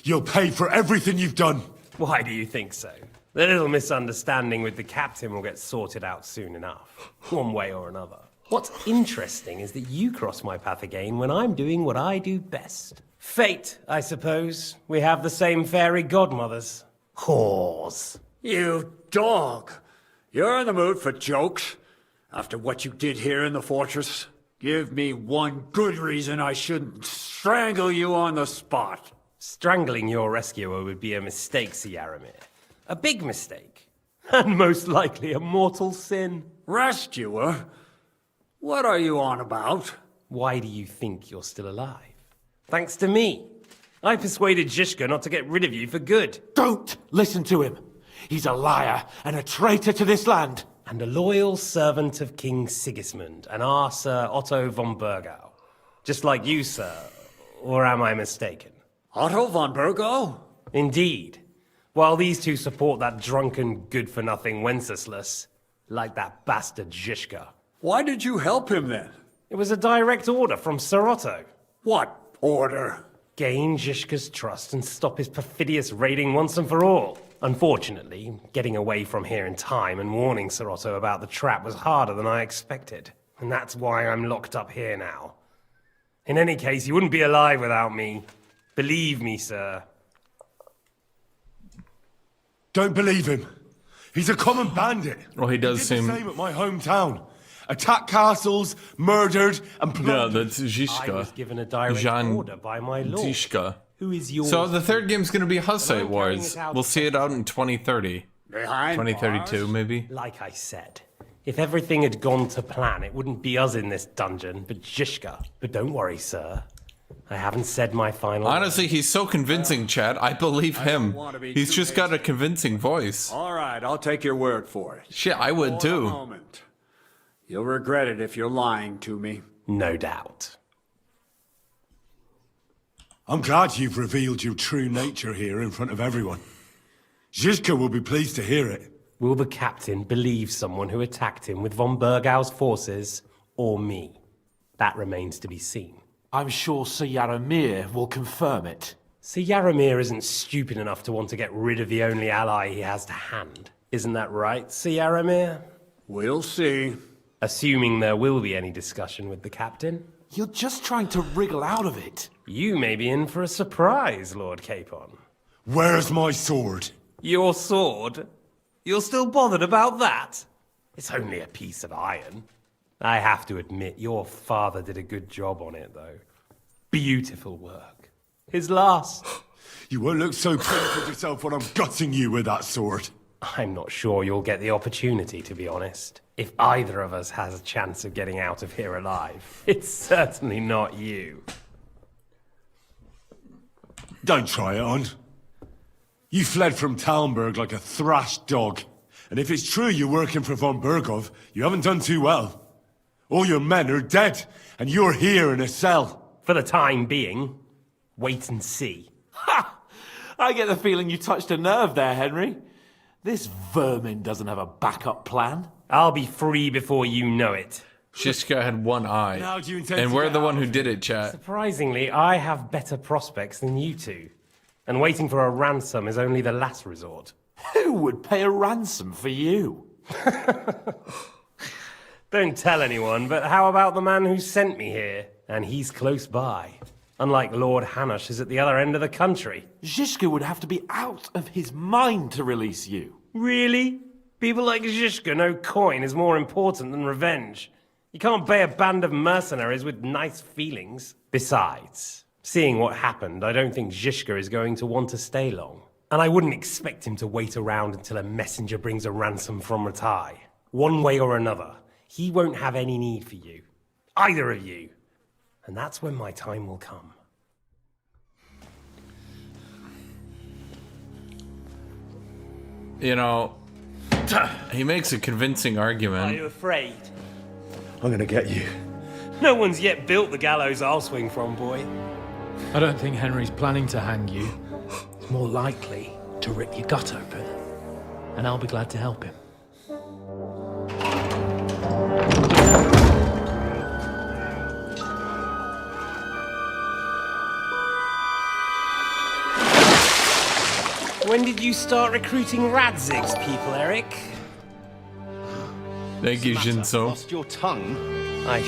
You'll pay for everything you've done. Why do you think so? The little misunderstanding with the captain will get sorted out soon enough, one way or another. What's interesting is that you cross my path again when I'm doing what I do best. Fate, I suppose. We have the same fairy godmothers. Whores. You dog! You're in the mood for jokes? After what you did here in the fortress? Give me one good reason I shouldn't strangle you on the spot. Strangling your rescuer would be a mistake, Yaramir. A big mistake. And most likely a mortal sin. Rescuer? What are you on about? Why do you think you're still alive? Thanks to me. I persuaded Zhishka not to get rid of you for good. Don't listen to him. He's a liar and a traitor to this land. And a loyal servant of King Sigismund and our Sir Otto von Bergau. Just like you, sir. Or am I mistaken? Otto von Bergau? Indeed. While these two support that drunken, good-for-nothing Wenceslas, like that bastard Zhishka. Why did you help him then? It was a direct order from Sir Otto. What order? Gain Zhishka's trust and stop his perfidious raiding once and for all. Unfortunately, getting away from here in time and warning Sir Otto about the trap was harder than I expected. And that's why I'm locked up here now. In any case, you wouldn't be alive without me. Believe me, sir. Don't believe him. He's a common bandit. Well, he does did seem... the same at my hometown. Attack castles, murdered, and No, plundered. that's Zizka. I was given a direct order by my lord. Zizka. Who is yours? So the third game's going to be Hussite I'm carrying Wars. it out We'll see it out in 2030. Behind 2032, bars? maybe. Like I said, if everything had gone to plan, it wouldn't be us in this dungeon, but Zizka. But don't worry, sir. I haven't said my final Honestly, he's so convincing, Chad. I believe him. He's just got a convincing voice. All right, I'll take your word for it. Shit, I would For a too. moment. You'll regret it if you're lying to me. No doubt. I'm glad you've revealed your true nature here in front of everyone. Zizka will be pleased to hear it. Will the captain believe someone who attacked him with von Bergau's forces, or me? That remains to be seen. I'm sure Sir Yaramir will confirm it. Sir Yaramir isn't stupid enough to want to get rid of the only ally he has to hand. Isn't that right, Sir Yaramir? We'll see. Assuming there will be any discussion with the captain. You're just trying to wriggle out of it. You may be in for a surprise, Lord Capon. Where's my sword? Your sword? You're still bothered about that? It's only a piece of iron. I have to admit, your father did a good job on it, though. Beautiful work. His last. You won't look so proud of yourself when I'm gutting you with that sword. I'm not sure you'll get the opportunity, to be honest. If either of us has a chance of getting out of here alive, it's certainly not you. Don't try it on. You fled from Talmberg like a thrashed dog. And if it's true you're working for von Bergov, you haven't done too well. All your men are dead, and you're here in a cell. For the time being, wait and see. Ha! I get the feeling you touched a nerve there, Henry. This vermin doesn't have a backup plan. I'll be free before you know it. Shishka had one eye. Now do you intend And to we're get the out one who of did it, chat. Surprisingly, I have better prospects than you two. And waiting for a ransom is only the last resort. Who would pay a ransom for you? Don't tell anyone, but how about the man who sent me here? And he's close by. Unlike Lord Hanush is at the other end of the country. Zizka would have to be out of his mind to release you. Really? People like Zizka know coin is more important than revenge. You can't pay a band of mercenaries with nice feelings. Besides, seeing what happened, I don't think Zizka is going to want to stay long. And I wouldn't expect him to wait around until a messenger brings a ransom from Ratai. One way or another, he won't have any need for you. Either of you. And that's when my time will come. You know, he makes a convincing Are argument. you afraid? I'm gonna get you. No one's yet built the gallows I'll swing from, boy. I don't think Henry's planning to hang you. He's more likely to rip your gut open. And I'll be glad to help him. When did you start recruiting Radzig's people, Eric? Thank you, Shinso. Lost your tongue? I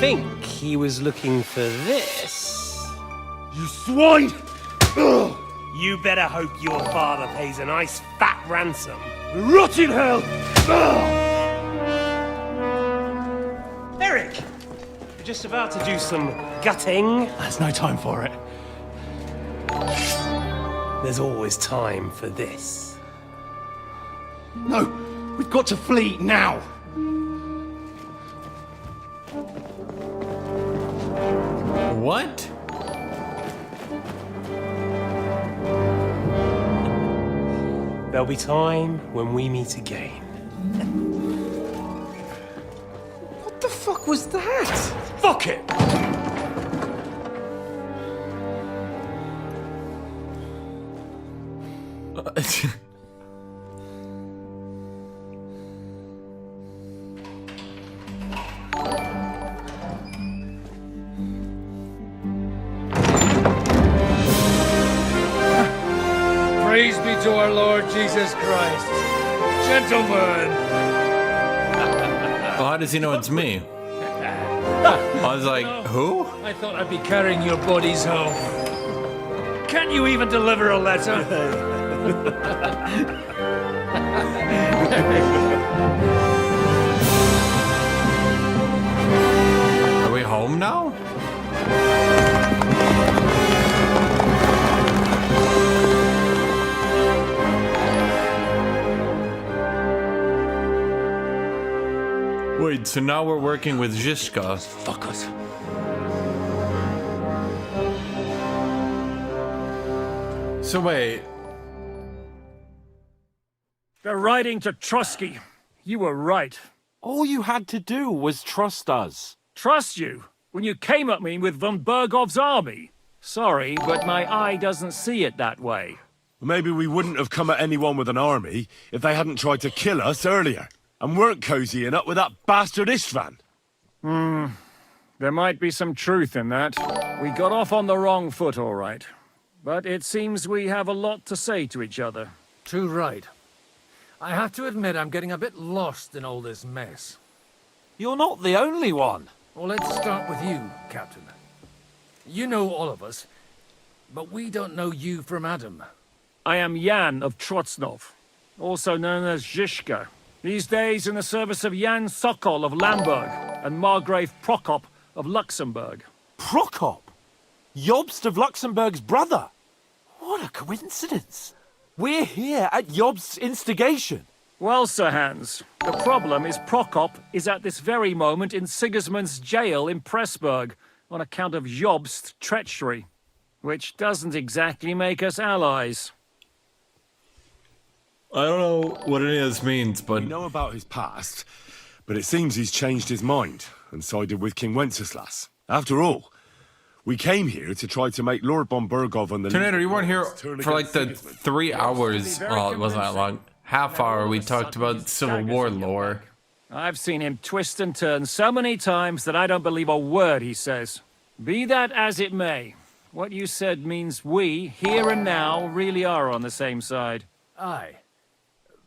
think he was looking for this. You swine! Ugh. You better hope your father pays a nice fat ransom. Rot in hell! Ugh. Eric! You're just about to do some gutting. There's no time for it. There's always time for this. No, we've got to flee now. What? There'll be time when we meet again. What the fuck was that? Fuck it! Praise be to our Lord Jesus Christ. Gentlemen! Well, how does he know it's me? I was like, who? I thought I'd be carrying your bodies home. Can't you even deliver a letter? Wait, so now we're working with Zhishka. Fuckers. So wait. They're riding to Trotsky. You were right. All you had to do was trust us. Trust you? When you came at me with von Bergov's army? Sorry, but my eye doesn't see it that way. Maybe we wouldn't have come at anyone with an army if they hadn't tried to kill us earlier, and weren't cozying up with that bastard Istvan. There might be some truth in that. We got off on the wrong foot, all right. But it seems we have a lot to say to each other. Too right. I have to admit I'm getting a bit lost in all this mess. You're not the only one. Well, let's start with you, Captain. You know all of us, but we don't know you from Adam. I am Jan of Trotsnov, also known as Zhishka. These days in the service of Jan Sokol of Lamberg and Margrave Prokop of Luxembourg. Prokop? Jobst of Luxembourg's brother? What a coincidence. We're here at Jobst's instigation. Well, Sir Hans, the problem is Prokop is at this very moment in Sigismund's jail in Pressburg on account of Jobst's treachery, which doesn't exactly make us allies. I don't know what any of this means, but... We know about his past, but it seems he's changed his mind and sided with King Wenceslas. After all, we came here to try to make Lord von Bergov and the... Tornado, you weren't here for like the 3 hours. Oh, it wasn't that long. Half hour we talked about Civil War lore. I've seen him twist and turn so many times that I don't believe a word he says. Be that as it may, what you said means we, here and now, really are on the same side. Aye.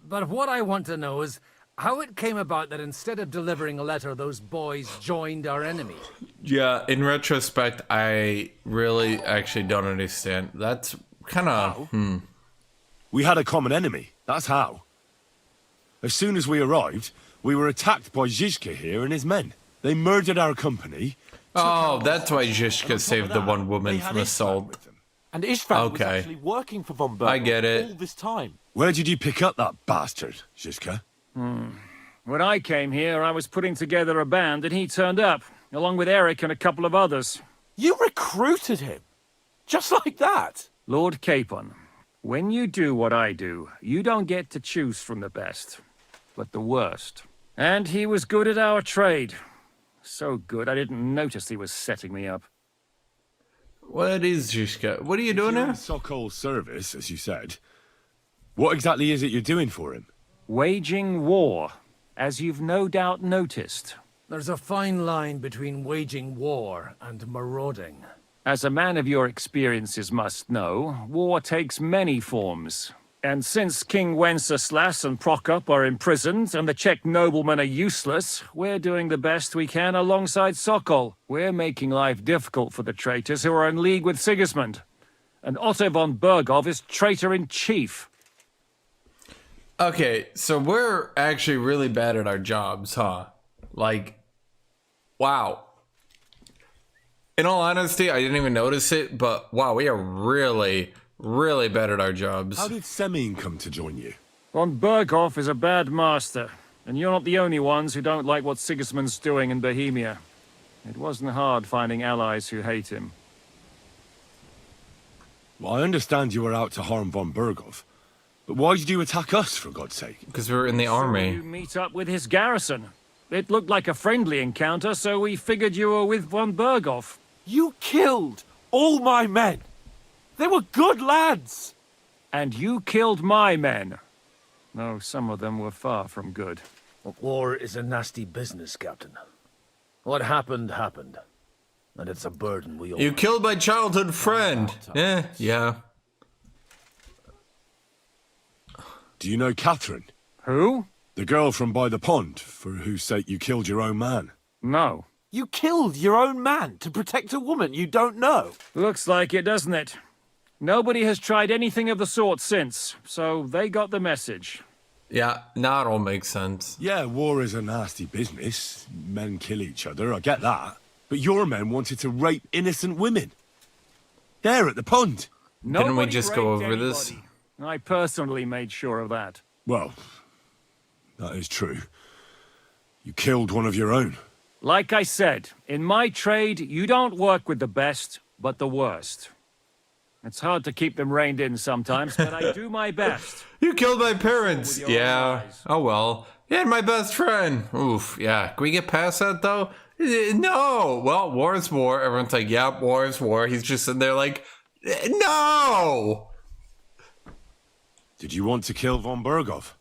But what I want to know is how it came about that instead of delivering a letter, those boys joined our enemy. Yeah, in retrospect, I really actually don't understand. That's kind of... We had a common enemy, that's how. As soon as we arrived, we were attacked by Zhishka here and his men. They murdered our company. Oh, that's why Zhishka saved the one woman from assault. And Istvan was actually working for von Bergov I get it. all this time. Where did you pick up that bastard, Zhishka? When I came here, I was putting together a band and he turned up, along with Eric and a couple of others. You recruited him? Just like that? Lord Capon, when you do what I do, you don't get to choose from the best, but the worst. And he was good at our trade. So good, I didn't notice he was setting me up. What is Zhishka? What are you doing now? Sokol's service, as you said. What exactly is it you're doing for him? Waging war, as you've no doubt noticed. There's a fine line between waging war and marauding. As a man of your experiences must know, war takes many forms. And since King Wenceslas and Prokop are imprisoned and the Czech noblemen are useless, we're doing the best we can alongside Sokol. We're making life difficult for the traitors who are in league with Sigismund. And Otto von Bergov is traitor-in-chief. Okay, so we're actually really bad at our jobs, huh? Like, wow. In all honesty, I didn't even notice it, but wow, we are really, really bad at our jobs. How did Semyon come to join you? Von Bergov is a bad master, and you're not the only ones who don't like what Sigismund's doing in Bohemia. It wasn't hard finding allies who hate him. Well, I understand you were out to harm von Bergov, but why did you attack us, for God's sake? Because we were in the army. You meet up with his garrison. It looked like a friendly encounter, so we figured you were with von Bergov. You killed all my men. They were good lads. And you killed my men. Though some of them were far from good. War is a nasty business, Captain. What happened, happened. And it's a burden we all... You killed my childhood friend. Yeah. Do you know Catherine? Who? The girl from by the pond, for whose sake you killed your own man. No. You killed your own man to protect a woman you don't know. Looks like it, doesn't it? Nobody has tried anything of the sort since, so they got the message. Yeah, now it all makes sense. Yeah, war is a nasty business. Men kill each other, I get that. But your men wanted to rape innocent women. There at the pond. Didn't we just go over this? I personally made sure of that. Well, that is true. You killed one of your own. Like I said, in my trade, you don't work with the best, but the worst. It's hard to keep them reined in sometimes, but I do my best. You killed my parents. Yeah. Oh well. Yeah, my best friend. Oof. Yeah. Can we get past that though? No. Well, war is war. Everyone's like, yeah, war is war. He's just sitting there like, no. Did you want to kill von Berghoff?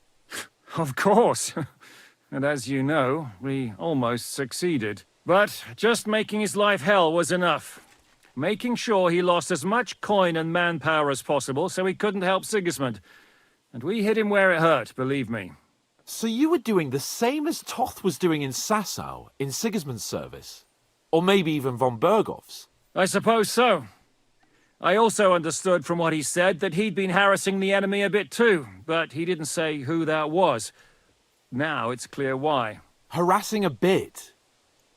Of course. And as you know, we almost succeeded. But just making his life hell was enough. Making sure he lost as much coin and manpower as possible so he couldn't help Sigismund. And we hit him where it hurt, believe me. So you were doing the same as Toth was doing in Sasau, in Sigismund's service? Or maybe even von Berghoff's? I suppose so. I also understood from what he said that he'd been harassing the enemy a bit too, but he didn't say who that was. Now it's clear why. Harassing a bit?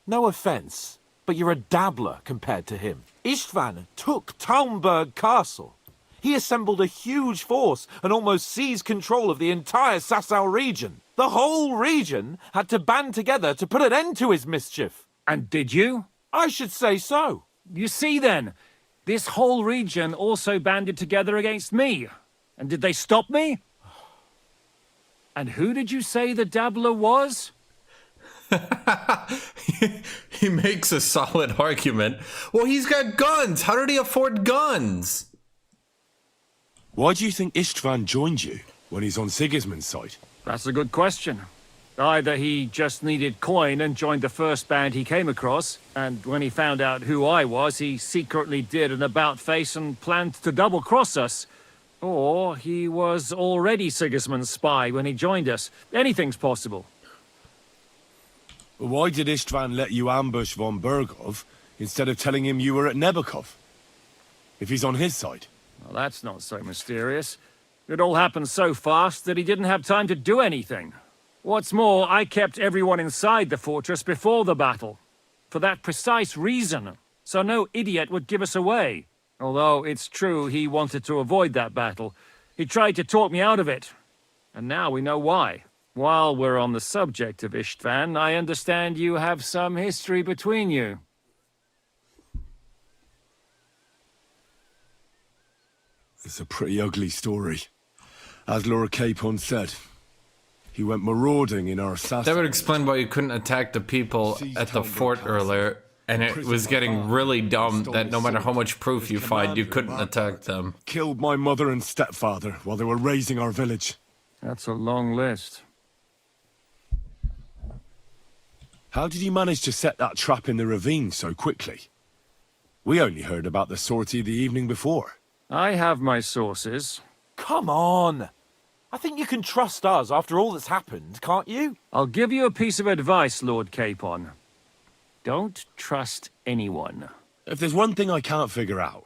No offence, but you're a dabbler compared to him. Istvan took Talmberg Castle. He assembled a huge force and almost seized control of the entire Sasau region. The whole region had to band together to put an end to his mischief. And did you? I should say so. You see then, this whole region also banded together against me. And did they stop me? And who did you say the dabbler was? He makes a solid argument. Well, he's got guns. How did he afford guns? Why do you think Istvan joined you when he's on Sigismund's side? That's a good question. Either he just needed coin and joined the first band he came across, and when he found out who I was, he secretly did an about-face and planned to double-cross us. Or he was already Sigismund's spy when he joined us. Anything's possible. Why did Istvan let you ambush von Berghoff instead of telling him you were at Nebukov? If he's on his side. Well, that's not so mysterious. It all happened so fast that he didn't have time to do anything. What's more, I kept everyone inside the fortress before the battle. For that precise reason. So no idiot would give us away. Although it's true he wanted to avoid that battle. He tried to talk me out of it. And now we know why. While we're on the subject of Istvan, I understand you have some history between you. It's a pretty ugly story. As Lord Capon said, he went marauding in our Sasau. That would explain why you couldn't attack the people at the fort earlier. And it was getting really dumb that no matter how much proof you find, you couldn't attack them. Killed my mother and stepfather while they were raising our village. That's a long list. How did you manage to set that trap in the ravine so quickly? We only heard about the sortie the evening before. I have my sources. Come on! I think you can trust us after all that's happened, can't you? I'll give you a piece of advice, Lord Capon. Don't trust anyone. If there's one thing I can't figure out,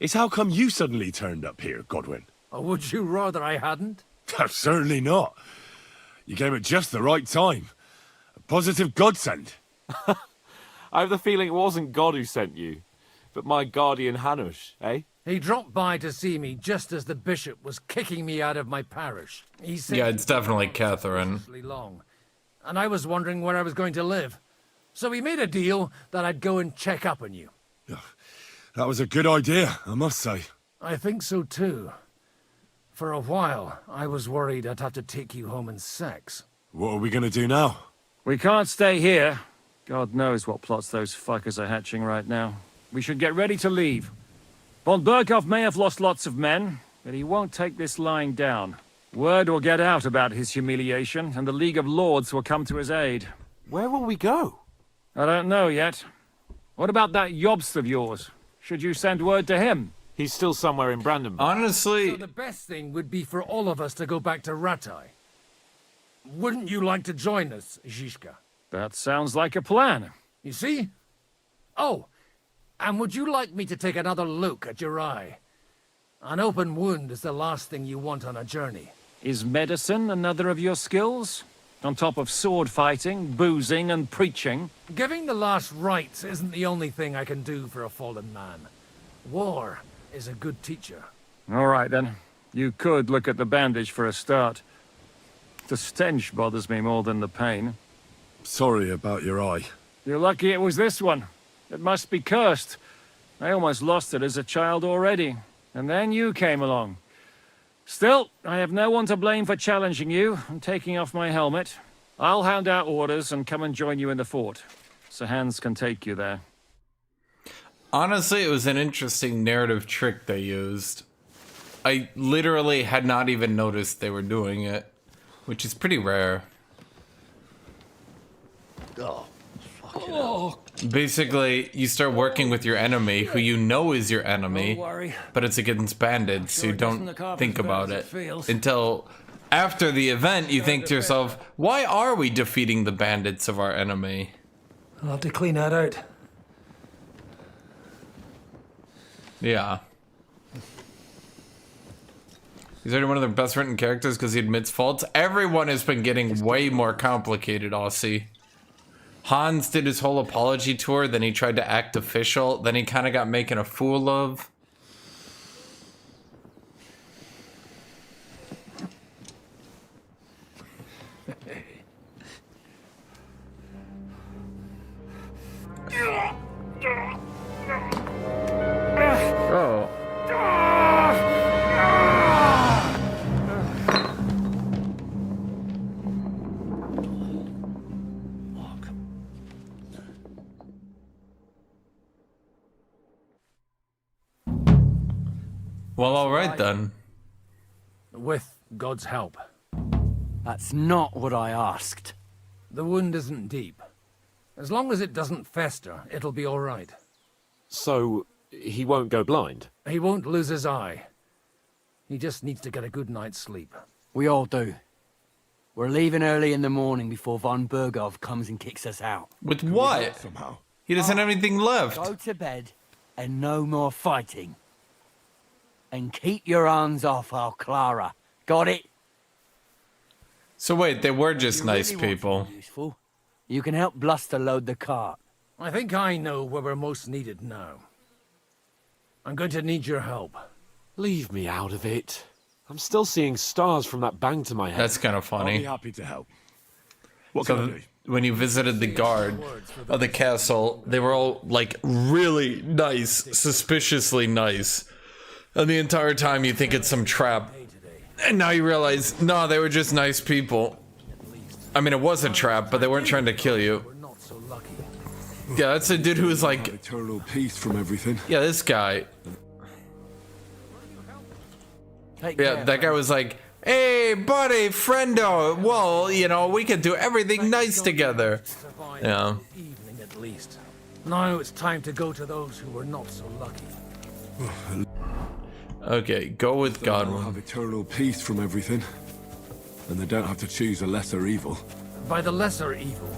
it's how come you suddenly turned up here, Godwin? Or would you rather I hadn't? Certainly not. You came at just the right time. A positive godsend. I have the feeling it wasn't God who sent you, but my guardian Hanush, eh? He dropped by to see me just as the bishop was kicking me out of my parish. He said, yeah, it's definitely Catherine. Long, and I was wondering where I was going to live. So we made a deal that I'd go and check up on you. That was a good idea, I must say. I think so too. For a while, I was worried I'd have to take you home in sex. What are we gonna do now? We can't stay here. God knows what plots those fuckers are hatching right now. We should get ready to leave. Von Berghoff may have lost lots of men, but he won't take this lying down. Word will get out about his humiliation, and the League of Lords will come to his aid. Where will we go? I don't know yet. What about that Jobst of yours? Should you send word to him? He's still somewhere in Brandenburg. Honestly... So the best thing would be for all of us to go back to Ratai. Wouldn't you like to join us, Zizka? That sounds like a plan. You see? Oh, and would you like me to take another look at your eye? An open wound is the last thing you want on a journey. Is medicine another of your skills? On top of sword fighting, boozing, and preaching? Giving the last rites isn't the only thing I can do for a fallen man. War is a good teacher. All right, then. You could look at the bandage for a start. The stench bothers me more than the pain. Sorry about your eye. You're lucky it was this one. It must be cursed. I almost lost it as a child already. And then you came along. Still, I have no one to blame for challenging you and taking off my helmet. I'll hand out orders and come and join you in the fort. Sir Hans can take you there. Honestly, it was an interesting narrative trick they used. I literally had not even noticed they were doing it, which is pretty rare. Oh, Oh. Basically, you start working with your enemy, who you know is your enemy, but it's against bandits, so you don't think about it until after the event. You think to yourself, why are we defeating the bandits of our enemy? I'll have to clean that out. Yeah. He's already one of the best written characters because he admits faults. Everyone has been getting way more complicated, Aussie. Hans did his whole apology tour, then he tried to act official, then he kind of got making a fool of. Oh. Well, alright then. With God's help. That's not what I asked. The wound isn't deep. As long as it doesn't fester, it'll be all right. So, he won't go blind? He won't lose his eye. He just needs to get a good night's sleep. We all do. We're leaving early in the morning before von Burgov comes and kicks us out. With what? Somehow. He doesn't have anything left. Go to bed and no more fighting. And keep your hands off our Clara. Got it? So wait, they were just nice people. Useful. You can help Bluster load the cart. I think I know where we're most needed now. I'm going to need your help. Leave me out of it. I'm still seeing stars from that bang to my head. That's kind of I'll be funny. happy to help. What can I do? When you visited the guard of the castle, they were all like really nice, suspiciously nice. And the entire time you think it's some trap. And now you realize, no, they were just nice people. I mean, it was a trap, but they weren't trying to kill you. Yeah, that's a dude who was like... Eternal peace from everything. Yeah, this guy. Yeah, that guy was like, hey, buddy, friendo. Well, you know, we can do everything nice together. Yeah. Evening at least. Now it's time to go to those who were not so lucky. Okay, go with They'll Godwin. have eternal peace from everything. And they don't have to choose a lesser evil. By the lesser evil,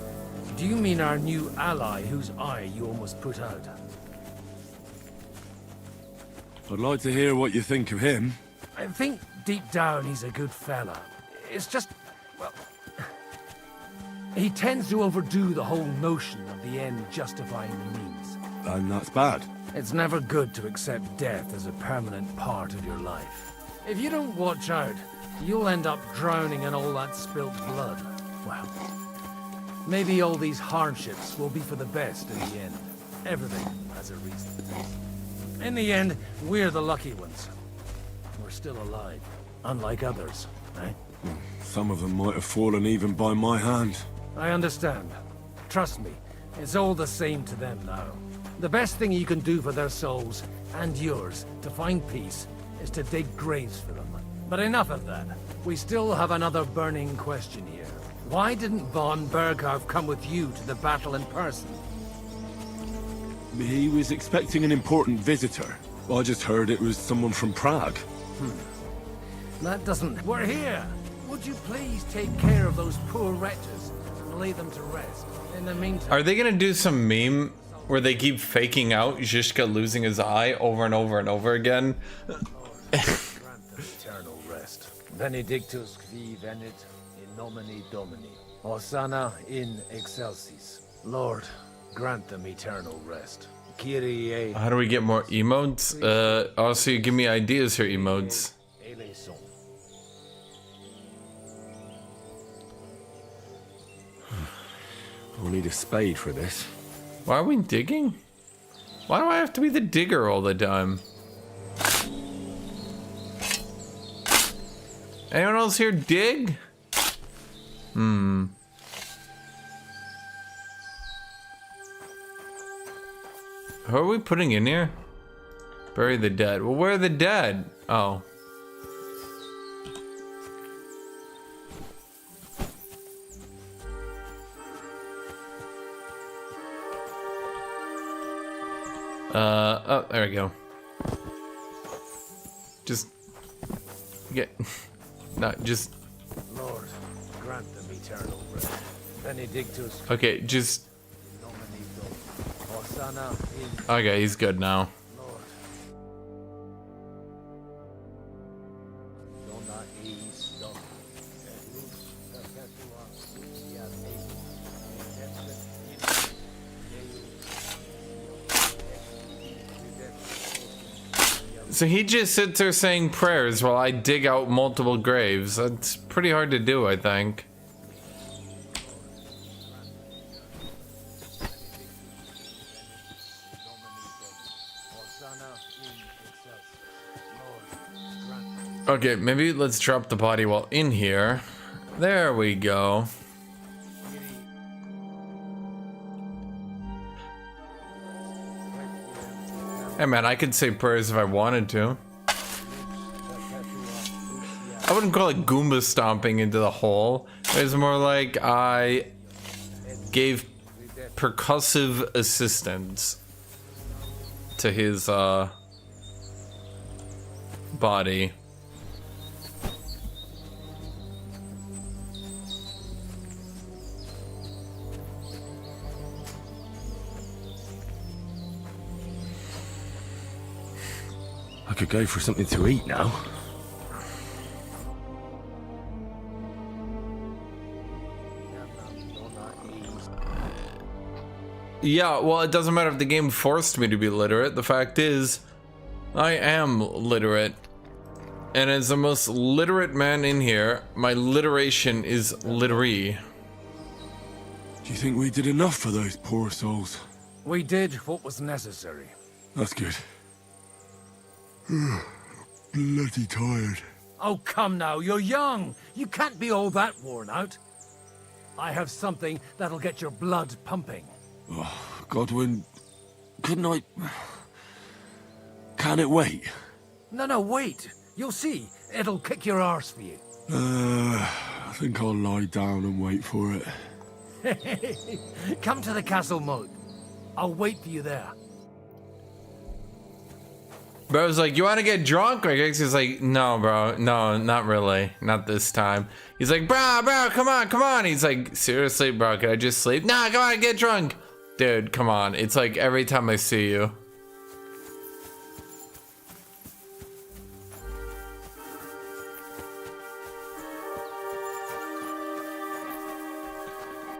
do you mean our new ally whose eye you almost put out? I'd like to hear what you think of him. I think deep down he's a good fella. It's just, well... He tends to overdo the whole notion of the end justifying the means. And that's bad. It's never good to accept death as a permanent part of your life. If you don't watch out, you'll end up drowning in all that spilt blood. Well, maybe all these hardships will be for the best in the end. Everything has a reason. In the end, we're the lucky ones. We're still alive, unlike others, eh? Some of them might have fallen even by my hand. I understand. Trust me, it's all the same to them now. The best thing you can do for their souls, and yours, to find peace, is to dig graves for them. But enough of that. We still have another burning question here. Why didn't von Burgov come with you to the battle in person? He was expecting an important visitor. I just heard it was someone from Prague. That doesn't... We're here! Would you please take care of those poor wretches and lay them to rest? In the meantime... Are they gonna do some meme where they keep faking out Zizka losing his eye over and over and over again? Eternal rest. Benedictus qui venit in nomine Domini. Hosanna in excelsis. Lord, grant them eternal rest. Kyrie How do we get more emotes? Also, give me ideas for emotes. eleison. I'll need a spade for this. Why are we digging? Why do I have to be the digger all the time? Anyone else here dig? Who are we putting in here? Bury the dead. Well, where are the dead? Oh. Oh, there we go. Just get, not just. Lord, grant them eternal rest. Benedictus. Okay, just. Okay, he's good now. So he just sits there saying prayers while I dig out multiple graves. That's pretty hard to do, I think. Okay, maybe let's drop the body while in here. There we go. Hey man, I could say prayers if I wanted to. I wouldn't call it Goomba stomping into the hole. It's more like I gave percussive assistance to his body. I could go for something to eat now. Yeah, well, it doesn't matter if the game forced me to be literate. The fact is, I am literate. And as the most literate man in here, my literation is litery. Do you think we did enough for those poor souls? We did what was necessary. That's good. Bloody tired. Oh, come now, you're young. You can't be all that worn out. I have something that'll get your blood pumping. Oh, Godwin, couldn't I... Can it wait? No, wait. You'll see. It'll kick your arse for you. I think I'll lie down and wait for it. Come to the castle moat. I'll wait for you there. Bro's like, you want to get drunk? Like, he's like, no, bro, no, not really, not this time. He's like, bro, come on. He's like, seriously, bro, can I just sleep? Nah, come on, get drunk. Dude, come on. It's like every time I see you.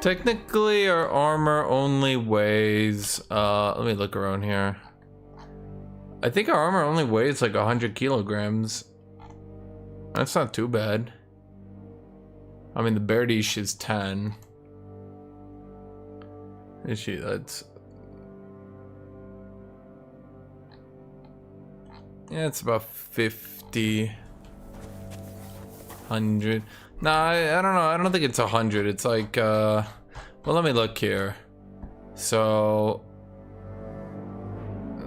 Technically, our armor only weighs, let me look around here. I think our armor only weighs like 100 kilograms. That's not too bad. I mean, the Berdish is 10. Is she? That's... Yeah, it's about 50. 100. Nah, I don't know. I don't think it's 100. It's like, well, let me look here. So...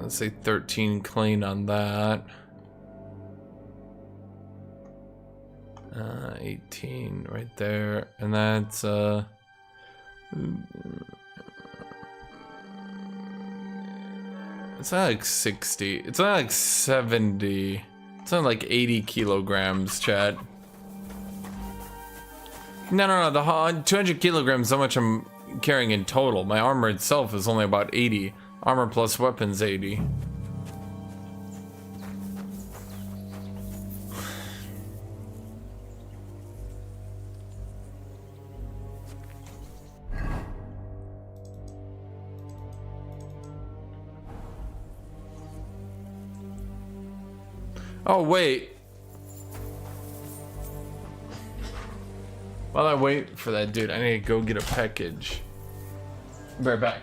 let's say 13 clean on that. 18 right there, and that's it's not like 60. It's not like 70. It's not like 80 kilograms, chat. No. The 200 kilograms is how much I'm carrying in total. My armor itself is only about 80. Armor plus weapons 80. Oh, wait. While I wait for that dude, I need to go get a package. Be right back.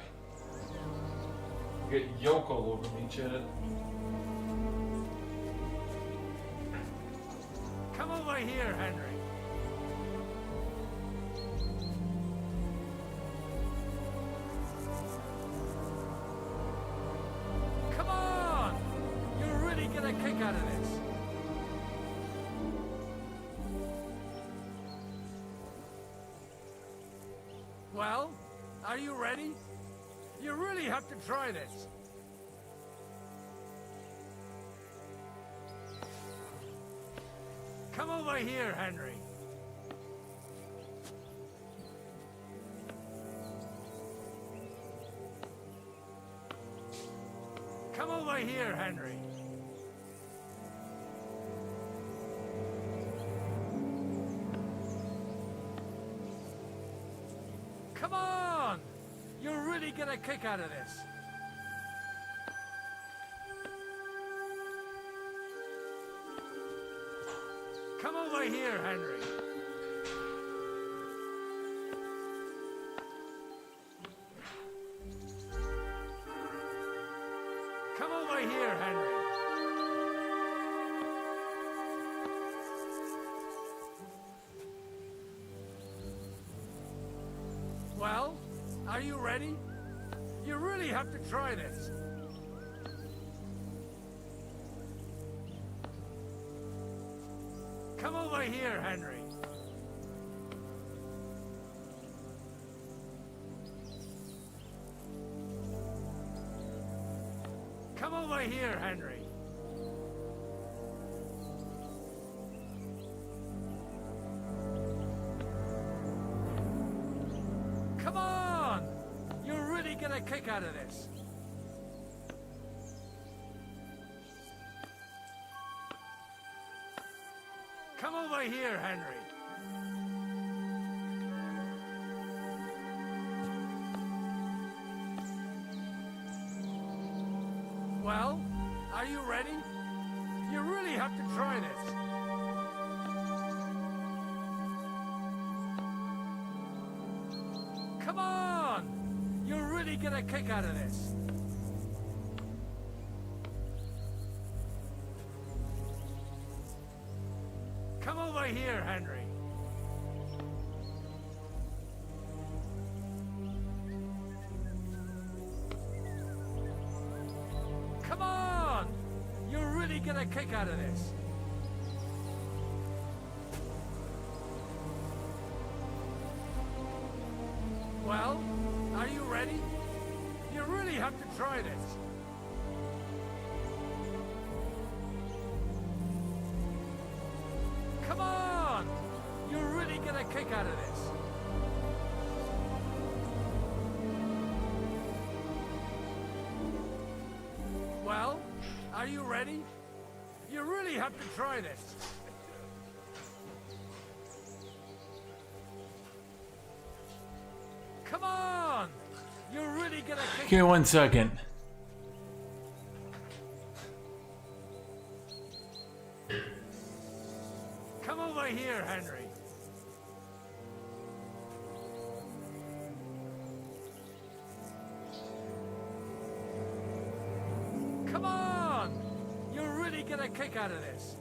Get yolk all over me, Chad. Come over here, Henry. Come on! You'll really get a kick out of this. Well, are you ready? You really have to try this. Come over here, Henry. Come over here, Henry. Come on! You'll really get a kick out of this. Come over here, Henry. Come over here, Henry. Well, are you ready? You really have to try this. Come over here, Henry. Come over here, Henry. Come on! You'll really get a kick out of this. Come over here, Henry. Well, are you ready? You really have to try this. Come on! You'll really get a kick out of this. Come over here, Henry. Come on! You'll really get a kick out of this. Well, are you ready? You really have to try this. Come on! You'll really get a kick out of this. Well, are you ready? You really have to try this. Come on! You'll really get a kick. Give me 1 second. Come over here, Henry. Come on! You'll really get a kick out of this.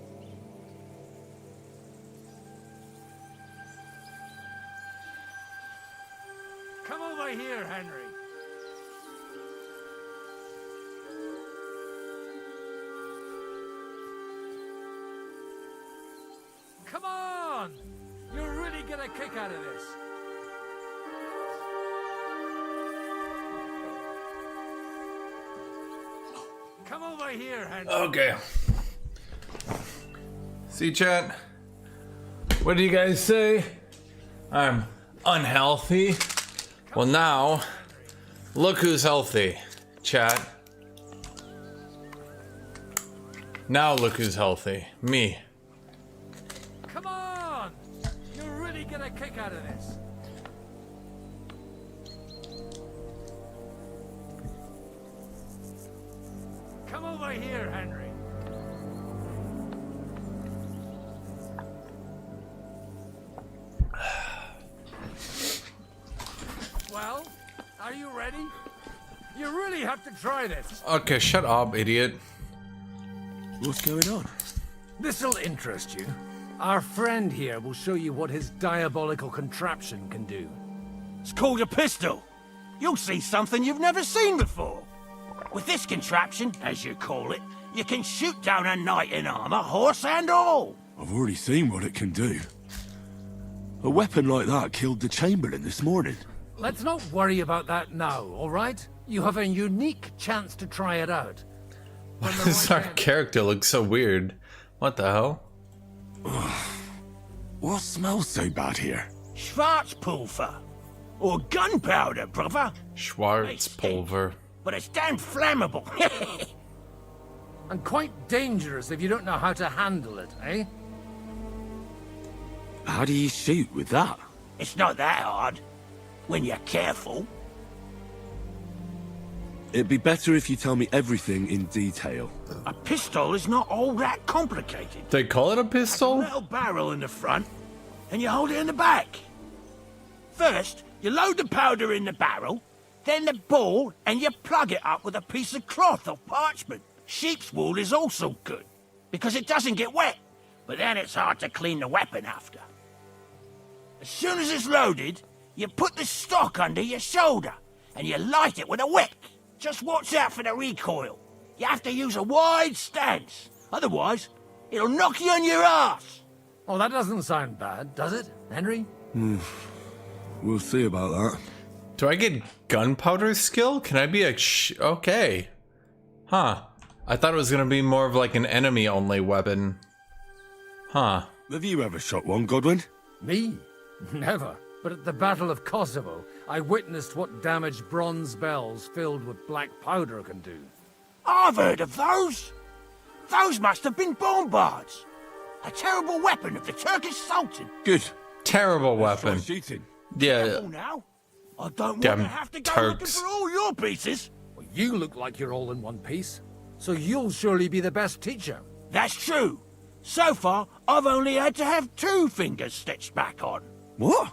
Come over here, Henry. Come on! You'll really get a kick out of this. Come over here, Henry. Okay. See, chat? What do you guys say? I'm unhealthy. Well, now, look who's healthy, chat. Now look who's healthy. Me. Come on! You'll really get a kick out of this. Come over here, Henry. Well, are you you ready? You really have to try this. Okay, shut up, idiot. What's going on? This'll interest you. Our friend here will show you what his diabolical contraption can do. It's called a pistol. You'll see something you've never seen before. With this contraption, as you call it, you can shoot down a knight in armor, horse and all. I've already seen what it can do. A weapon like that killed the Chamberlain this morning. Let's not worry about that now, all right? You have a unique chance to try it out. Why does our character look so weird? What the hell? What smells so bad here? Schwarzpulver. Or gunpowder, brother. Schwarzpulver. But it's damn flammable. And quite dangerous if you don't know how to handle it, eh? How do you shoot with that? It's not that hard. When you're careful. It'd be better if you tell me everything in detail. A pistol is not all that complicated. They call it a pistol? A metal barrel in the front, and you hold it in the back. First, you load the powder in the barrel, then the ball, and you plug it up with a piece of cloth or parchment. Sheep's wool is also good, because it doesn't get wet, but then it's hard to clean the weapon after. As soon as it's loaded, you put the stock under your shoulder, and you light it with a wick. Just watch out for the recoil. You have to use a wide stance, otherwise it'll knock you on your ass. Oh, that doesn't sound bad, does it, Henry? We'll see about that. Do I get gunpowder skill? Can I be a okay. Huh. I thought it was gonna be more of like an enemy-only weapon. Huh. Have you ever shot one, Godwin? Me? Never. But at the Battle of Kosovo, I witnessed what damage bronze bells filled with black powder can do. I've heard of those. Those must have been bombards. A terrible weapon of the Turkish Sultan. Good. Terrible weapon. Shooting. Yeah. Careful now. I don't Damn want to have to go Turks. looking for all your pieces. Well, you look like you're all in one piece, so you'll surely be the best teacher. That's true. So far, I've only had to have 2 fingers stitched back on. What?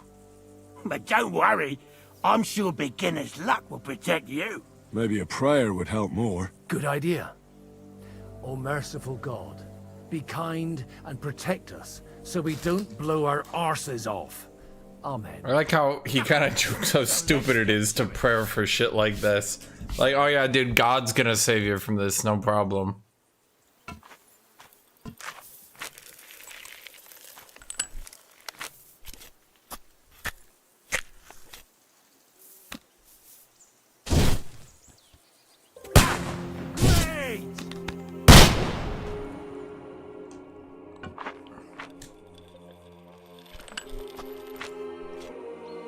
But don't worry, I'm sure beginner's luck will protect you. Maybe a prayer would help more. Good idea. O merciful God, be kind and protect us so we don't blow our arses off. Amen. I like how he kind of jokes how stupid it is to pray for shit like this. Like, oh yeah, dude, God's gonna save you from this, no problem.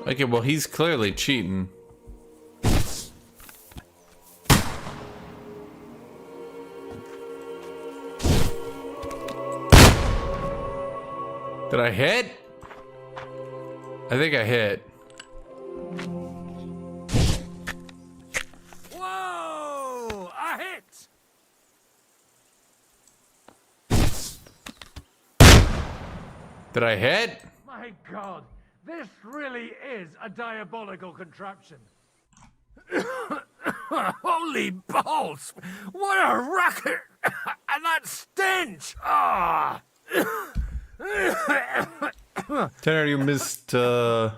Okay, well, he's clearly cheating. Did I hit? I think I hit. Whoa! I hit! Did I hit? My God, this really is a diabolical contraption. Holy balls! What a racket! And that stench! Ah! Tanner, you missed, you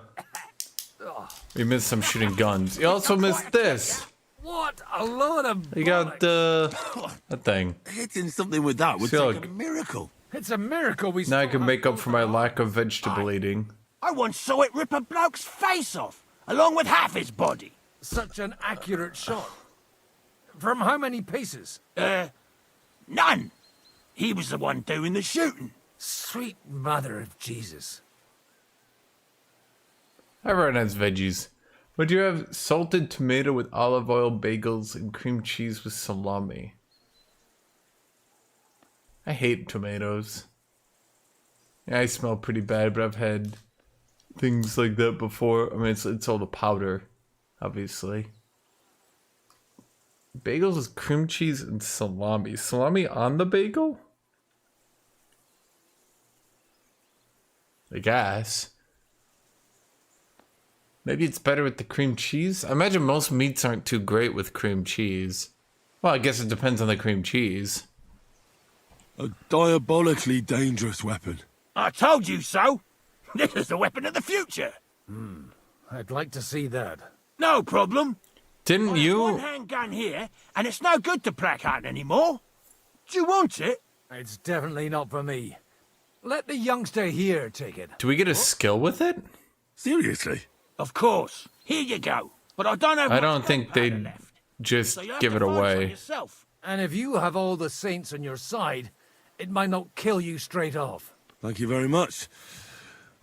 missed some shooting guns. You also missed this. What a load of You got, that thing. Hitting something with that would See, take look. a miracle. It's a miracle we Now I still can have make up for my lack of vegetable eating. I once saw it rip a bloke's face off, along with half his body. such an accurate shot. From how many paces? None. He was the one doing the shooting. Sweet mother of Jesus. Everyone has veggies. Would you have salted tomato with olive oil, bagels, and cream cheese with salami? I hate tomatoes. Yeah, I smell pretty bad, but I've had things like that before. I mean, it's all the powder, obviously. Bagels with cream cheese and salami. Salami on the bagel? I guess. Maybe it's better with the cream cheese? I imagine most meats aren't too great with cream cheese. Well, I guess it depends on the cream cheese. A diabolically dangerous weapon. I told you so. This is the weapon of the future. I'd like to see that. No problem. Didn't I have you? one handgun here, and it's no good to placard anymore. Do you want it? It's definitely not for me. Let the youngster here take it. Do we get a skill with it? Seriously? Of course. Here you go. But I don't have I much don't think gunpowder they'd left, just so you have give to it find some away. yourself. And if you have all the saints on your side, it might not kill you straight off. Thank you very much.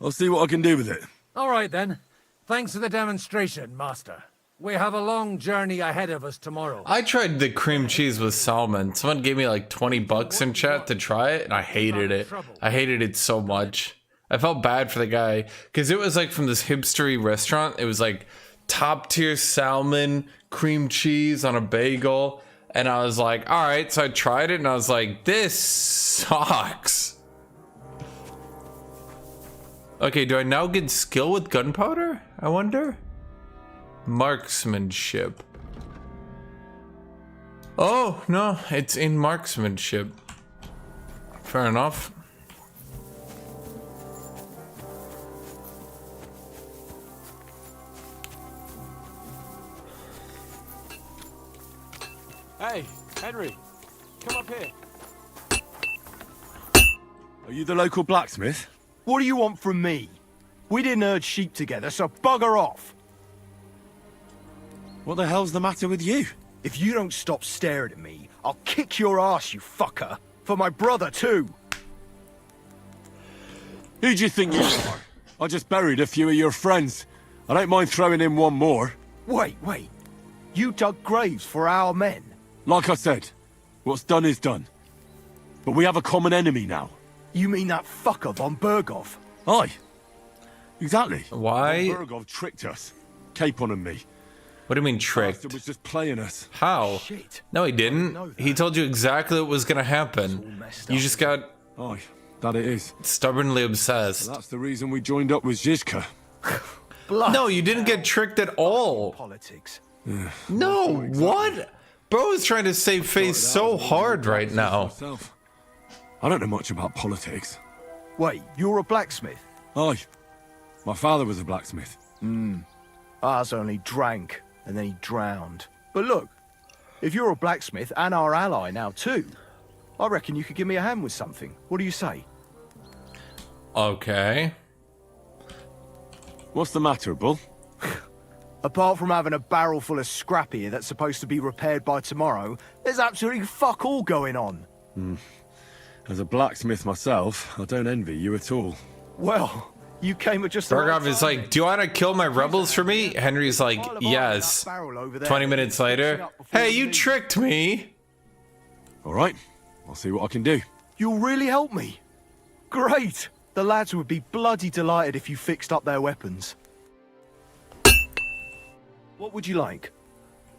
I'll see what I can do with it. All right, then. Thanks for the demonstration, Master. We have a long journey ahead of us tomorrow. I tried the cream cheese with salmon. Someone gave me like 20 bucks in chat to try it, and I hated it. I hated it so much. I felt bad for the guy, because it was like from this hipstery restaurant. It was like top tier salmon, cream cheese on a bagel. And I was like, all right. So I tried it, and I was like, this sucks. Okay, do I now get skill with gunpowder? I wonder? Marksmanship. Oh, no, it's in marksmanship. Fair enough. Hey, Henry, come up here. Are you the local blacksmith? What do you want from me? We didn't herd sheep together, so bugger off. What the hell's the matter with you? If you don't stop staring at me, I'll kick your ass, you fucker. For my brother, too. Who do you think you are? I just buried a few of your friends. I don't mind throwing in one more. Wait. You dug graves for our men? Like I said, what's done is done. But we have a common enemy now. You mean that fucker von Bergov? Aye. Exactly. Why? Von Bergov tricked us. Capon and me. What do you mean tricked? Bastard was just playing us. How? Shit. No, he didn't. He told you exactly what was gonna happen. You just got Aye, that it is. stubbornly obsessed. That's the reason we joined up with Zizka. No, you didn't get tricked at all. Politics. No, what? Bro is trying to save face so hard right now. I don't know much about politics. Wait, you're a blacksmith? Aye. My father was a blacksmith. Ours only drank, and then he drowned. But look, if you're a blacksmith and our ally now too, I reckon you could give me a hand with something. What do you say? Okay. What's the matter, Bull? Apart from having a barrel full of scrap here that's supposed to be repaired by tomorrow, there's absolutely fuck all going on. As a blacksmith myself, I don't envy you at all. Well, you came at just the right Bergov is time. like, do you want to kill my rebels for me? Henry's like, yes. 20 minutes later, hey, you tricked me. All right, I'll see what I can do. You'll really help me. Great. The lads would be bloody delighted if you fixed up their weapons. What would you like?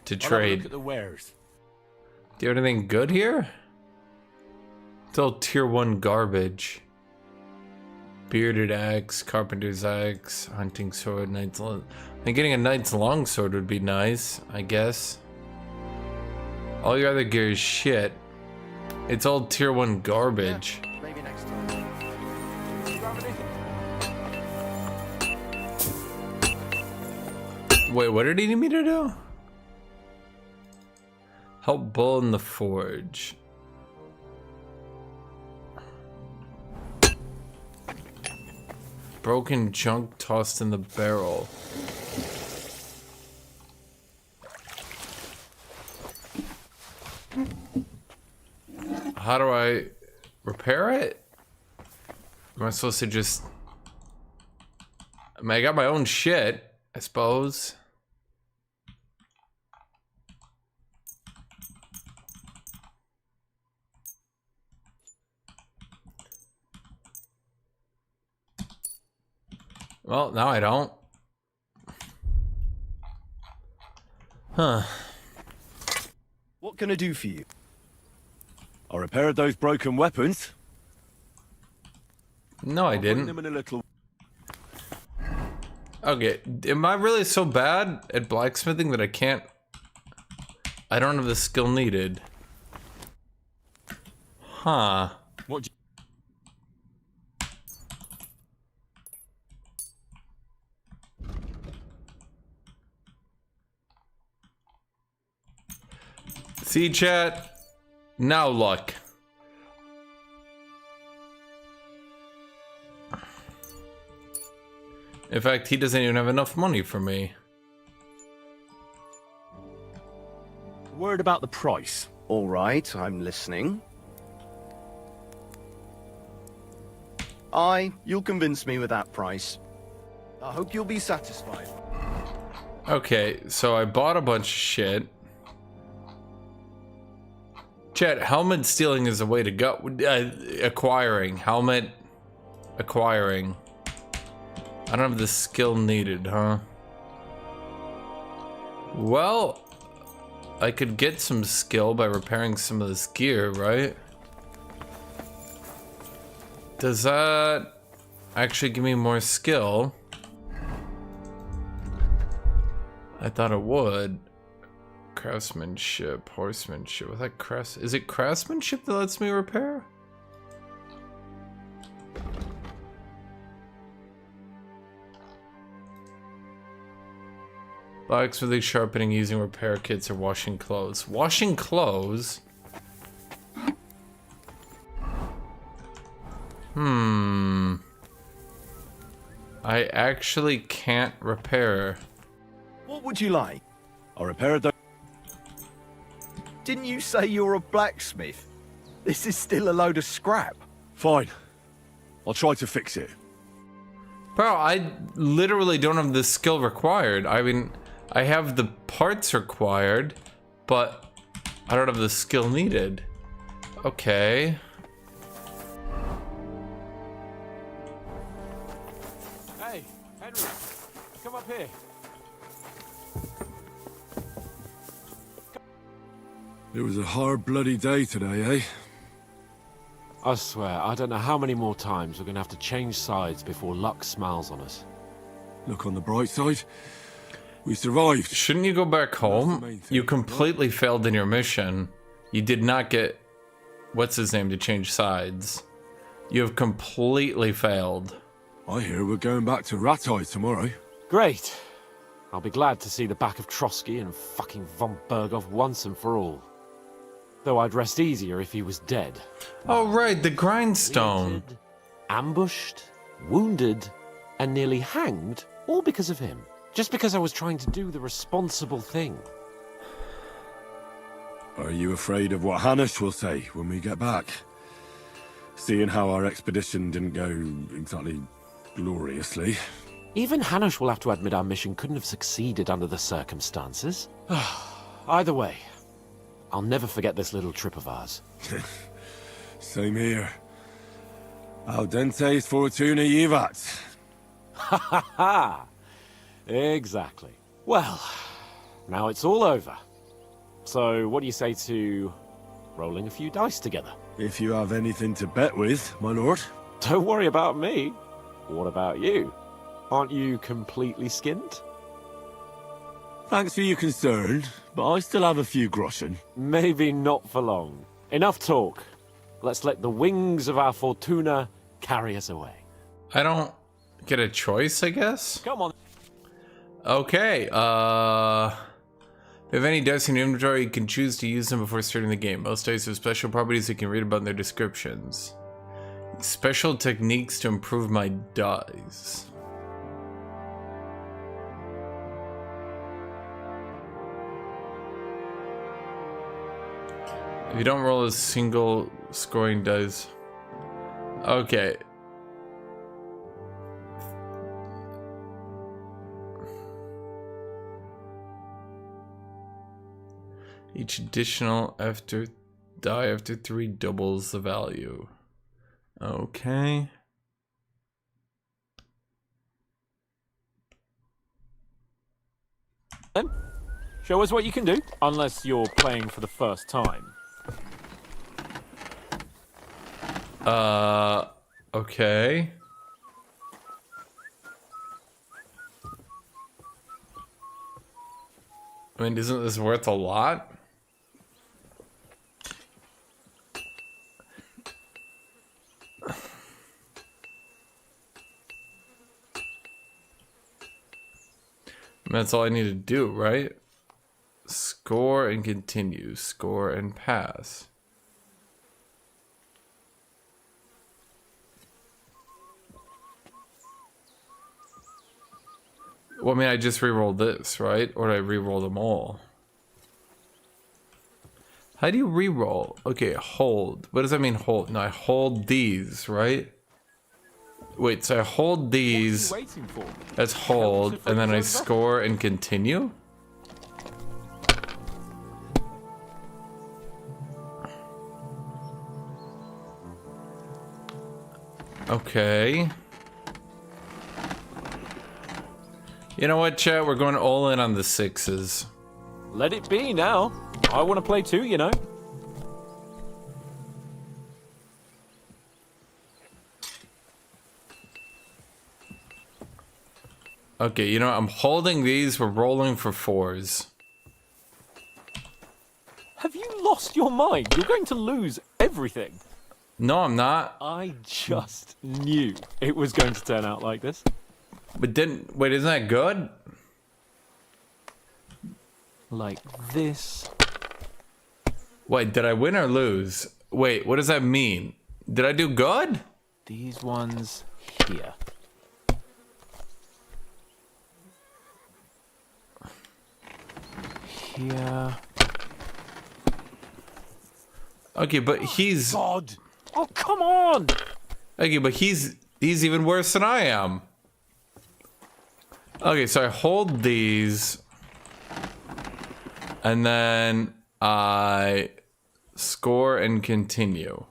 To I'll have a trade. look at the wares. Do you have anything good here? It's all tier 1 garbage. Bearded axe, carpenter's axe, hunting sword, knight's long. And getting a knight's longsword would be nice, I guess. All your other gear is shit. It's all tier 1 garbage. Maybe next time. Wait, what did he need me to do? Help Bull in the forge. Broken junk tossed in the barrel. How do I repair it? Am I supposed to just... I mean, I got my own shit, I suppose. Well, now I don't. Huh. What can I do for you? I repaired those broken weapons. No, I I'll bring didn't. them in a little... Okay, am I really so bad at blacksmithing that I don't have the skill needed? Huh. What? See, chat? Now luck. In fact, he doesn't even have enough money for me. Word about the price. All right, I'm listening. You'll convince me with that price. I hope you'll be satisfied. Okay, so I bought a bunch of shit. Chat, helmet stealing is the way to go. Acquiring. Helmet. Acquiring. I don't have the skill needed, huh? Well, I could get some skill by repairing some of this gear, right? Does that actually give me more skill? I thought it would. Craftsmanship, horsemanship. Was that is it craftsmanship that lets me repair? Blacksmithing, sharpening, using repair kits, or washing clothes. Washing clothes? I actually can't repair. What would you like? I'll repair it. Didn't you say you're a blacksmith? This is still a load of scrap. Fine. I'll try to fix it. Bro, I literally don't have the skill required. I mean, I have the parts required, but I don't have the skill needed. Okay. Hey, Henry, come up here. It was a hard bloody day today, eh? I swear, I don't know how many more times we're gonna have to change sides before luck smiles on us. Look on the bright side. We survived. Shouldn't you go back home? You completely failed in your mission. You did not get what's his name to change sides. You have completely failed. I hear we're going back to Ratai tomorrow. Great. I'll be glad to see the back of Trotsky and fucking von Berghoff once and for all. Though I'd rest easier if he was dead. Oh right, the grindstone. Wounded, ambushed, wounded, and nearly hanged, all because of him. Just because I was trying to do the responsible thing. Are you afraid of what Hanush will say when we get back? Seeing how our expedition didn't go exactly gloriously. Even Hanush will have to admit our mission couldn't have succeeded under the circumstances. Either way, I'll never forget this little trip of ours. Same here. Al dente's fortuna jivat. Ha ha ha! Exactly. Well, now it's all over. So, what do you say to rolling a few dice together? If you have anything to bet with, my lord. Don't worry about me. What about you? Aren't you completely skinned? Thanks for your concern, but I still have a few groschen. Maybe not for long. Enough talk. Let's let the wings of our fortuna carry us away. I don't get a choice, I guess? Come on. Okay, if you have any dice in your inventory, you can choose to use them before starting the game. Most dice have special properties you can read about in their descriptions. Special techniques to improve my dice. If you don't roll a single scoring dice. Okay. Each additional die after 3 doubles the value. Okay. Then, show us what you can do. Unless you're playing for the first time. Okay. I mean, isn't this worth a lot? That's all I need to do, right? Score and continue. Score and pass. Well, I mean, I just re-rolled this, right? Or did I re-roll them all? How do you re-roll? Okay, hold. What does that mean, hold? No, I hold these, right? Wait, so I hold these as hold, and then I score and continue? Okay. You know what, chat? We're going all in on the sixes. Let it be now. I want to play too, you know. Okay, you know, I'm holding these. We're rolling for fours. Have you lost your mind? You're going to lose everything. No, I'm not. I just knew it was going to turn out like this. But didn't... Wait, isn't that good? Like this. Wait, did I win or lose? Wait, what does that mean? Did I do good? These ones here. Here. Okay, but he's... God! Oh, come on! Okay, but he's even worse than I am. Okay, so I hold these. And then I score and continue.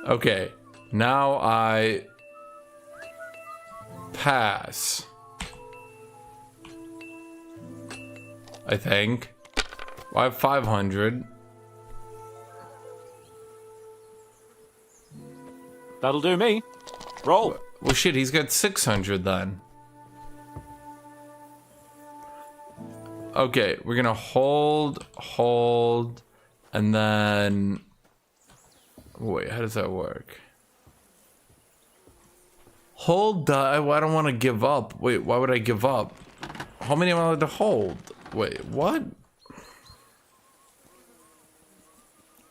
Okay, now I pass. I think. Well, I have 500. That'll do me. Roll. Well, shit, he's got 600 then. Okay, we're gonna hold, and then... Wait, how does that work? Hold die. I don't want to give up. Wait, why would I give up? How many am I allowed to hold? Wait, what?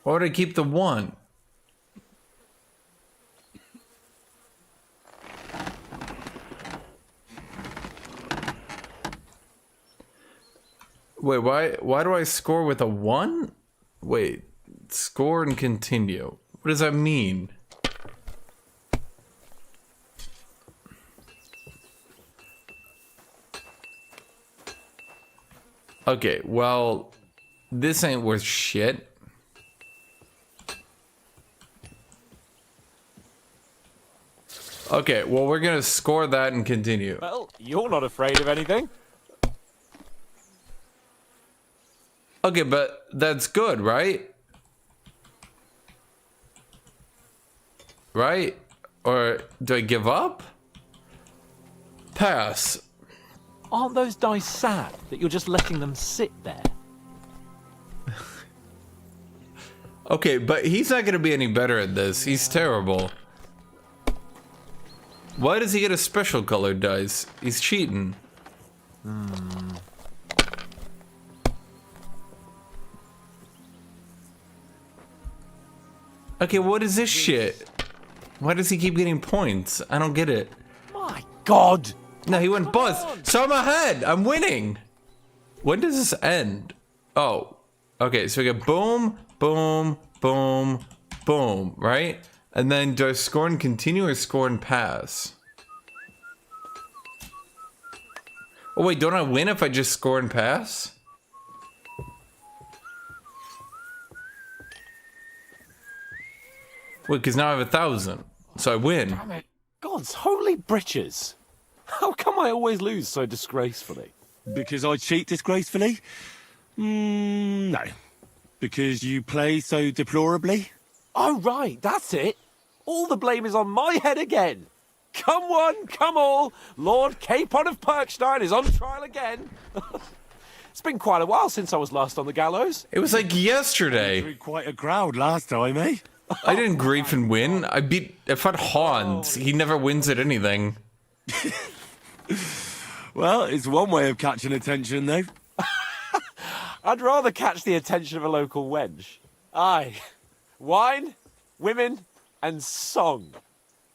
Why would I keep the one? Wait, why do I score with a 1? Wait, score and continue. What does that mean? Okay, well, this ain't worth shit. Okay, well, we're gonna score that and continue. Well, you're not afraid of anything. Okay, but that's good, right? Right? Or do I give up? Pass. Aren't those dice sad that you're just letting them sit there? Okay, but he's not gonna be any better at this. He's terrible. Why does he get a special colored dice? He's cheating. Okay, what is this shit? Why does he keep getting points? I don't get it. My God! No, he went buzz. So I'm ahead. I'm winning. When does this end? Oh, okay. So we get boom, boom, boom, boom, right? And then do I score and continue or score and pass? Oh wait, don't I win if I just score and pass? Wait, because now I have 1,000, so I win. Damn it. God's holy britches. How come I always lose so disgracefully? Because I cheat disgracefully? No. Because you play so deplorably? Oh, right, that's it. All the blame is on my head again. Come one, come all. Lord Capon of Perkstein is on trial again. It's been quite a while since I was last on the gallows. It was like yesterday. Quite a crowd last time, eh? I didn't grief and win. I fought Hans. He never wins at anything. Well, it's one way of catching attention, though. I'd rather catch the attention of a local wench. Aye. Wine, women, and song.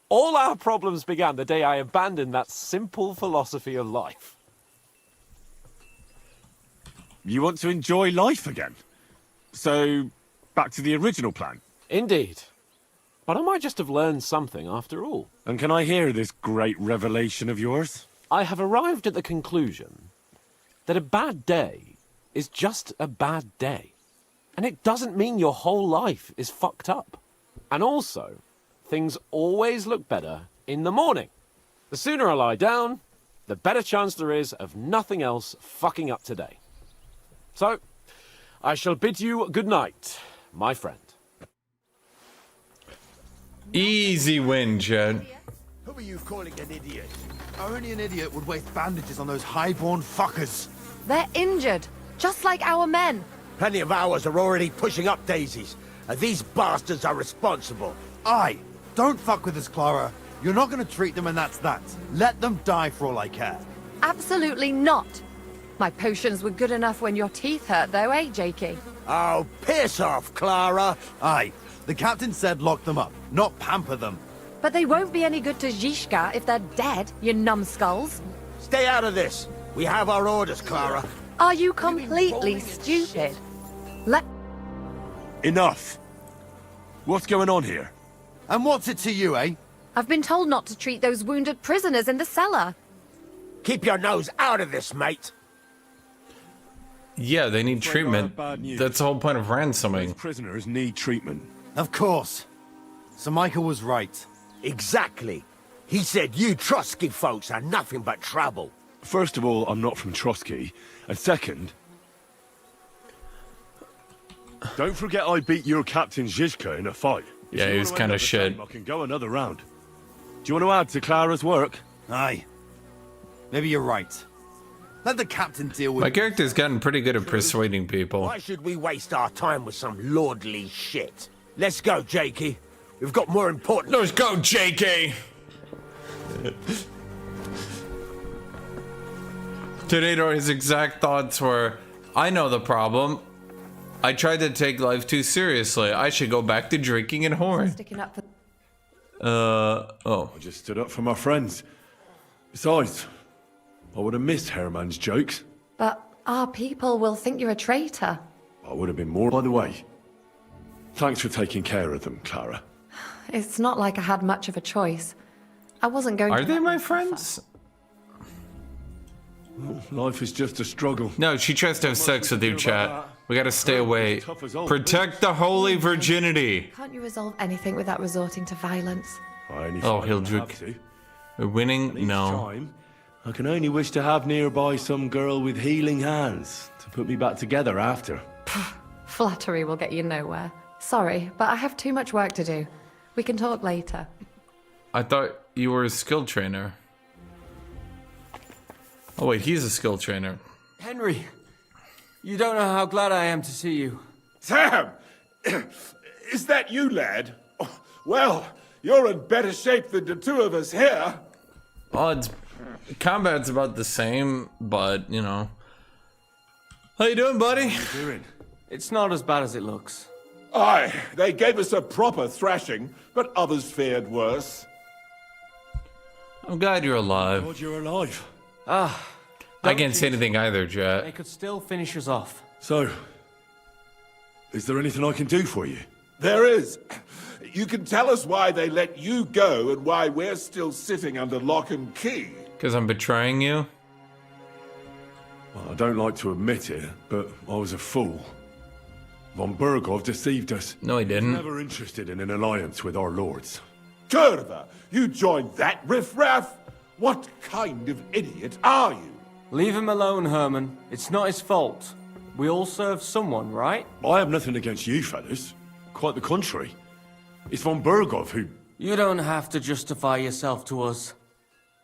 All our problems began the day I abandoned that simple philosophy of life. You want to enjoy life again? So, back to the original plan? Indeed. But I might just have learned something after all. And can I hear this great revelation of yours? I have arrived at the conclusion that a bad day is just a bad day. And it doesn't mean your whole life is fucked up. And also, things always look better in the morning. The sooner I lie down, the better chance there is of nothing else fucking up today. So, I shall bid you good night, my friend. Easy win, Jed. Who are you calling an idiot? Only an idiot would waste bandages on those highborn fuckers. They're injured, just like our men. Plenty of ours are already pushing up daisies, and these bastards are responsible. Aye, don't fuck with us, Clara. You're not going to treat them and that's that. Let them die for all I care. Absolutely not. My potions were good enough when your teeth hurt, though, eh, Jakey? Oh, piss off, Clara. Aye, the captain said lock them up, not pamper them. But they won't be any good to Zhishka if they're dead, you numbskulls. Stay out of this. We have our orders, Clara. Are you completely stupid? Enough. What's going on here? And what's it to you, eh? I've been told not to treat those wounded prisoners in the cellar. Keep your nose out of this, mate. Yeah, they need treatment. That's the whole point of ransoming. Prisoners need treatment. Of course. Sir Michael was right. Exactly. He said you Trotsky folks are nothing but trouble. First of all, I'm not from Trotsky. And second, don't forget I beat your captain Zhishka in a fight. Yeah, he was kind of shit. I can go another round. Do you want to add to Clara's work? Aye. Maybe you're right. Let the captain deal with My character's gotten pretty good at persuading people. Why should we waste our time with some lordly shit? Let's go, Jakey. We've got more important... Let's go, Jakey! Tornado, his exact thoughts were, I know the problem. I tried to take life too seriously. I should go back to drinking and whoring. Sticking up for... oh. I just stood up for my friends. Besides, I would have missed Herman's jokes. But our people will think you're a traitor. I would have been more. By the way, thanks for taking care of them, Clara. It's not like I had much of a choice. I wasn't going to... Are they my friends? Life is just a struggle. No, she tries to have sex with you, chat. We gotta stay away. Protect the holy virginity. Can't you resolve anything without resorting to violence? Oh, Hildrick. We're winning? No. I can only wish to have nearby some girl with healing hands to put me back together after. Flattery will get you nowhere. Sorry, but I have too much work to do. We can talk later. I thought you were a skill trainer. Oh wait, he's a skill trainer. Henry, you don't know how glad I am to see you. Sam! Is that you, lad? Well, you're in better shape than the two of us here. Odds. Combat's about the same, but, you know. How you doing, buddy? How you doing? It's not as bad as it looks. Aye, they gave us a proper thrashing, but others fared worse. I'm glad you're alive. God, you're alive. Ah. I can't say anything either, Jet. They could still finish us off. So, is there anything I can do for you? There is. You can tell us why they let you go and why we're still sitting under lock and key. Because I'm betraying you? Well, I don't like to admit it, but I was a fool. Von Bergov deceived us. No, he didn't. Never interested in an alliance with our lords. Kurva, you joined that riffraff? What kind of idiot are you? Leave him alone, Herman. It's not his fault. We all serve someone, right? I have nothing against you, fellas. Quite the contrary. It's von Bergov who You don't have to justify yourself to us.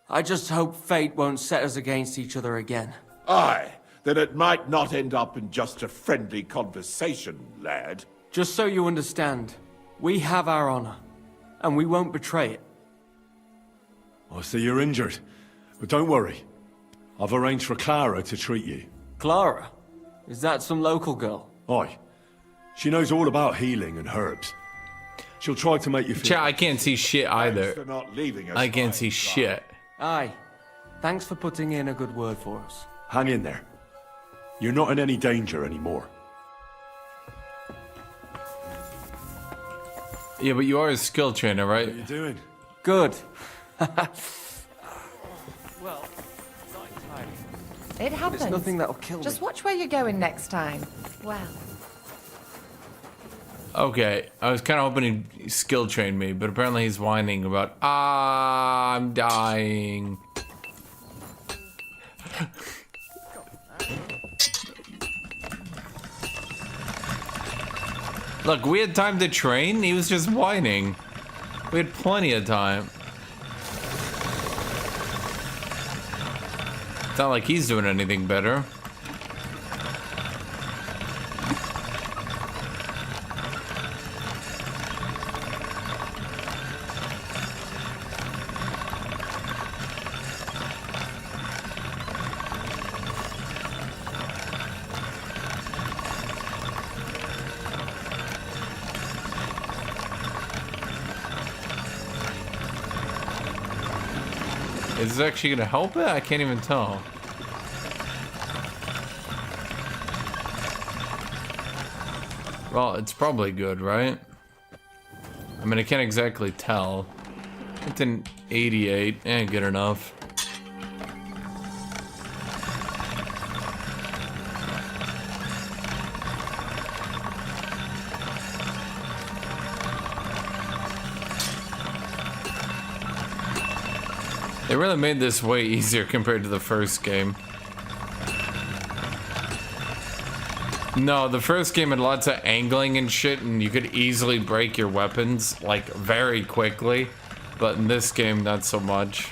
I just hope fate won't set us against each other again. Aye, then it might not end up in just a friendly conversation, lad. Just so you understand, we have our honor, and we won't betray it. I see you're injured, but don't worry. I've arranged for Clara to treat you. Clara? Is that some local girl? Aye. She knows all about healing and herbs. She'll try to make you feel... Chat, I can't see shit either. Thanks for not leaving us I can't high see and shit. Aye. Thanks for putting in a good word for us. Hang in there. You're not in any danger anymore. Yeah, but you are a skill trainer, right? What are you doing? Good. It happens. It's nothing that'll kill Just me. watch where you're going next time. Well. Okay, I was kind of hoping he'd skill train me, but apparently he's whining about, I'm dying. Look, we had time to train, he was just whining. We had plenty of time. It's not like he's doing anything better. Is this actually gonna help it? I can't even tell. Well, it's probably good, right? I mean, I can't exactly tell. It's an 88, good enough. They really made this way easier compared to the first game. No, the first game had lots of angling and shit, and you could easily break your weapons, like, very quickly. But in this game, not so much.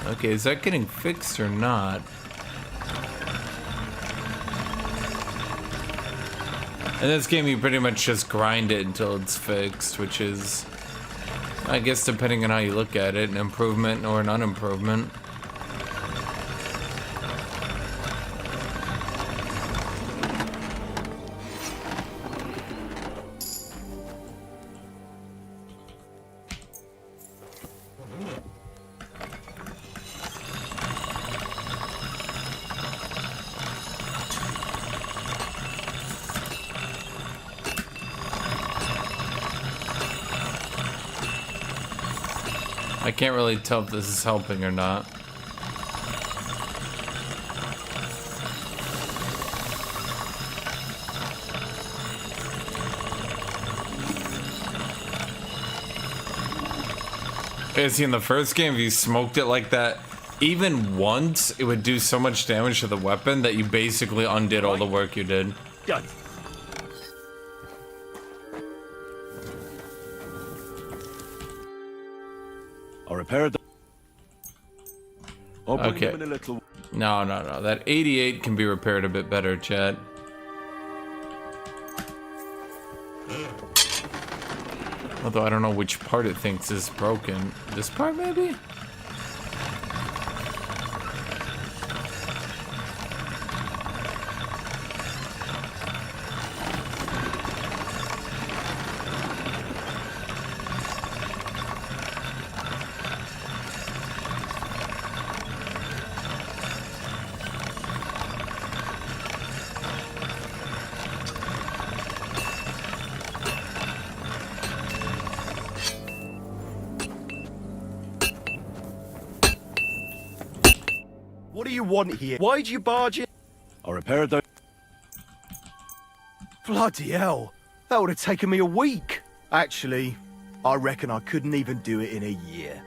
Okay, is that getting fixed or not? In this game, you pretty much just grind it until it's fixed, which is, I guess, depending on how you look at it, an improvement or an unimprovement. I can't really tell if this is helping or not. See, in the first game, if you smoked it like that, even once, it would do so much damage to the weapon that you basically undid all the work you did. Done. I'll repair the... I'll bring Okay. them in a little... No. That 88 can be repaired a bit better, Chad. Although I don't know which part it thinks is broken. This part, maybe? What do you want here? Why'd you barge in? I'll repair the... Bloody hell. That would have taken me a week. Actually, I reckon I couldn't even do it in a year.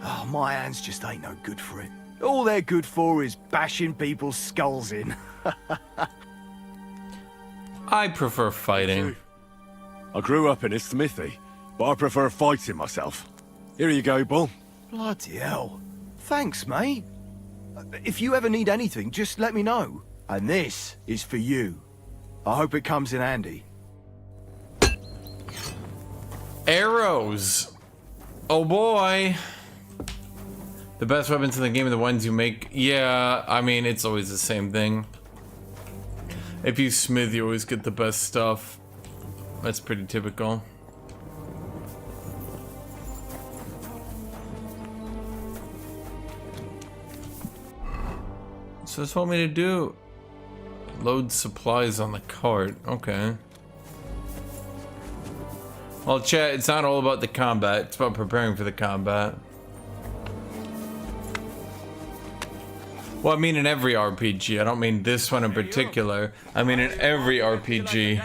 Oh, my hands just ain't no good for it. All they're good for is bashing people's skulls in. I prefer fighting. I grew up in a smithy, but I prefer fighting myself. Here you go, Bull. Bloody hell. Thanks, mate. If you ever need anything, just let me know. And this is for you. I hope it comes in handy. Arrows. Oh boy. The best weapons in the game are the ones you make. Yeah, I mean, it's always the same thing. If you smith, you always get the best stuff. That's pretty typical. So this want me to do? Load supplies on the cart. Okay. Well, chat, it's not all about the combat. It's about preparing for the combat. Well, I mean in every RPG. I don't mean this one in particular. I mean in every RPG.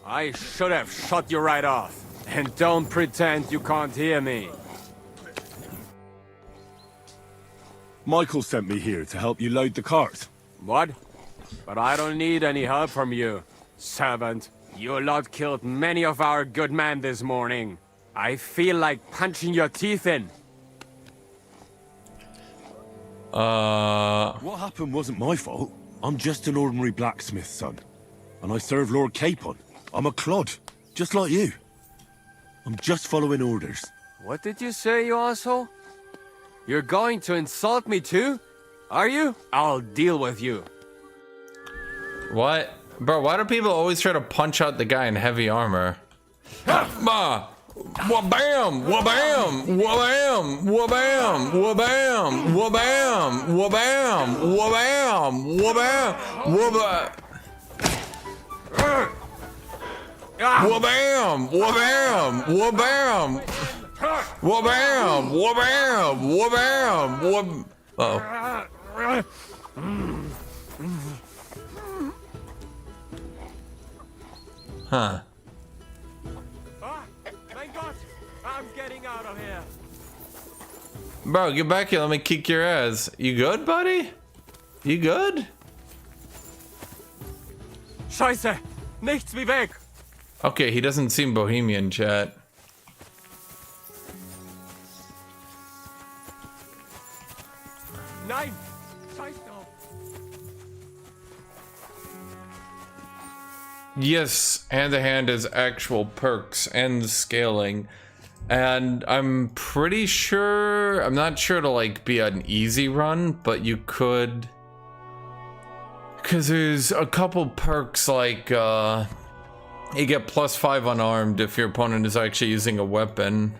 I should have shut you right off. And don't pretend you can't hear me. Michael sent me here to help you load the cart. What? But I don't need any help from you, servant. You lot killed many of our good men this morning. I feel like punching your teeth in. What happened wasn't my fault. I'm just an ordinary blacksmith's son. And I serve Lord Capon. I'm a clod, just like you. I'm just following orders. What did you say, you asshole? You're going to insult me too? Are you? I'll deal with you. What? Bro, why do people always try to punch out the guy in heavy armor? Ma! Wabam! Wabam! Wabam! Wabam! Wabam! Wabam! Wabam! Wabam! Wabam! Wabam! Wabam! Wabam! Wabam! Wabam! Wabam! Wabam! Wabam! Oh. Huh. Thank God! I'm getting out of here. Bro, get back here. Let me kick your ass. You good, buddy? You good? Scheiße! Nichts wie weg! Okay, he doesn't seem Bohemian, chat. Nein! Scheiß drauf! Yes, hand to hand has actual perks and scaling. And I'm pretty sure, I'm not sure to like be an easy run, but you could, because there's a couple perks like you get +5 unarmed if your opponent is actually using a weapon.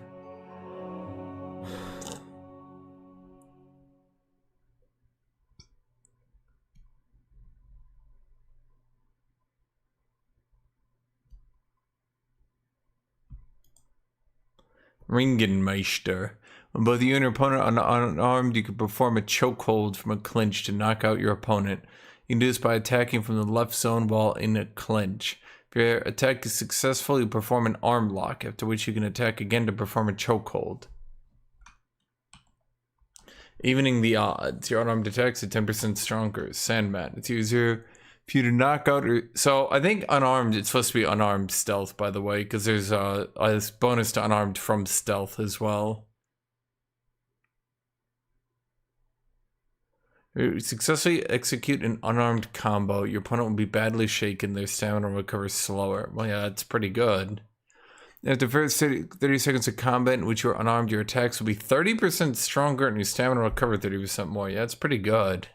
Ringenmeister. When both you and your opponent are unarmed, you can perform a chokehold from a clinch to knock out your opponent. You can do this by attacking from the left zone while in a clinch. If your attack is successful, you perform an arm lock, after which you can attack again to perform a chokehold. Evening the odds. Your unarmed attacks are 10% stronger. Sandman. It's easier if you to knock out or... So, I think unarmed, it's supposed to be unarmed stealth, by the way, because there's a bonus to unarmed from stealth as well. Successfully execute an unarmed combo. Your opponent will be badly shaken. Their stamina will recover slower. Well, yeah, that's pretty good. After the first 30 seconds of combat in which you are unarmed, your attacks will be 30% stronger and your stamina will recover 30% more. Yeah, that's pretty good.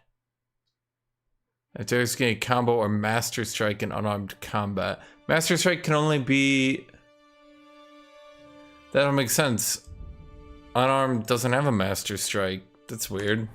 After executing a combo or Master Strike in unarmed combat. Master Strike can only be... That don't make sense. Unarmed doesn't have a Master Strike. That's weird.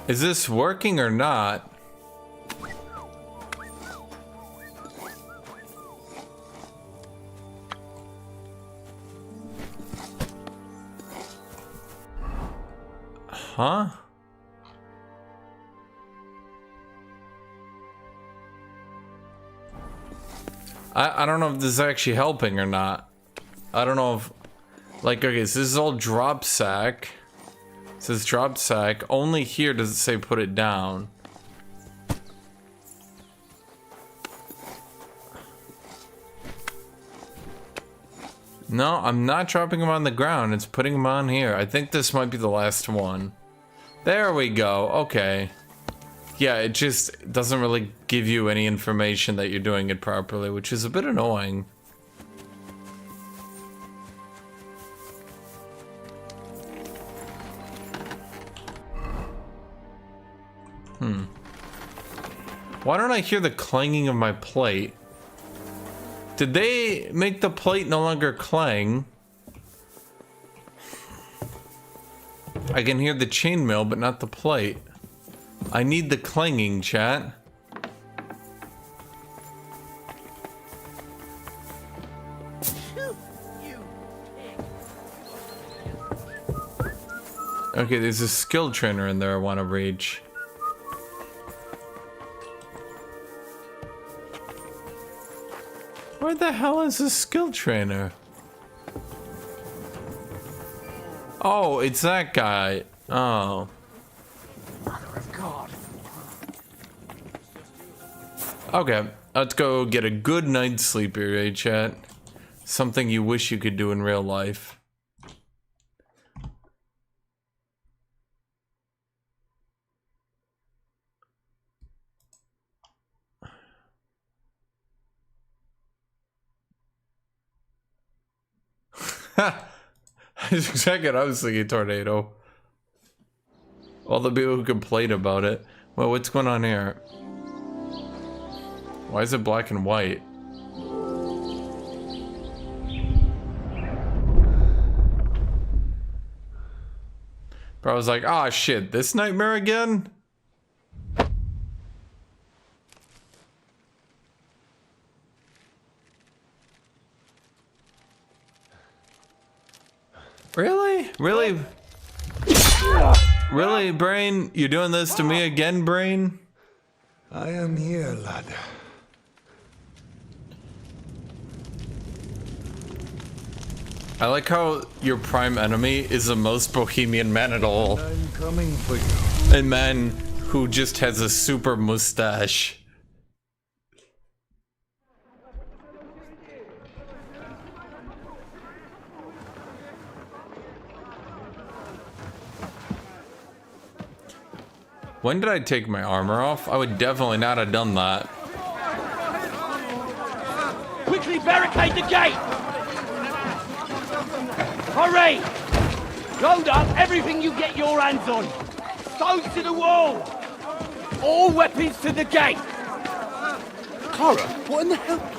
Is this working or not? Huh? I don't know if this is actually helping or not. I don't know if, like, okay, so this is all drop sack. It says drop sack. Only here does it say put it down. No, I'm not dropping them on the ground. It's putting them on here. I think this might be the last one. There we go. Okay. Yeah, it just doesn't really give you any information that you're doing it properly, which is a bit annoying. Why don't I hear the clanging of my plate? Did they make the plate no longer clang? I can hear the chainmail, but not the plate. I need the clanging, chat. Okay, there's a skill trainer in there I want to reach. Where the hell is the skill trainer? Oh, it's that guy. Oh. Mother of God. Okay, let's go get a good night's sleep here, eh, chat? Something you wish you could do in real life. That's exactly what I was thinking, Tornado. All the people who complain about it. Well, what's going on here? Why is it black and white? Bro, I was like, ah, shit, this nightmare again? Really? Really? Really, Brain? You're doing this to me again, Brain? I am here, lad. I like how your prime enemy is the most Bohemian man at all. I'm coming for you. A man who just has a super mustache. When did I take my armor off? I would definitely not have done that. Quickly barricade the gate! Hurry! Load up everything you get your hands on. Stones to the wall! All weapons to the gate! Clara, what in the hell?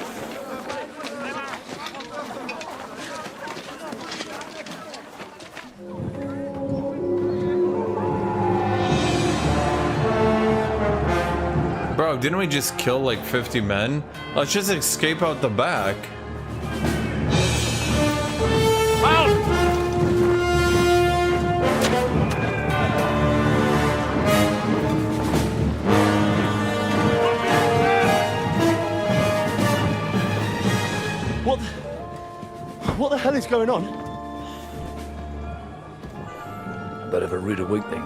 Bro, didn't we just kill like 50 men? Let's just escape out the back. What the hell is going on? A bit of a rude awakening.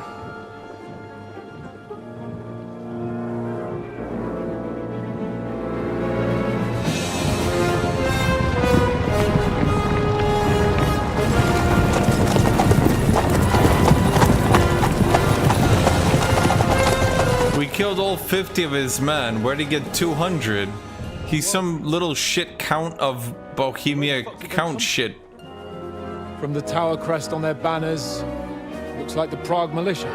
We killed all 50 of his men. Where'd he get 200? He's some little shit count of Bohemia count shit. From the tower crest on their banners, looks like the Prague militia.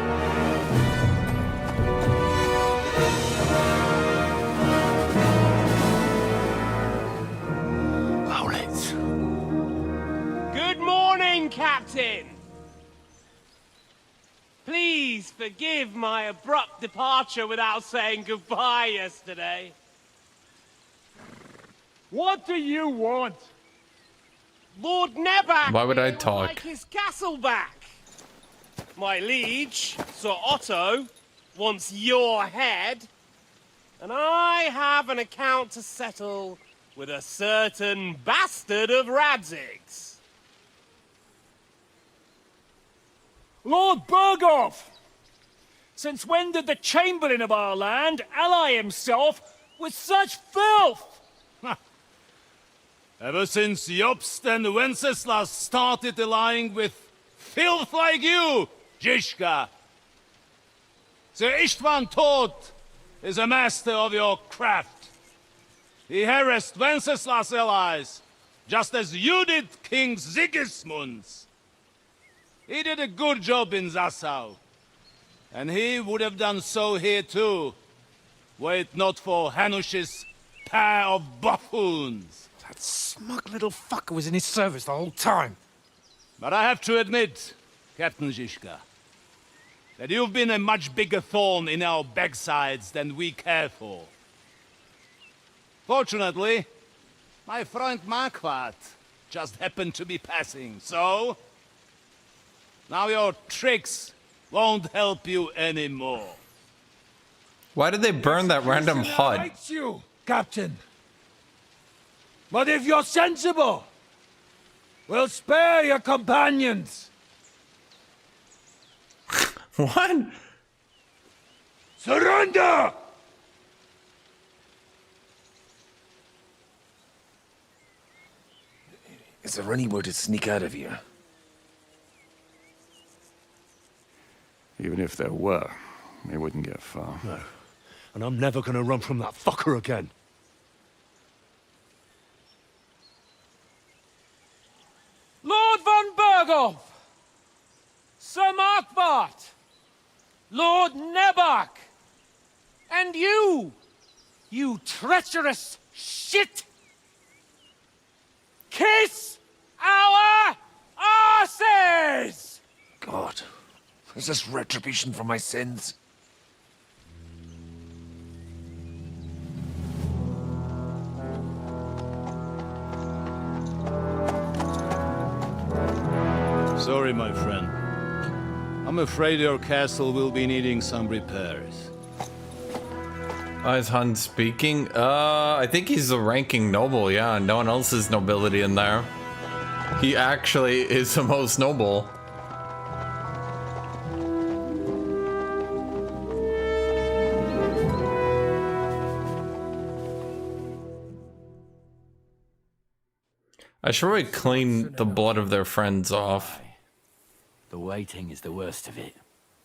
Owlets. Good morning, Captain! Please forgive my abrupt departure without saying goodbye yesterday. What do you want? Lord Nebak Why would I here would talk? like his castle back. My liege, Sir Otto, wants your head. And I have an account to settle with a certain bastard of Radzig's. Lord Berghoff! Since when did the Chamberlain of our land ally himself with such filth? Ever since Jobst and Wenceslas started allying with filth like you, Zizka. Sir Istvan Tod is a master of your craft. He harassed Wenceslas' allies, just as you did King Sigismund's. He did a good job in Zassau, and he would have done so here too, were it not for Hanush's pair of buffoons. That smug little fucker was in his service the whole time. But I have to admit, Captain Zizka, that you've been a much bigger thorn in our backsides than we care for. Fortunately, my friend Marquardt just happened to be passing, so... now your tricks won't help you anymore. Why did they burn that random hut? Hates you, Captain. But if you're sensible, we'll spare your companions. What? Surrender! Is there anywhere to sneak out of here? Even if there were, we wouldn't get far. No. And I'm never gonna run from that fucker again. Lord von Berghoff! Sir Marquardt! Lord Nebak! And you! You treacherous shit! Kiss our asses! God, is this retribution for my sins? Sorry, my friend. I'm afraid your castle will be needing some repairs. Is Han speaking? I think he's the ranking noble, yeah. No one else is nobility in there. He actually is the most noble. I should really clean the blood of their friends off. The waiting is the worst of it.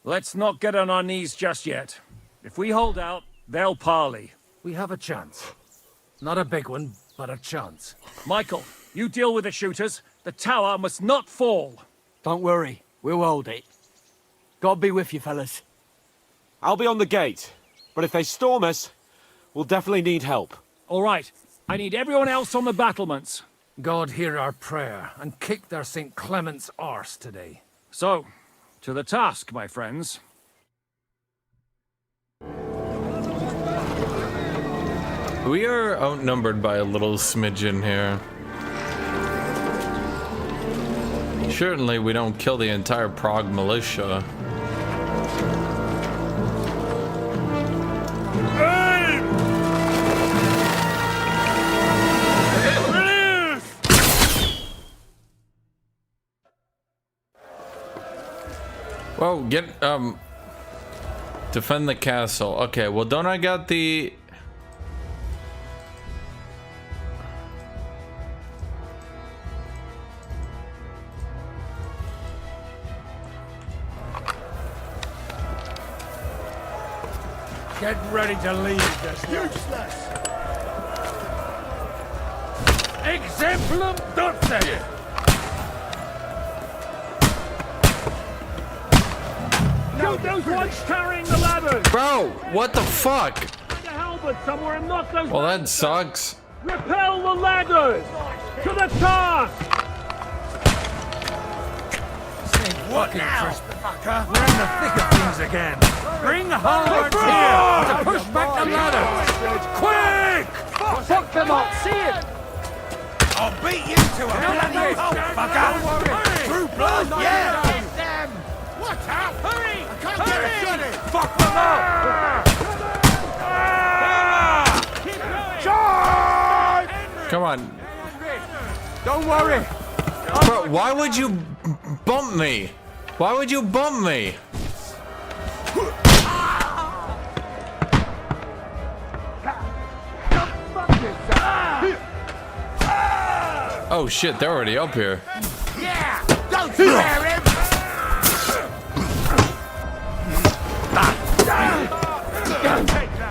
Let's not get on our knees just yet. If we hold out, they'll parley. We have a chance. Not a big one, but a chance. Michael, you deal with the shooters. The tower must not fall. Don't worry, we'll hold it. God be with you, fellas. I'll be on the gate, but if they storm us, we'll definitely need help. All right, I need everyone else on the battlements. God hear our prayer, and kick their St. Clement's arse today. So, to the task, my friends. We are outnumbered by a little smidgen here. Certainly we don't kill the entire Prague militia. Whoa, get, defend the castle. Okay, well, don't I got the... Get ready to leave this. Useless! Exemplum Dotze! Shoot those ones carrying the ladders! Bro, what the fuck? Find a halberd somewhere and knock those Well, that ladders sucks. down. Repel the ladders! To the task! Say fucking crispin. We're in the thick of things again. Bring the halberds here to push back the ladder. Quick! Fuck them up, see it! I'll beat you to a bloody pulp, fucker! Through blood, yeah! Get them! What's up? Hurry! I can't Hurry! get a shot in! Fuck them up! Charge! Come on. Don't worry. Bro, why would you bump me? Why would you bump me? Oh shit, they're already up here. Yeah! Don't scare him!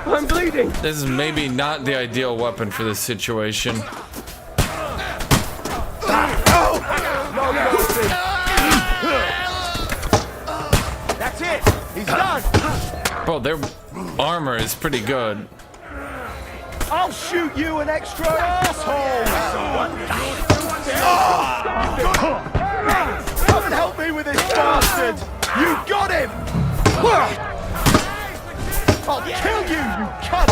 I'm bleeding. This is maybe not the ideal weapon for this situation. That's it! He's done! Bro, their armor is pretty good. I'll shoot you an extra asshole! Come and help me with this bastard! You got him! I'll kill you, you cunt!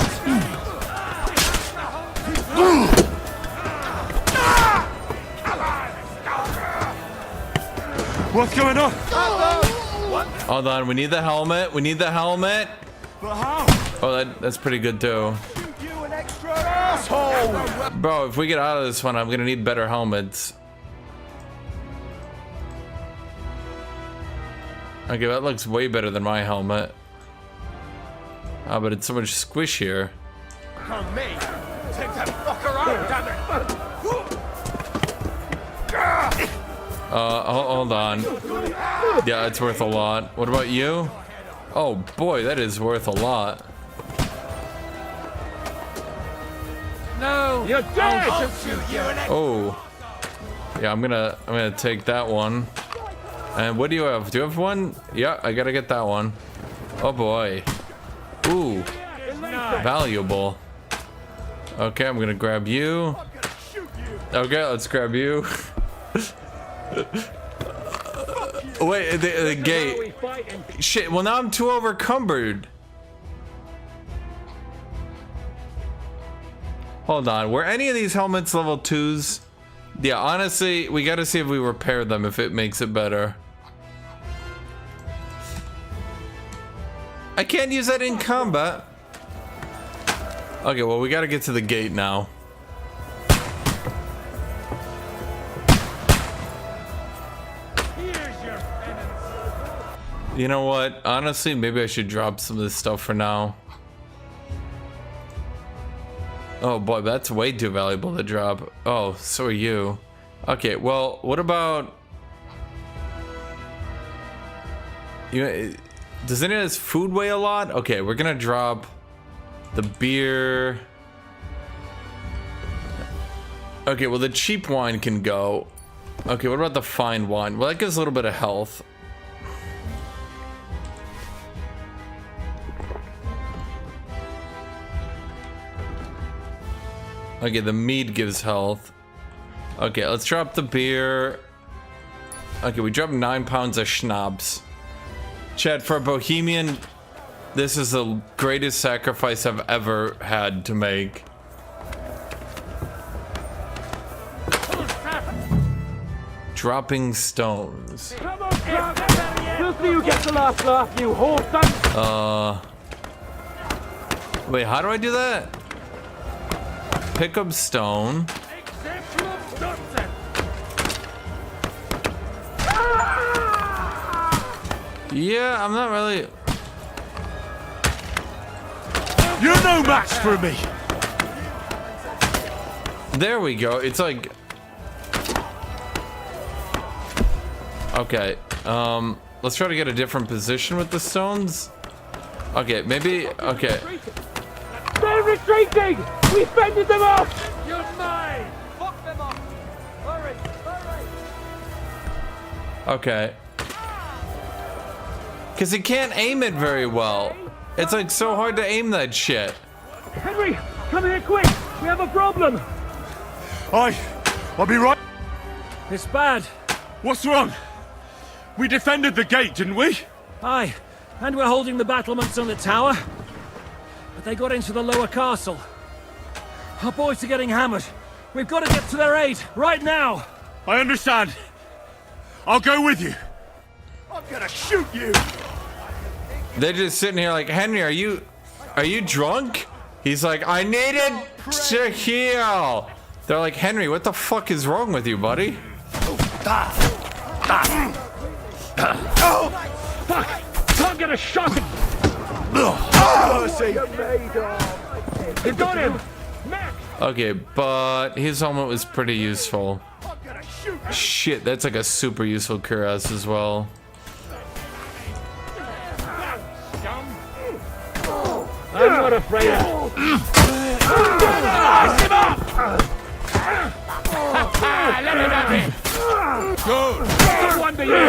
What's going on? Hold on, we need the helmet. We need the helmet. But how? Oh, that's pretty good too. You an extra asshole! Bro, if we get out of this one, I'm gonna need better helmets. Okay, that looks way better than my helmet. Oh, but it's so much squishier. On me! Take that fucker out, damn it! Hold on. Yeah, it's worth a lot. What about you? Oh boy, that is worth a lot. No! You're dead! Oh. Yeah, I'm gonna take that one. And what do you have? Do you have one? Yeah, I gotta get that one. Oh boy. Ooh. Valuable. Okay, I'm gonna grab you. Okay, let's grab you. Wait, the gate. Shit, well now I'm too overcumbered. Hold on, were any of these helmets level 2s? Yeah, honestly, we gotta see if we repair them, if it makes it better. I can't use that in combat. Okay, well, we gotta get to the gate now. You know what? Honestly, maybe I should drop some of this stuff for now. Oh boy, that's way too valuable to drop. Oh, so are you. Okay, well, what about... Does any of this food weigh a lot? Okay, we're gonna drop the beer. Okay, well, the cheap wine can go. Okay, what about the fine wine? Well, that gives a little bit of health. Okay, the mead gives health. Okay, let's drop the beer. Okay, we dropped 9 pounds of schnapps. Chad, for a Bohemian, this is the greatest sacrifice I've ever had to make. Dropping stones. Firstly, you get the last laugh, you whore. Wait, how do I do that? Pick up stone. Yeah, I'm not really... You're no match for me! There we go. It's like... Okay, let's try to get a different position with the stones. Okay, maybe... Okay. They're retreating! We fended them off! You're mine! Fuck them off! Hurry! Hurry! Okay. Because he can't aim it very well. It's like so hard to aim that shit. Henry, come here quick! We have a problem! I'll be right. It's bad. What's wrong? We defended the gate, didn't we? Aye, and we're holding the battlements on the tower. But they got into the lower castle. Our boys are getting hammered. We've got to get to their aid, right now! I understand. I'll go with you. I'm gonna shoot you! They're just sitting here like, Henry, are you drunk? He's like, I needed to heal. They're like, Henry, what the fuck is wrong with you, buddy? Oh, fuck! Can't get a shot! You got him! Okay, but his helmet was pretty useful. Shit, that's like a super useful cuirass as well. I'm not afraid of him up! Let him have it! Good! Good one to you!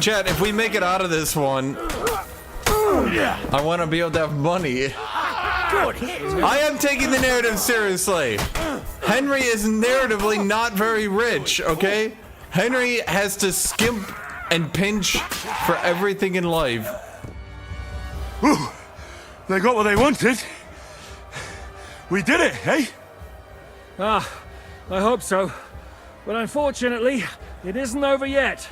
Chad, if we make it out of this one, I want to be able to have money. I am taking the narrative seriously. Henry is narratively not very rich, okay? Henry has to skimp and pinch for everything in life. Whew. They got what they wanted. We did it, eh? Ah, I hope so. But unfortunately, it isn't over yet.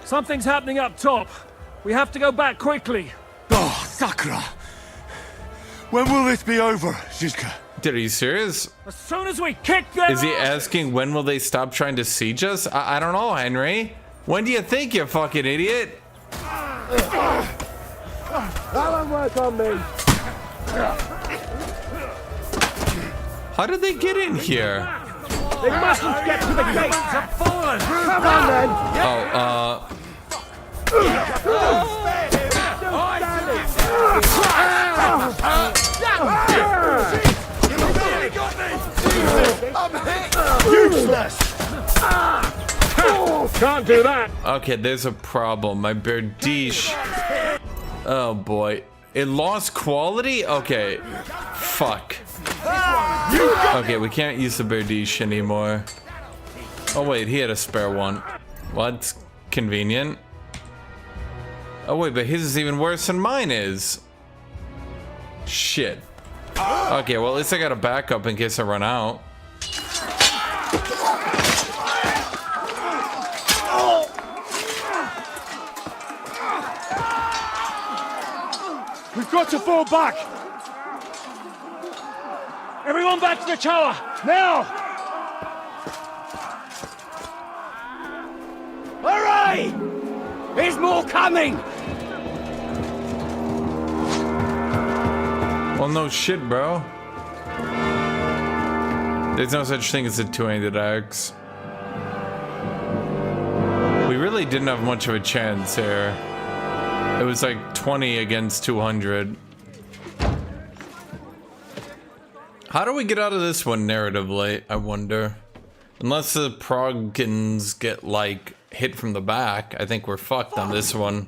Something's happening up top. We have to go back quickly. Oh, Sakura! When will this be over, Shizuka? Dude, are you serious? As soon as we kick them. Is he asking when will they stop trying to siege us? I don't know, Henry. When do you think, you fucking idiot? That won't work on me. How did they get in here? They mustn't get to the gates. Come on, then. Useless! Can't do that. Okay, there's a problem. My Berdish. Oh boy. It lost quality? Okay. Fuck. Okay, we can't use the Berdish anymore. Oh wait, he had a spare one. Well, that's convenient. Oh wait, but his is even worse than mine is. Shit. Okay, well at least I got a backup in case I run out. We've got to fall back! Everyone back to the tower, now! Hurry! There's more coming! Well, no shit, bro. There's no such thing as a two-handed axe. We really didn't have much of a chance here. It was like 20 against 200. How do we get out of this one narratively, I wonder? Unless the Progans get, like, hit from the back, I think we're fucked on this one.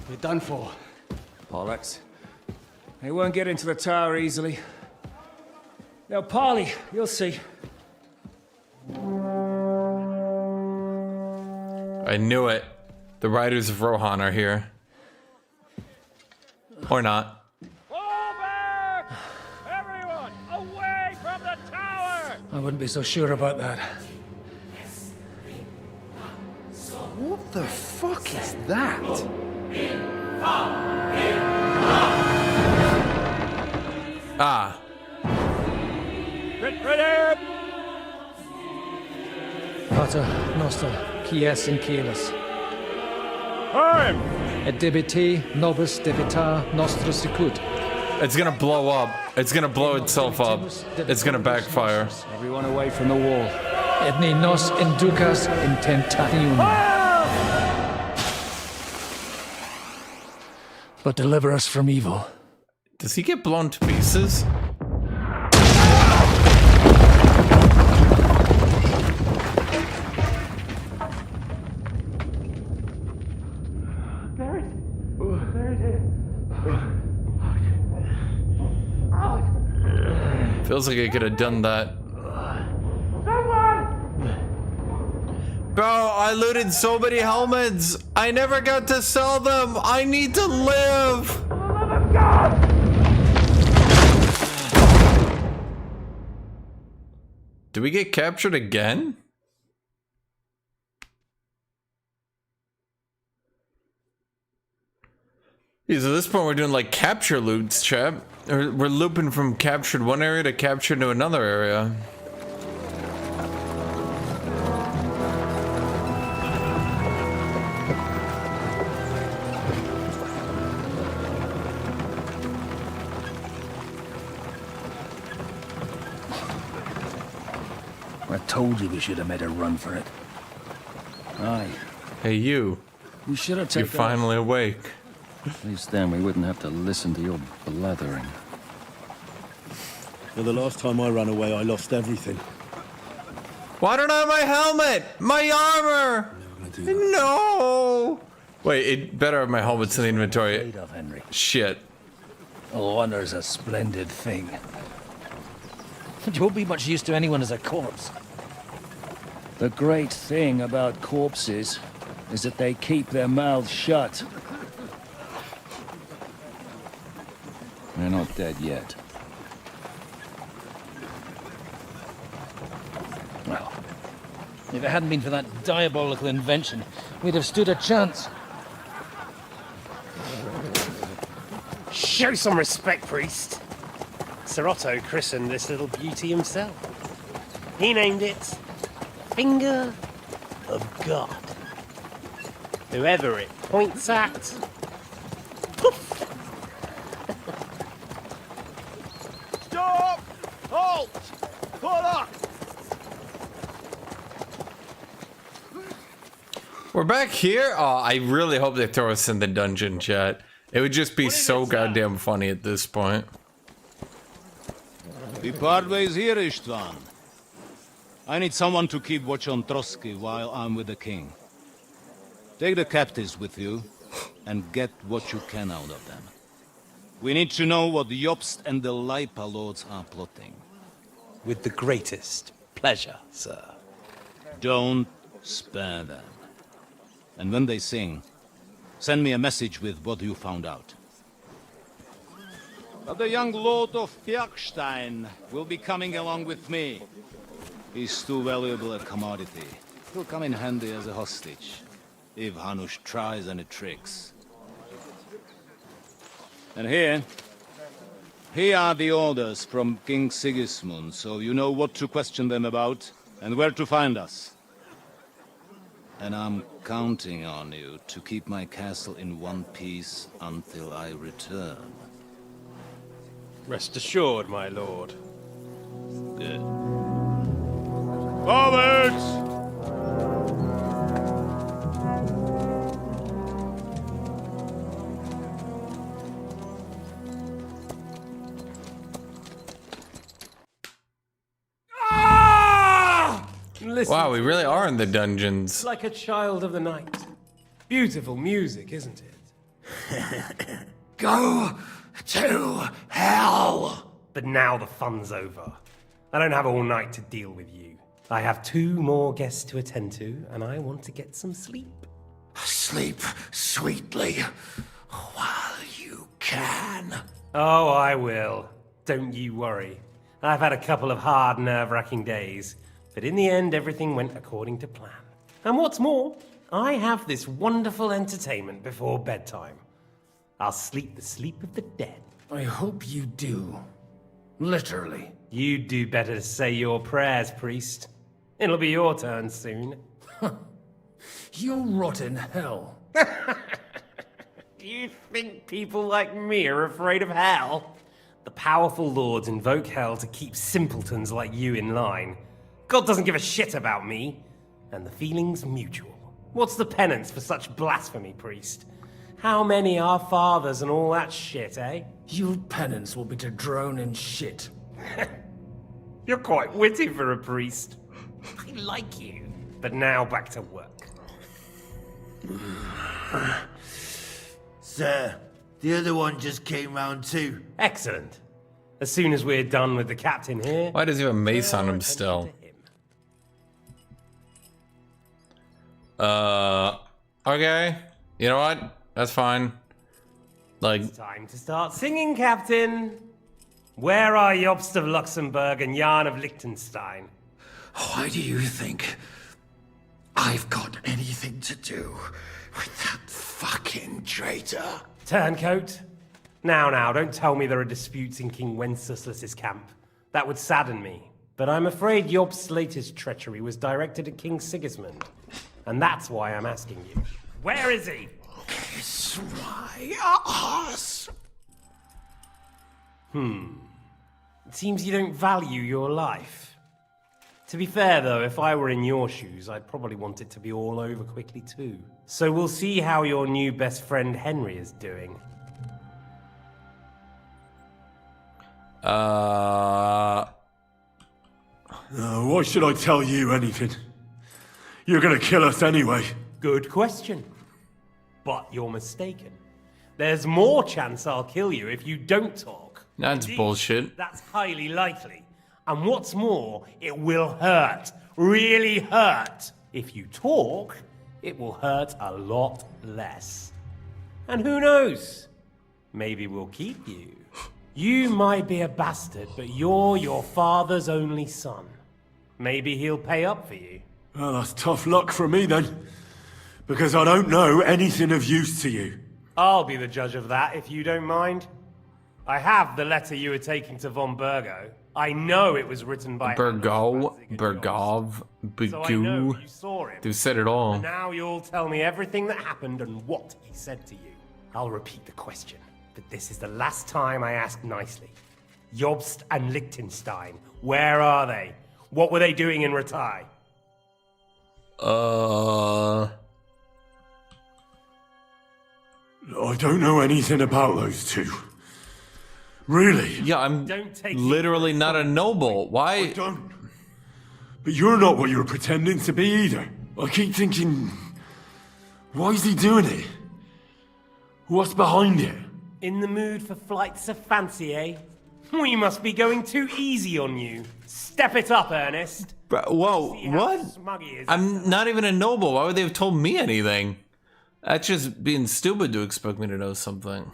You're done for. Bollocks. They won't get into the tower easily. Now, Parley, you'll see. I knew it. The Riders of Rohan are here. Or not. Everyone, away from the tower! I wouldn't be so sure about that. What the fuck is that? Ah. Ready! Pater Noster, Kies in Kielis. Time! Et debite nobis debitar nostra sicut. It's gonna blow up. It's gonna blow itself up. It's gonna backfire. Everyone away from the wall. Et ni nos inducas in tentationem. But deliver us from evil. Does he get blown to pieces? Feels like I could have done that. Bro, I looted so many helmets. I never got to sell them. I need to live. Did we get captured again? Yeah, so at this point we're doing like capture loots, chap. We're looping from captured one area to captured to another area. I told you we should have made a run for it. Aye. Hey, you. We should have You're taken finally awake. At least then we wouldn't have to listen to your blathering. Well, the last time I ran away, I lost everything. Why don't I have my helmet? My armor! No! Wait, it better have my helmets in the inventory. Of Henry. Shit. Honor's a splendid thing. It won't be much use to anyone as a corpse. The great thing about corpses is that they keep their mouths shut. They're not dead yet. Well, if it hadn't been for that diabolical invention, we'd have stood a chance. Show some respect, priest. Sir Otto christened this little beauty himself. He named it Finger of God. Whoever it points at, poof! Stop! Halt! Pull up! We're back here? Oh, I really hope they throw us in the dungeon, chat. It would just be so goddamn funny at this point. The Parway's here, Istvan. I need someone to keep watch on Trotsky while I'm with the king. Take the captives with you, and get what you can out of them. We need to know what Jobst and the Leipa lords are plotting. With the greatest pleasure, sir. Don't spare them. And when they sing, send me a message with what you found out. But the young lord of Bjergstein will be coming along with me. He's too valuable a commodity. He'll come in handy as a hostage, if Hanush tries any tricks. And here are the orders from King Sigismund, so you know what to question them about, and where to find us. And I'm counting on you to keep my castle in one piece until I return. Rest assured, my lord. Good. Forwards! Listen, Wow, we really are in the dungeons. it's like a child of the night. Beautiful music, isn't it? Go to hell! But now the fun's over. I don't have all night to deal with you. I have 2 more guests to attend to, and I want to get some sleep. Sleep sweetly while you can. Oh, I will. Don't you worry. I've had a couple of hard, nerve-wracking days, but in the end, everything went according to plan. And what's more, I have this wonderful entertainment before bedtime. I'll sleep the sleep of the dead. I hope you do. Literally. You'd do better to say your prayers, priest. It'll be your turn soon. You'll rot in hell. Do you think people like me are afraid of hell? The powerful lords invoke hell to keep simpletons like you in line. God doesn't give a shit about me. And the feeling's mutual. What's the penance for such blasphemy, priest? How many are fathers and all that shit, eh? Your penance will be to drown in shit. You're quite witty for a priest. I like you. But now back to work. Sir, the other one just came round too. Excellent. As soon as we're done with the captain here... Why does he have a mace on him still? Okay. You know what? That's fine. Like, It's time to start singing, Captain. Where are Jobst of Luxembourg and Jan of Liechtenstein? Why do you think I've got anything to do with that fucking traitor? Turncoat. Now, don't tell me there are disputes in King Wenceslas's camp. That would sadden me. But I'm afraid Jobst's latest treachery was directed at King Sigismund. And that's why I'm asking you. Where is he? Kiss my ass. It seems you don't value your life. To be fair, though, if I were in your shoes, I'd probably want it to be all over quickly, too. So we'll see how your new best friend Henry is doing. Why should I tell you anything? You're gonna kill us anyway. Good question. But you're mistaken. There's more chance I'll kill you if you don't talk. That's Indeed, bullshit. That's highly likely. And what's more, it will hurt. Really hurt. If you talk, it will hurt a lot less. And who knows? Maybe we'll keep you. You might be a bastard, but you're your father's only son. Maybe he'll pay up for you. Well, that's tough luck for me then. Because I don't know anything of use to you. I'll be the judge of that, if you don't mind. I have the letter you were taking to von Burgo. I know it was written by... Burgov, So I know Bigu. you saw him. They've said it all. And now you'll tell me everything that happened and what he said to you. I'll repeat the question, but this is the last time I ask nicely. Jobst and Liechtenstein, where are they? What were they doing in Ratai? I don't know anything about those two. Really? Yeah, I'm literally not a noble. Why? I don't. But you're not what you're pretending to be either. I keep thinking, why is he doing it? What's behind it? In the mood for flights of fancy, eh? We must be going too easy on you. Step it up, Ernest. Whoa, what? I'm not even a noble. Why would they have told me anything? That's just being stupid to expect me to know something.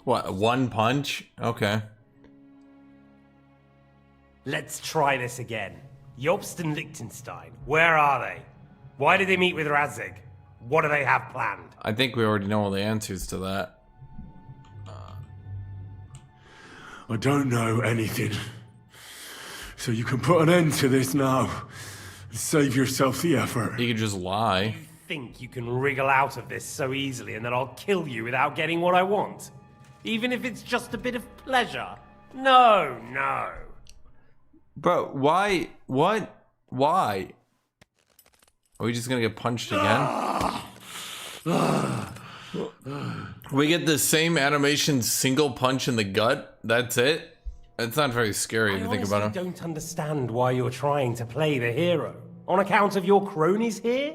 What, one punch? Okay. Let's try this again. Jobst and Liechtenstein, where are they? Why did they meet with Radzig? What do they have planned? I think we already know all the answers to that. I don't know anything. So you can put an end to this now. And save yourself the effort. You could just lie. You think you can wriggle out of this so easily and that I'll kill you without getting what I want? Even if it's just a bit of pleasure? No. Bro, why? What? Why? Are we just gonna get punched again? We get the same animation, single punch in the gut? That's it? It's not very scary if you think about it. I don't understand why you're trying to play the hero. On account of your cronies here?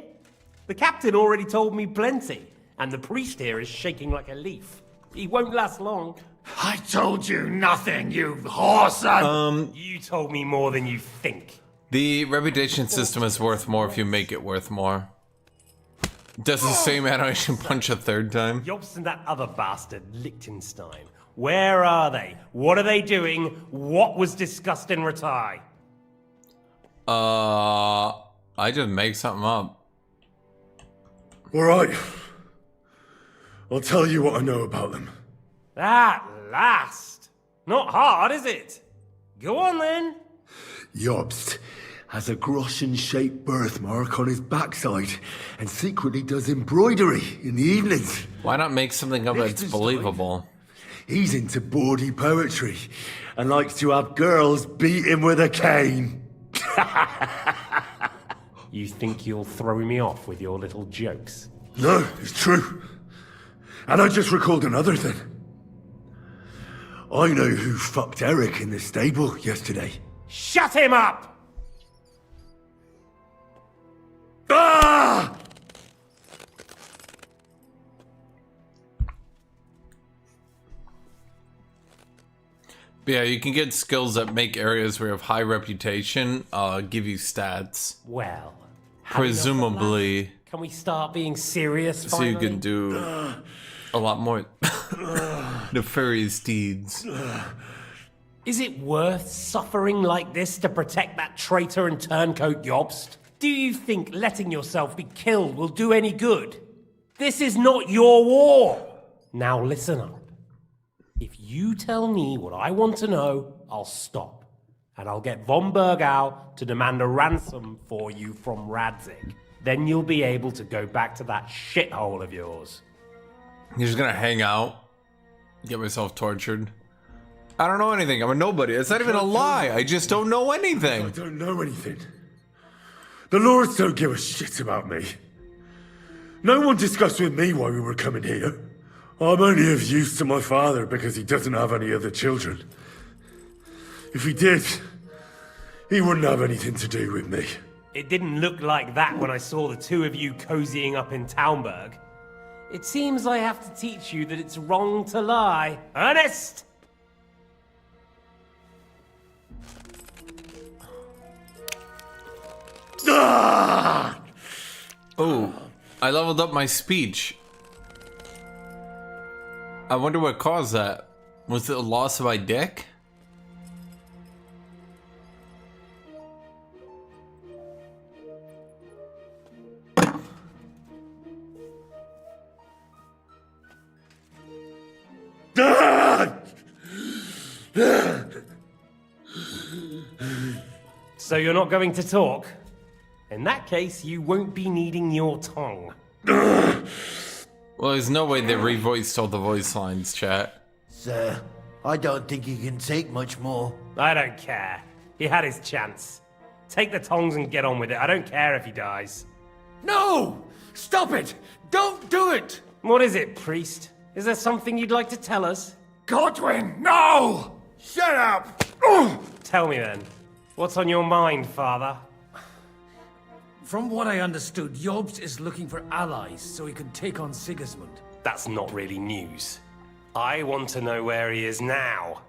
The captain already told me plenty, and the priest here is shaking like a leaf. He won't last long. I told you nothing, you whoreson! You told me more than you think. The reputation system is worth more if you make it worth more. Does the same animation punch a third time? Jobst and that other bastard, Liechtenstein. Where are they? What are they doing? What was discussed in Ratai? I just make something up. Alright. I'll tell you what I know about them. At last! Not hard, is it? Go on then. Jobst has a Groschen-shaped birthmark on his backside and secretly does embroidery in the evenings. Why not make something up that's believable? He's into bawdy poetry and likes to have girls beat him with a cane. You think you'll throw me off with your little jokes? No, it's true. And I just recalled another thing. I know who fucked Eric in the stable yesterday. Shut him up! Ah! Yeah, you can get skills that make areas where you have high reputation give you stats. Well, Presumably. can we start being serious So finally? you can do a lot more nefarious deeds. Is it worth suffering like this to protect that traitor and turncoat Jobst? Do you think letting yourself be killed will do any good? This is not your war! Now listen up. If you tell me what I want to know, I'll stop. And I'll get von Bergau to demand a ransom for you from Radzig. Then you'll be able to go back to that shithole of yours. You're just gonna hang out, get myself tortured. I don't know anything. I'm a nobody. It's not even a lie. I just don't know anything. I don't know anything. The lords don't give a shit about me. No one discussed with me why we were coming here. I'm only of use to my father because he doesn't have any other children. If he did, he wouldn't have anything to do with me. It didn't look like that when I saw the two of you cozying up in Talmberg. It seems I have to teach you that it's wrong to lie. Ernest! Ah! Oh, I leveled up my speech. I wonder what caused that. Was it a loss of my dick? So you're not going to talk? In that case, you won't be needing your tongue. Well, there's no way they revoiced all the voice lines, chat. Sir, I don't think he can take much more. I don't care. He had his chance. Take the tongs and get on with it. I don't care if he dies. No! Stop it! Don't do it! What is it, priest? Is there something you'd like to tell us? Godwin, no! Shut up! Tell me then. What's on your mind, father? From what I understood, Jobst is looking for allies so he can take on Sigismund. That's not really news. I want to know where he is now.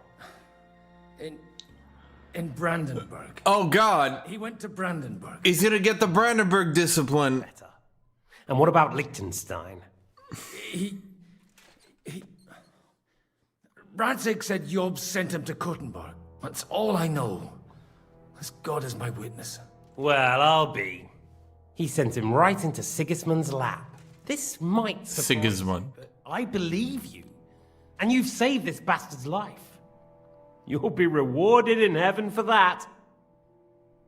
In Brandenburg. Oh God! He went to Brandenburg. He's gonna get the Brandenburg discipline. Better. And what about Liechtenstein? Radzig said Jobst sent him to Kuttenberg. That's all I know. As God is my witness. Well, I'll be. He sent him right into Sigismund's lap. This might surprise Sigismund. you, but I believe you. And you've saved this bastard's life. You'll be rewarded in heaven for that.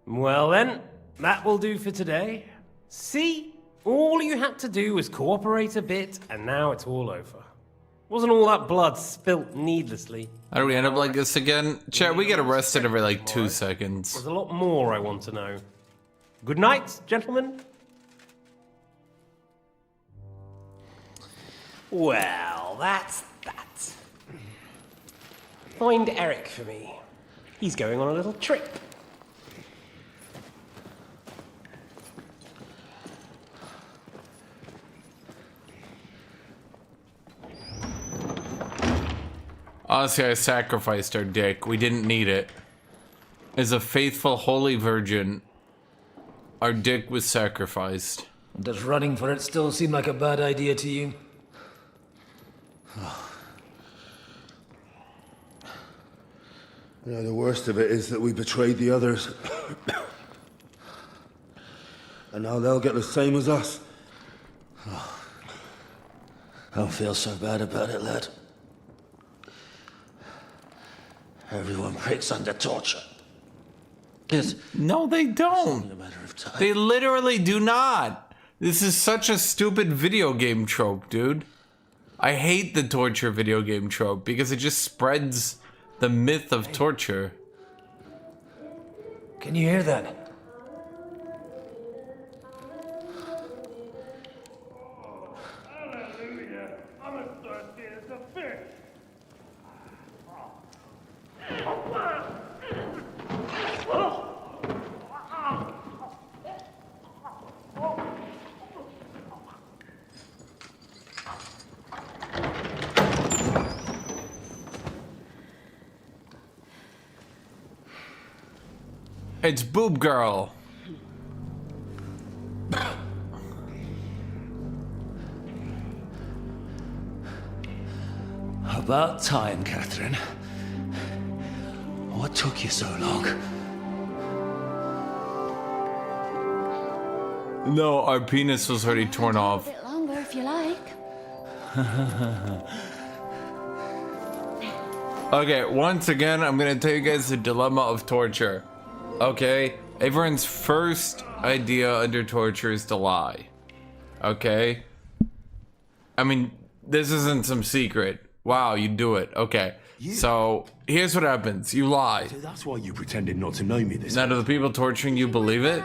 Well then, that will do for today. See? All you had to do was cooperate a bit, and now it's all over. Wasn't all that blood spilt needlessly? How do we end up like this again? Chat, we get arrested every like 2 seconds. There's a lot more I want to know. Good night, gentlemen. Well, that's that. Find Eric for me. He's going on a little trip. Honestly, I sacrificed our dick. We didn't need it. As a faithful holy virgin, our dick was sacrificed. Does running for it still seem like a bad idea to you? You know, the worst of it is that we betrayed the others. And now they'll get the same as us. Don't feel so bad about it, lad. Everyone breaks under torture. No, they don't. They literally do not. This is such a stupid video game trope, dude. I hate the torture video game trope because it just spreads the myth of torture. Can you hear that? It's Boob Girl. About time, Catherine. What took you so long? No, our penis was already torn off. A bit longer if you like. Okay, once again, I'm gonna tell you guys the dilemma of torture. Okay? Everyone's first idea under torture is to lie. Okay? I mean, this isn't some secret. Wow, you do it. Okay. So, here's what happens. You lie. So that's why you pretended not to know me this Now, do the people torturing you believe it?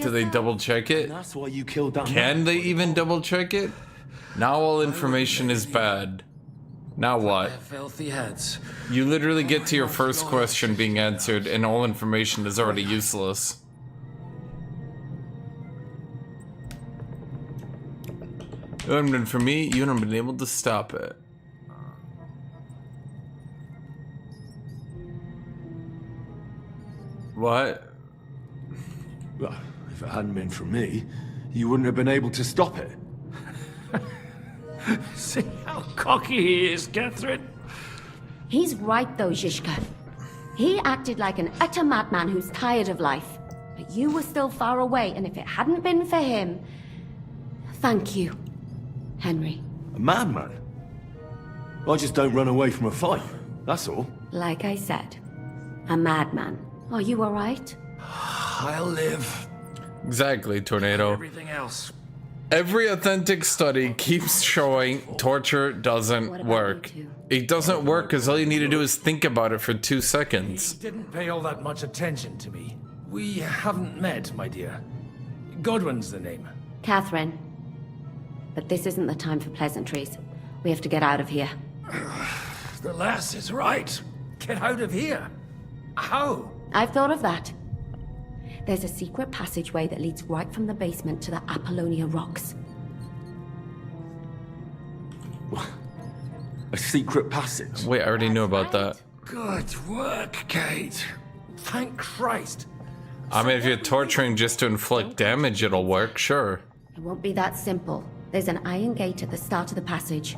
Do they double check it? That's why you killed that Can they even double check it? Now all information is bad. Now what? Filthy heads. You literally get to your first question being answered and all information is already useless. And for me, you haven't been able to stop it. What? Well, if it hadn't been for me, you wouldn't have been able to stop it. See how cocky he is, Catherine? He's right though, Zizka. He acted like an utter madman who's tired of life. But you were still far away, and if it hadn't been for him... Thank you, Henry. A madman? I just don't run away from a fight, that's all. Like I said, a madman. Are you alright? I'll live. Exactly, Tornado. Everything else. Every authentic study keeps showing torture doesn't work. It doesn't work because all you need to do is think about it for 2 seconds. He didn't pay all that much attention to me. We haven't met, my dear. Godwin's the name. Catherine. But this isn't the time for pleasantries. We have to get out of here. The lass is right. Get out of here. How? I've thought of that. There's a secret passageway that leads right from the basement to the Apollonia Rocks. A secret passage? Wait, I already knew about that. Good work, Kate. Thank Christ. I mean, if you're torturing just to inflict damage, it'll work, sure. It won't be that simple. There's an iron gate at the start of the passage.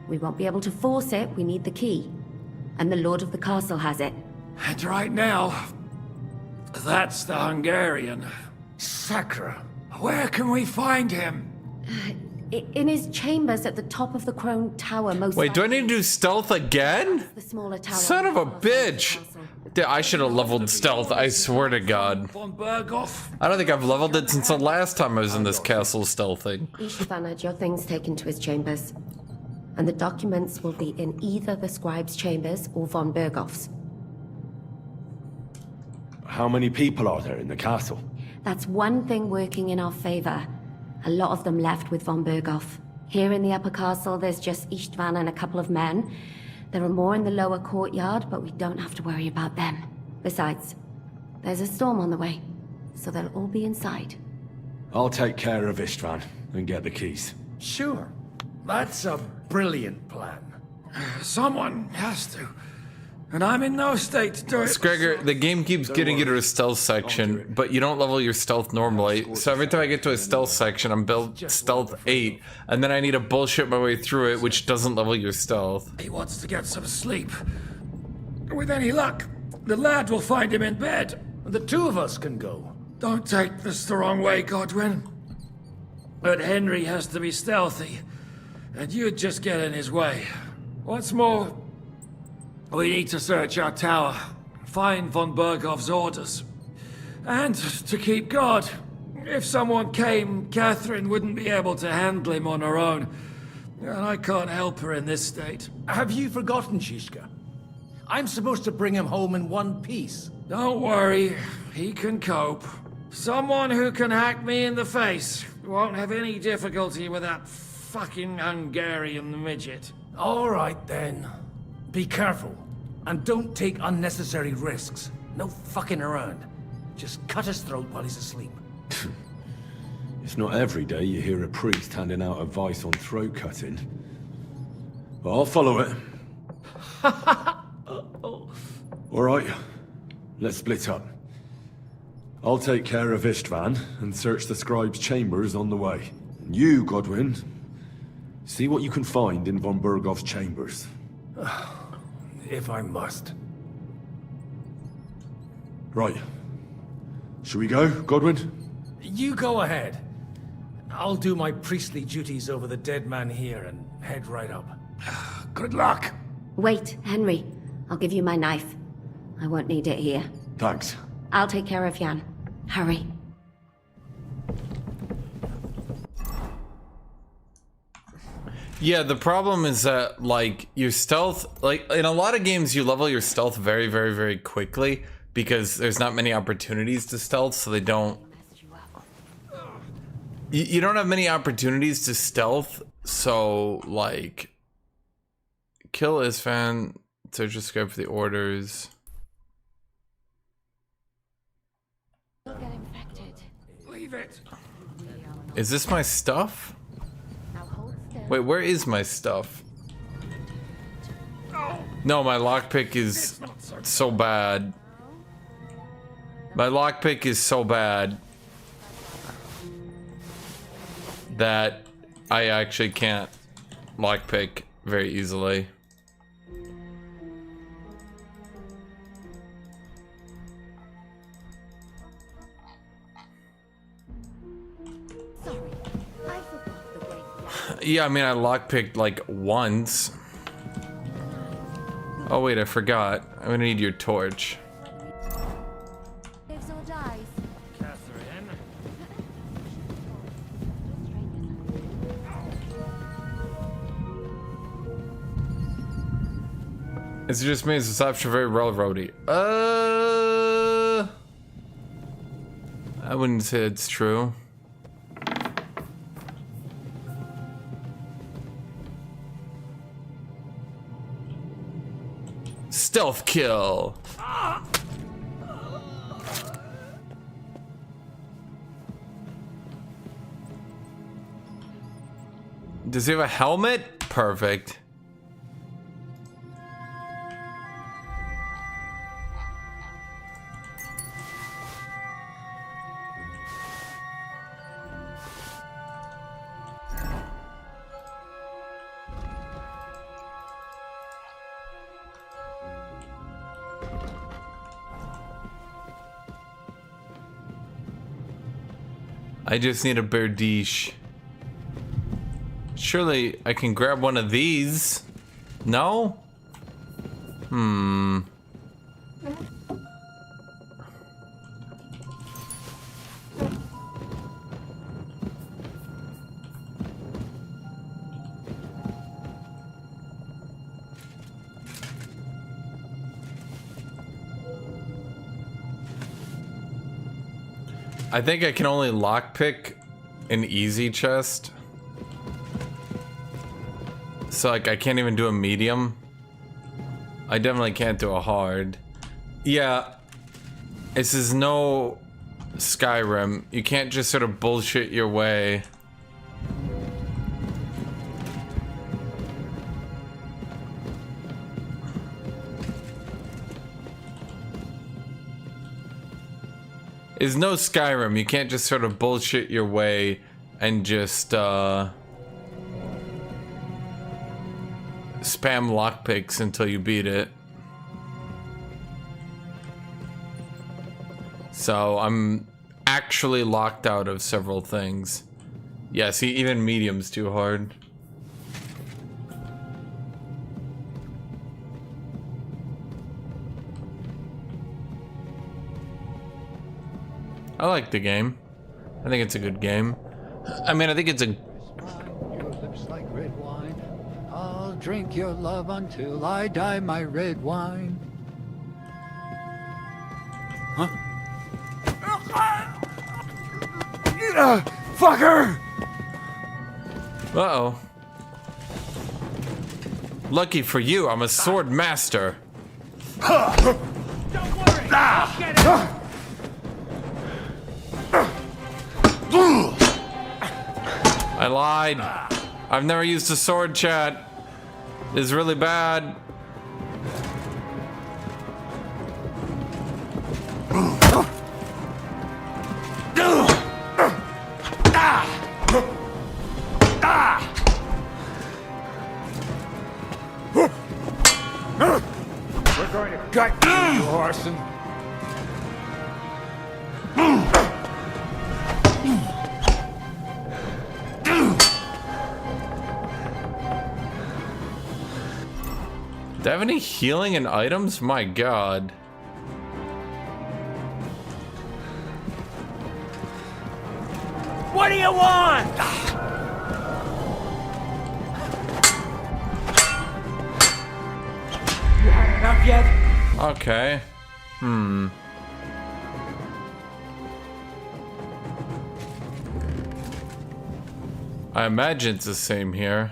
We won't be able to force it, we need the key. And the Lord of the Castle has it. And right now, that's the Hungarian. Sacra. Where can we find him? In his chambers at the top of the Crone Tower, most Wait, do I need to do stealth again? the smaller tower. Son of a bitch! Dude, I should have leveled stealth, I swear to God. Von Berghoff. I don't think I've leveled it since the last time I was in this castle stealthing. Istvan had your things taken to his chambers. And the documents will be in either the scribe's chambers or von Berghoff's. How many people are there in the castle? That's one thing working in our favor. A lot of them left with von Berghoff. Here in the upper castle, there's just Istvan and a couple of men. There are more in the lower courtyard, but we don't have to worry about them. Besides, there's a storm on the way, so they'll all be inside. I'll take care of Istvan and get the keys. Sure. That's a brilliant plan. Someone has to. And I'm in no state to do it. Gregor, the game keeps getting you to a stealth section, but you don't level your stealth normally. So every time I get to a stealth section, I'm built stealth 8, and then I need to bullshit my way through it, which doesn't level your stealth. He wants to get some sleep. With any luck, the lad will find him in bed. The two of us can go. Don't take this the wrong way, Godwin. But Henry has to be stealthy, and you'd just get in his way. What's more, we need to search our tower, find von Berghoff's orders. And to keep guard. If someone came, Catherine wouldn't be able to handle him on her own. And I can't help her in this state. Have you forgotten, Shishka? I'm supposed to bring him home in one piece. Don't worry, he can cope. Someone who can hack me in the face won't have any difficulty with that fucking Hungarian midget. All right, then. Be careful. And don't take unnecessary risks. No fucking around. Just cut his throat while he's asleep. It's not every day you hear a priest handing out advice on throat cutting. But I'll follow it. All right, let's split up. I'll take care of Istvan and search the scribe's chambers on the way. You, Godwin, see what you can find in von Bergov's chambers. If I must. Right. Shall we go, Godwin? You go ahead. I'll do my priestly duties over the dead man here and head right up. Good luck. Wait, Henry. I'll give you my knife. I won't need it here. Thanks. I'll take care of Jan. Hurry. Yeah, the problem is that, like, your stealth, like, in a lot of games, you level your stealth very, very, very quickly because there's not many opportunities to stealth, so they don't... You don't have many opportunities to stealth, so, like, kill Istvan, search the scribe for the orders. Leave it. Is this my stuff? Wait, where is my stuff? No, my lockpick is so bad. My lockpick is so bad that I actually can't lockpick very easily. Yeah, I mean, I lockpicked like once. Oh wait, I forgot. I'm gonna need your torch. It's just me as this option very railroady. I wouldn't say it's true. Stealth kill. Does he have a helmet? Perfect. I just need a berdiche. Surely I can grab one of these. No? I think I can only lockpick an easy chest. So like I can't even do a medium. I definitely can't do a hard. Yeah. This is no Skyrim. You can't just sort of bullshit your way. Is no Skyrim. You can't just sort of bullshit your way and just spam lockpicks until you beat it. So I'm actually locked out of several things. Yeah, see, even medium's too hard. I like the game. I think it's a good game. I mean, I think it's a... Your lips like red wine. I'll drink your love until I die, my red wine. Huh? Fucker! Uh-oh. Lucky for you, I'm a sword master. Don't worry! I'll get it! I lied. I've never used a sword, chat. It's really bad. Do I have any healing and items? My god. What do you want? You had enough yet? Okay. I imagine it's the same here.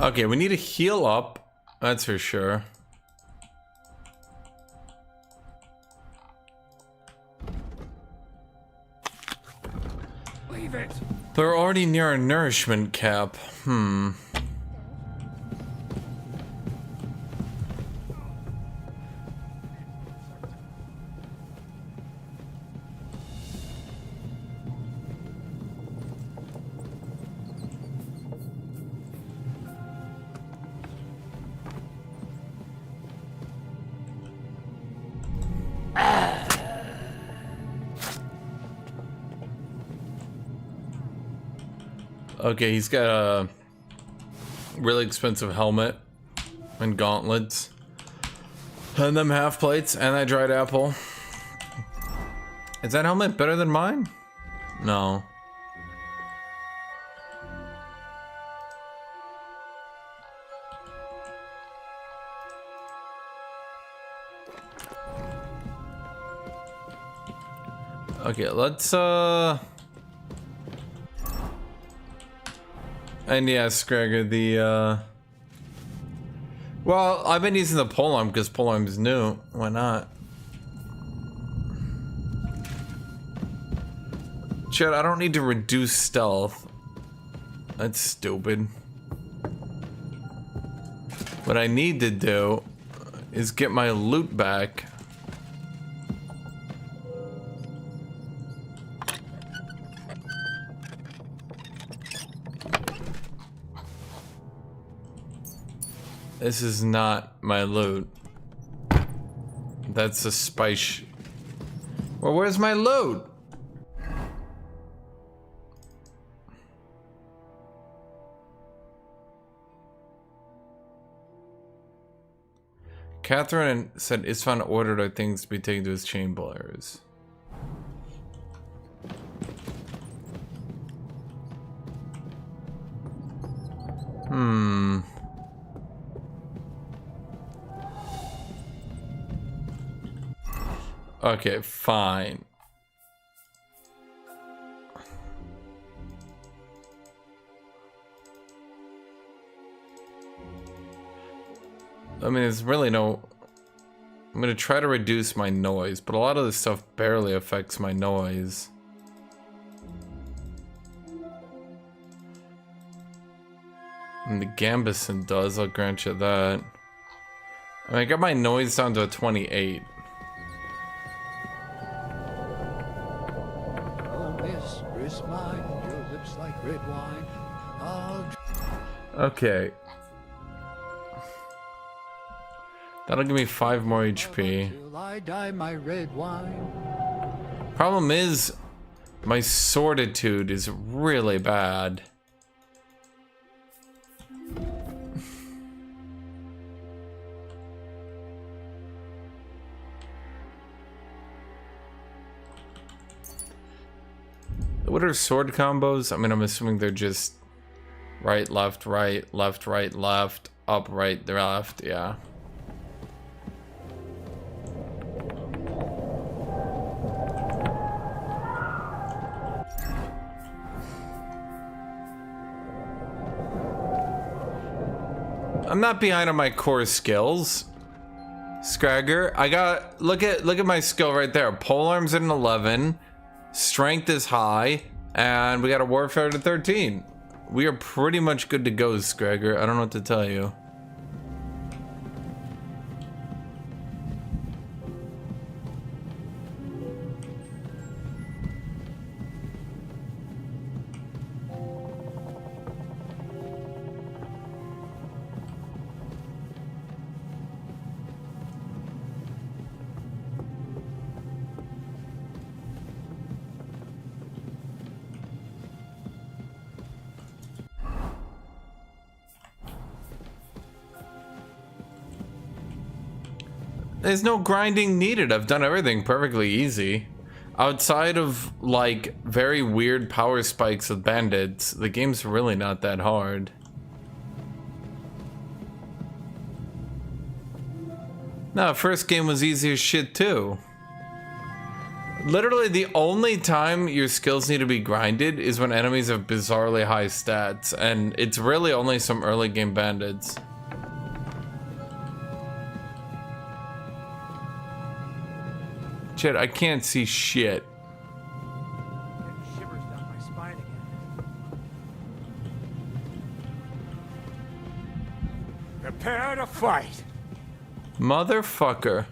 Okay, we need to heal up. That's for sure. Leave it. They're already near a nourishment cap. Okay, he's got a really expensive helmet and gauntlets and them half plates and that dried apple. Is that helmet better than mine? No. Okay, let's and yeah, Scragger, the well, I've been using the polearm because polearm's new. Why not? Chad, I don't need to reduce stealth. That's stupid. What I need to do is get my loot back. This is not my loot. That's a spice. Well, where's my loot? Catherine said Isfan ordered our things to be taken to his chambers. Okay, fine. I mean, there's really no... I'm gonna try to reduce my noise, but a lot of this stuff barely affects my noise. And the Gambeson does, I'll grant you that. I mean, I got my noise down to a 28. Okay. That'll give me 5 more HP. Problem is, my sworditude is really bad. What are sword combos? I mean, I'm assuming they're just right, left, left, up, right, left, yeah. I'm not behind on my core skills, Scragger. I got look at my skill right there. Polearm's at an 11, strength is high, and we got a warfare to 13. We are pretty much good to go, Scragger. I don't know what to tell you. There's no grinding needed. I've done everything perfectly easy. Outside of, like, very weird power spikes with bandits, the game's really not that hard. No, first game was easy as shit too. Literally the only time your skills need to be grinded is when enemies have bizarrely high stats, and it's really only some early game bandits. Shit, I can't see shit. Shivers down my spine again. Prepare to fight. Motherfucker.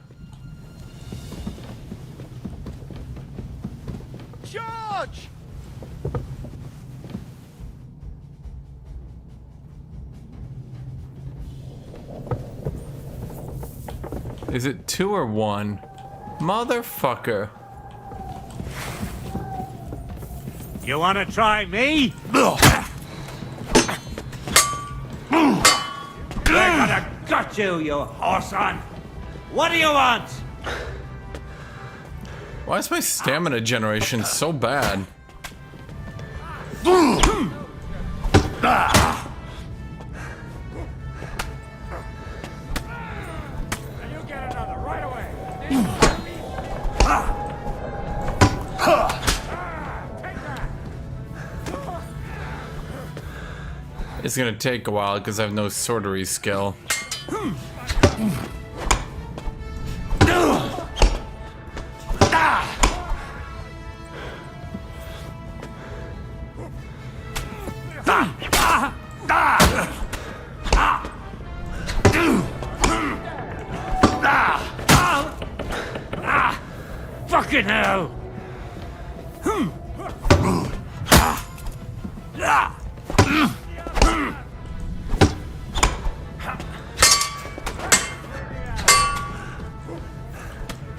Charge! Is it 2 or 1? Motherfucker. You wanna try me? They're gonna gut you, you horse-on! What do you want? Why is my stamina generation so bad? You get another right away. It's gonna take a while because I have no sorcery skill. Fucking hell!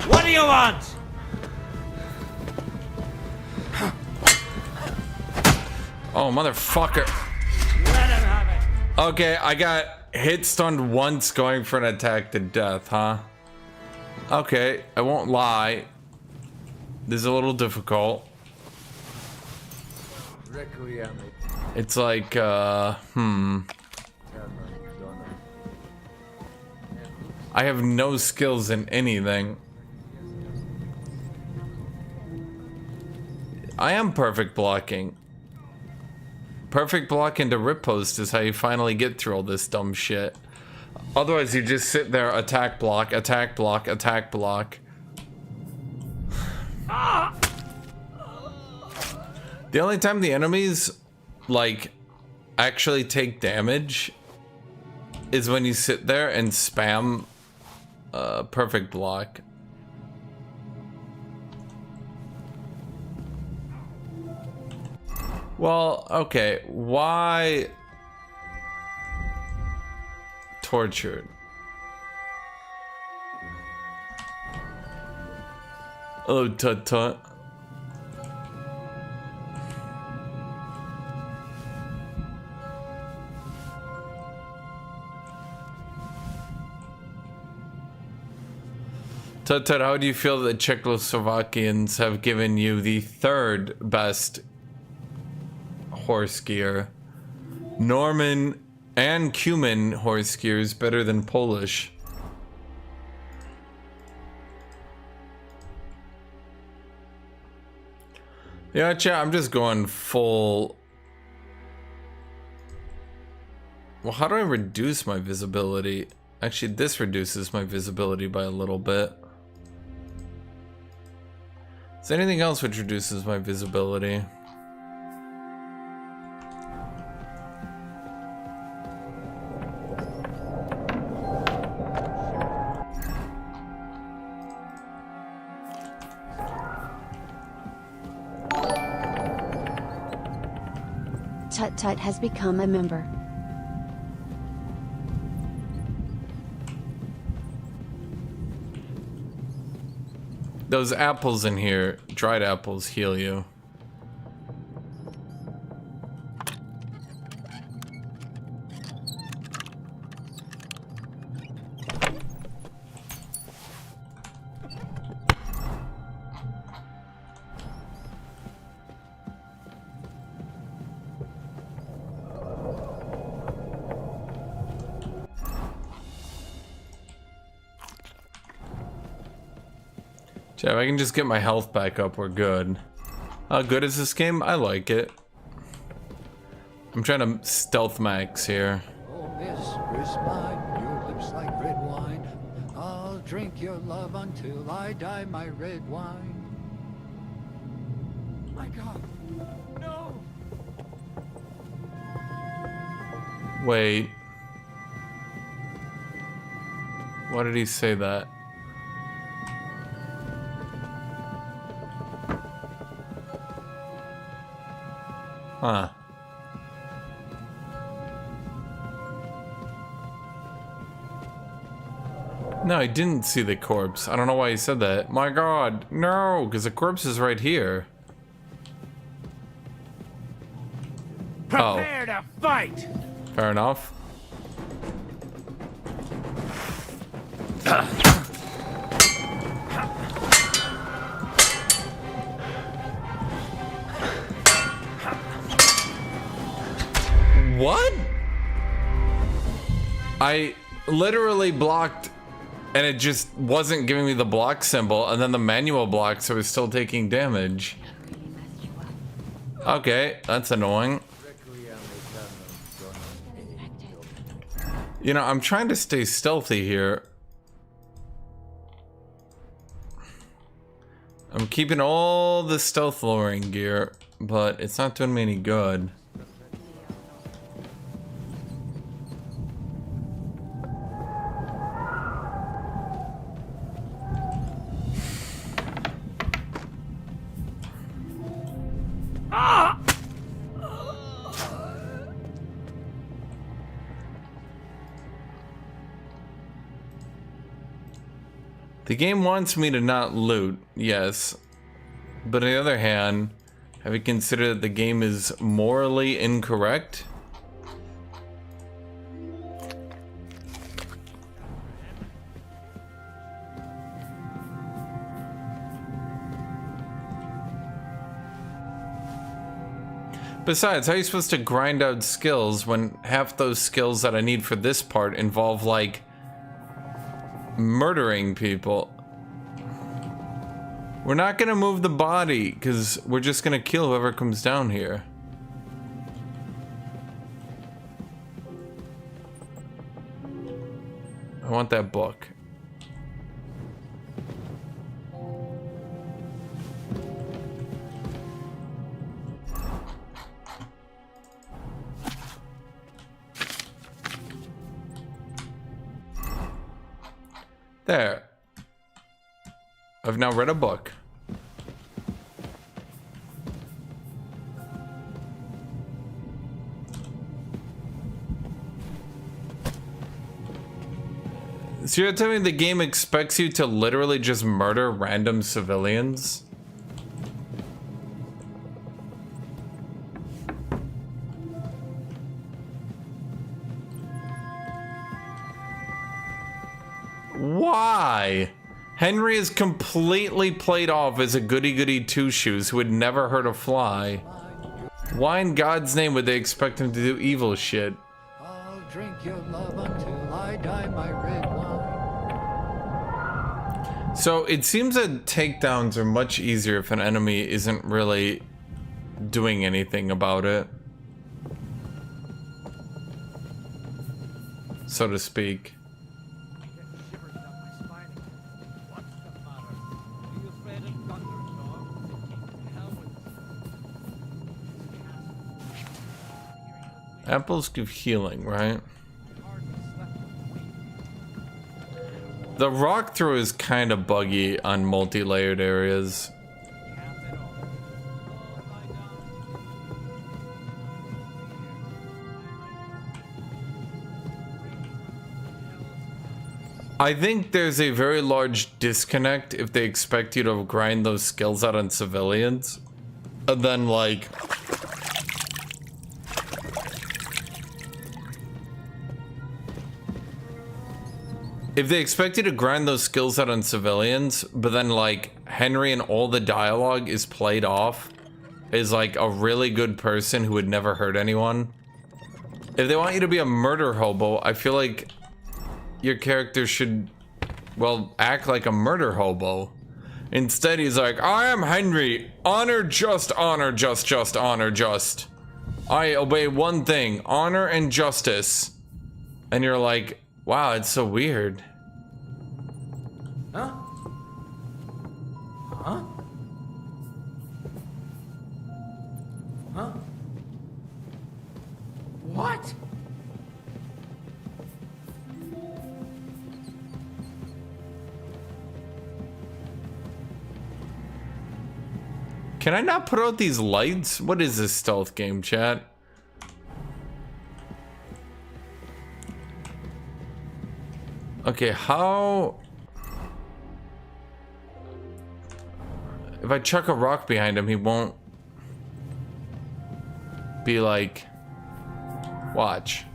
What do you want? Oh, motherfucker. Okay, I got hit stunned once going for an attack to death, huh? Okay, I won't lie. This is a little difficult. It's like, I have no skills in anything. I am perfect blocking. Perfect block into riposte is how you finally get through all this dumb shit. Otherwise you just sit there, attack block, attack block, attack block. The only time the enemies, like, actually take damage is when you sit there and spam perfect block. Well, okay, why tortured? Oh, tut tut. Tut tut, how do you feel that Czechoslovakians have given you the third best horse gear? Norman and Cuman horse gear is better than Polish. Yeah, chat, I'm just going full. Well, how do I reduce my visibility? Actually, this reduces my visibility by a little bit. Is there anything else which reduces my visibility? Tut Tut has become a member. Those apples in here, dried apples, heal you. If I can just get my health back up, we're good. How good is this game? I like it. I'm trying to stealth max here. Oh, mistress mine, your lips like red wine. I'll drink your love until I die, my red wine. My God, no! Wait. Why did he say that? Huh. No, I didn't see the corpse. I don't know why he said that. My God, no, because the corpse is right here. Prepare to fight! Fair enough. What? I literally blocked and it just wasn't giving me the block symbol, and then the manual block, so I was still taking damage. Okay, that's annoying. You know, I'm trying to stay stealthy here. I'm keeping all the stealth lowering gear, but it's not doing me any good. The game wants me to not loot, yes. But on the other hand, have you considered that the game is morally incorrect? Besides, how are you supposed to grind out skills when half those skills that I need for this part involve, like, murdering people? We're not gonna move the body because we're just gonna kill whoever comes down here. I want that book. There. I've now read a book. So you're telling me the game expects you to literally just murder random civilians? Why? Henry is completely played off as a goody-goody two-shoes who would never hurt a fly. Why in God's name would they expect him to do evil shit? I'll drink your love until I die, my red wine. So it seems that takedowns are much easier if an enemy isn't really doing anything about it, so to speak. Apples give healing, right? The rock throw is kind of buggy on multi-layered areas. I think there's a very large disconnect if they expect you to grind those skills out on civilians, and then like if they expect you to grind those skills out on civilians, but then like Henry and all the dialogue is played off as like a really good person who would never hurt anyone. If they want you to be a murder hobo, I feel like your character should, well, act like a murder hobo. Instead, he's like, I am Henry. Honor, just, honor, just, honor, just. I obey one thing, honor and justice. And you're like, wow, it's so weird. Huh? Huh? Huh? What? Can I not put out these lights? What is this stealth game, chat? Okay, how... If I chuck a rock behind him, he won't be like... Watch.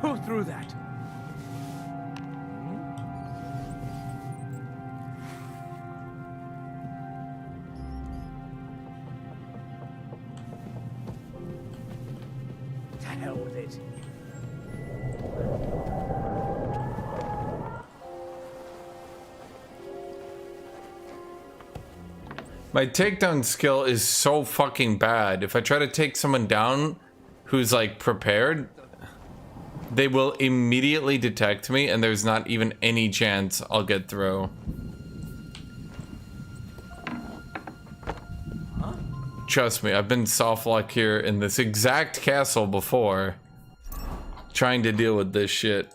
Who threw that? To hell with it. My takedown skill is so fucking bad. If I try to take someone down who's like prepared, they will immediately detect me and there's not even any chance I'll get through. Trust me, I've been soft locked here in this exact castle before, trying to deal with this shit.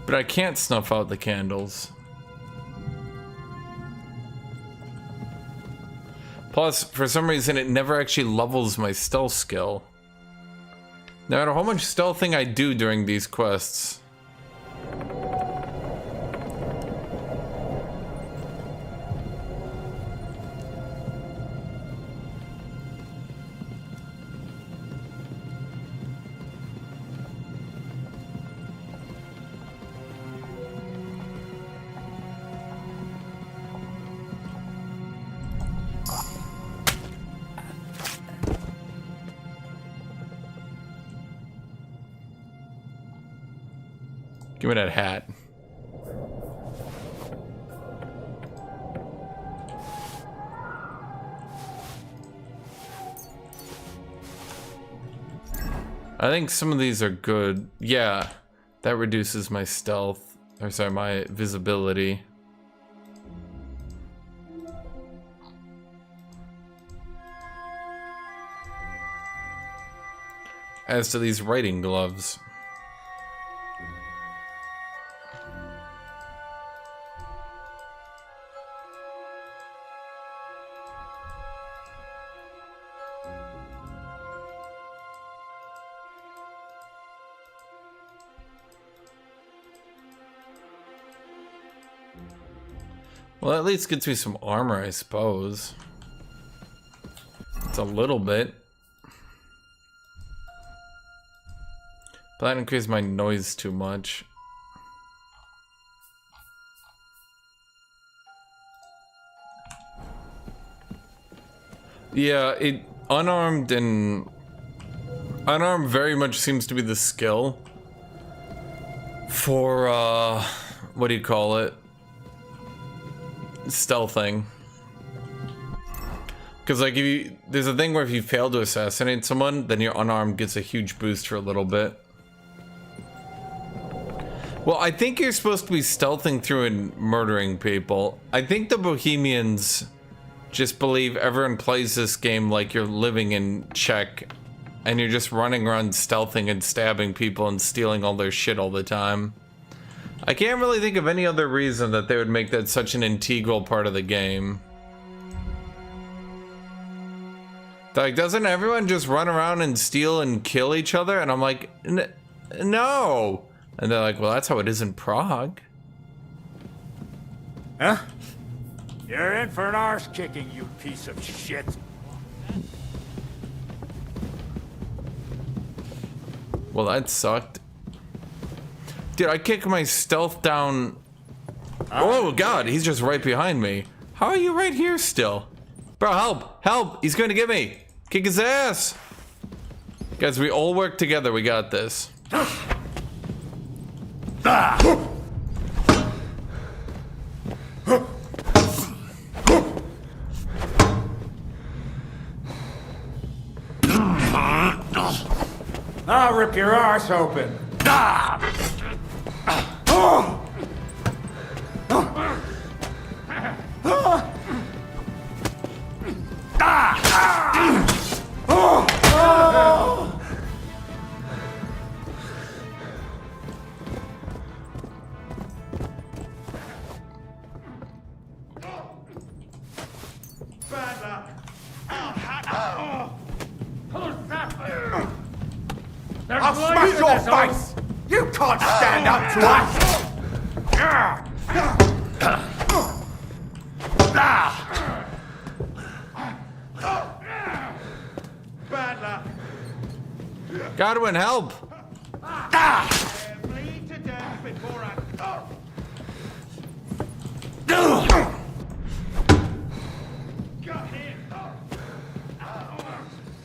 But I can't snuff out the candles. Plus, for some reason, it never actually levels my stealth skill. No matter how much stealthing I do during these quests. Give me that hat. I think some of these are good. Yeah, that reduces my stealth, or sorry, my visibility. As to these writing gloves. Well, at least gets me some armor, I suppose. It's a little bit. But that increases my noise too much. Yeah, unarmed very much seems to be the skill for, what do you call it? Stealthing. Because like there's a thing where if you fail to assassinate someone, then your unarmed gets a huge boost for a little bit. Well, I think you're supposed to be stealthing through and murdering people. I think the Bohemians just believe everyone plays this game like you're living in Czech and you're just running around stealthing and stabbing people and stealing all their shit all the time. I can't really think of any other reason that they would make that such an integral part of the game. Like, doesn't everyone just run around and steal and kill each other? And I'm like, no. And they're like, well, that's how it is in Prague. Huh? You're in for an arse kicking, you piece of shit. Well, that sucked. Dude, I kicked my stealth down. Oh god, he's just right behind me. How are you right here still? Bro, help! Help! He's gonna get me! Kick his ass! Guys, we all work together, we got this. I'll rip your arse open. I'll smash your face! You can't stand up to us! Bad luck. Godwin, help! Bleed to death before I...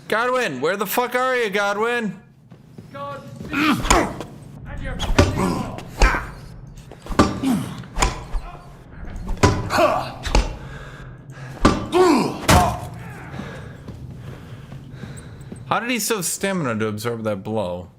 Godwin, where the fuck are you, Godwin? How did he still have stamina to absorb that blow?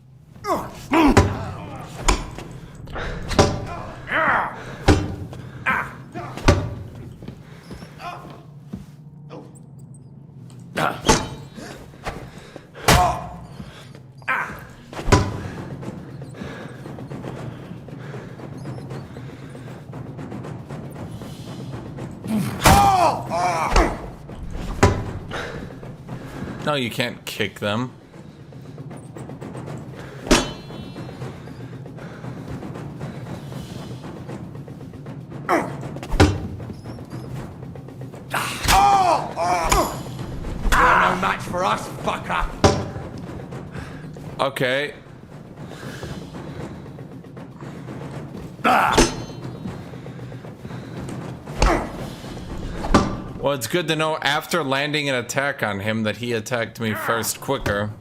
No, you can't kick them. You're no match for us, fucker! Okay. Well, it's good to know after landing an attack on him that he attacked me first quicker.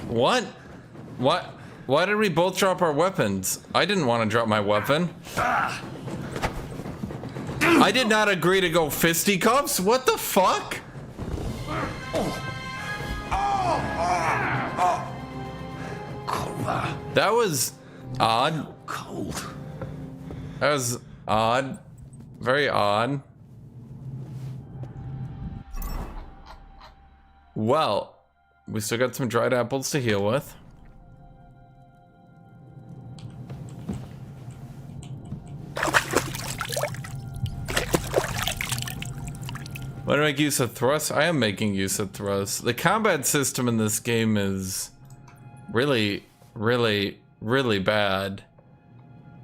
What? What? Why did we both drop our weapons? I didn't want to drop my weapon. I did not agree to go fisticuffs. What the fuck? That was odd. Cold. That was odd. Very odd. Well, we still got some dried apples to heal with. Want to make use of thrust? I am making use of thrust. The combat system in this game is really bad.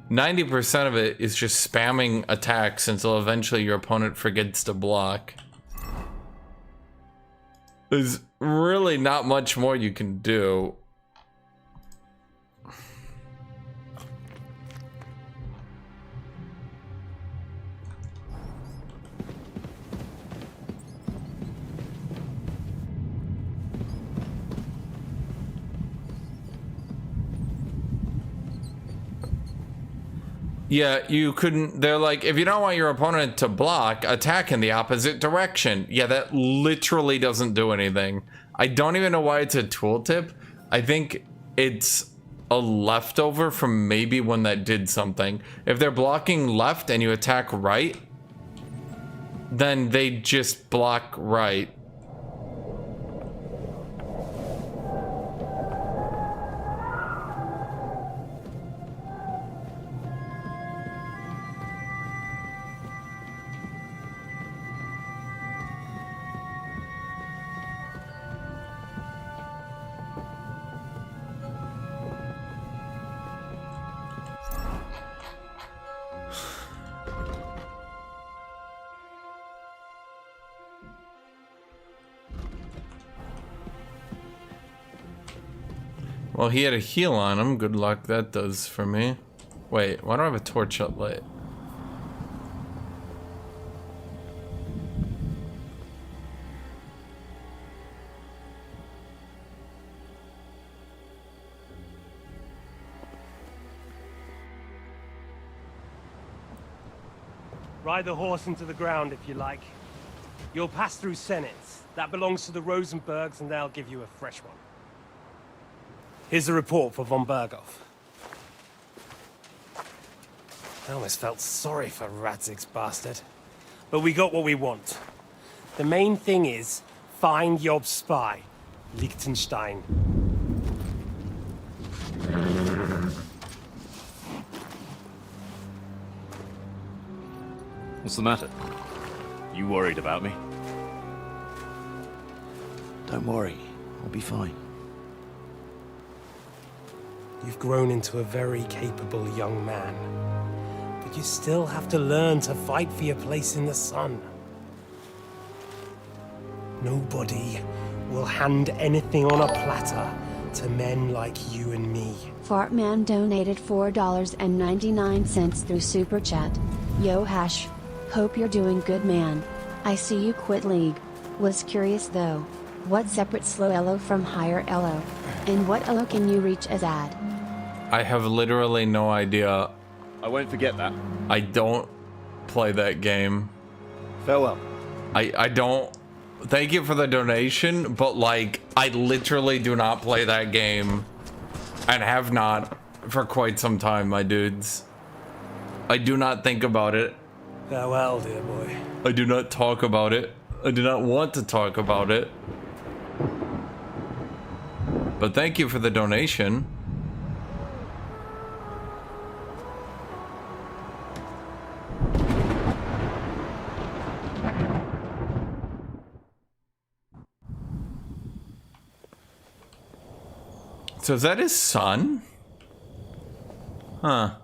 90% of it is just spamming attacks until eventually your opponent forgets to block. There's really not much more you can do. Yeah, you couldn't. They're like, if you don't want your opponent to block, attack in the opposite direction. Yeah, that literally doesn't do anything. I don't even know why it's a tooltip. I think it's a leftover from maybe when that did something. If they're blocking left and you attack right, then they just block right. Well, he had a heal on him. Good luck that does for me. Wait, why do I have a torch lit? Ride the horse into the ground if you like. You'll pass through Senates. That belongs to the Rosenbergs, and they'll give you a fresh one. Here's the report for von Berghoff. I almost felt sorry for Radzig's bastard. But we got what we want. The main thing is, find Job's spy, Liechtenstein. What's the matter? You worried about me? Don't worry, I'll be fine. You've grown into a very capable young man. But you still have to learn to fight for your place in the sun. Nobody will hand anything on a platter to men like you and me. Fartman donated $4.99 through Super Chat. Yo Hash. Hope you're doing good, man. I see you quit League. Was curious though. What separate slow elo from higher elo? And what elo can you reach as ad? I have literally no idea. I won't forget that. I don't play that game. Farewell. I don't. Thank you for the donation, but like, I literally do not play that game. And have not for quite some time, my dudes. I do not think about it. Farewell, dear boy. I do not talk about it. I do not want to talk about it. But thank you for the donation. So is that his son? Huh.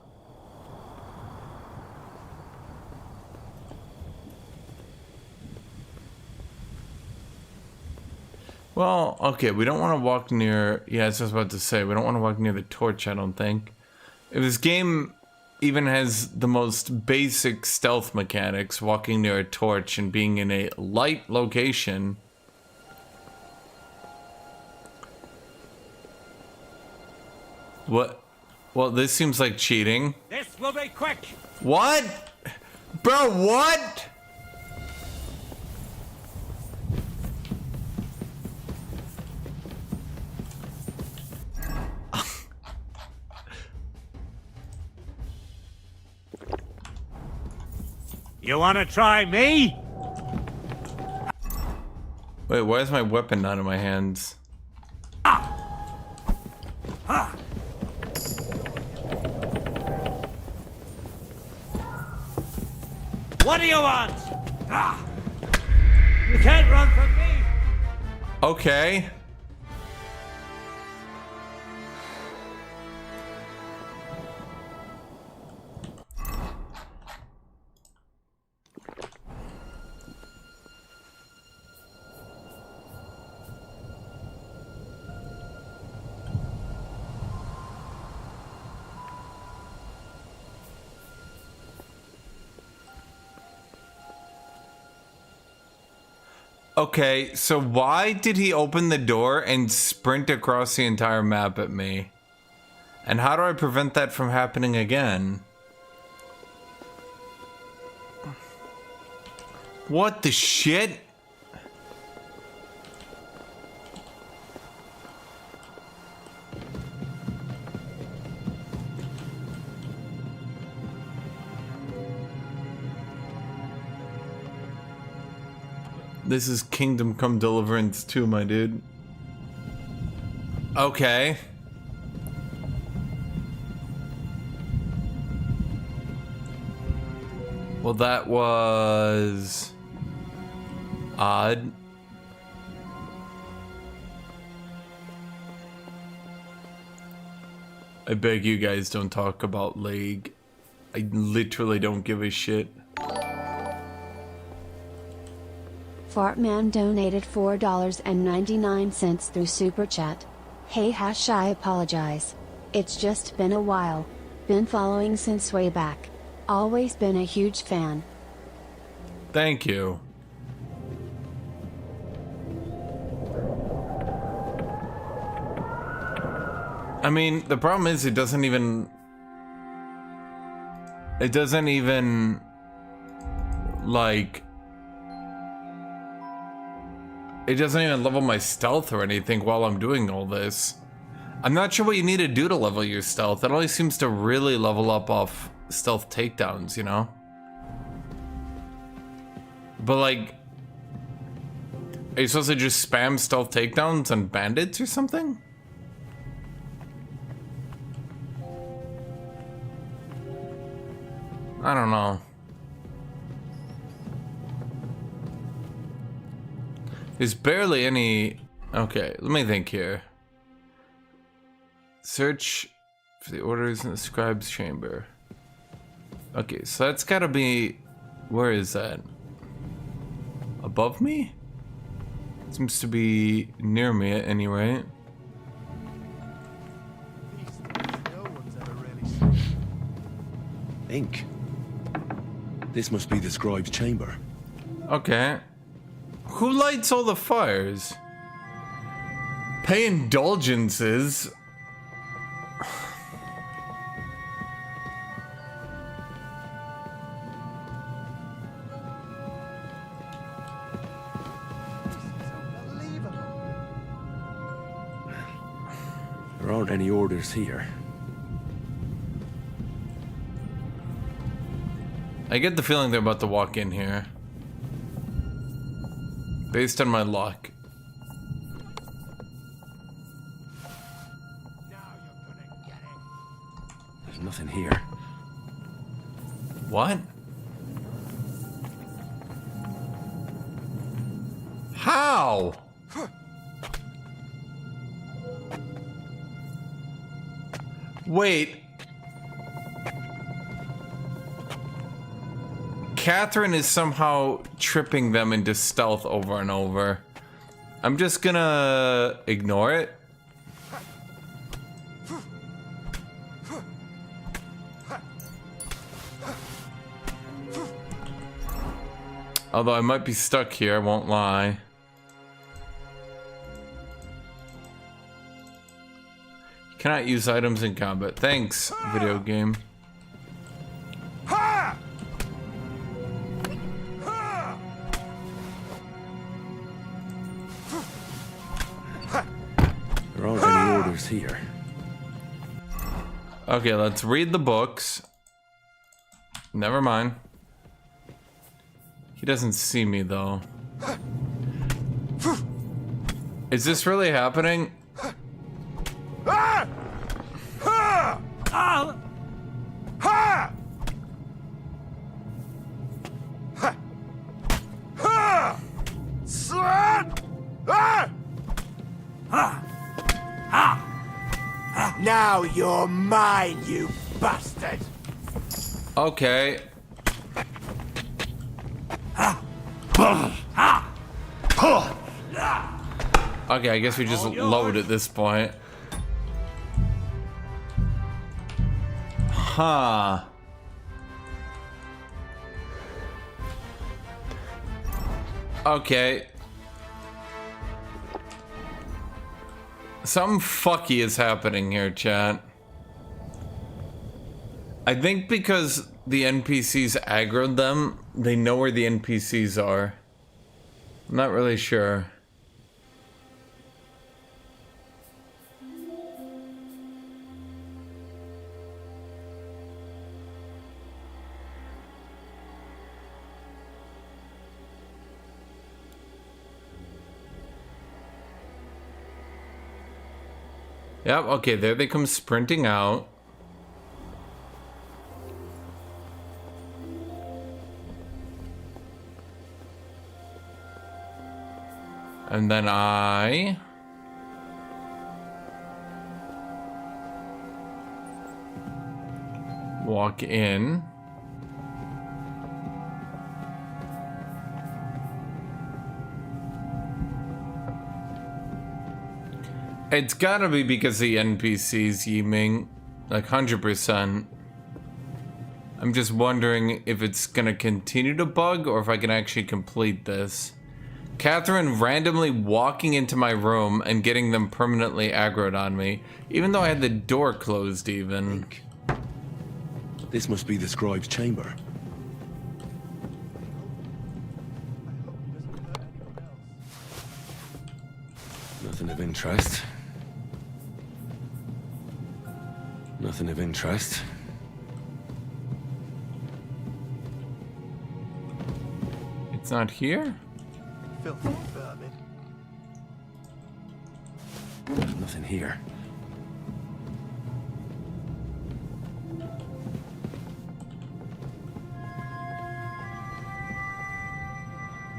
Well, okay, we don't want to walk near... Yeah, as I was about to say, we don't want to walk near the torch, I don't think. If this game even has the most basic stealth mechanics, walking near a torch and being in a light location... What? Well, this seems like cheating. This will be quick. What? Bro, what? You wanna try me? Wait, why is my weapon not in my hands? What do you want? You can't run from me. Okay. Okay, so why did he open the door and sprint across the entire map at me? And how do I prevent that from happening again? What the shit? This is Kingdom Come Deliverance 2, my dude. Okay. Well, that was odd. I beg you guys don't talk about League. I literally don't give a shit. Fartman donated $4.99 through Super Chat. Hey Hash, I apologize. It's just been a while. Been following since way back. Always been a huge fan. Thank you. I mean, the problem is it doesn't even like it doesn't even level my stealth or anything while I'm doing all this. I'm not sure what you need to do to level your stealth. It only seems to really level up off stealth takedowns, you know? But like, are you supposed to just spam stealth takedowns on bandits or something? I don't know. There's barely any... Okay, let me think here. Search for the orders in the scribe's chamber. Okay, so that's gotta be... Where is that? Above me? Seems to be near me at any rate. Ink. This must be the scribe's chamber. Okay. Who lights all the fires? Pay indulgences. There aren't any orders here. I get the feeling they're about to walk in here. Based on my luck. There's nothing here. What? How? Wait. Catherine is somehow tripping them into stealth over and over. I'm just gonna ignore it. Although I might be stuck here, I won't lie. Cannot use items in combat. Thanks, video game. There aren't any orders here. Okay, let's read the books. Never mind. He doesn't see me though. Is this really happening? Now you're mine, you bastard! Okay. Okay, I guess we just load at this point. Huh. Okay. Something fucky is happening here, chat. I think because the NPCs aggroed them, they know where the NPCs are. I'm not really sure. Yep, okay, there they come sprinting out. And then I... walk in. It's gotta be because the NPCs, Yiming. Like 100%. I'm just wondering if it's gonna continue to bug or if I can actually complete this. Catherine randomly walking into my room and getting them permanently aggroed on me, even though I had the door closed even. This must be the scribe's chamber. Nothing of interest. Nothing of interest. It's not here? Filthy vermin. Nothing here.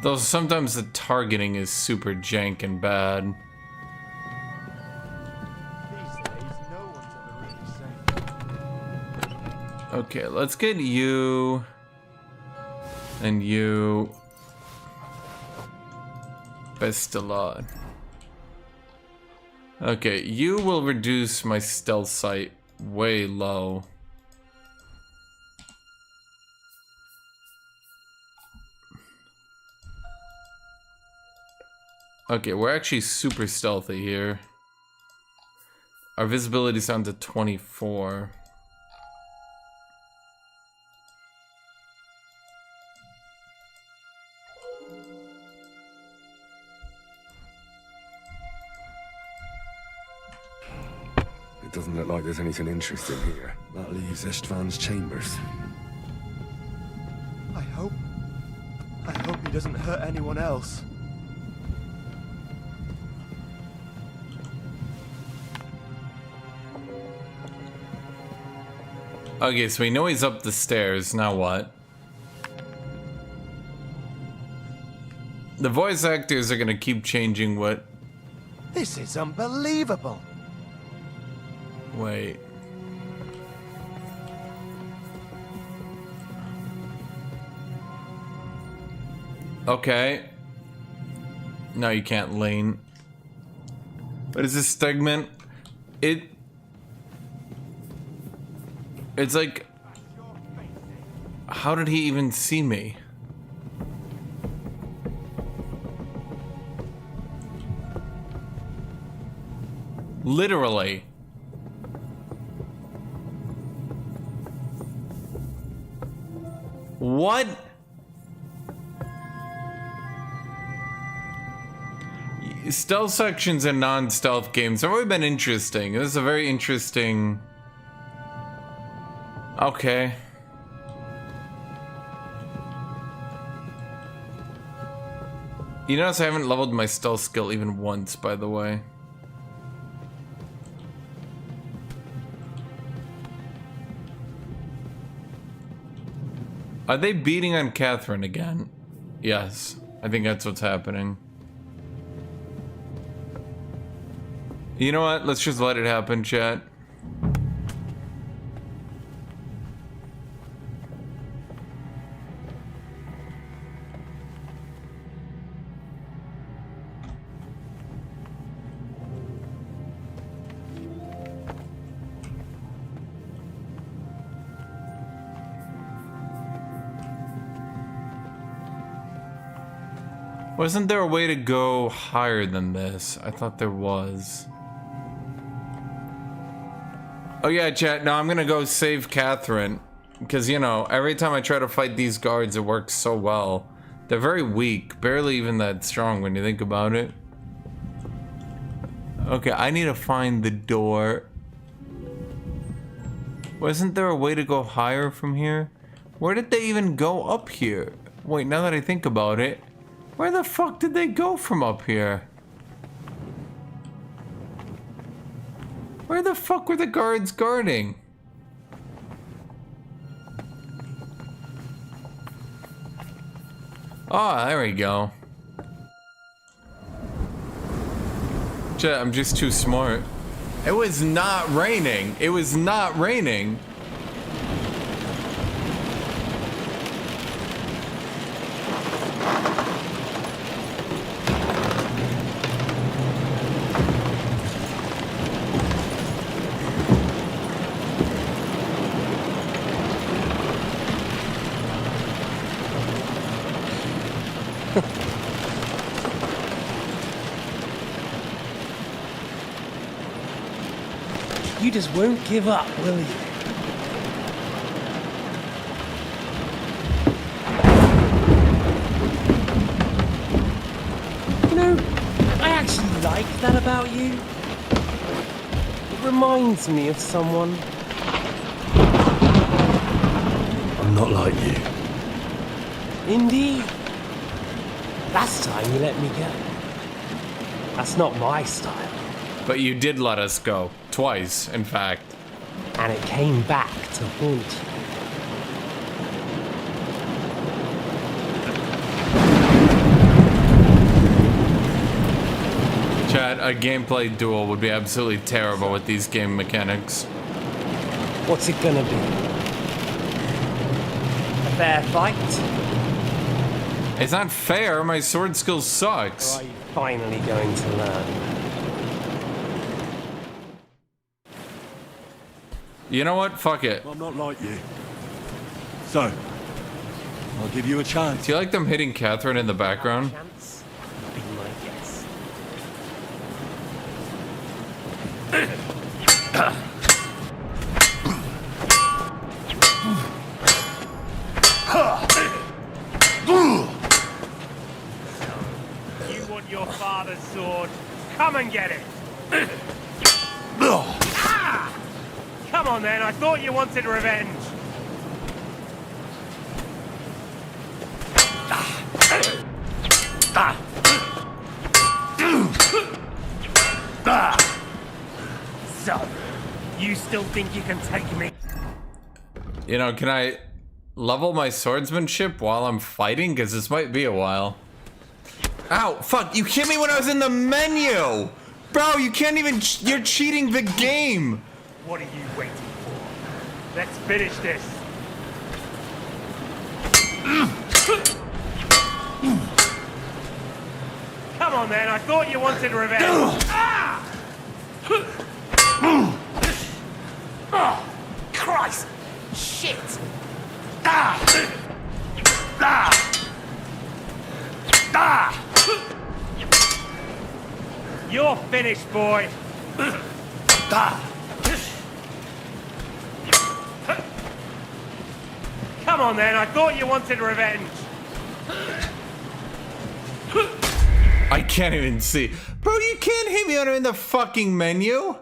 Though sometimes the targeting is super jank and bad. Okay, let's get you and you. Best of luck. Okay, you will reduce my stealth sight way low. Okay, we're actually super stealthy here. Our visibility's down to 24. It doesn't look like there's anything interesting here. That leaves Istvan's chambers. I hope he doesn't hurt anyone else. Okay, so we know he's up the stairs. Now what? The voice actors are gonna keep changing what... This is unbelievable. Wait. Okay. No, you can't lean. What is this segment? It's like... How did he even see me? Literally. What? Stealth sections in non-stealth games have always been interesting. This is a very interesting... Okay. You notice I haven't leveled my stealth skill even once, by the way. Are they beating on Catherine again? Yes, I think that's what's happening. You know what? Let's just let it happen, chat. Wasn't there a way to go higher than this? I thought there was. Oh yeah, chat, no, I'm gonna go save Catherine. Because, you know, every time I try to fight these guards, it works so well. They're very weak, barely even that strong when you think about it. Okay, I need to find the door. Wasn't there a way to go higher from here? Where did they even go up here? Wait, now that I think about it, where the fuck did they go from up here? Where the fuck were the guards guarding? Oh, there we go. Chat, I'm just too smart. It was not raining. It was not raining. You just won't give up, will you? You know, I actually like that about you. It reminds me of someone. I'm not like you. Indeed. Last time you let me go. That's not my style. But you did let us go. Twice, in fact. And it came back to haunt you. Chat, a gameplay duel would be absolutely terrible with these game mechanics. What's it gonna be? A fair fight? It's not fair, my sword skill sucks. Or are you finally going to learn? You know what? Fuck it. I'm not like you. So, I'll give you a chance. Do you like them hitting Catherine in the background? Chance? Be my guest. You want your father's sword? Come and get it! Come on then, I thought you wanted revenge. So, you still think you can take me? You know, can I level my swordsmanship while I'm fighting? Because this might be a while. Ow, fuck, you hit me when I was in the menu! Bro, you can't even, you're cheating the game! What are you waiting for? Let's finish this. Come on then, I thought you wanted revenge. Oh, Christ! Shit! You're finished, boy. Come on then, I thought you wanted revenge. I can't even see. Bro, you can't hit me when I'm in the fucking menu.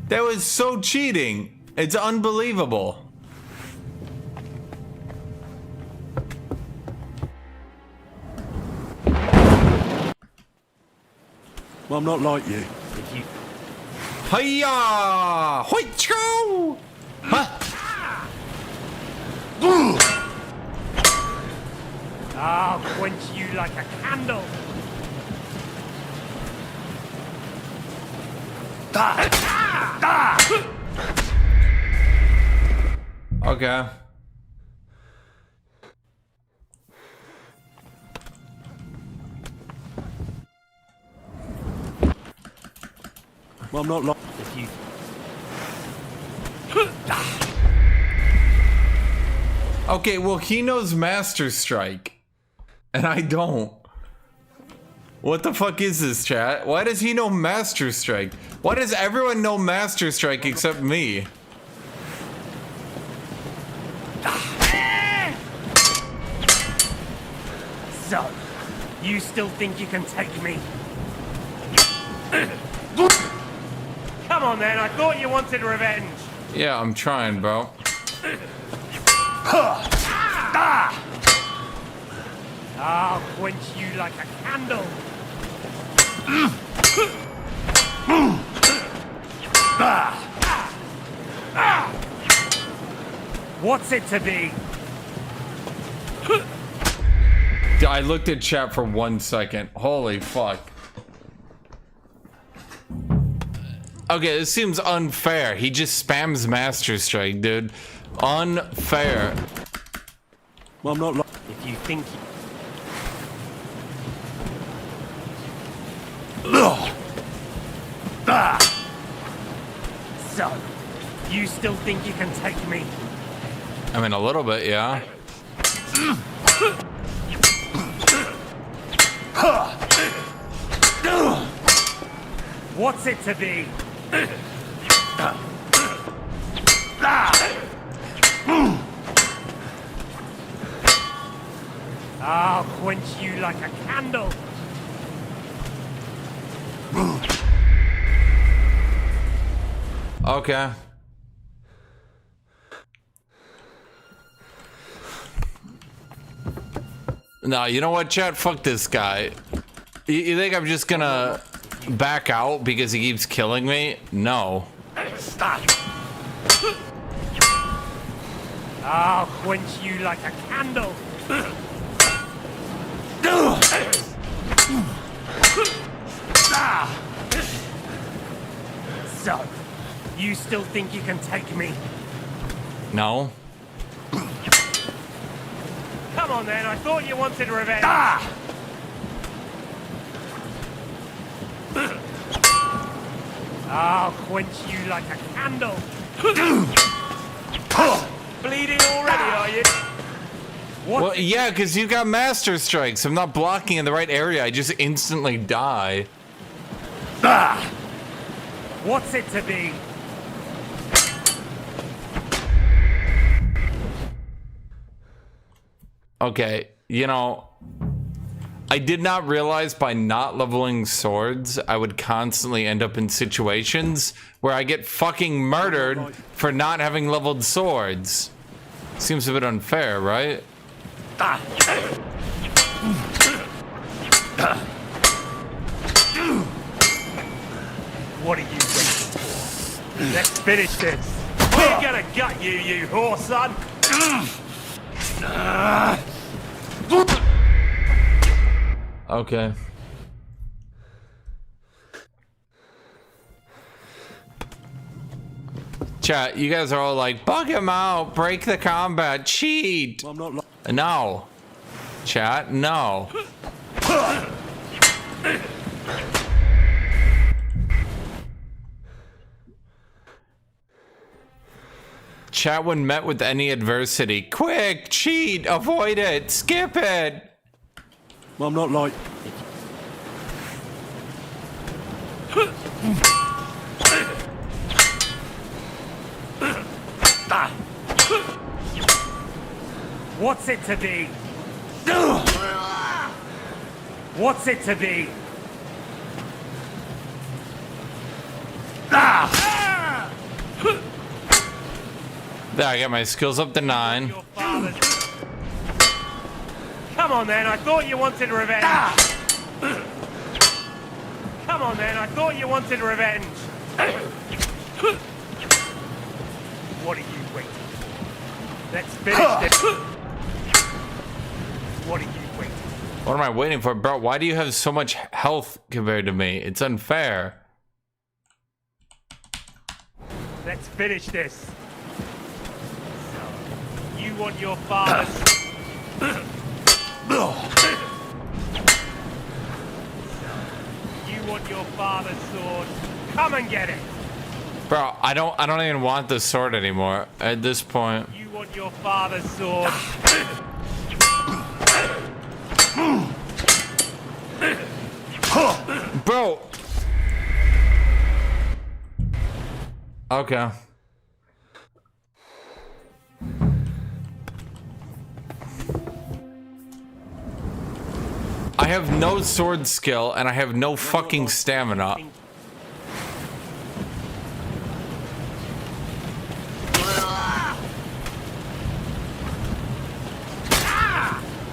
That was so cheating. It's unbelievable. Well, I'm not like you. Hiya! Hoi-choo! Huh? I'll quench you like a candle. Okay. Well, I'm not like you. Okay, well, he knows Master Strike. And I don't. What the fuck is this, chat? Why does he know Master Strike? Why does everyone know Master Strike except me? So, you still think you can take me? Come on then, I thought you wanted revenge. Yeah, I'm trying, bro. I'll quench you like a candle. What's it to be? I looked at chat for 1 second. Holy fuck. Okay, this seems unfair. He just spams Master Strike, dude. Unfair. Well, I'm not like... If you think So, you still think you can take me? I mean, a little bit, yeah. What's it to be? I'll quench you like a candle. Okay. No, you know what, chat? Fuck this guy. You think I'm just gonna back out because he keeps killing me? No. Stop. I'll quench you like a candle. So, you still think you can take me? No. Come on then, I thought you wanted revenge. I'll quench you like a candle. Bleeding already, are you? Well, yeah, because you got Master Strikes. I'm not blocking in the right area. I just instantly die. What's it to be? Okay, you know, I did not realize by not leveling swords, I would constantly end up in situations where I get fucking murdered for not having leveled swords. Seems a bit unfair, right? What are you waiting for? Let's finish this. We're gonna gut you, you whore son! Okay. Chat, you guys are all like, bug him out, break the combat, cheat. I'm not no. Chat, no. Chat, when met with any adversity, quick, cheat, avoid it, skip it. I'm not like... What's it to be? What's it to be? There, I got my skills up to 9. Come on then, I thought you wanted revenge. Come on then, I thought you wanted revenge. What are you waiting for? Let's finish this. What are you waiting for? What am I waiting for? Bro, why do you have so much health compared to me? It's unfair. Let's finish this. So, you want your father's... You want your father's sword? Come and get it. Bro, I don't even want the sword anymore at this point. You want your father's sword? Bro. Okay. I have no sword skill and I have no fucking stamina.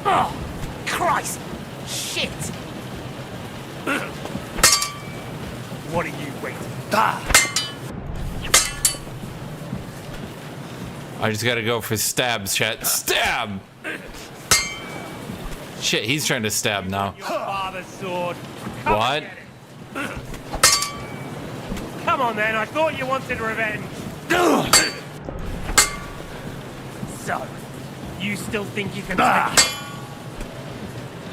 Oh, Christ! Shit! What are you waiting I just gotta go for stabs, chat. Stab! Shit, he's trying to stab now. Your father's sword. Come What? Come on then, I thought you wanted revenge. So, you still think you can take it?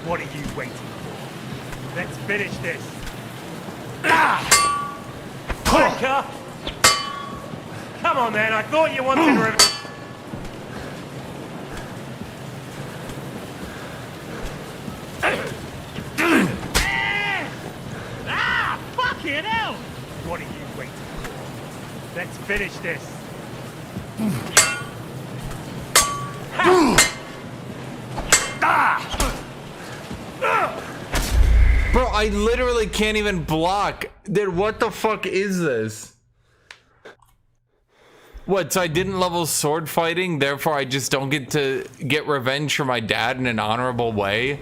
What are you waiting for? Let's finish this. Quicker! Come on then, I thought you wanted revenge. Fucking hell! What are you waiting for? finish this. Bro, I literally can't even block. Dude, what the fuck is this? What, so I didn't level sword fighting, therefore I just don't get to get revenge for my dad in an honorable way?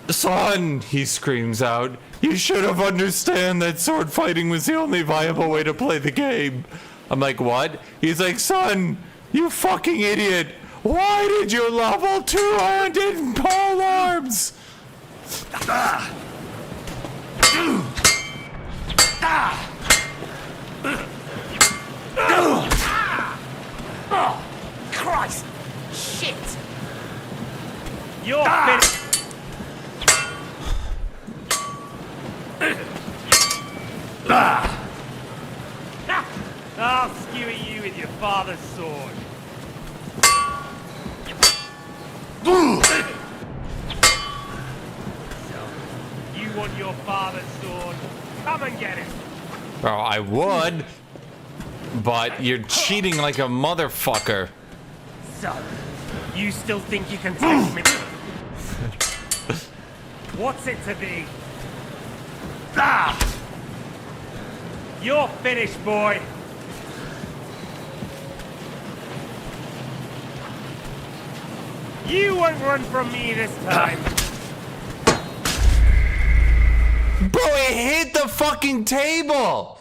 Son, he screams out, you should have understood that sword fighting was the only viable way to play the game. I'm like, what? He's like, son, you fucking idiot. Why did you level 200 pole arms? Oh, Christ! Shit! You're finished. I'll skewer you with your father's sword. So, you want your father's sword? Come and get it. Bro, I would, but you're cheating like a motherfucker. So, you still think you can take me? What's it to be? You're finished, boy. You won't run from me this time. Bro, it hit the fucking table.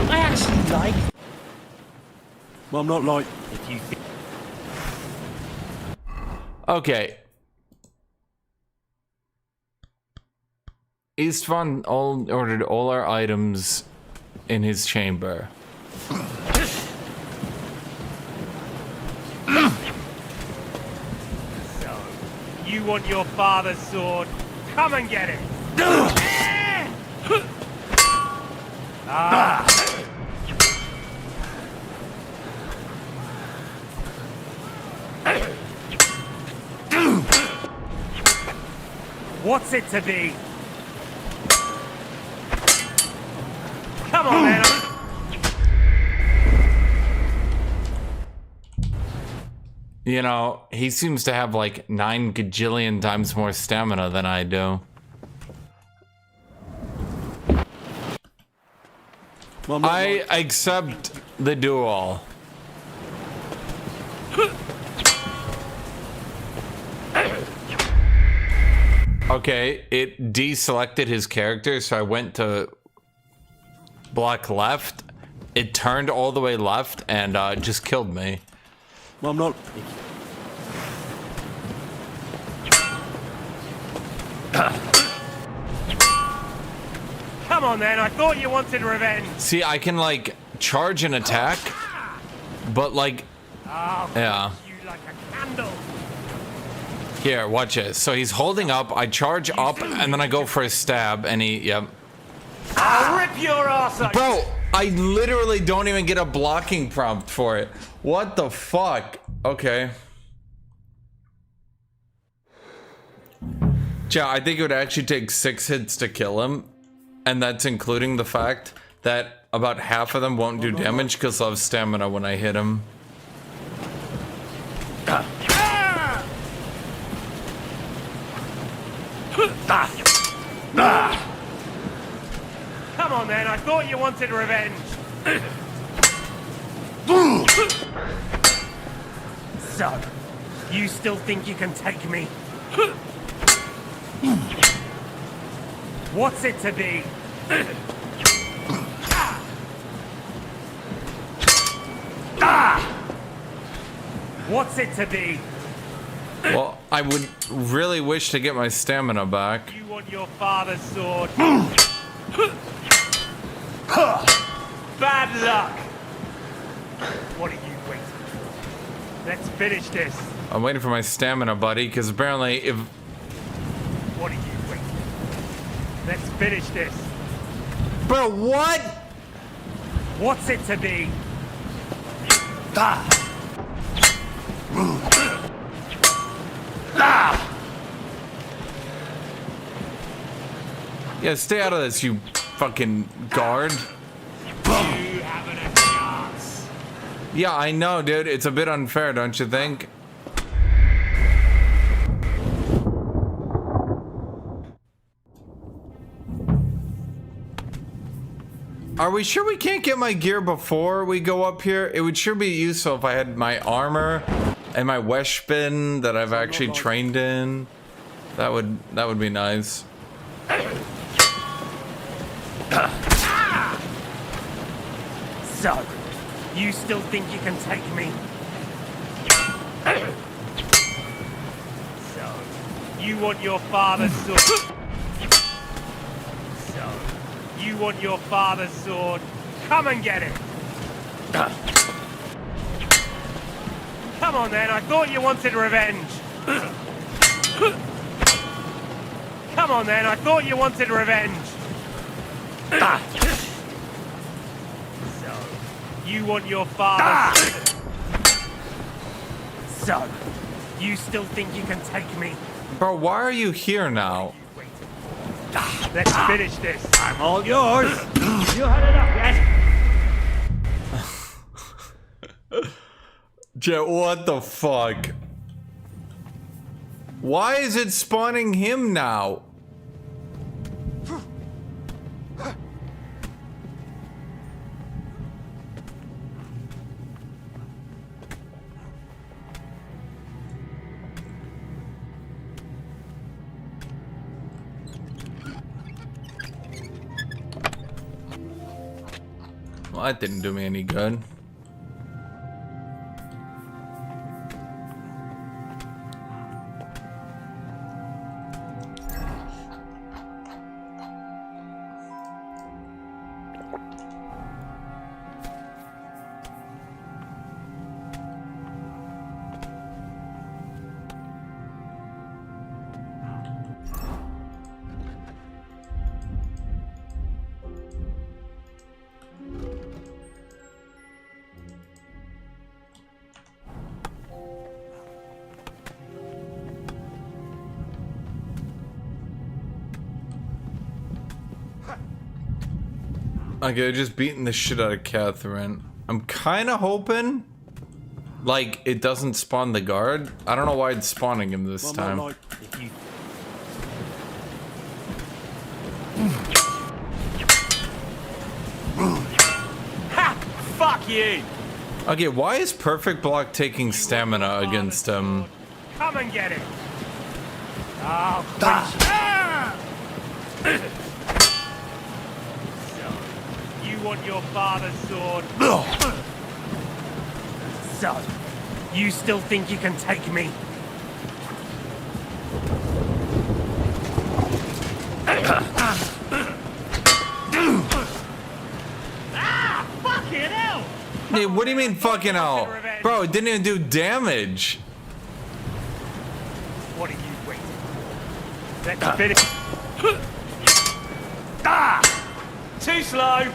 I actually like. Well, I'm not like. If you think. Okay. Istvan ordered all our items in his chamber. So, you want your father's sword? Come and get it. What's it to be? Come on, man. You know, he seems to have like 9 gajillion times more stamina than I do. I accept the duel. Okay, it deselected his character, so I went to block left. It turned all the way left and just killed me. Well, I'm not. Come on, then. I thought you wanted revenge. See, I can like charge an attack, but like, yeah. You like a candle. Here, watch it. So he's holding up, I charge up, and then I go for a stab, and he, yep. I'll rip your ass out. Bro, I literally don't even get a blocking prompt for it. What the fuck? Okay. Yeah, I think it would actually take 6 hits to kill him, and that's including the fact that about half of them won't do damage because I'll have stamina when I hit him. Come on, then. I thought you wanted revenge. So, you still think you can take me? What's it to be? What's it to be? Well, I would really wish to get my stamina back. You want your father's sword? Bad luck! What are you waiting for? Let's finish this. I'm waiting for my stamina, buddy, because apparently if... What are you waiting for? Let's finish this. Bro, what? What's it to be? Yeah, stay out of this, you fucking guard. Yeah, I know, dude. It's a bit unfair, don't you think? Are we sure we can't get my gear before we go up here? It would sure be useful if I had my armor and my Weshpin that I've actually trained in. That would be nice. So, you still think you can take me? So, you want your father's sword? So, you want your father's sword? Come and get it! Come on then, I thought you wanted revenge! Come on then, I thought you wanted revenge! So, you want your father's... So, you still think you can take me? Bro, why are you here now? Let's finish this. I'm all yours. You had enough yet? Jet, what the fuck? Why is it spawning him now? Well, that didn't do me any good. Okay, just beating the shit out of Catherine. I'm kind of hoping, like, it doesn't spawn the guard. I don't know why it's spawning him this time. Ha! Fuck you! Okay, why is Perfect Block taking stamina against him? Come and get it! Oh, ah! You want your father's sword? So, you still think you can take me? Ah! Fucking hell! Hey, what do you mean fucking hell? Bro, it didn't even do damage. What are you waiting for? Let's finish. Ah! Too slow!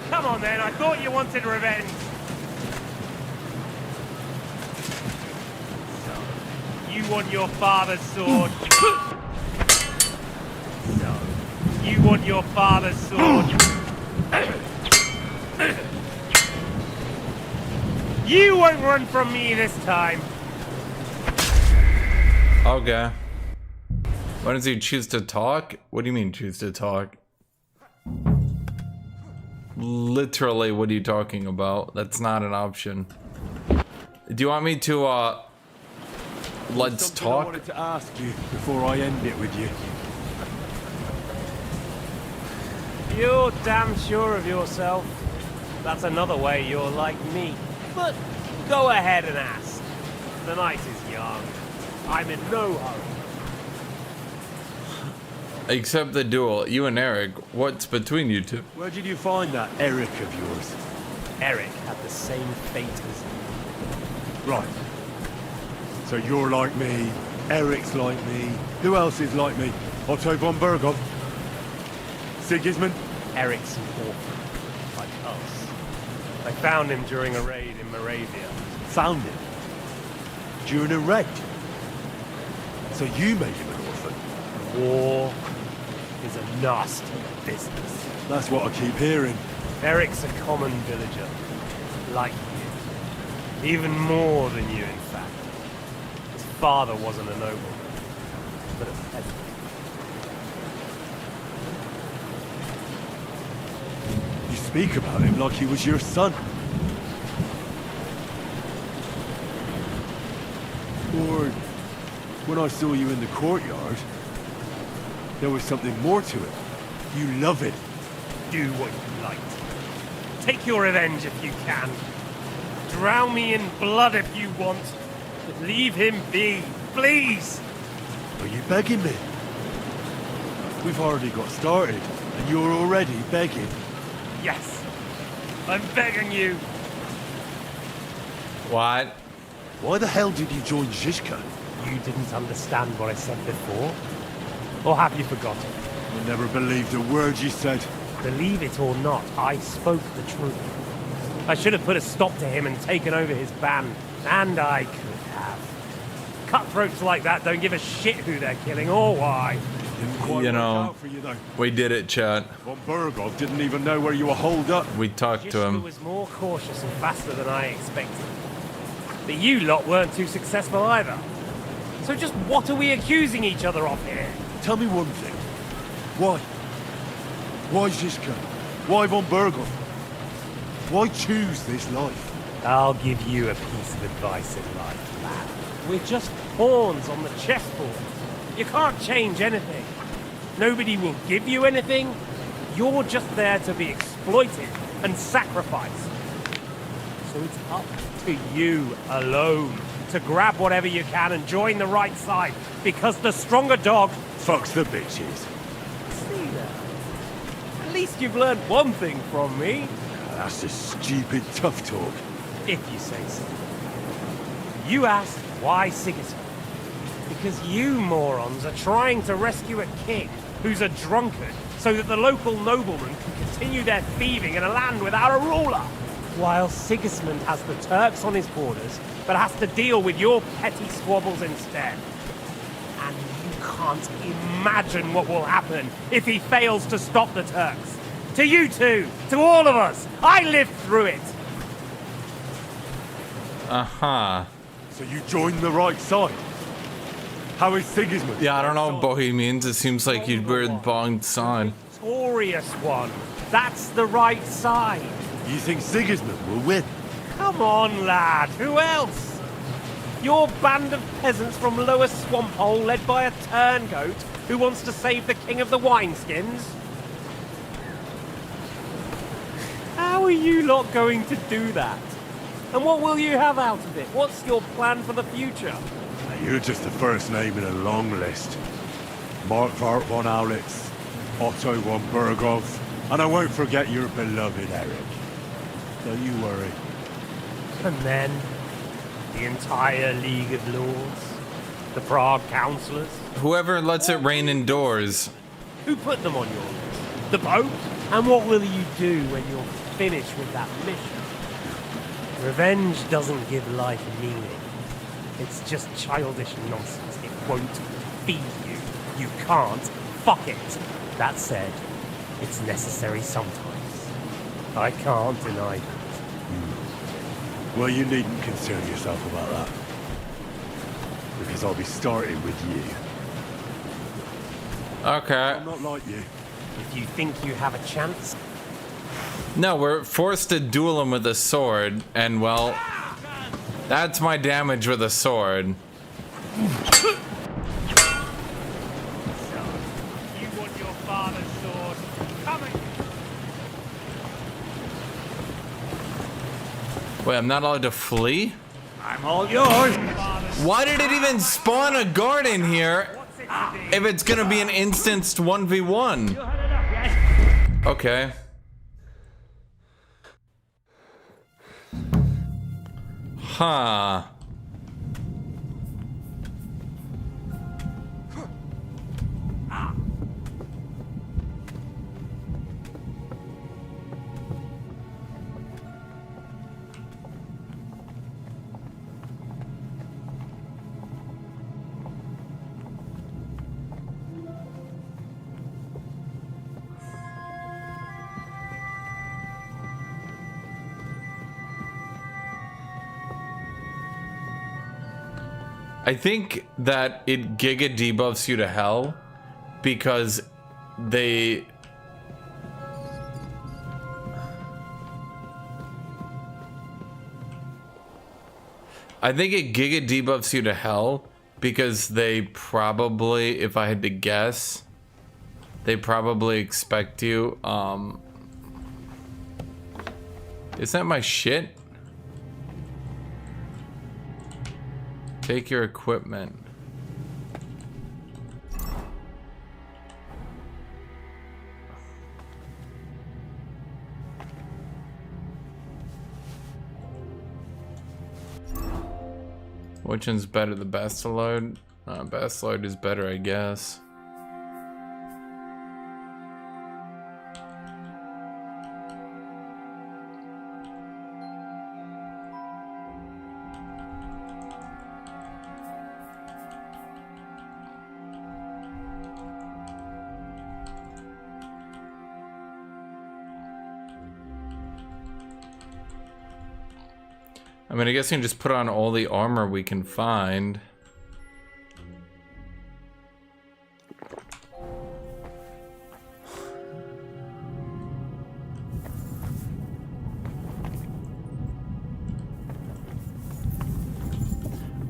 Come on then, I thought you wanted revenge. So, you want your father's sword? So, you want your father's sword? You won't run from me this time. Okay. Why does he choose to talk? What do you mean choose to talk? Literally, what are you talking about? That's not an option. Do you want me to, let's talk? I wanted to ask you before I end it with you. You're damn sure of yourself. That's another way you're like me. But go ahead and ask. The night is young. I'm in no hurry. Except the duel. You and Eric, what's between you two? Where did you find that Eric of yours? Eric had the same fate as you. Right. So you're like me, Eric's like me. Who else is like me? Otto von Berghoff? Sigismund? Eric's an orphan, like us. I found him during a raid in Moravia. Found him? during a raid. So you made him an orphan. War is a nasty business. That's what I keep hearing. Eric's a common villager. Like you. Even more than you, in fact. His father wasn't a nobleman, but a peasant. You speak about him like he was your son. Or when I saw you in the courtyard, there was something more to it. You love it. Do what you like. Take your revenge if you can. Drown me in blood if you want. But leave him be, please! Are you begging me? We've hardly got started, and you're already begging. Yes, I'm begging you. What? Why the hell did you join Zizka? You didn't understand what I said before? Or have you forgotten? I never believed a word you said. Believe it or not, I spoke the truth. I should have put a stop to him and taken over his band. And I could have. Cutthroats like that don't give a shit who they're killing or why. You know, we did it, chat. Von Burgov didn't even know where you were holed up. We talked to him. was more cautious and faster than I expected. But you lot weren't too successful either. So just what are we accusing each other of here? Tell me one thing. Why? Why Zizka? Why Von Burgov? Why choose this life? I'll give you a piece of advice in life, lad. We're just pawns on the chessboard. You can't change anything. Nobody will give you anything. You're just there to be exploited and sacrificed. So it's up to you alone to grab whatever you can and join the right side, because the stronger dog fucks the bitches. See that? At least you've learned one thing from me. That's just stupid tough talk. If you say so. You asked why Sigismund. Because you morons are trying to rescue a king who's a drunkard so that the local noblemen can continue their thieving in a land without a ruler. While Sigismund has the Turks on his borders, but has to deal with your petty squabbles instead. And you can't imagine what will happen if he fails to stop the Turks. To you two, to all of us, I lived through it. Uh-huh. So you joined the right side? How is Sigismund? Yeah, I don't know Bohemians. It seems like you were the wrong side. Victorious one. That's the right side. You think Sigismund will win? Come on, lad. Who else? Your band of peasants from Lower Swamphole led by a turngoat who wants to save the king of the wineskins? How are you lot going to do that? And what will you have out of it? What's your plan for the future? You're just the first name in a long list. Mark Vart von Aulitz, Otto von Burgov, and I won't forget your beloved Eric. Don't you worry. And then, the entire League of Lords? The Prague Councillors? Whoever lets it rain indoors. Who put them on your list? The Pope? And what will you do when you're finished with that mission? Revenge doesn't give life meaning. It's just childish nonsense. It won't feed you. You can't fuck it. That said, it's necessary sometimes. I can't deny that. Well, you needn't concern yourself about that. Because I'll be starting with you. Okay. I'm not like you. If you think you have a chance... No, we're forced to duel him with a sword, and well... That's my damage with a sword. You want your father's sword? Coming! Wait, I'm not allowed to flee? I'm all yours. Why did it even spawn a guard in here if it's gonna be an instanced 1v1? Okay. Huh. I think that it giga debuffs you to hell because they... I think it giga debuffs you to hell because they probably, if I had to guess, they probably expect you, is that my shit? Take your equipment. Which one's better, the Bastard? Bastard is better, I guess. I mean, I guess we can just put on all the armor we can find.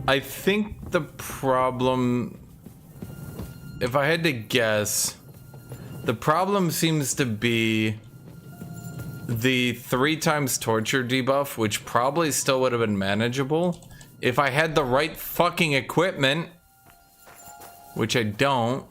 I think the problem, if I had to guess, the problem seems to be the 3 times torture debuff, which probably still would have been manageable if I had the right fucking equipment, which I don't.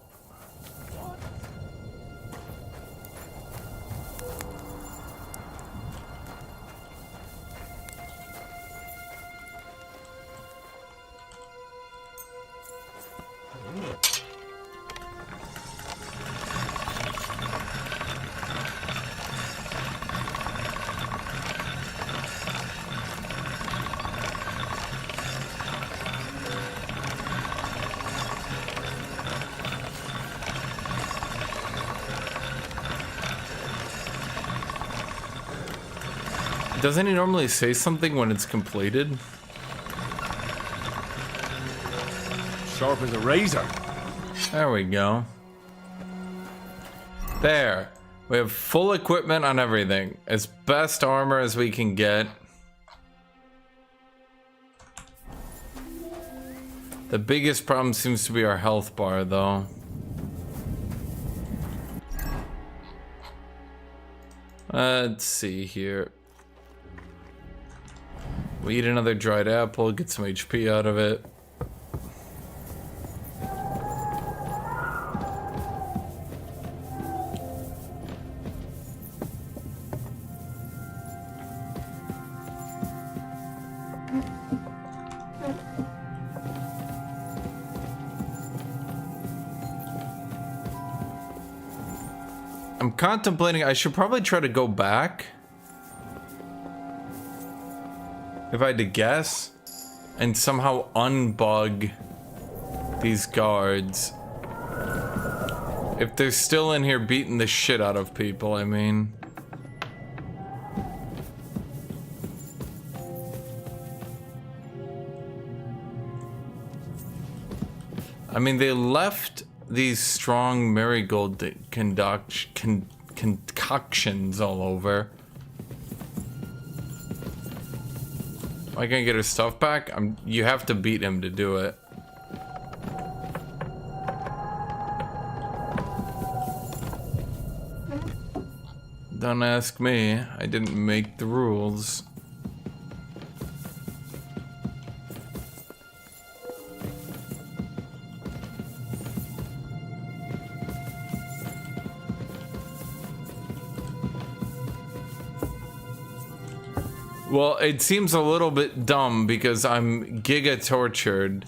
Doesn't he normally say something when it's completed? Sharp as a razor. There we go. There. We have full equipment on everything. As best armor as we can get. The biggest problem seems to be our health bar, though. Let's see here. We eat another dried apple, get some HP out of it. I'm contemplating, I should probably try to go back. If I had to guess, and somehow unbug these guards. If they're still in here beating the shit out of people, I mean. I mean, they left these strong marigold concoctions all over. Am I gonna get her stuff back? You have to beat him to do it. Don't ask me. I didn't make the rules. Well, it seems a little bit dumb because I'm giga tortured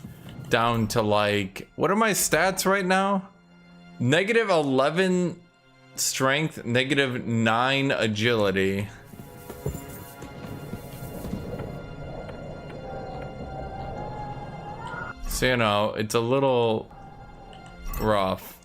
down to like, what are my stats right now? -11 strength, -9 agility. So, you know, it's a little rough.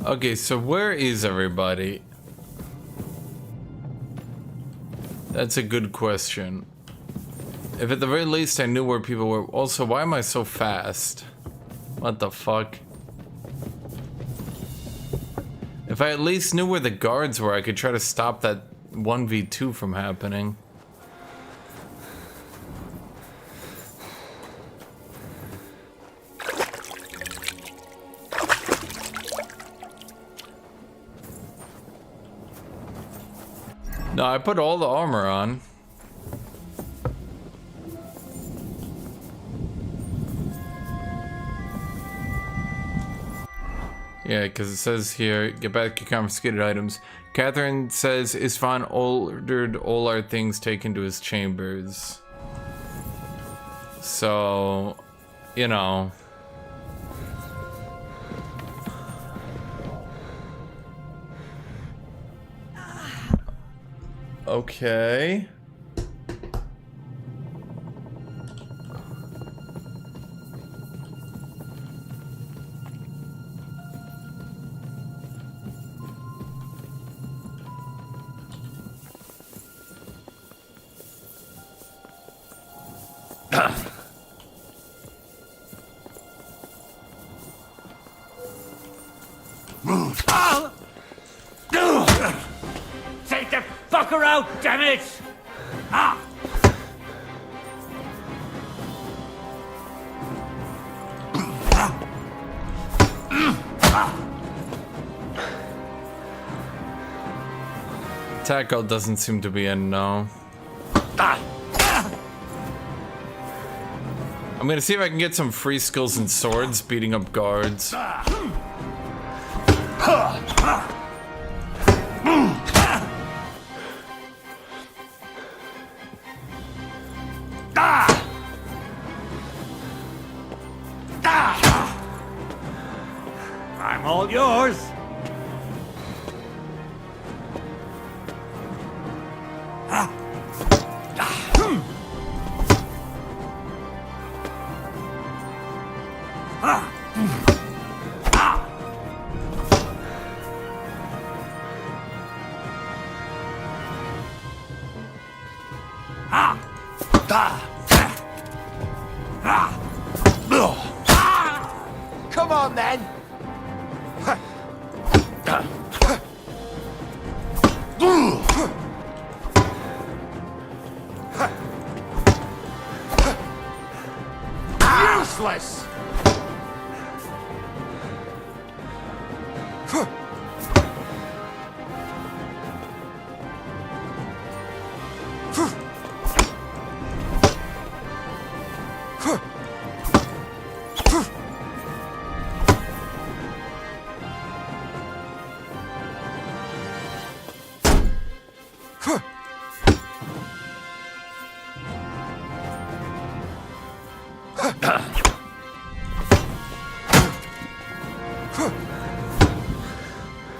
Okay, so where is everybody? That's a good question. If at the very least I knew where people were. Also, why am I so fast? What the fuck? If I at least knew where the guards were, I could try to stop that 1v2 from happening. No, I put all the armor on. Yeah, because it says here, get back your confiscated items. Catherine says Istvan ordered all our things taken to his chambers. So, you know. Okay. Take the fucker out, damn it! Ah! Tackle doesn't seem to be a no. I'm gonna see if I can get some free skills in swords, beating up guards. I'm all yours. Come on then. Useless.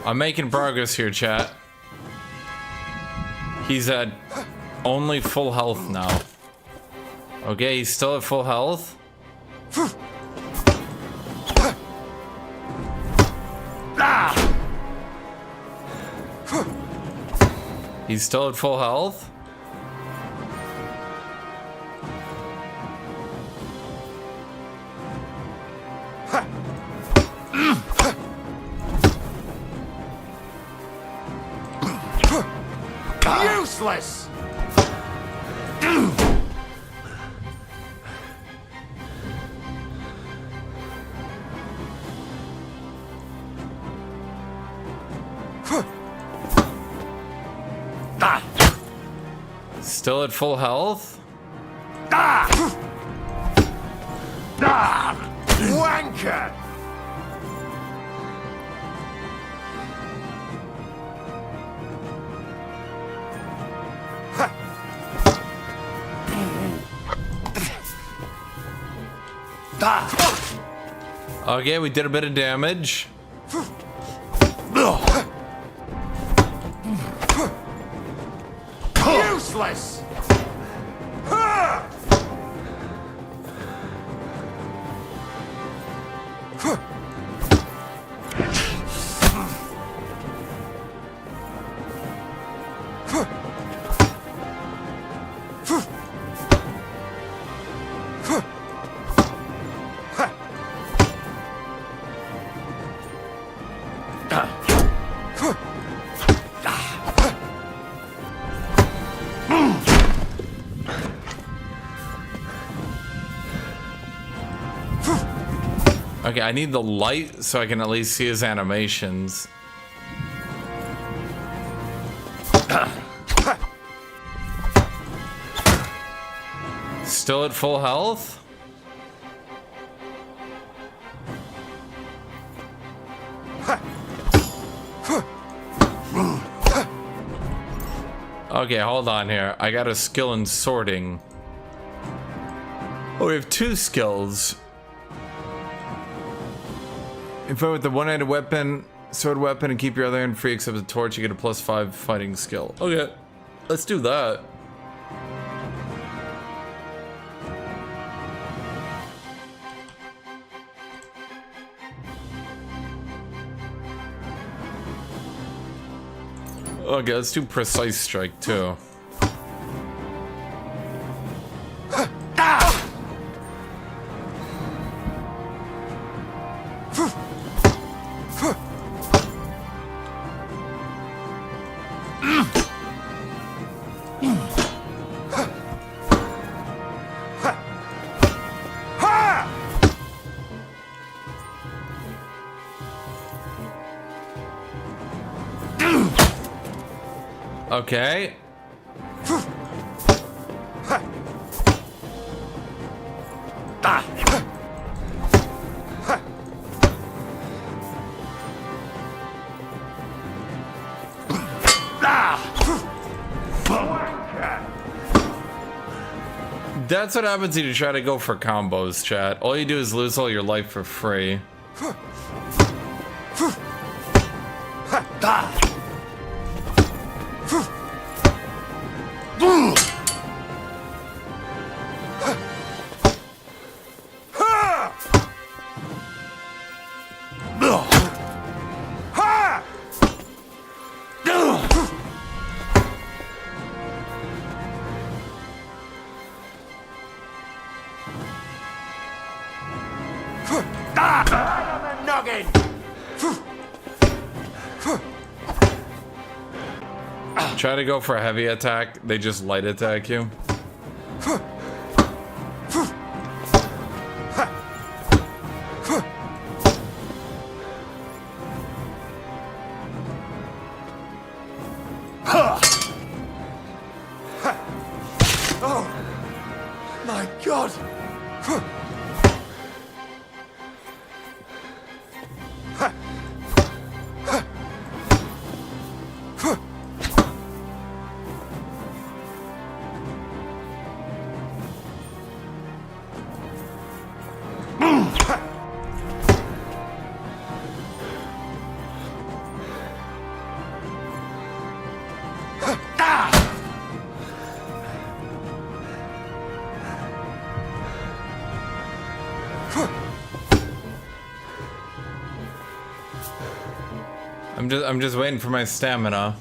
I'm making progress here, chat. He's at only full health now. Okay, he's still at full health. He's still at full health. Useless. Still at full health. Wanker. Okay, we did a bit of damage. Useless. Okay, I need the light so I can at least see his animations. Still at full health? Okay, hold on here. I got a skill in sorting. Oh, we have 2 skills. In front with the one-handed weapon, sword weapon, and keep your other hand free except the torch, you get a +5 fighting skill. Okay, let's do that. Okay, let's do precise strike too. Okay. That's what happens when you try to go for combos, chat. All you do is lose all your life for free. Try to go for a heavy attack, they just light attack you. Oh my God! I'm just waiting for my stamina.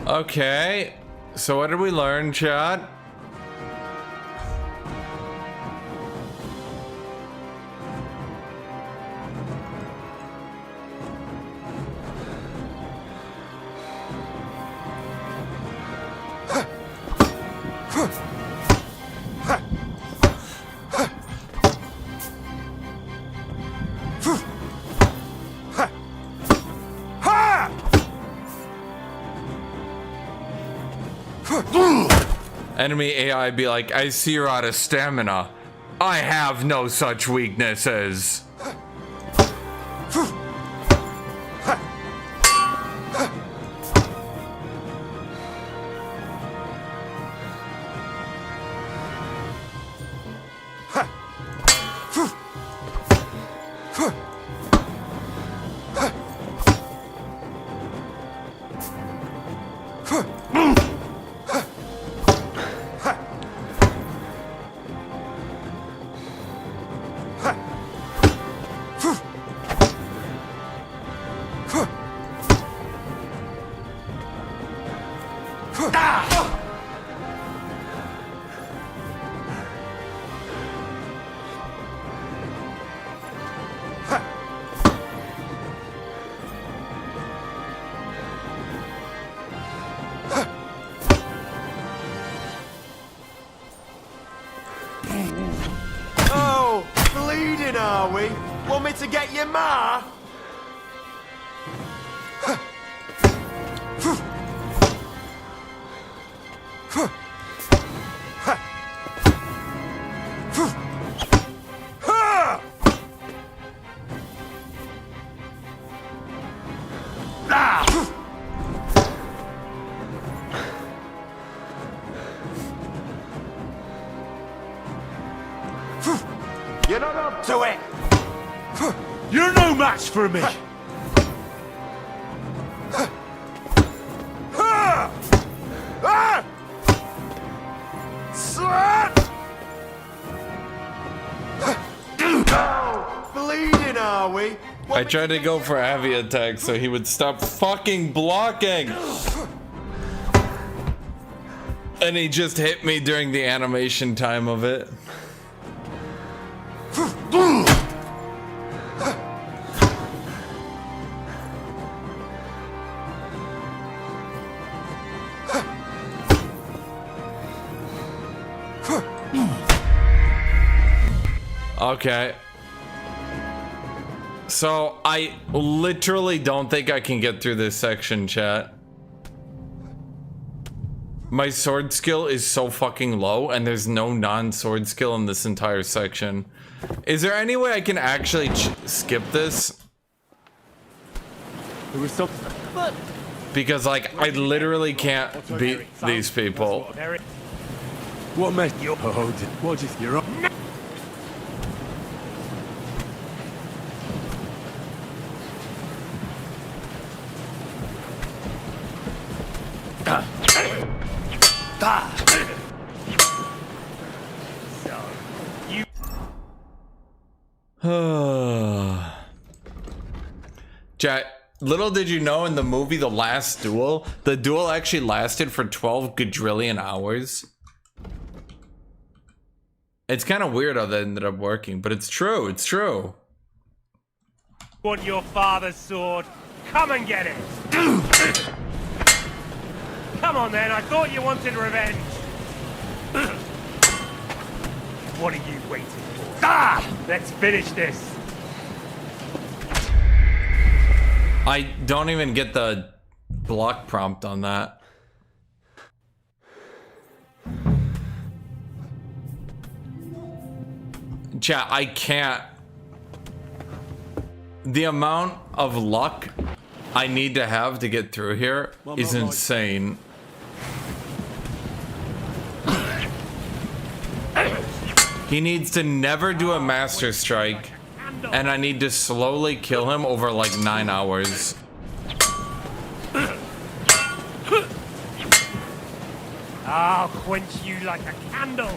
Okay, so what did we learn, chat? Enemy AI be like, I see you're out of stamina. I have no such weaknesses. Oh, bleeding are we? Want me to get your ma? You're not up to it! You're no match for me! Bleeding, are we? I tried to go for a heavy attack so he would stop fucking blocking. And he just hit me during the animation time of it. Okay. So I literally don't think I can get through this section, chat. My sword skill is so fucking low, and there's no non-sword skill in this entire section. Is there any way I can actually skip this? Because, like, I literally can't beat these people. What mess? Oh, what is your? Chat, little did you know in the movie The Last Duel, the duel actually lasted for 12 quadrillion hours. It's kind of weird how that ended up working, but it's true, it's true. Want your father's sword? Come and get it! Come on then, I thought you wanted revenge. What are you waiting for? Let's finish this. I don't even get the block prompt on that. Chat, I can't. The amount of luck I need to have to get through here is insane. He needs to never do a master strike, and I need to slowly kill him over like 9 hours. I'll quench you like a candle.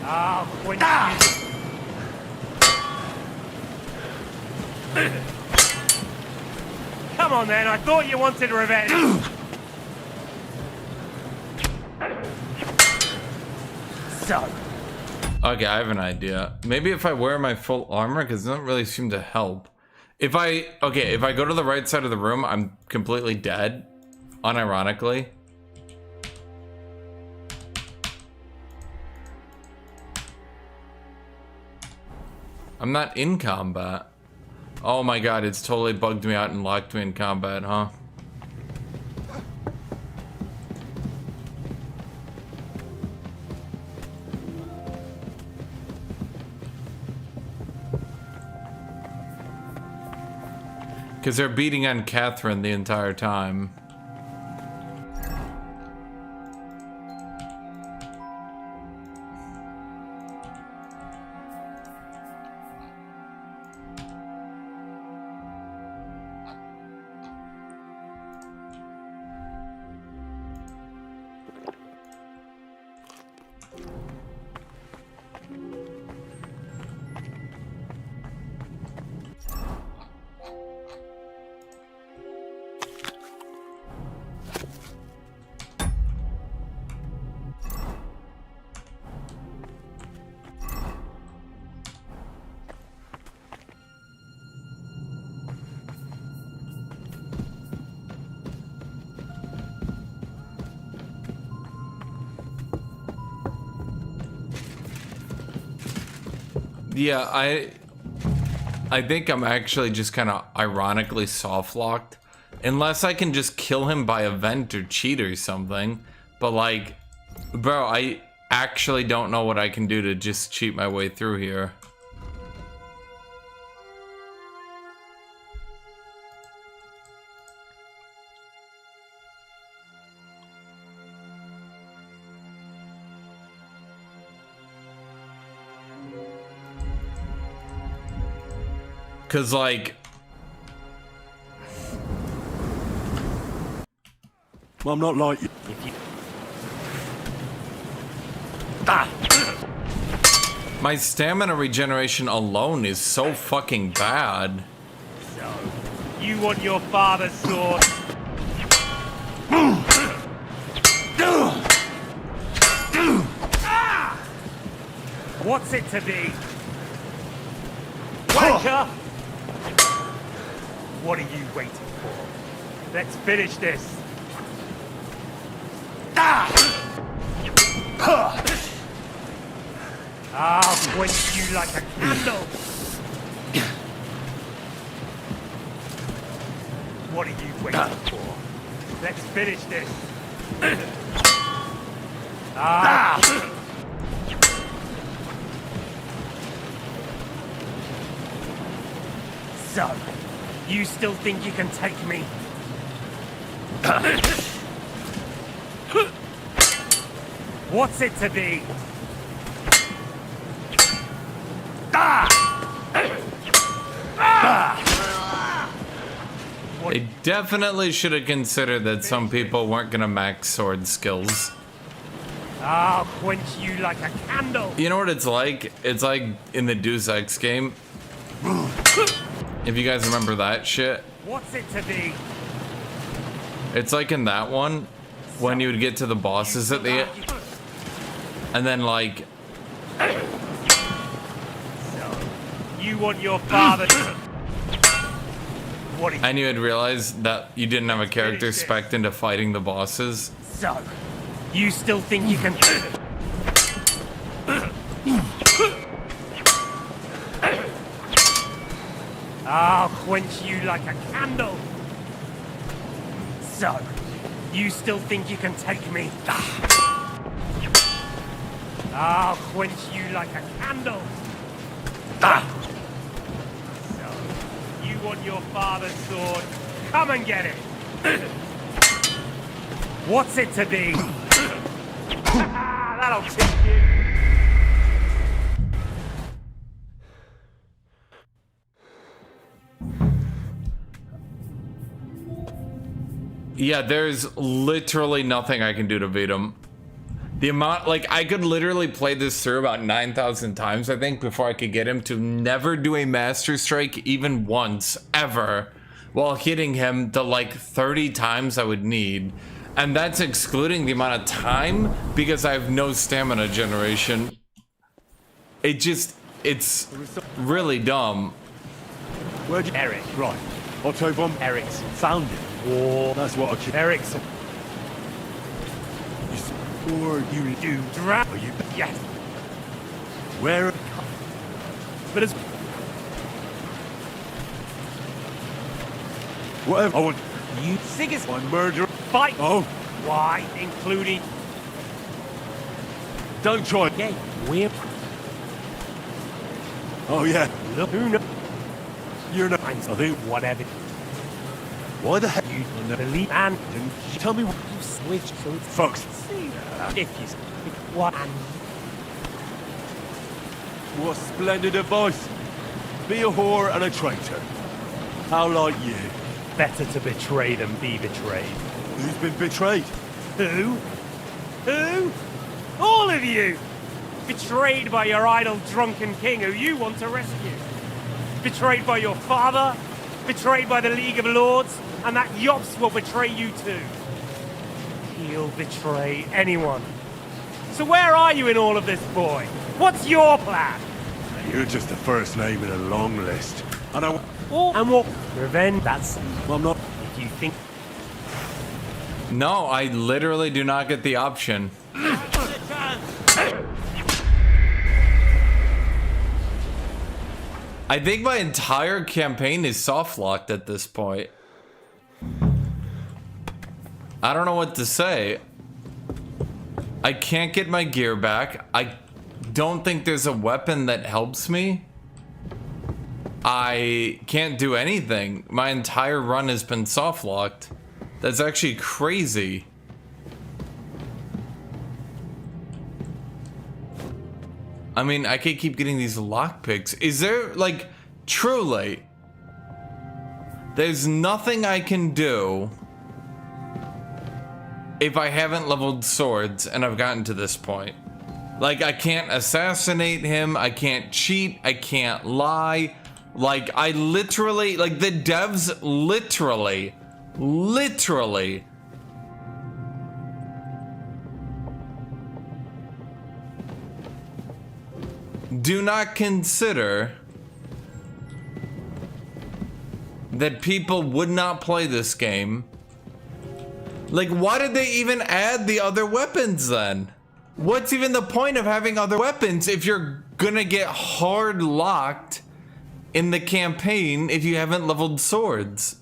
I'll quench you. Come on then, I thought you wanted revenge. So. Okay, I have an idea. Maybe if I wear my full armor, because it doesn't really seem to help. If I go to the right side of the room, I'm completely dead, unironically. I'm not in combat. Oh my god, it's totally bugged me out and locked me in combat, huh? Because they're beating on Catherine the entire time. Yeah, I think I'm actually just kind of ironically soft-locked. Unless I can just kill him by event or cheat or something. But like, bro, I actually don't know what I can do to just cheat my way through here. Cause like, I'm not like you. My stamina regeneration alone is so fucking bad. So, you want your father's sword? What's it to be? Wanker! What are you waiting for? Let's finish this. I'll quench you like a candle. What are you waiting for? Let's finish this. So, you still think you can take me? What's it to be? They definitely should have considered that some people weren't gonna max sword skills. I'll quench you like a candle. You know what it's like? It's like in the Deus Ex game. If you guys remember that shit. What's it to be? It's like in that one, when you would get to the bosses at the end, and then like... So, you want your father to... And you would realize that you didn't have a character spec'd into fighting the bosses. So, you still think you can... I'll quench you like a candle. So, you still think you can take me? I'll quench you like a candle. So, you want your father's sword? Come and get it. What's it to be? That'll teach you. Yeah, there's literally nothing I can do to beat him. The amount, like, I could literally play this through about 9,000 times, I think, before I could get him to never do a Master Strike even once, ever, while hitting him the, like, 30 times I would need. And that's excluding the amount of time, because I have no stamina generation. It's really dumb. Where'd you... Eric. Right. Otto von... Eric's. Found it. War. That's what I should... Eric's. Or you do... Are you... Yes. Where... But as... Whatever. I want You Sigismund my murder. fight. Oh, Why, including don't try. gay, weird. Oh yeah, Look, who knows? you're not. I I think. whatever. Why the heck You believe and tell me what you switch so fucks? if you what and What splendid advice. Be a whore and a traitor. How like you? better to betray than be betrayed. Who's been betrayed? Who? Who? All of you! Betrayed by your idle drunken king who you want to rescue. Betrayed by your father. Betrayed by the League of Lords. And that Yops will betray you too. He'll betray anyone. So where are you in all of this, boy? What's your plan? You're just the first name in a long list. And I. And what? Revenge, that's... Well, I'm not. If you think... No, I literally do not get the option. I think my entire campaign is soft locked at this point. I don't know what to say. I can't get my gear back. I don't think there's a weapon that helps me. I can't do anything. My entire run has been soft locked. That's actually crazy. I mean, I can't keep getting these lockpicks. Is there, like, truly, there's nothing I can do if I haven't leveled swords and I've gotten to this point. Like, I can't assassinate him, I can't cheat, I can't lie. Like, I literally, like, the devs literally do not consider that people would not play this game. Like, why did they even add the other weapons then? What's even the point of having other weapons if you're gonna get hard locked in the campaign if you haven't leveled swords?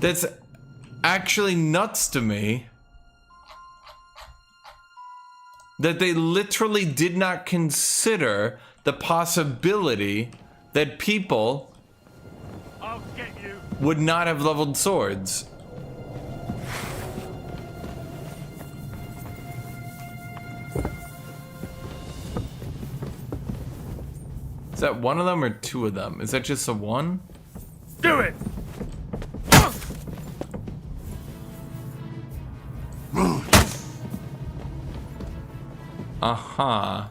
That's actually nuts to me. That they literally did not consider the possibility that people I'll get you. would not have leveled swords. Is that one of them or two of them? Is that just a one? Do it! Uh-huh.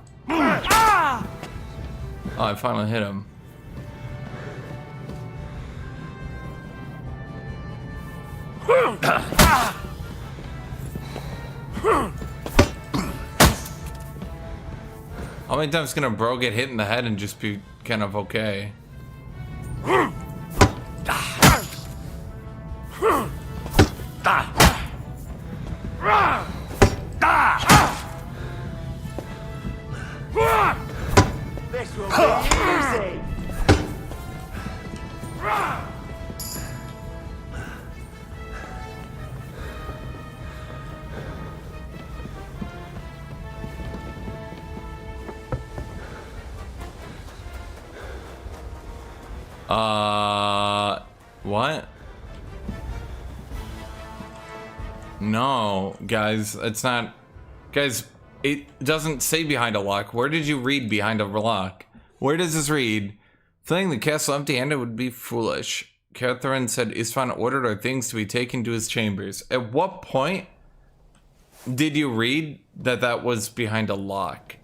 Oh, I finally hit him. How many times can a bro get hit in the head and just be kind of okay? This will be easy. What? No, guys, it's not. Guys, it doesn't say behind a lock. Where did you read behind a lock? Where does this read? Filling the castle empty-handed would be foolish. Catherine said Istvan ordered our things to be taken to his chambers. At what point did you read that that was behind a lock?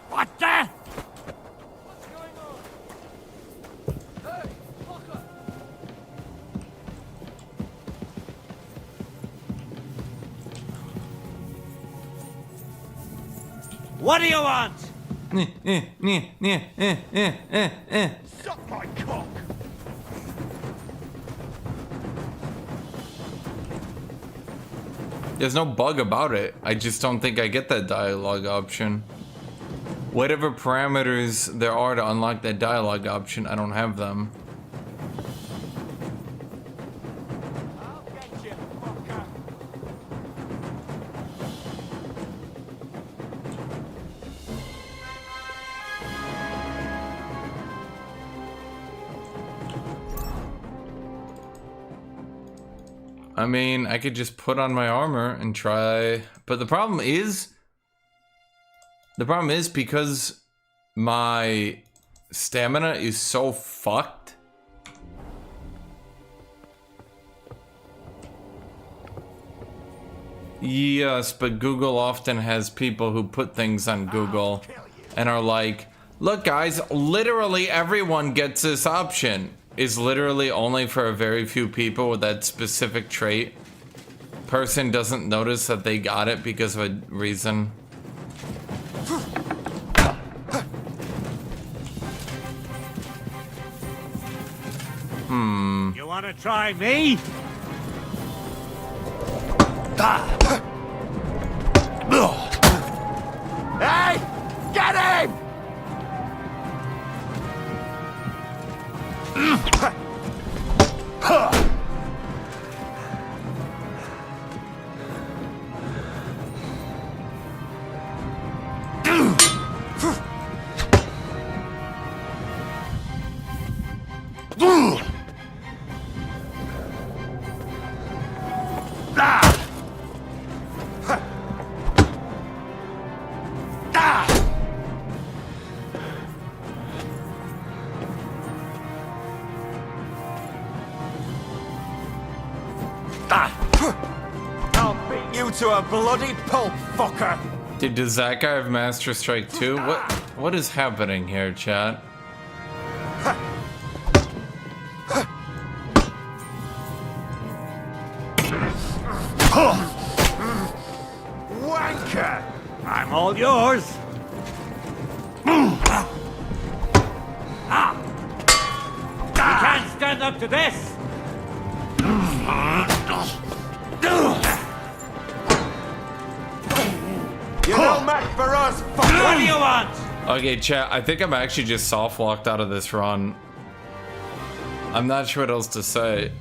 What the? What do you want? Suck my cock. There's no bug about it. I just don't think I get that dialogue option. Whatever parameters there are to unlock that dialogue option, I don't have them. I mean, I could just put on my armor and try, but the problem is because my stamina is so fucked. Yes, but Google often has people who put things on Google and are like, look guys, literally everyone gets this option. Is literally only for a very few people with that specific trait. Person doesn't notice that they got it because of a reason. You wanna try me? Hey! Get him! I'll beat you to a bloody pulp, fucker! Dude, does that guy have Master Strike too? What is happening here, chat? Wanker! I'm all yours! You can't stand up to this! You're no match for us, fucker! What do you want? Okay, chat, I think I'm actually just soft locked out of this run. I'm not sure what else to say.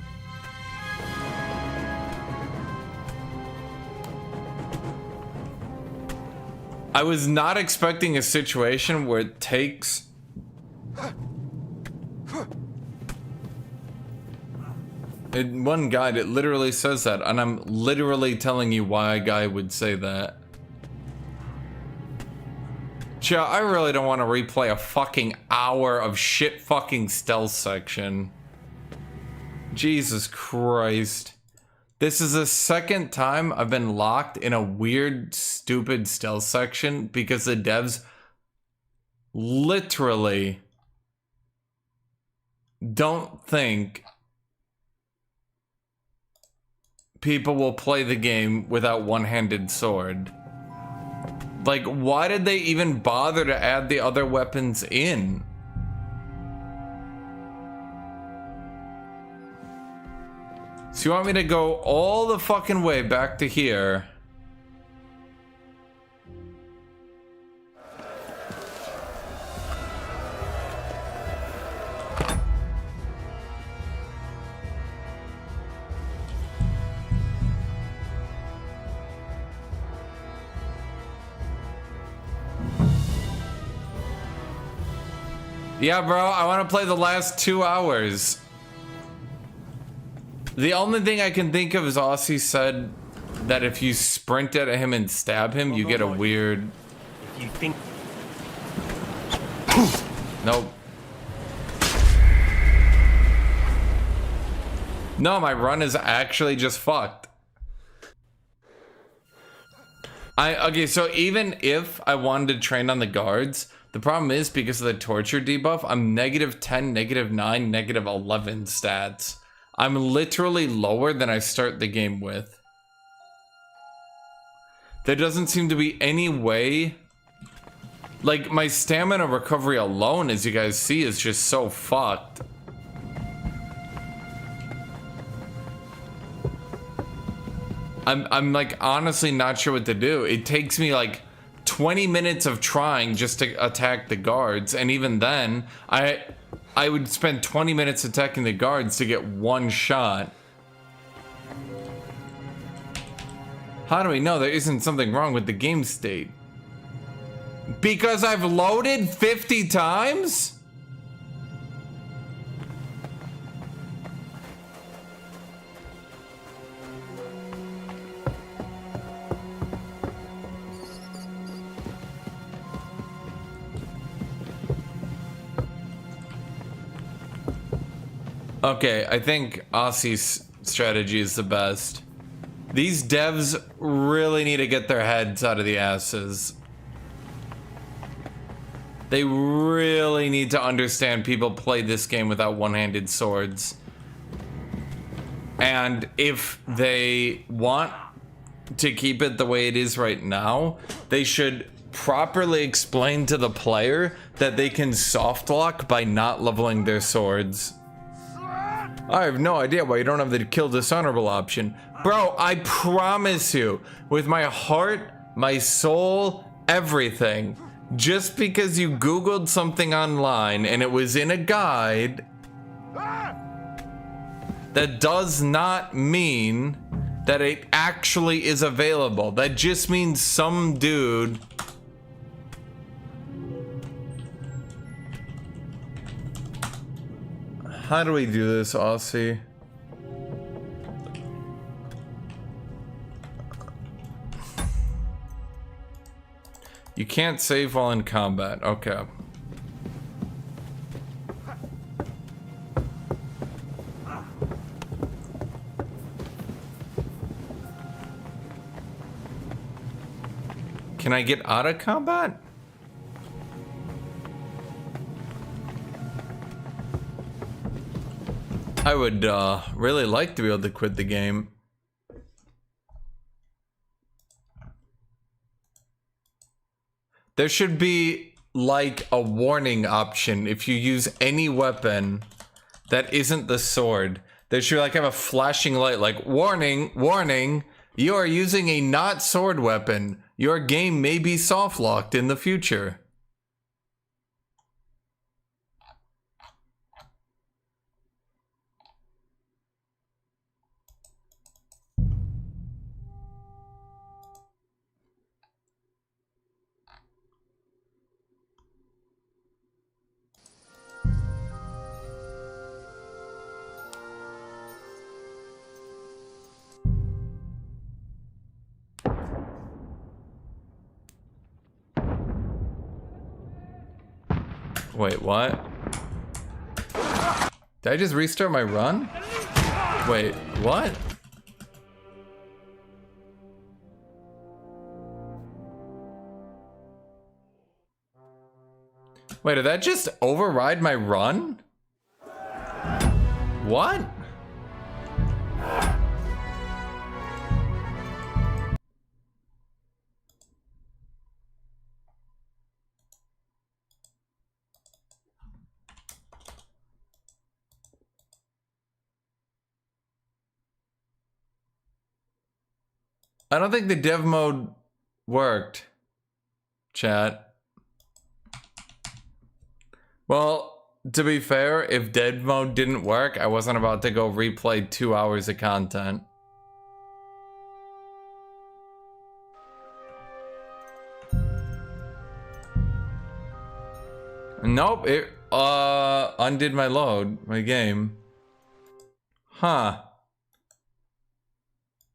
I was not expecting a situation where it takes... In one guide, it literally says that, and I'm literally telling you why a guy would say that. Chat, I really don't want to replay a fucking hour of shit fucking stealth section. Jesus Christ. This is the second time I've been locked in a weird, stupid stealth section because the devs literally don't think people will play the game without one-handed sword. Like, why did they even bother to add the other weapons in? So you want me to go all the fucking way back to here? Yeah, bro, I want to play the last 2 hours. The only thing I can think of is Aussie said that if you sprint at him and stab him, you get a weird... If you think... Nope. No, my run is actually just fucked. Okay, so even if I wanted to train on the guards, the problem is because of the torture debuff, I'm -10, -9, -11 stats. I'm literally lower than I start the game with. There doesn't seem to be any way... Like, my stamina recovery alone, as you guys see, is just so fucked. I'm like honestly not sure what to do. It takes me like 20 minutes of trying just to attack the guards, and even then I would spend 20 minutes attacking the guards to get one shot. How do we know there isn't something wrong with the game state? Because I've loaded 50 times? Okay, I think Aussie's strategy is the best. These devs really need to get their heads out of the asses. They really need to understand people play this game without one-handed swords. And if they want to keep it the way it is right now, they should properly explain to the player that they can soft lock by not leveling their swords. I have no idea why you don't have the kill dishonorable option. Bro, I promise you, with my heart, my soul, everything, just because you Googled something online and it was in a guide, that does not mean that it actually is available. That just means some dude How do we do this, Aussie? You can't save while in combat. Okay. Can I get out of combat? I would really like to be able to quit the game. There should be like a warning option if you use any weapon that isn't the sword. There should like have a flashing light like warning, warning, you are using a not sword weapon. Your game may be soft locked in the future. Wait, what? Did I just restart my run? Wait, what? Wait, did that just override my run? What? I don't think the dev mode worked, chat. Well, to be fair, if dev mode didn't work, I wasn't about to go replay 2 hours of content. Nope, undid my load, my game. Huh.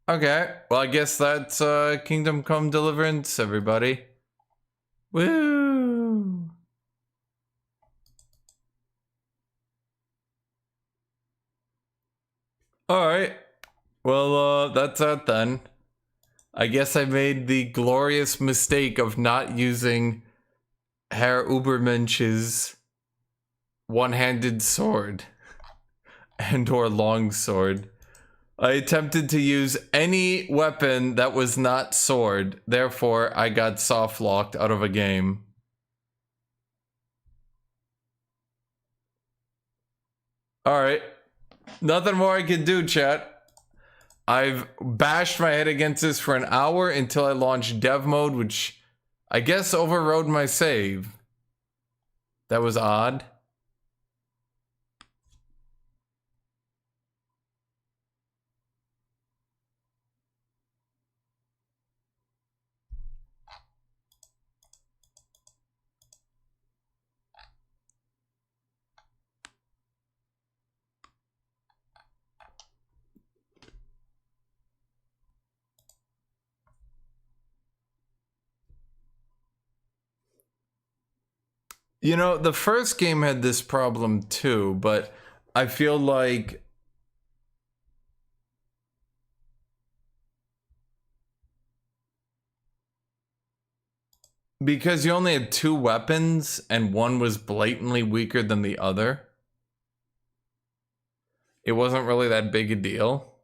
Okay, well I guess that's Kingdom Come Deliverance, everybody. Woo! Alright. Well, that's that then. I guess I made the glorious mistake of not using Herr Ubermensch's one-handed sword and or long sword. I attempted to use any weapon that was not sword, therefore I got soft locked out of a game. Alright. Nothing more I can do, chat. I've bashed my head against this for an hour until I launched dev mode, which I guess overrode my save. That was odd. You know, the first game had this problem too, but I feel like because you only had 2 weapons and one was blatantly weaker than the other, it wasn't really that big a deal.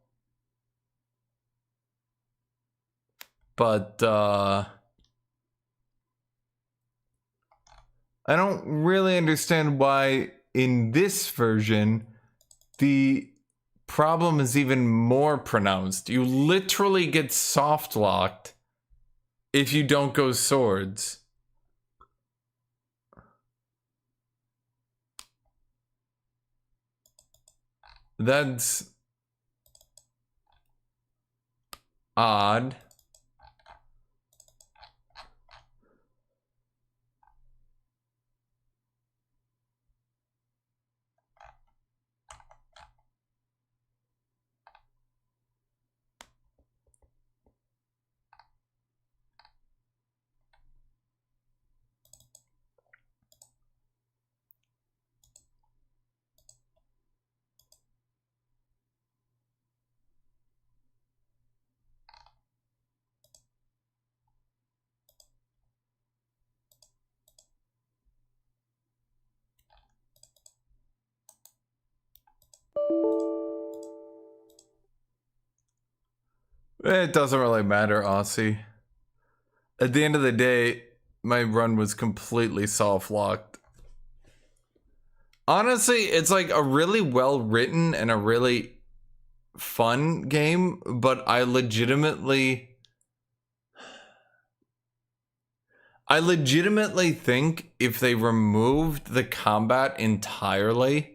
But I don't really understand why in this version the problem is even more pronounced. You literally get soft locked if you don't go swords. That's odd. It doesn't really matter, Aussie. At the end of the day, my run was completely soft-locked. Honestly, it's like a really well-written and a really fun game, but I legitimately think if they removed the combat entirely,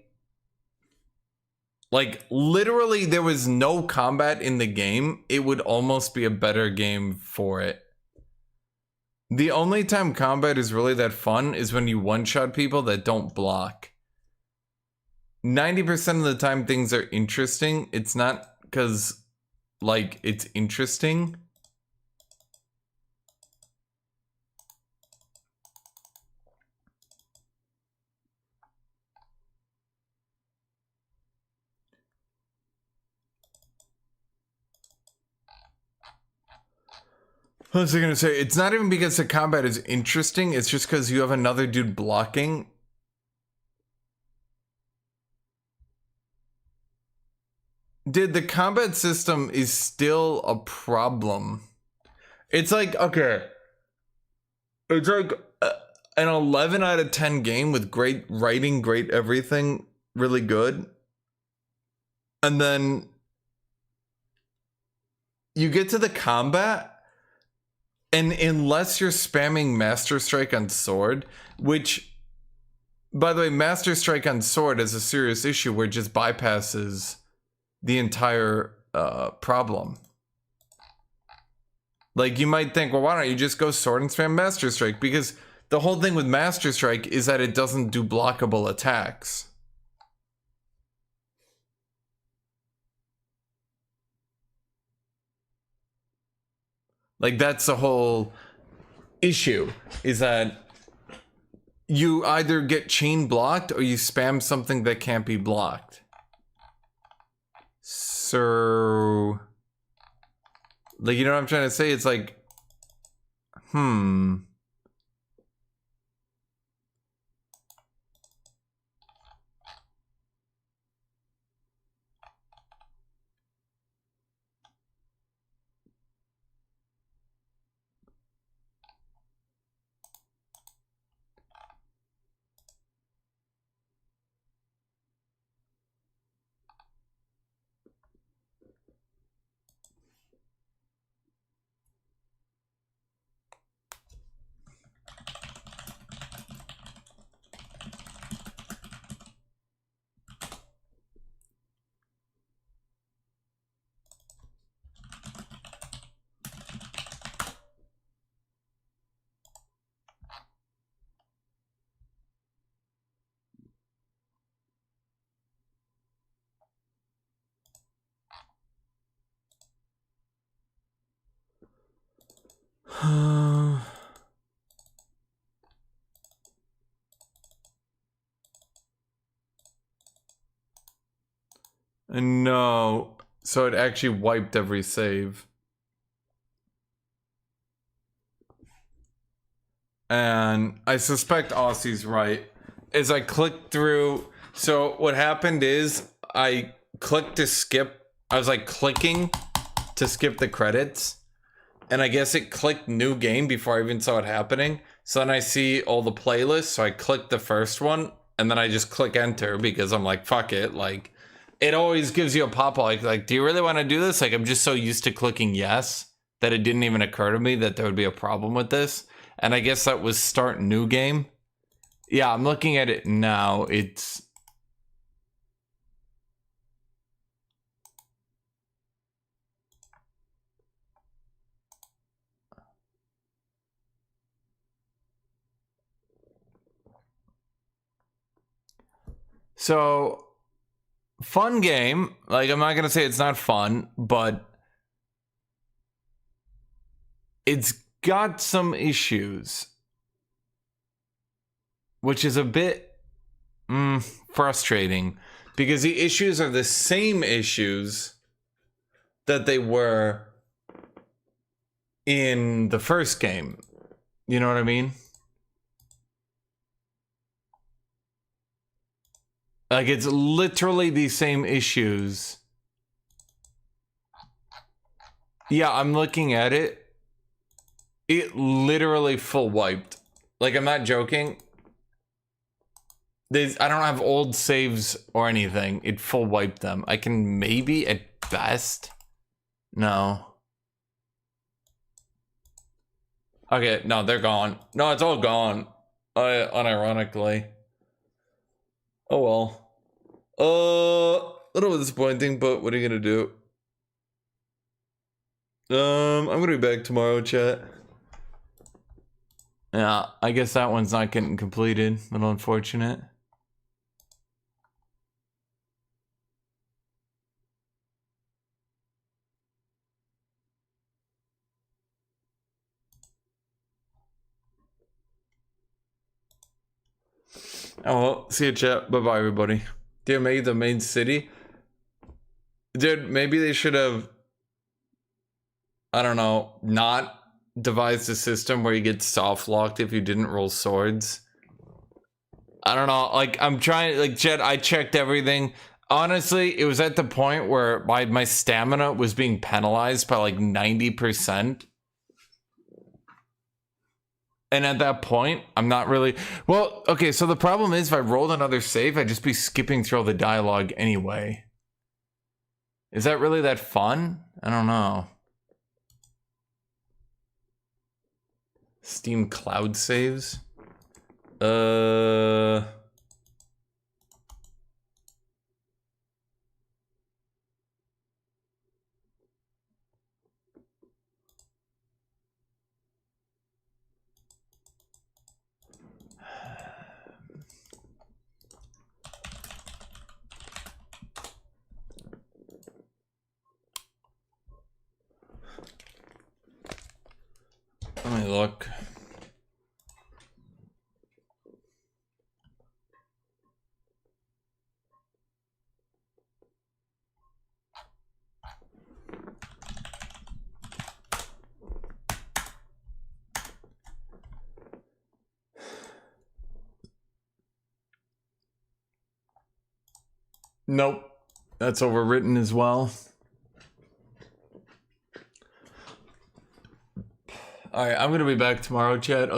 like, literally, there was no combat in the game, it would almost be a better game for it. The only time combat is really that fun is when you one-shot people that don't block. 90% of the time things are interesting. It's not because, like, it's interesting. What was I gonna say? It's not even because the combat is interesting, it's just because you have another dude blocking. Dude, the combat system is still a problem. It's like, okay. It's like an 11 out of 10 game with great writing, great everything, really good. And then you get to the combat, and unless you're spamming Master Strike on Sword, which, by the way, Master Strike on Sword is a serious issue where it just bypasses the entire problem. Like, you might think, well, why don't you just go Sword and spam Master Strike? Because the whole thing with Master Strike is that it doesn't do blockable attacks. Like, that's the whole issue, is that you either get chain blocked or you spam something that can't be blocked. So, like, you know what I'm trying to say? It's like, no. So it actually wiped every save. And I suspect Aussie's right. As I clicked through, so what happened is I clicked to skip. I was like clicking to skip the credits, and I guess it clicked new game before I even saw it happening. So then I see all the playlists, so I clicked the first one, and then I just click enter because I'm like, fuck it. Like, it always gives you a pop-up like, do you really want to do this? Like, I'm just so used to clicking yes that it didn't even occur to me that there would be a problem with this. And I guess that was start new game. Yeah, I'm looking at it now. It's... So, fun game. Like, I'm not going to say it's not fun, but it's got some issues, which is a bit frustrating because the issues are the same issues that they were in the first game. You know what I mean? Like, it's literally the same issues. Yeah, I'm looking at it. It literally full wiped. Like, I'm not joking. I don't have old saves or anything. It full wiped them. I can maybe at best. No. Okay, no, they're gone. No, it's all gone. Unironically. Oh well. A little disappointing, but what are you gonna do? I'm gonna be back tomorrow, chat. Yeah, I guess that one's not getting completed. A little unfortunate. Oh well, see you, chat. Bye bye, everybody. Dear May, the main city. Dude, maybe they should have, I don't know, not devised a system where you get soft locked if you didn't roll swords. I don't know, like, I'm trying, like, Jet, I checked everything. Honestly, it was at the point where my stamina was being penalized by like 90%. And at that point, I'm not really... Well, okay, so the problem is if I rolled another save, I'd just be skipping through all the dialogue anyway. Is that really that fun? I don't know. Steam cloud saves? Let me look. Nope. That's overwritten as well. Alright, I'm gonna be back tomorrow, chat.